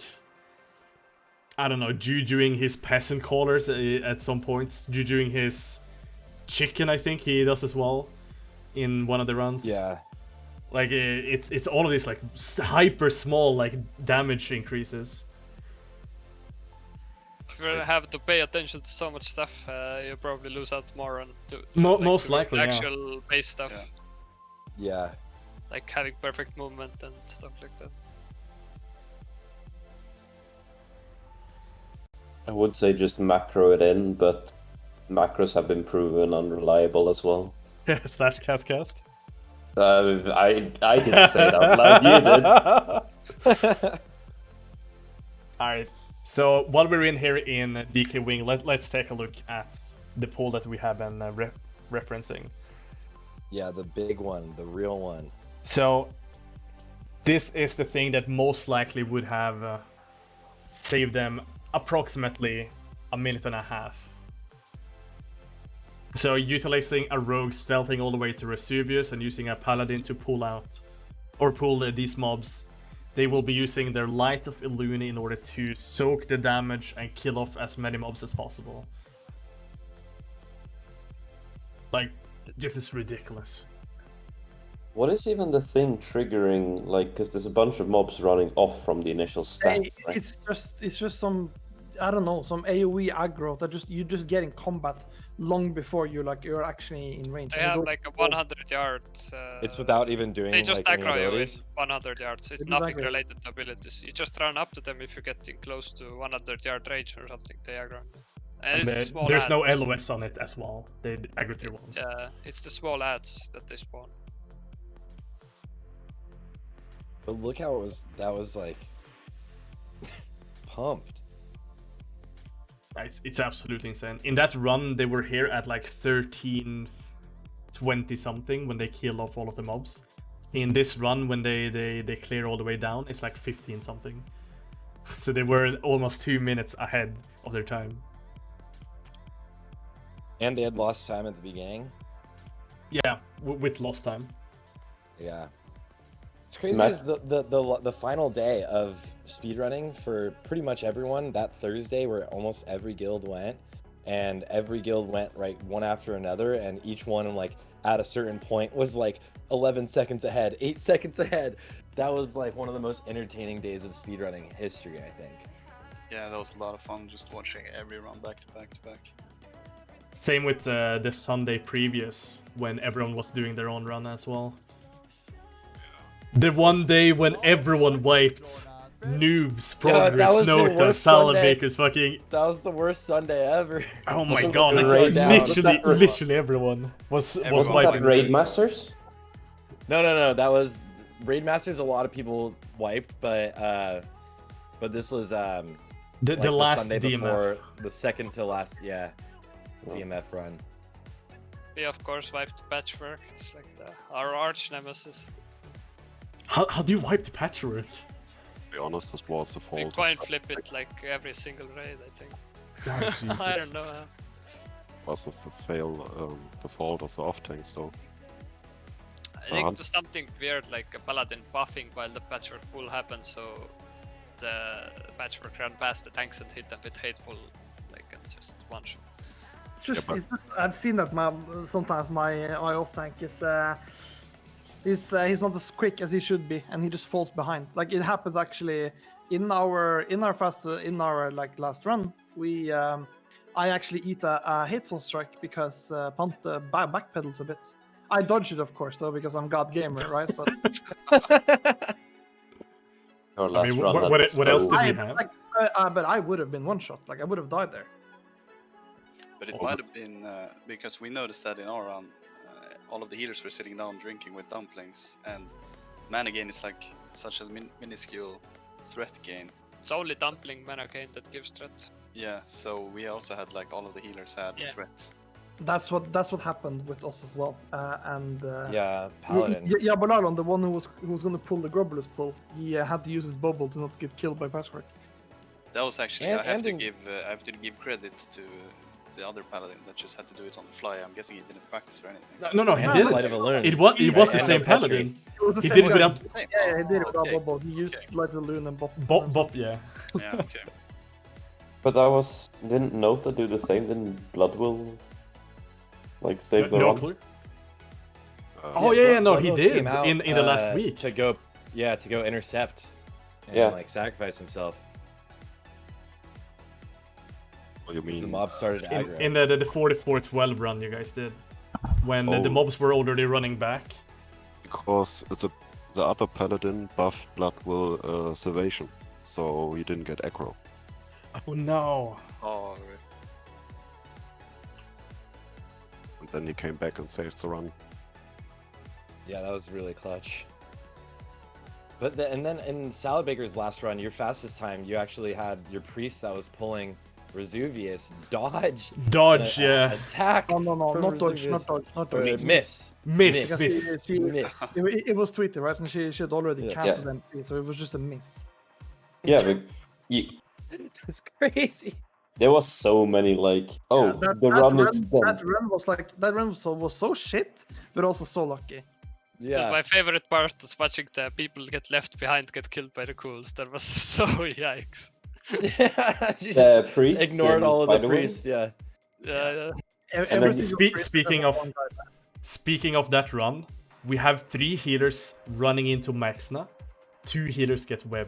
I don't know, jujuing his peasant callers at some points. Jujuing his chicken, I think he does as well in one of the runs. Yeah. Like it's all of these like hyper small like damage increases. If you have to pay attention to so much stuff, you probably lose out more on Most likely, actual base stuff. Yeah. Like having perfect movement and stuff like that. I would say just macro it in, but macros have been proven unreliable as well. Slash catcast. I didn't say that out loud, you did. Alright, so while we're in here in DK Wing, let's take a look at the poll that we have been referencing. Yeah, the big one, the real one. So, this is the thing that most likely would have saved them approximately a minute and a half. So, utilizing a rogue stealthing all the way to Vesuvius and using a paladin to pull these mobs, they will be using their Light of Illuni in order to soak the damage and kill off as many mobs as possible. Like, this is ridiculous. What is even the thing triggering, like, because there's a bunch of mobs running off from the initial stack, right? It's just some, I don't know, some AoE aggro that you just get in combat long before you're actually in range. They have like a 100 yards. It's without even doing They just like, any aggro you in abilities? 100 yards. It's nothing related to abilities. You just run up to them if you're getting close to 100-yard range or something. They aggro. And it's small there's no ads. LOS on it as well. They aggro tier ones. Yeah, it's the small ads that they spawn. But look how that was like pumped. It's absolutely insane. In that run, they were here at like 1320 something when they kill off all of the mobs. In this run, when they clear all the way down, it's like 15 something. So they were almost 2 minutes ahead of their time. And they had lost time at the beginning. Yeah, with lost time. Yeah. It's crazy because the final day of speedrunning for pretty much everyone, that Thursday where almost every guild went, and every guild went right one after another, and each one like at a certain point was like 11 seconds ahead, 8 seconds ahead. That was like one of the most entertaining days of speedrunning history, I think. Yeah, that was a lot of fun just watching every run back to back to back. Same with the Sunday previous when everyone was doing their own run as well. The one day when everyone wiped Noobs, Progress, Nota, Salvdali's fucking... That was the worst Sunday ever. Oh my god, literally everyone was wiping. That Raid Masters? No. That was Raid Masters. A lot of people wiped, but this was The like last Sunday DMF. before, the second to last, DMF run. We of course wiped Patchwork. It's like our arch nemesis. How do you wipe the Patchwork? To be honest, it was the We fault. coin flip it like every single raid, I think. Oh, Jesus. I don't know. Was the fault of the off tanks though. I think there's something weird like a paladin buffing while the patchwork pull happened, so the patchwork ran past the tanks and hit them with hateful, like, and just one shot. It's just I've seen that sometimes my off tank is he's not as quick as he should be, and he just falls behind. Like it happens actually in our like last run. We I actually eat a hateful strike because Punt backpedals a bit. I dodged it, of course, though, because I'm God Gamer, right? But I mean, what else did we have? But I would have been one shot. Like I would have died there. But it might have been because we noticed that in our run, all of the healers were sitting down drinking with dumplings, and mana gain is like such a minuscule threat gain. It's only dumpling mana gain that gives threat. Yeah, so we also had like all of the healers had threat. That's what happened with us as well. Paladin. Yeah, Balalon, the one who was going to pull the Grubblers pull, he had to use his bubble to not get killed by Patchwork. That was actually I have to give credit to the other paladin that just had to do it on the fly. I'm guessing he didn't practice or anything. No, he didn't. Might have learned. It was the same paladin. He did it without. Yeah, he did it without bubble. He used Light of the Loon and bop. Bop, yeah. Yeah, okay. But didn't Nota do the same? Didn't Bloodwill like save the run? Clue. Oh yeah, no, he Bloodwill did came out, in the last week to go intercept and like sacrifice himself. What do you mean? The mob started aggro. in the 44-12 run you guys did, when the mobs were already running back. Because the other paladin buffed Bloodwill Salvation, so he didn't get aggro. Oh no. Oh. And then he came back and saved the run. Yeah, that was really clutch. But and then in Salad Baker's last run, your fastest time, you actually had your priest that was pulling Vesuvius dodge. Yeah. Attack. No, not dodge. Miss. It was tweeted, right? And she had already cancelled them, so it was just a miss. Yeah, but it's crazy. There was so many like that run was so shit, but also so lucky. Yeah. My favorite part was watching the people get left behind get killed by the ghouls. That was so yikes. The priest ignored all of the priests. Yeah. Speaking of that run, we have 3 healers running into Maxna. 2 healers get web.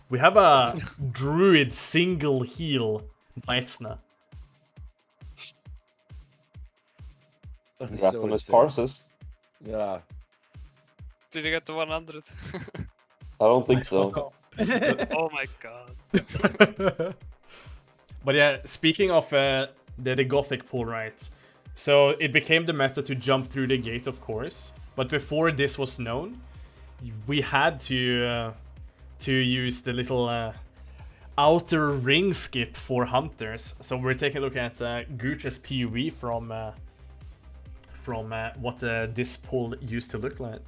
We have a druid single heal Maxna. Congrats on his parses. Yeah. Did you get to 100? I don't think so. Oh my god. But yeah, speaking of the Gothic pull, right? So it became the meta to jump through the gate, of course. But before this was known, we had to use the little outer ring skip for hunters. So we're taking a look at Gute's POV from what this pull used to look like.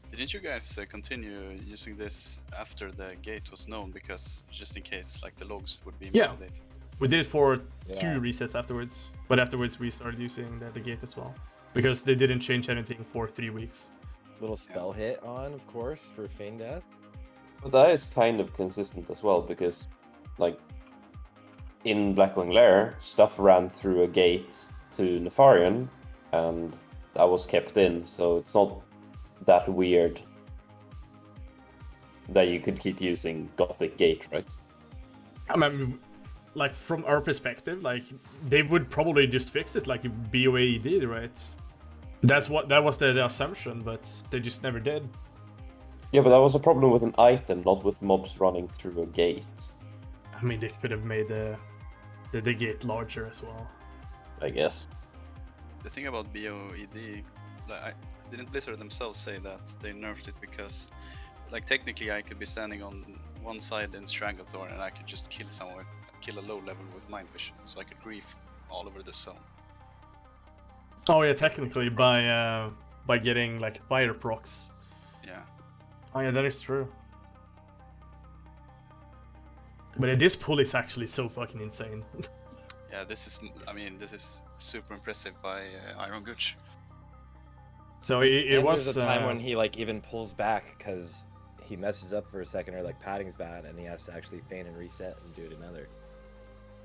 Didn't you guys continue using this after the gate was known, because just in case like the logs would be invalidated? We did it for 2 resets afterwards, but afterwards we started using the gate as well, because they didn't change anything for 3 weeks. Little spell hit on, of course, for Feign Death. But that is kind of consistent as well, because like in Blackwing Lair, stuff ran through a gate to Nefarian, and that was kept in, so it's not that weird that you could keep using Gothic Gate, right? I mean, like from our perspective, like they would probably just fix it like BOA did, right? That was the assumption, but they just never did. Yeah, but that was a problem with an item, not with mobs running through a gate. I mean, they could have made the gate larger as well, I guess. The thing about BOED, like, didn't Blizzard themselves say that they nerfed it because, like, technically I could be standing on one side in Stranglethorn, and I could just kill someone, kill a low level with Mind Vision, so I could grief all over the zone. Oh yeah, technically by getting like fire procs. Yeah. Oh yeah, that is true. But this pull is actually so fucking insane. Yeah, this is super impressive by Iron Gooch. So it was there's a time when he like even pulls back because he messes up for a second, or like padding's bad, and he has to actually feign and reset and do it another.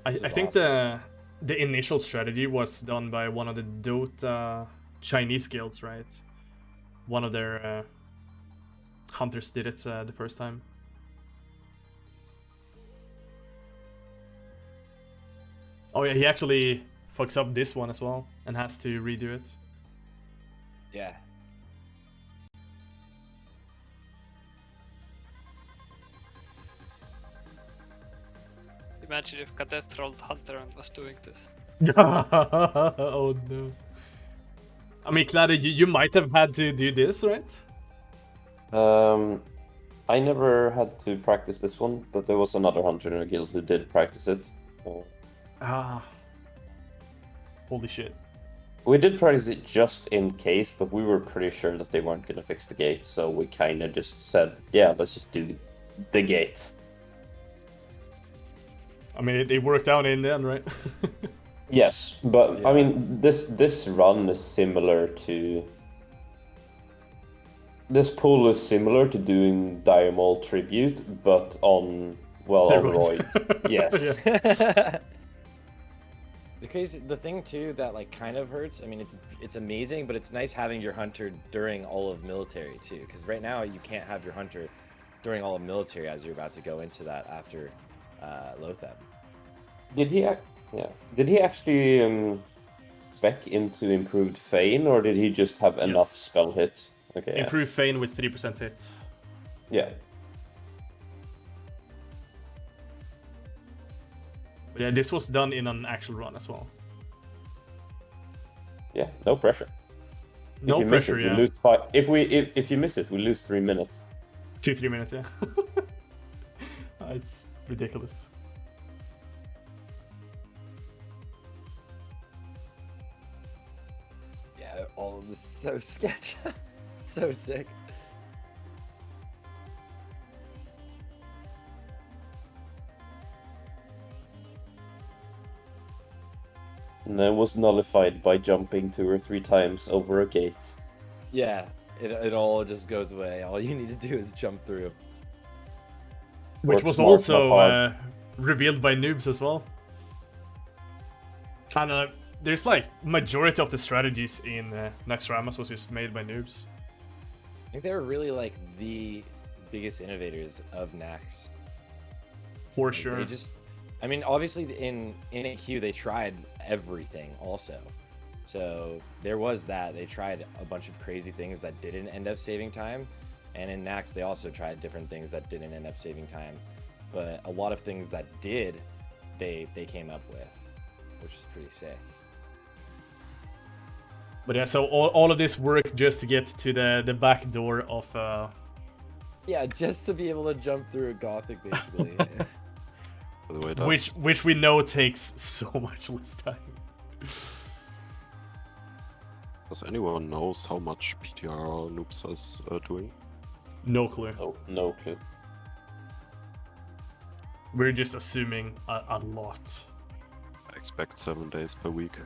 I think awesome. the initial strategy was done by one of the Dota Chinese guilds, right? One of their hunters did it the first time. Oh yeah, he actually fucks up this one as well and has to redo it. Yeah. Imagine if Cadet rolled Hunter and was doing this. Oh no. I mean, Klarreqt, you might have had to do this, right? I never had to practice this one, but there was another hunter in our guild who did practice it. Holy shit. We did practice it just in case, but we were pretty sure that they weren't going to fix the gate, so we kind of just said, yeah, let's just do the gate. I mean, it worked out in the end, right? Yes, but Yeah. I mean, this run is similar to... This pull is similar to doing Dire Maul Tribute, but on, well, on Steroids. roids. Yes. Yeah. The thing too that like kind of hurts. I mean, it's amazing, but it's nice having your hunter during all of military too. Because right now you can't have your hunter during all of military as you're about to go into that after Lothab. Did he actually spec into improved Feign, or did he just have enough Yes. spell hit? Okay. Yeah. Improve Feign with 3% hit. Yeah. But yeah, this was done in an actual run as well. Yeah. No pressure. No if you pressure, miss it, yeah. we lose 5. If you miss it, we lose 3 minutes. 2-3 minutes, yeah. It's ridiculous. Yeah, all of this is so sketch. So sick. And then was nullified by jumping 2 or 3 times over a gate. Yeah, it all just goes away. All you need to do is jump through. Which Work was smart, also not hard. revealed by noobs as well. And there's like majority of the strategies in Naxxramas was just made by noobs. I think they were really like the biggest innovators of Nax. For Like, sure. They just, I mean, obviously in AQ they tried everything also. So there was that. They tried a bunch of crazy things that didn't end up saving time. And in Nax they also tried different things that didn't end up saving time. But a lot of things that did, they came up with, which is pretty sick. But yeah, so all of this work just to get to the back door of Yeah, just to be able to jump through a Gothic, basically. By the way, which we know takes so much less time. does anyone knows how much PTR Noobs is doing? No clue. Oh, no clue. We're just assuming a lot. I expect 7 days per week.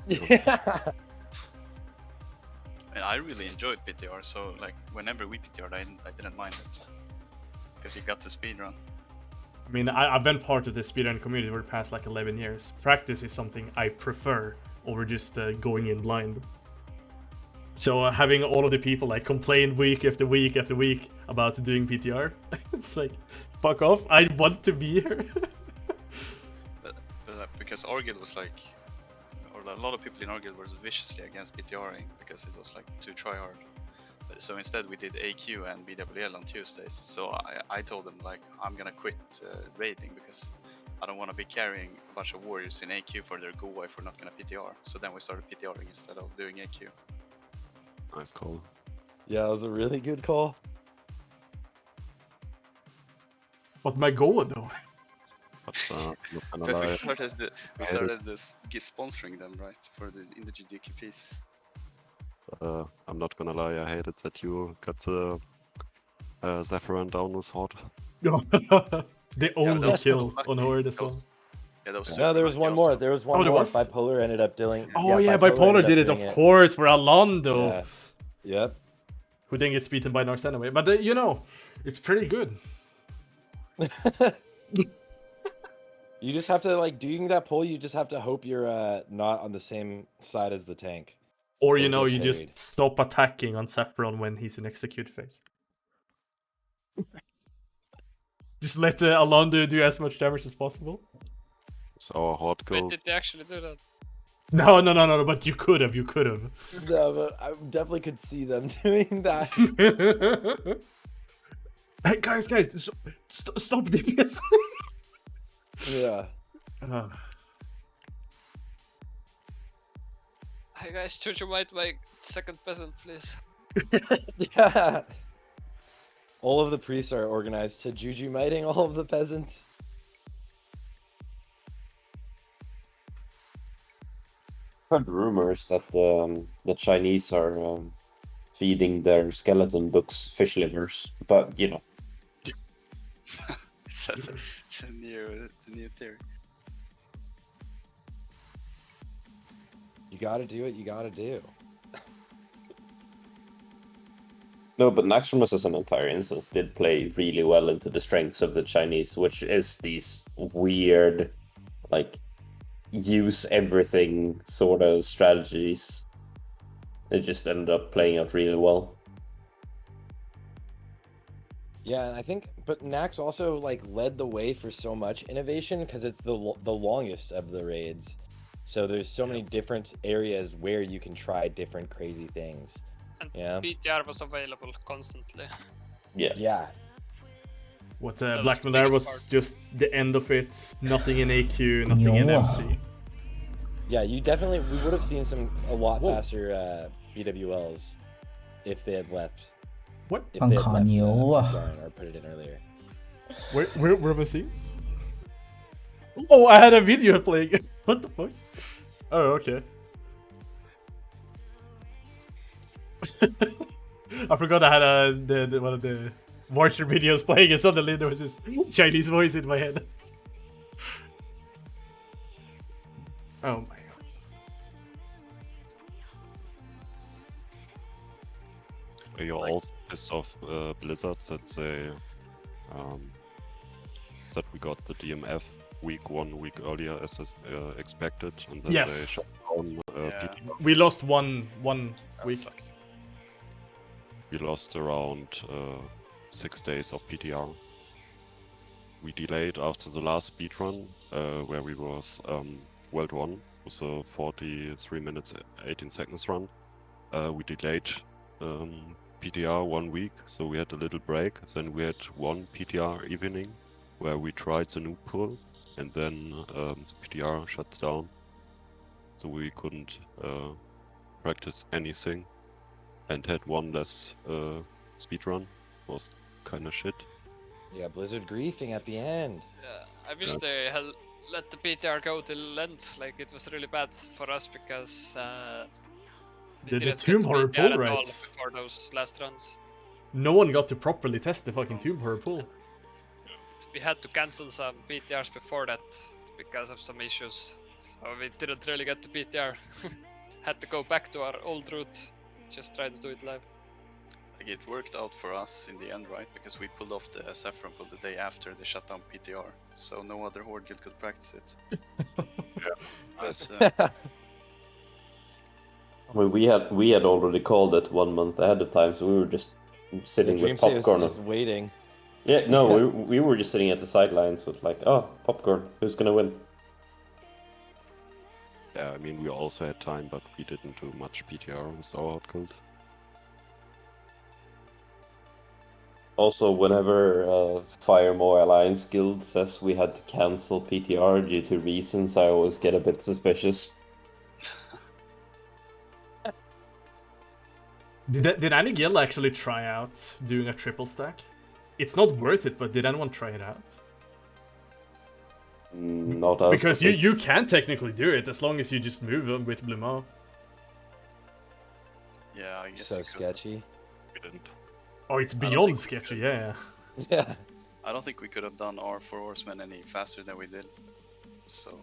Yeah. And I really enjoyed PTR, so like whenever we PTR'd, I didn't mind it. Because you got to speedrun. I mean, I've been part of the speedrun community for the past like 11 years. Practice is something I prefer over just going in blind. So having all of the people like complain week after week after week about doing PTR, it's like, fuck off, I want to be here. But because our guild was like, or a lot of people in our guild were viciously against PTRing because it was like too tryhard. So instead we did AQ and BWL on Tuesdays. So I told them like, I'm gonna quit raiding because I don't want to be carrying a bunch of warriors in AQ for their go if we're not gonna PTR. So then we started PTRing instead of doing AQ. Nice call. Yeah, it was a really good call. But my goal though. But not gonna But lie, we started this sponsoring them, right, for the in the GDQPs. I'm not gonna lie, I hated that you got the Zephyrin down with Horde. The only was kill so lucky. on Horde as That well. was- Yeah, that was No, super there was lucky one more. also. There was one Oh, there more. was? Bipolar ended up doing. Oh yeah, Bipolar ended did up it, of doing course, for Alando. Yeah. Yep. Who didn't get beaten by Nox anyway. But you know, it's pretty good. You just have to like doing that pull. You just have to hope you're not on the same side as the tank. Or Don't get you just parried. stop attacking on Saffron when he's in execute phase. Just let Alando do as much damage as possible. It's our Horde Wait, guild. did they actually do that? No, but you could have. No, but I definitely could see them doing that. Hey, guys, stop DPS. Yeah. Hey guys, Juju might make second peasant, please. Yeah. All of the priests are organized to juju miting all of the peasants. Heard rumors that the Chinese are feeding their skeleton books fish livers, but you know. Is that the new theory? You gotta do what you gotta do. No, but Naxxramas as an entire instance did play really well into the strengths of the Chinese, which is these weird, like, use everything sort of strategies. It just ended up playing out really well. Yeah, and I think, but Nax also like led the way for so much innovation because it's the longest of the raids. So there's so many different areas where you can try different crazy things. And Yeah. BTR was available constantly. Yeah. Yeah. What That Black was the Miller biggest was part. just the end of it. Nothing in AQ, nothing in MC. Yeah, we would have seen a lot Whoa. faster BWLs if they had left. What? If they had left Ankanyo. Sharon or put it in earlier. Where were the scenes? Oh, I had a video playing. What the fuck? Oh, okay. I forgot I had one of the Watcher videos playing, and suddenly there was this Chinese voice in my head. Oh my god. You're also pissed off Blizzard that they that we got the DMF week 1 week earlier as expected, and then Yes. they shut down Yeah. PTR. We lost one That week. sucked. We lost around 6 days of PTR. We delayed after the last speedrun, where we was World 1 with a 43 minutes 18 seconds run. We delayed PTR 1 week, so we had a little break. Then we had one PTR evening where we tried the new pool, and then the PTR shut down, so we couldn't practice anything, and had one less speedrun. Was kind of shit. Yeah, Blizzard griefing at the end. Yeah, I wish they had let the BTR go till end. Like, it was really bad for us because we The didn't Tomb get Horror BTR pool at all raids. before those last runs. No one got to properly test the fucking Tomb Horror pool. We had to cancel some BTRs before that because of some issues. So we didn't really get to BTR. Had to go back to our old route. Just try to do it live. Like, it worked out for us in the end, right? Because we pulled off the Saffron pull the day after they shut down PTR, so no other Horde guild could practice it. That's, I mean, we had already called it 1 month ahead of time, so we were just sitting with Dreamstate was popcorn. just waiting. Yeah, no, we were just sitting at the sidelines with like, oh, popcorn, who's gonna win? Yeah, I mean, we also had time, but we didn't do much PTR with our Horde guild. Also, whenever Firemore Alliance Guild says we had to cancel PTR due to reasons, I always get a bit suspicious. Did any guild actually try out doing a triple stack? It's not worth it, but did anyone try it out? Nota. Because you can technically do it as long as you just move them with Bluma. Yeah, I guess So you could. sketchy. We didn't. Oh, it's I don't beyond think we sketchy, could. yeah. Yeah. I don't think we could have done our 4 horsemen any faster than we did. So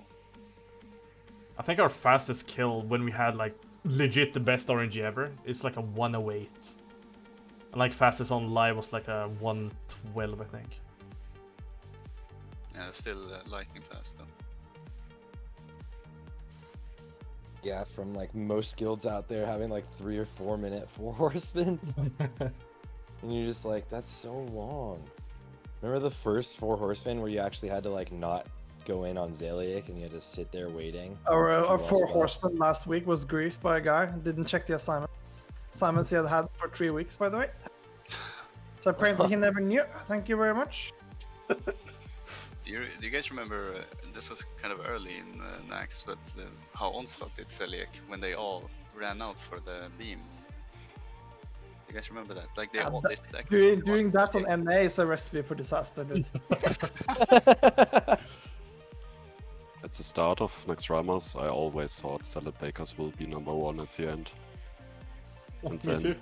I think our fastest kill when we had like legit the best RNG ever, it's like a 108. And like fastest on live was like a 112, I think. yeah, still lightning fast though. Yeah, from like most guilds out there having like 3 or 4 minute 4 horsemen. And you're just like, that's so long. Remember the first 4 horsemen where you actually had to like not go in on Zaliak and you had to sit there waiting? Our 4 horsemen last week was griefed by a guy who didn't check the assignment. Assignments he had had for 3 weeks, by the way. So apparently he never knew. Thank you very much. Do you guys remember, this was kind of early in Nax, but how Onslaught did Zaliak when they all ran out for the beam? Do you guys remember that? Like they stacked. Doing that on NA is a recipe for disaster, dude. At the start of Next Ramas, I always thought Salad Bakers will be number 1 at the end. And Me then too.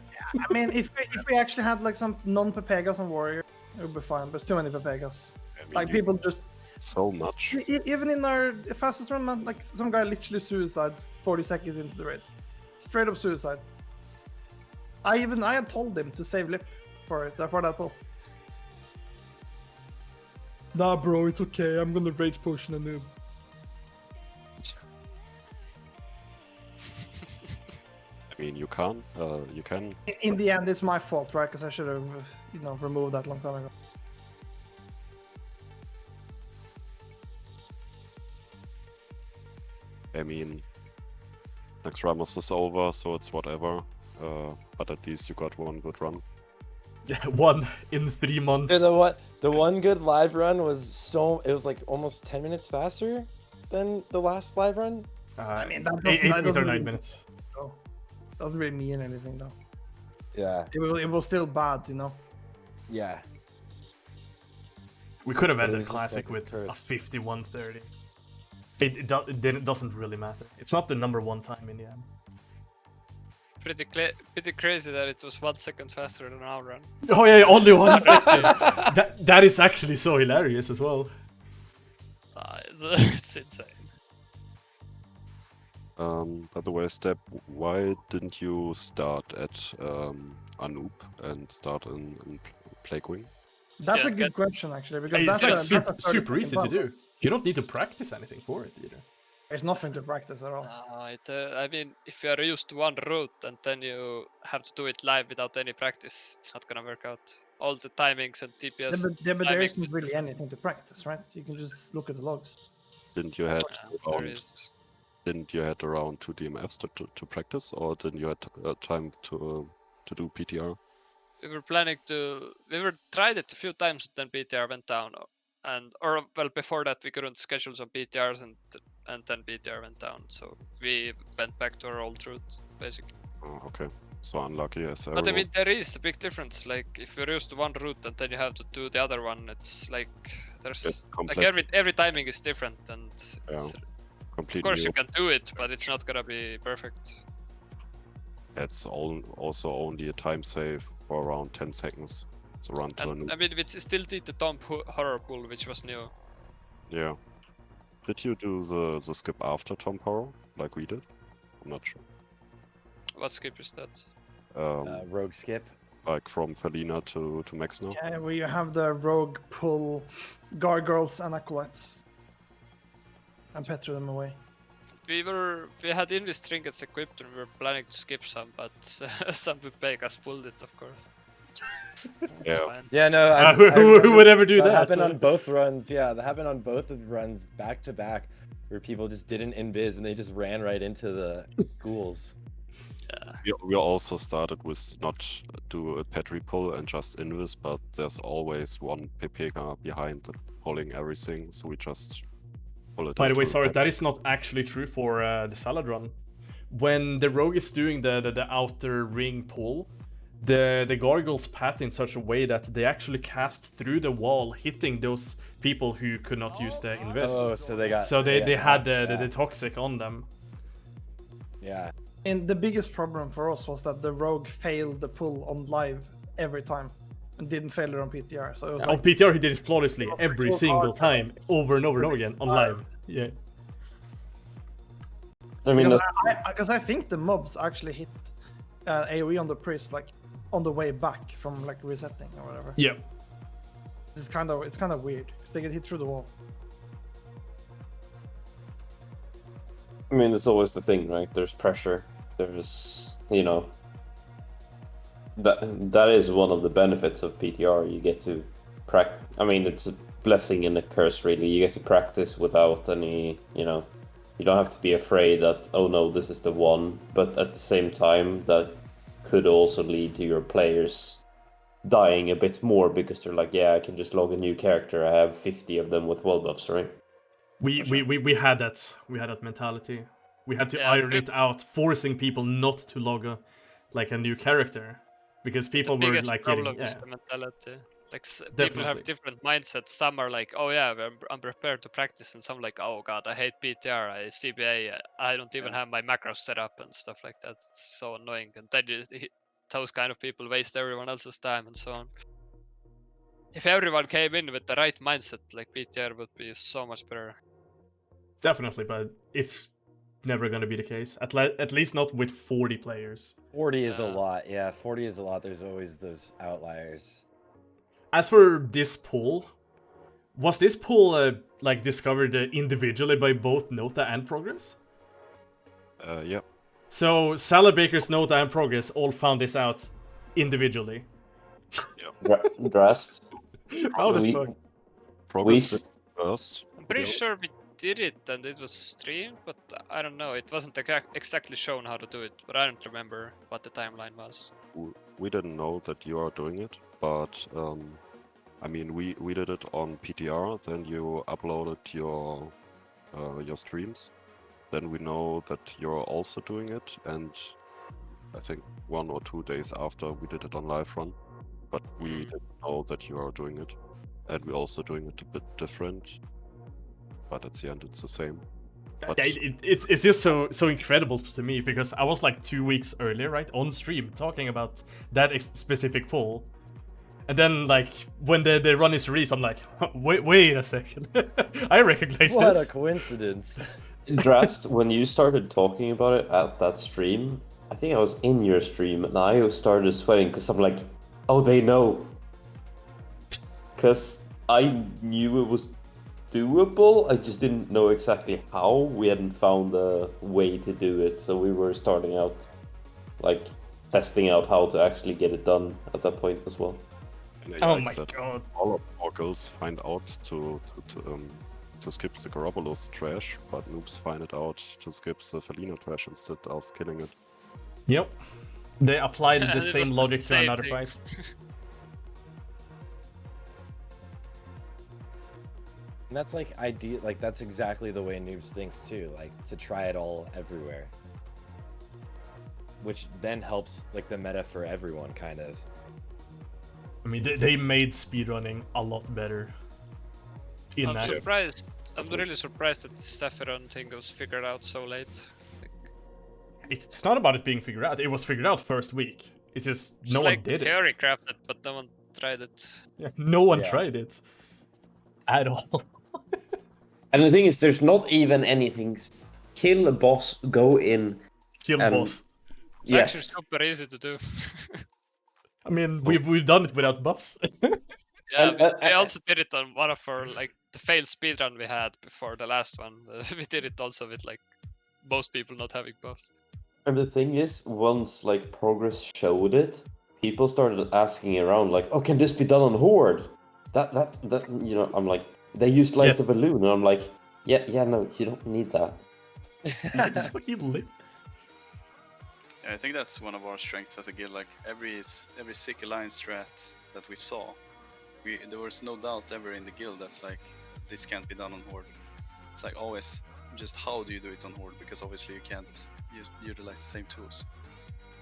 I mean, if we actually had like some non-Pepegas on Warrior, it would be fine. But it's too many Pepegas. I mean, Like you- people just so much. even in our fastest run, man, like some guy literally suicides 40 seconds into the raid. Straight up suicide. I had told him to save Lip for that pull. Nah, bro, it's okay. I'm gonna rage potion a noob. I mean, you can. In the end, it's my fault, right? Because I should have, removed that long time ago. I mean, Next Ramos is over, so it's whatever. But at least you got 1 good run. Yeah, 1 in 3 months. Yeah, the one good live run was it was like almost 10 minutes faster than the last live run. I mean, eight or doesn't 9 really- minutes. Oh, doesn't really mean anything though. Yeah. It was still bad, Yeah. We could have But it ended was just Classic like with turf. a 51:30. It doesn't really matter. It's not the number 1 time in the end. Pretty crazy that it was 1 second faster than our run. Oh yeah, only 1 second. That is actually so hilarious as well. It's insane. By the way, Step, why didn't you start at Anoop and start in Plague Wing? That's a good question, actually, because It's that's like a super easy to 30-second do. You don't need to practice anything for it either. There's nothing to practice at all. I mean, if you are used to one route and then you have to do it live without any practice, it's not gonna work out. All the timings and TPS. But there timings isn't is really different. anything to practice, right? You can just look at the logs. Didn't you had There around? is. Didn't you had around 2 DMFs to practice, or didn't you had time to do PTR? We were planning to. We were tried it a few times, then PTR went down, before that we couldn't schedule some PTRs, and then PTR went down. So we went back to our old route, basically. Oh, okay. So unlucky as But I mean, there is a big difference. Like if you're used to one route and then you have to do the other one, it's like there's like every timing is different, and it's, completely. of course you new. can do it, but it's not gonna be perfect. It's also only a time save for around 10 seconds. So run to And Anoop. I mean, we still did the Tomb Horror Pool, which was new. Yeah. Did you do the skip after Tom Horror, like we did? I'm not sure. What skip is that? Rogue skip. Like from Felina to Max now? Yeah, we have the rogue pull gargoyles and acolytes. And petrol them away. We had Invis trinkets equipped and we were planning to skip some, but some Vegas pulled it, of course. It's fine. Yeah, no. Who would ever do that? Happened on both runs. Yeah, that happened on both of the runs back to back, where people just didn't invis and they just ran right into the ghouls. Yeah. We also started with not do a petri pull and just invis, but there's always one PPK behind pulling everything, so we just pull it. By the way, into sorry, the- that is not actually true for the salad run. When the rogue is doing the outer ring pull, the gargoyles path in such a way that they actually cast through the wall, hitting those people who could not use the invest. Oh, so they got. So they had the knocked, toxic on them. Yeah. And the biggest problem for us was that the rogue failed the pull on live every time and didn't fail it on PTR. So it was On like, PTR he did it flawlessly every so single hard. time, over and over and over again on live. Yeah. I mean, because I think the mobs actually hit AoE on the priest like on the way back from like resetting or whatever. Yeah. It's kind of weird because they get hit through the wall. I mean, it's always the thing, right? There's pressure. There's, you know, that is one of the benefits of PTR. You get to practice. I mean, it's a blessing and a curse, really. You get to practice without any, you know, you don't have to be afraid that, oh no, this is the one. But at the same time, that could also lead to your players dying a bit more because they're like, yeah, I can just log a new character. I have 50 of them with wall buffs, right? We had that mentality. We had to iron it out, forcing people not to log a new character, because people the were biggest like problem getting, is the mentality. Like people have different mindsets. Some are like, oh yeah, I'm prepared to practice, and some like, oh god, I hate PTR, I CBA, I don't even have my macros set up and stuff like that. It's so annoying, and then those kind of people waste everyone else's time and so on. If everyone came in with the right mindset, like PTR would be so much better. Definitely, but it's never going to be the case. At least not with 40 players. 40 is a lot. Yeah, 40 is a lot. There's always those outliers. As for this pool, was this pool like discovered individually by both Nota and Progress? Yeah. So Salad Baker's Nota and Progress all found this out individually. Yeah. Dressed. How the fuck? Progress did first. I'm pretty sure we did it and it was streamed, but I don't know. It wasn't exactly shown how to do it, but I don't remember what the timeline was. We didn't know that you are doing it, but I mean, we did it on PTR. Then you uploaded your streams. Then we know that you're also doing it, and I think 1 or 2 days after we did it on live run, but we didn't know that you are doing it, and we're also doing it a bit different. But at the end, it's the same. But It's just so incredible to me, because I was like 2 weeks earlier, right, on stream talking about that specific poll, and then like when the run is released, I'm like, wait a second, I recognize What this. a coincidence! Dressed, when you started talking about it at that stream, I think I was in your stream, and I started sweating because I'm like, oh, they know. Because I knew it was doable, I just didn't know exactly how. We hadn't found a way to do it, so we were starting out, like, testing out how to actually get it done at that point as well. And Oh AI my said god. all of our girls find out to skip the Garoppolo's trash, but noobs find it out to skip the Felino trash instead of killing it. Yep. They applied the It same was the logic to same another thing. price. And that's like ideal. Like that's exactly the way noobs thinks too. Like to try it all everywhere, which then helps like the meta for everyone, kind of. I mean, they made speedrunning a lot better. I'm surprised. I'm really surprised that the Sephiron thing was figured out so late. It's not about it being figured out. It was figured out first week. It's just It's no like one did theory it. crafted, but no one tried it. Yeah, no one Yeah. tried it at all. And the thing is, there's not even anything. Kill a boss, go in. Kill boss. It's Yes. actually super easy to do. I mean, we've done it without buffs. Yeah, we also did it on one of our like the failed speedrun we had before the last one. We did it also with like most people not having buffs. And the thing is, once like Progress showed it, people started asking around like, "Oh, can this be done on Horde?" That you know, I'm like, they used Light the Yes. Balloon, and I'm like, yeah, no, you don't need that. Just fucking lit. Yeah, I think that's one of our strengths as a guild. Like every sick alliance strat that we saw, there was no doubt ever in the guild that's like this can't be done on Horde. It's like always just how do you do it on Horde, because obviously you can't utilize the same tools.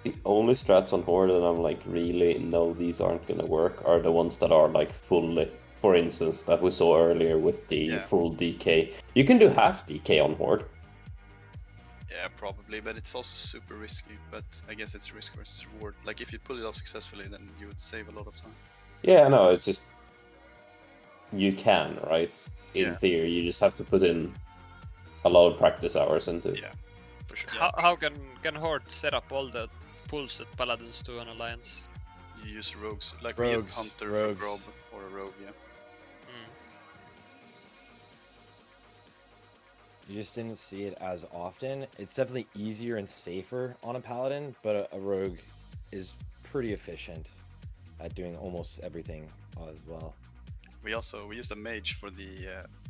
The only strats on Horde that I'm like really no, these aren't gonna work are the ones that are like fully. For instance, that we saw earlier with the full DK. You can do half DK on Horde. Yeah, probably, but it's also super risky. But I guess it's risk versus reward. Like if you pull it off successfully, then you would save a lot of time. Yeah, no, it's just you can, right? In theory, you just have to put in a lot of practice hours into it. Yeah, for sure. How can Horde set up all the pulls that Paladins do on Alliance? You use rogues, like we use Hunter for Grob or a rogue, yeah. You just didn't see it as often. It's definitely easier and safer on a Paladin, but a rogue is pretty efficient at doing almost everything as well. We used a mage for the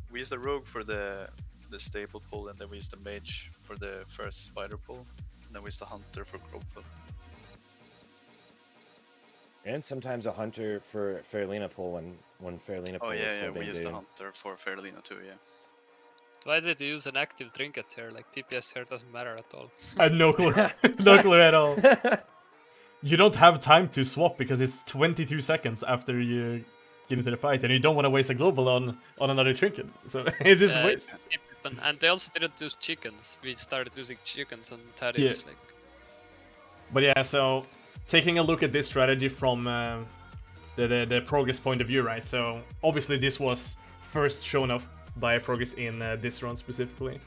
we used a rogue for the staple pull, and then we used a mage for the first spider pull, and then we used a hunter for Grob pull. And sometimes a hunter for Fairlina pull when Fairlina pull is so we used a big. hunter for Fairlina too, yeah. Why did you use an active trinket here? Like TPS here doesn't matter at all. I have no clue. No clue at all. You don't have time to swap because it's 22 seconds after you get into the fight, and you don't want to waste a global on another trinket. So it's just waste. And they also didn't use chickens. We started using chickens on Thaddeus. Yeah. Like. But yeah, so taking a look at this strategy from the progress point of view, right? So obviously this was first shown off by progress in this run specifically.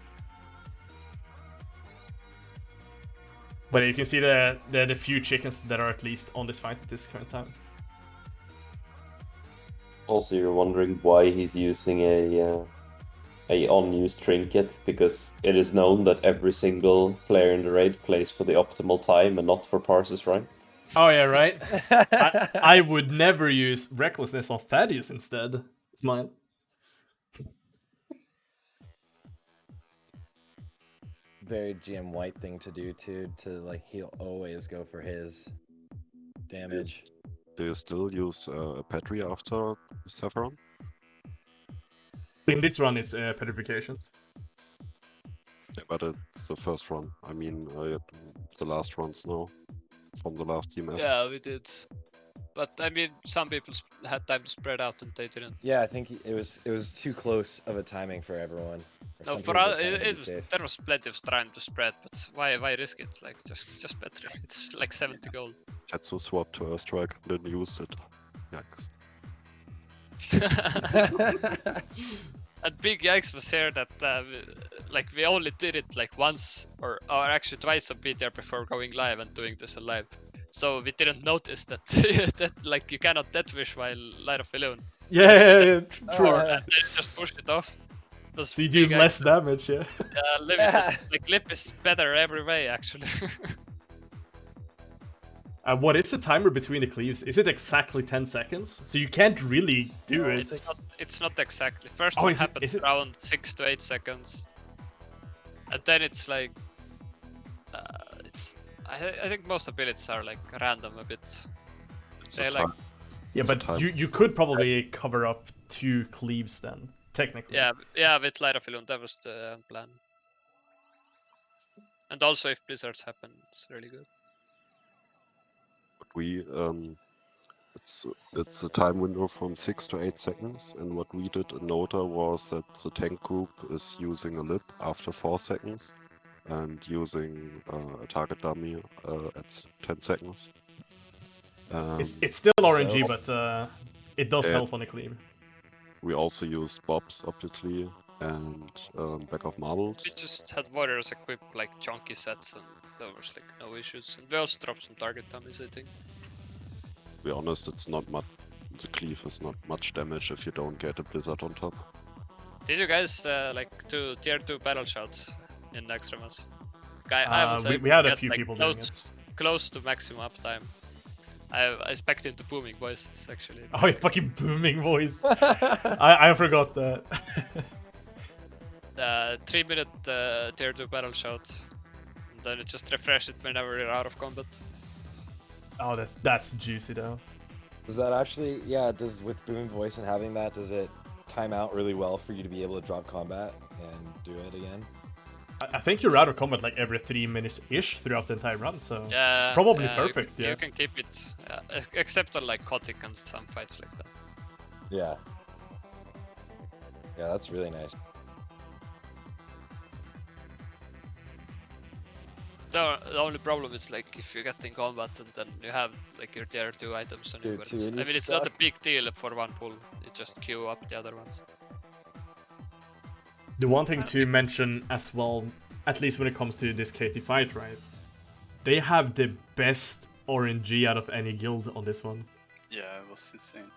But you can see the few chickens that are at least on this fight at this current time. Also, you're wondering why he's using a unused trinket, because it is known that every single player in the raid plays for the optimal time and not for Parse's rank. Oh yeah, right? I would never use Recklessness on Thaddeus instead. It's mine. Very GM White thing to do too, to like he'll always go for his damage. Do you still use Petri after Saffron? In this run it's Petrification. Yeah, but it's the first run. I mean, the last runs now, from the last team. Yeah, we did. But I mean, some people had time to spread out and they didn't. Yeah, I think it was too close of a timing for everyone. No, for us, there was plenty of time to spread, but why risk it? Like just better. It's like 70 gold. Tetsu swapped to Airstrike, didn't use it. Yikes. And big yikes was here that like we only did it like once or actually twice a BTR before going live and doing this live. So we didn't notice that that like you cannot death wish while Light of Elune. Yeah, true. And they just pushed it off. So you do less damage, yeah. Yeah, like Lip is better every way actually. What is the timer between the cleaves? Is it exactly 10 seconds? So you can't really do it. It's not exactly. First one happens around 6 to 8 seconds, and then it's like it's. I think most abilities are like random a bit. They like. Yeah, but you could probably cover up 2 cleaves then, technically. Yeah, with Light of Elune, that was the plan. And also, if blizzards happen, it's really good. We it's a time window from 6 to 8 seconds, and what we did in Nota was that the tank group is using a lip after 4 seconds and using a target dummy at 10 seconds. It's still RNG, but it does help on the cleave. We also used Bobs, obviously, and Back of Marbles. We just had warriors equip like chunky sets, and there was like no issues. And we also dropped some target dummies, I think. To be honest, it's not much. The cleave is not much damage if you don't get a blizzard on top. Did you guys like do tier 2 battle shouts in Extremas? I was we had a few like, people doing it. Close to maximum uptime. I expect into booming voices actually. Oh, yeah, fucking booming voice. I forgot that. 3-minute tier 2 battle shout. And then it just refresh it whenever you're out of combat. Oh, that's juicy though. Does that actually, does with booming voice and having that, does it time out really well for you to be able to drop combat and do it again? I think you're out of combat like every 3 minutes-ish throughout the entire run, so Yeah, probably yeah, perfect, you yeah. can keep it, except on like Kotick and some fights like that. Yeah. Yeah, that's really nice. The only problem is like if you get in combat and then you have like your tier 2 items on you. Dude, But two I of mean, these it's not a suck. big deal for one pull. You just queue up the other ones. The one thing to mention as well, at least when it comes to this KT fight, right? They have the best RNG out of any guild on this one. Yeah, it was insane.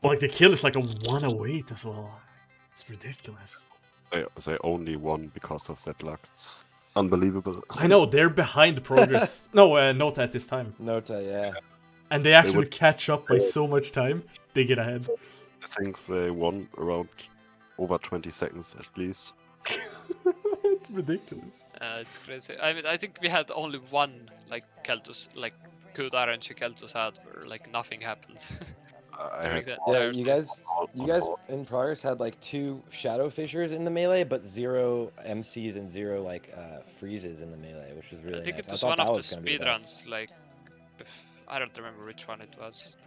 Like the kill is like a 108 as well. It's ridiculous. They only won because of that luck. It's unbelievable. I know, they're behind progress. No, Nota at this time. Nota, yeah. And they actually would- catch up by so much time. They get ahead. I think they won around over 20 seconds at least. It's ridiculous. It's crazy. I mean, I think we had only one like Keltus, like good RNG Keltus out where like nothing happens. During the Yeah, entire you thing. guys in progress had like 2 shadow fishers in the melee, but 0 MCs and 0 like freezes in the melee, which was really I think nice. it was thought one that of the was gonna be the best. speedruns, like, I don't remember which one it was.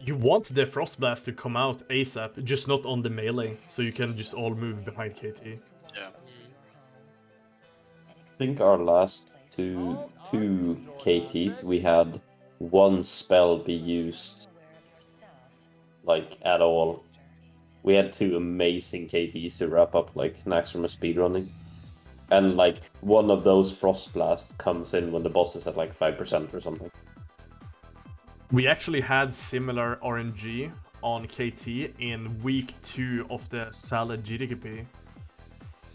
You want the Frost Blast to come out ASAP, just not on the melee, so you can just all move behind KT. Yeah. I think our last two KTs, we had one spell be used like at all. We had 2 amazing KTs to wrap up like Nax from a speedrunning. And like one of those Frost Blasts comes in when the boss is at like 5% or something. We actually had similar RNG on KT in week 2 of the Salad GDGP.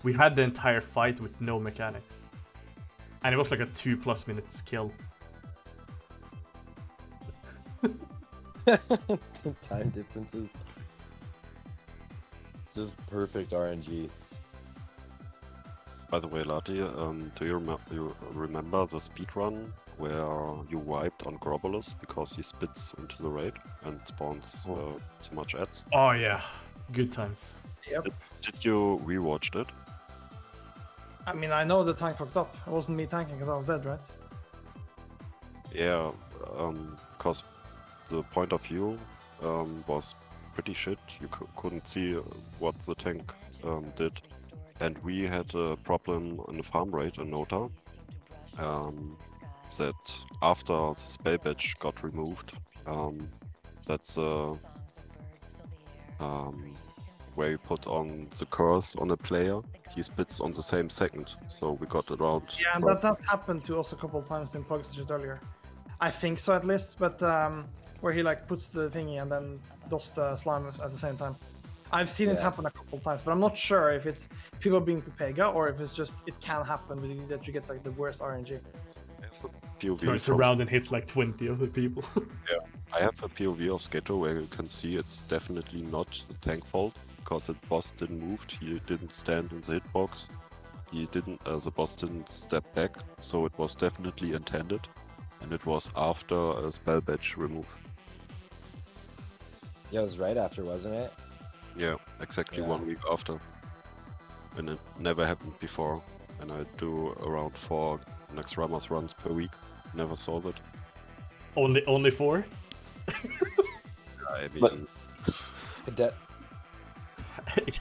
We had the entire fight with no mechanics. And it was like a 2+ minutes kill. Time differences. Just perfect RNG. By the way, Laty, do you remember the speedrun where you wiped on Grobolus because he spits into the raid and spawns so much ads? Oh yeah, good times. Yep. Did you rewatch it? I mean, I know the tank fucked up. It wasn't me tanking because I was dead, right? Yeah, because the point of view was pretty shit. You couldn't see what the tank did. And we had a problem in the farm raid in Nota. That after the spell badge got removed, that's where you put on the curse on a player, he spits on the same second. So we got around. Yeah, and that has happened to us a couple of times in Pugstitch earlier. I think so at least, but where he like puts the thingy and then does the slime at the same time. I've seen it happen a couple of times, but I'm not sure if it's people being Pepega or if it's just it can happen that you get like the worst RNG. Turns around and hits like 20 of the people. Yeah, I have a POV of Sketo where you can see it's definitely not the tank fault because the boss didn't move. He didn't stand in the hitbox. He didn't. The boss didn't step back, so it was definitely intended, and it was after a spell badge remove. Yeah, it was right after, wasn't it? Yeah, exactly 1 week after, and it never happened before. And I do around 4 next Ramos runs per week. Never saw that. Only 4? I mean,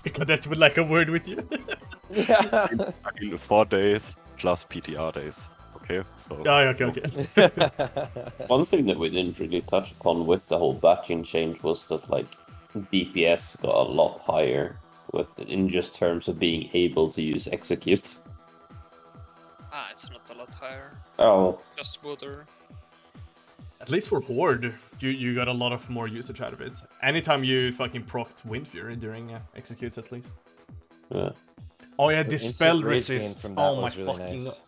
Cadet would like a word with you. Yeah. I mean 4 days plus PTR days. Okay, so. Oh, okay. One thing that we didn't really touch upon with the whole batching change was that like DPS got a lot higher in just terms of being able to use execute. It's not a lot higher. Oh. Just smoother. At least for Horde, you got a lot of more usage out of it. Anytime you fucking procced Wind Fury during executes, at least. Yeah. Oh yeah, The Dispel instant rage gain resist. from that Oh my was really fucking. nice.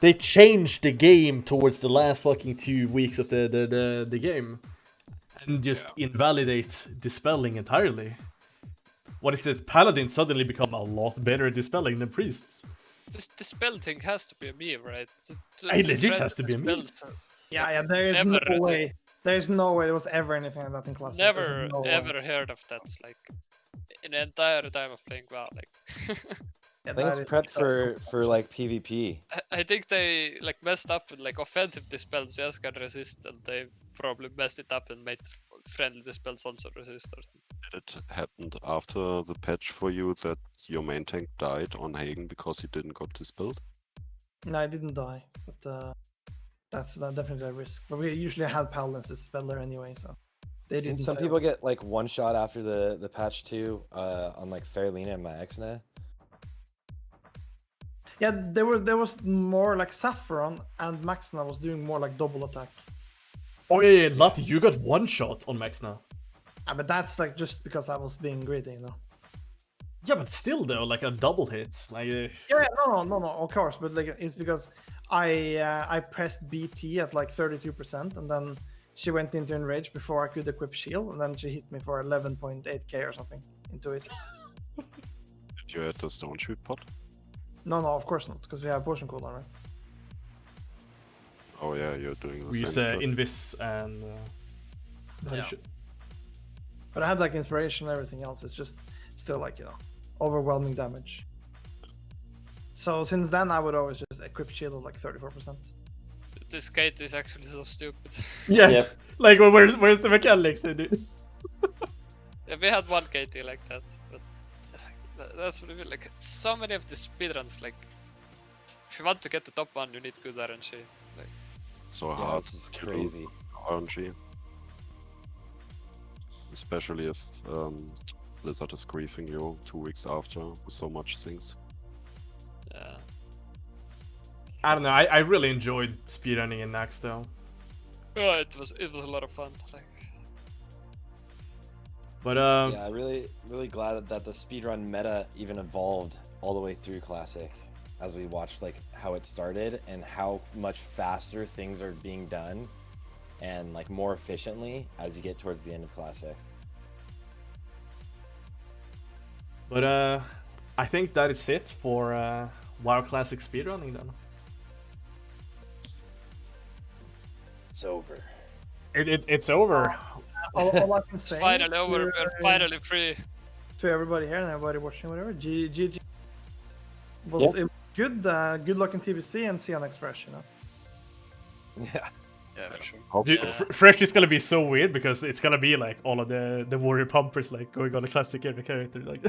They changed the game towards the last fucking 2 weeks of the game, and just invalidate dispelling entirely. What is it? Paladins suddenly become a lot better at dispelling than priests. The spell thing has to be a meme, right? It legit has to be a meme. Yeah, there is no way. There's no way there was ever anything like that in class. Never ever heard of that. Like, in the entire time of playing WoW. Like, I think it's prepped for like PvP. I think they like messed up with like offensive dispels, yes, can resist, and they probably messed it up and made friendly dispels also resist. Or Did it happen after the patch for you that your main tank died on Hagen because he didn't got dispelled? No, I didn't die, but that's definitely a risk. But we usually had paladins dispel there anyway, so they didn't. Didn't some fail. people get like one shot after the patch too on like Fairlina and Maxna? Yeah, there was more like Saffron and Maxna was doing more like double attack. Oh yeah, Laty, you got one shot on Maxna. But that's like just because I was being greedy, you know. Yeah, but still though, like a double hit, like. Yeah, no, of course, but like it's because I pressed BT at like 32%, and then she went into enrage before I could equip shield, and then she hit me for 11.8k or something into it. Did you add the stone shoot pot? No, of course not, because we have potion cooldown, right? Oh yeah, you're doing the We use same stuff. Invis and. Yeah. But I had like inspiration and everything else. It's just still like, you know, overwhelming damage. So since then, I would always just equip shield of like 34%. this gate is actually so stupid. Yeah, Yep. like where's the mechanics, dude? Yeah, we had one KT like that, but that's really like so many of the speedruns. Like, if you want to get the top one, you need good RNG. Like, So Yeah, hard this is to do crazy. RNG. Especially if Blizzard is griefing you 2 weeks after with so much things. yeah. I don't know. I really enjoyed speedrunning in Nax though. Oh, it was a lot of fun. Like, But Yeah, really glad that the speedrun meta even evolved all the way through Classic, as we watched like how it started and how much faster things are being done, and like more efficiently as you get towards the end of Classic. But I think that is it for WoW Classic speedrunning then. It's over. It's over. All I can it's say finally over. to, We're finally free. to everybody here and everybody watching, whatever. GG. It Yeah. was good. Good luck in TBC, and see you next Fresh. You know. Yeah. Yeah, for sure. Hope Dude, Fresh is gonna be so weird because it's gonna be like all of the warrior pumpers like going on a classic every character. Like,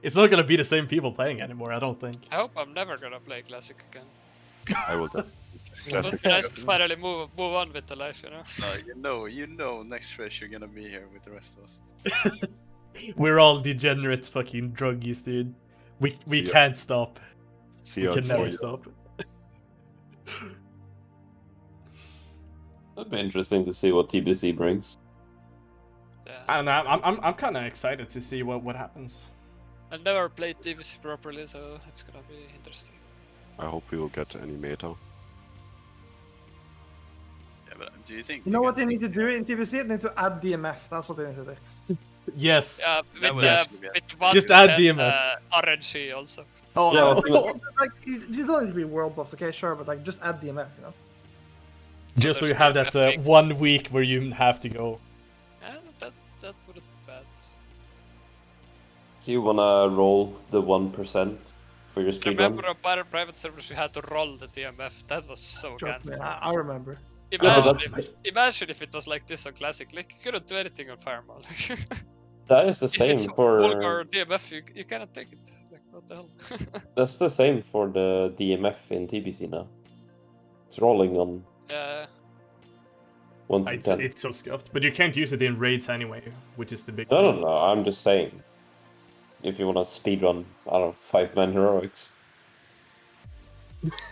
it's not gonna be the same people playing anymore. I don't think. I hope I'm never gonna play Classic again. I will. It would be nice to finally move on with the life, you know. You know, next Fresh you're gonna be here with the rest of us. We're all degenerate fucking druggies, dude. We See ya. can't stop. See We you can in never 4 years. stop. That'd be interesting to see what TBC brings. Yeah. I don't know. I'm kind of excited to see what happens. I never played TBC properly, so it's gonna be interesting. I hope we will get any meta. Yeah, but do you think? You know what they need to do in TBC? They need to add DMF. That's what they need to do. Yes. Yeah, That with, was- with one Just add percent, DMF. RNG also. Oh Yeah, no. Like you don't need to be world buffs, okay? Sure, but like just add DMF. You know. Just so you there's have that DMF mix. 1 week where you have to go. Yeah, that wouldn't be bad. So you wanna roll the 1% for your speedrun? Remember on private servers you had to roll the DMF. That was so Trust me, gansy. I remember. Imagine if it was like this on Classic. Like, you couldn't do anything on Firemaul. That is the If same it's for. vulgar DMF, you cannot take it. Like, what the hell? That's the same for the DMF in TBC now. It's rolling on Yeah. 1 to It's 10. it's so scuffed, but you can't use it in raids anyway, which is the big. No, thing. I'm just saying. If you wanna speedrun, I don't know, 5-man heroics.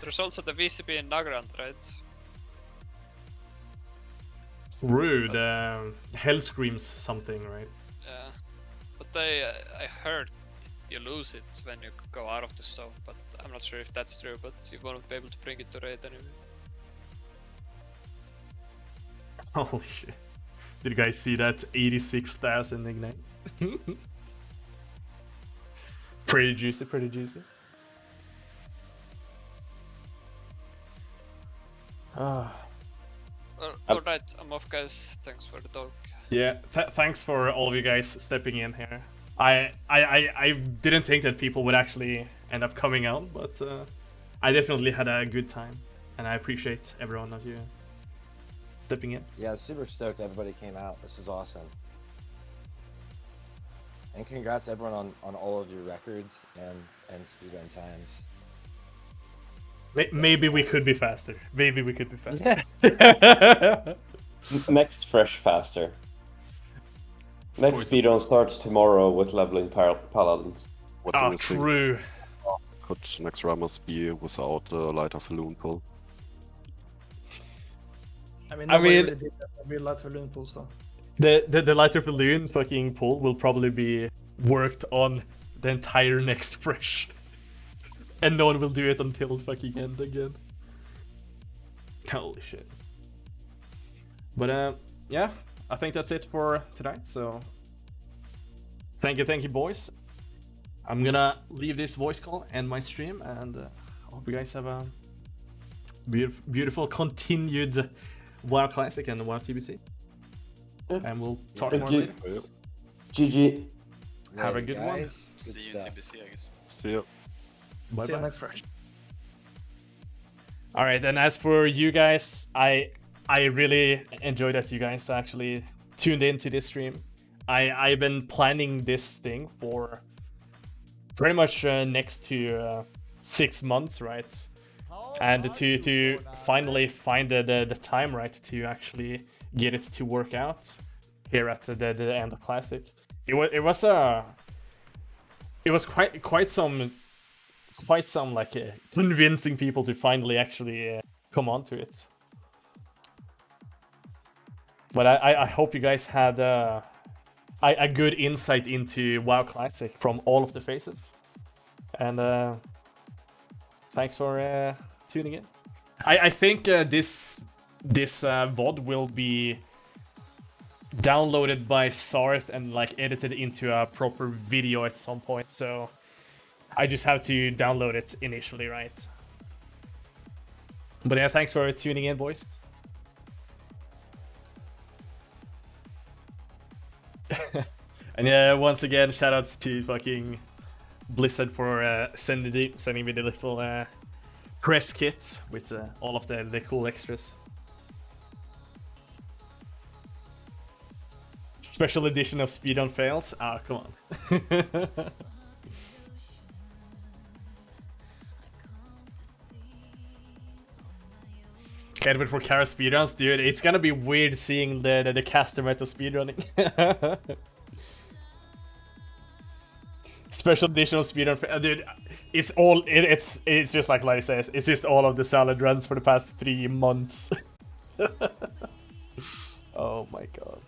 There's also the VCB in Nagrand, right? True, the Hell Screams something, right? Yeah. But I heard you lose it when you go out of the zone, but I'm not sure if that's true, but you won't be able to bring it to raid anyway. Holy shit. Did you guys see that 86,000 ignite? Pretty juicy, pretty juicy. Ah. Alright, I'm off guys. Thanks for the talk. Yeah, thanks for all of you guys stepping in here. I didn't think that people would actually end up coming out, but I definitely had a good time, and I appreciate every one of you stepping in. Yeah, super stoked everybody came out. This was awesome. And congrats everyone on all of your records and speedrun times. Maybe we could be faster. Maybe we could be faster. Next fresh faster. Next speedrun starts tomorrow with leveling paladins. What do Oh, you think? true. Could next Ramos be without the lighter balloon pull? I mean, nobody really did that real light balloon pulls though. The lighter balloon fucking pull will probably be worked on the entire next fresh. And no one will do it until fucking end again. Holy shit. But yeah, I think that's it for tonight, so thank you boys. I'm gonna leave this voice call and my stream, and I hope you guys have a beautiful continued WoW Classic and WoW TBC. And we'll talk more later. GG. Have a good one. Good See you in stuff. TBC, I guess. See ya. See you next fresh. All right, and as for you guys, I really enjoyed that you guys actually tuned into this stream. I've been planning this thing for pretty much next to 6 months, right? And to finally find the time right to actually get it to work out here at the end of Classic. It was quite some like convincing people to finally actually come onto it. But I hope you guys had a good insight into WoW Classic from all of the faces. And thanks for tuning in. I think this VOD will be downloaded by Sarthe and like edited into a proper video at some point, so I just have to download it initially, right? But yeah, thanks for tuning in, boys. And yeah, once again, shoutouts to fucking Blizzard for sending me the little press kit with all of the cool extras. Special edition of Speedrun fails? Ah, come on. Can't wait for Kara speedruns, dude. It's gonna be weird seeing the caster meta speedrunning. Special edition of speedrun, dude. It's just like Laty says. It's just all of the salad runs for the past 3 months. Oh my god.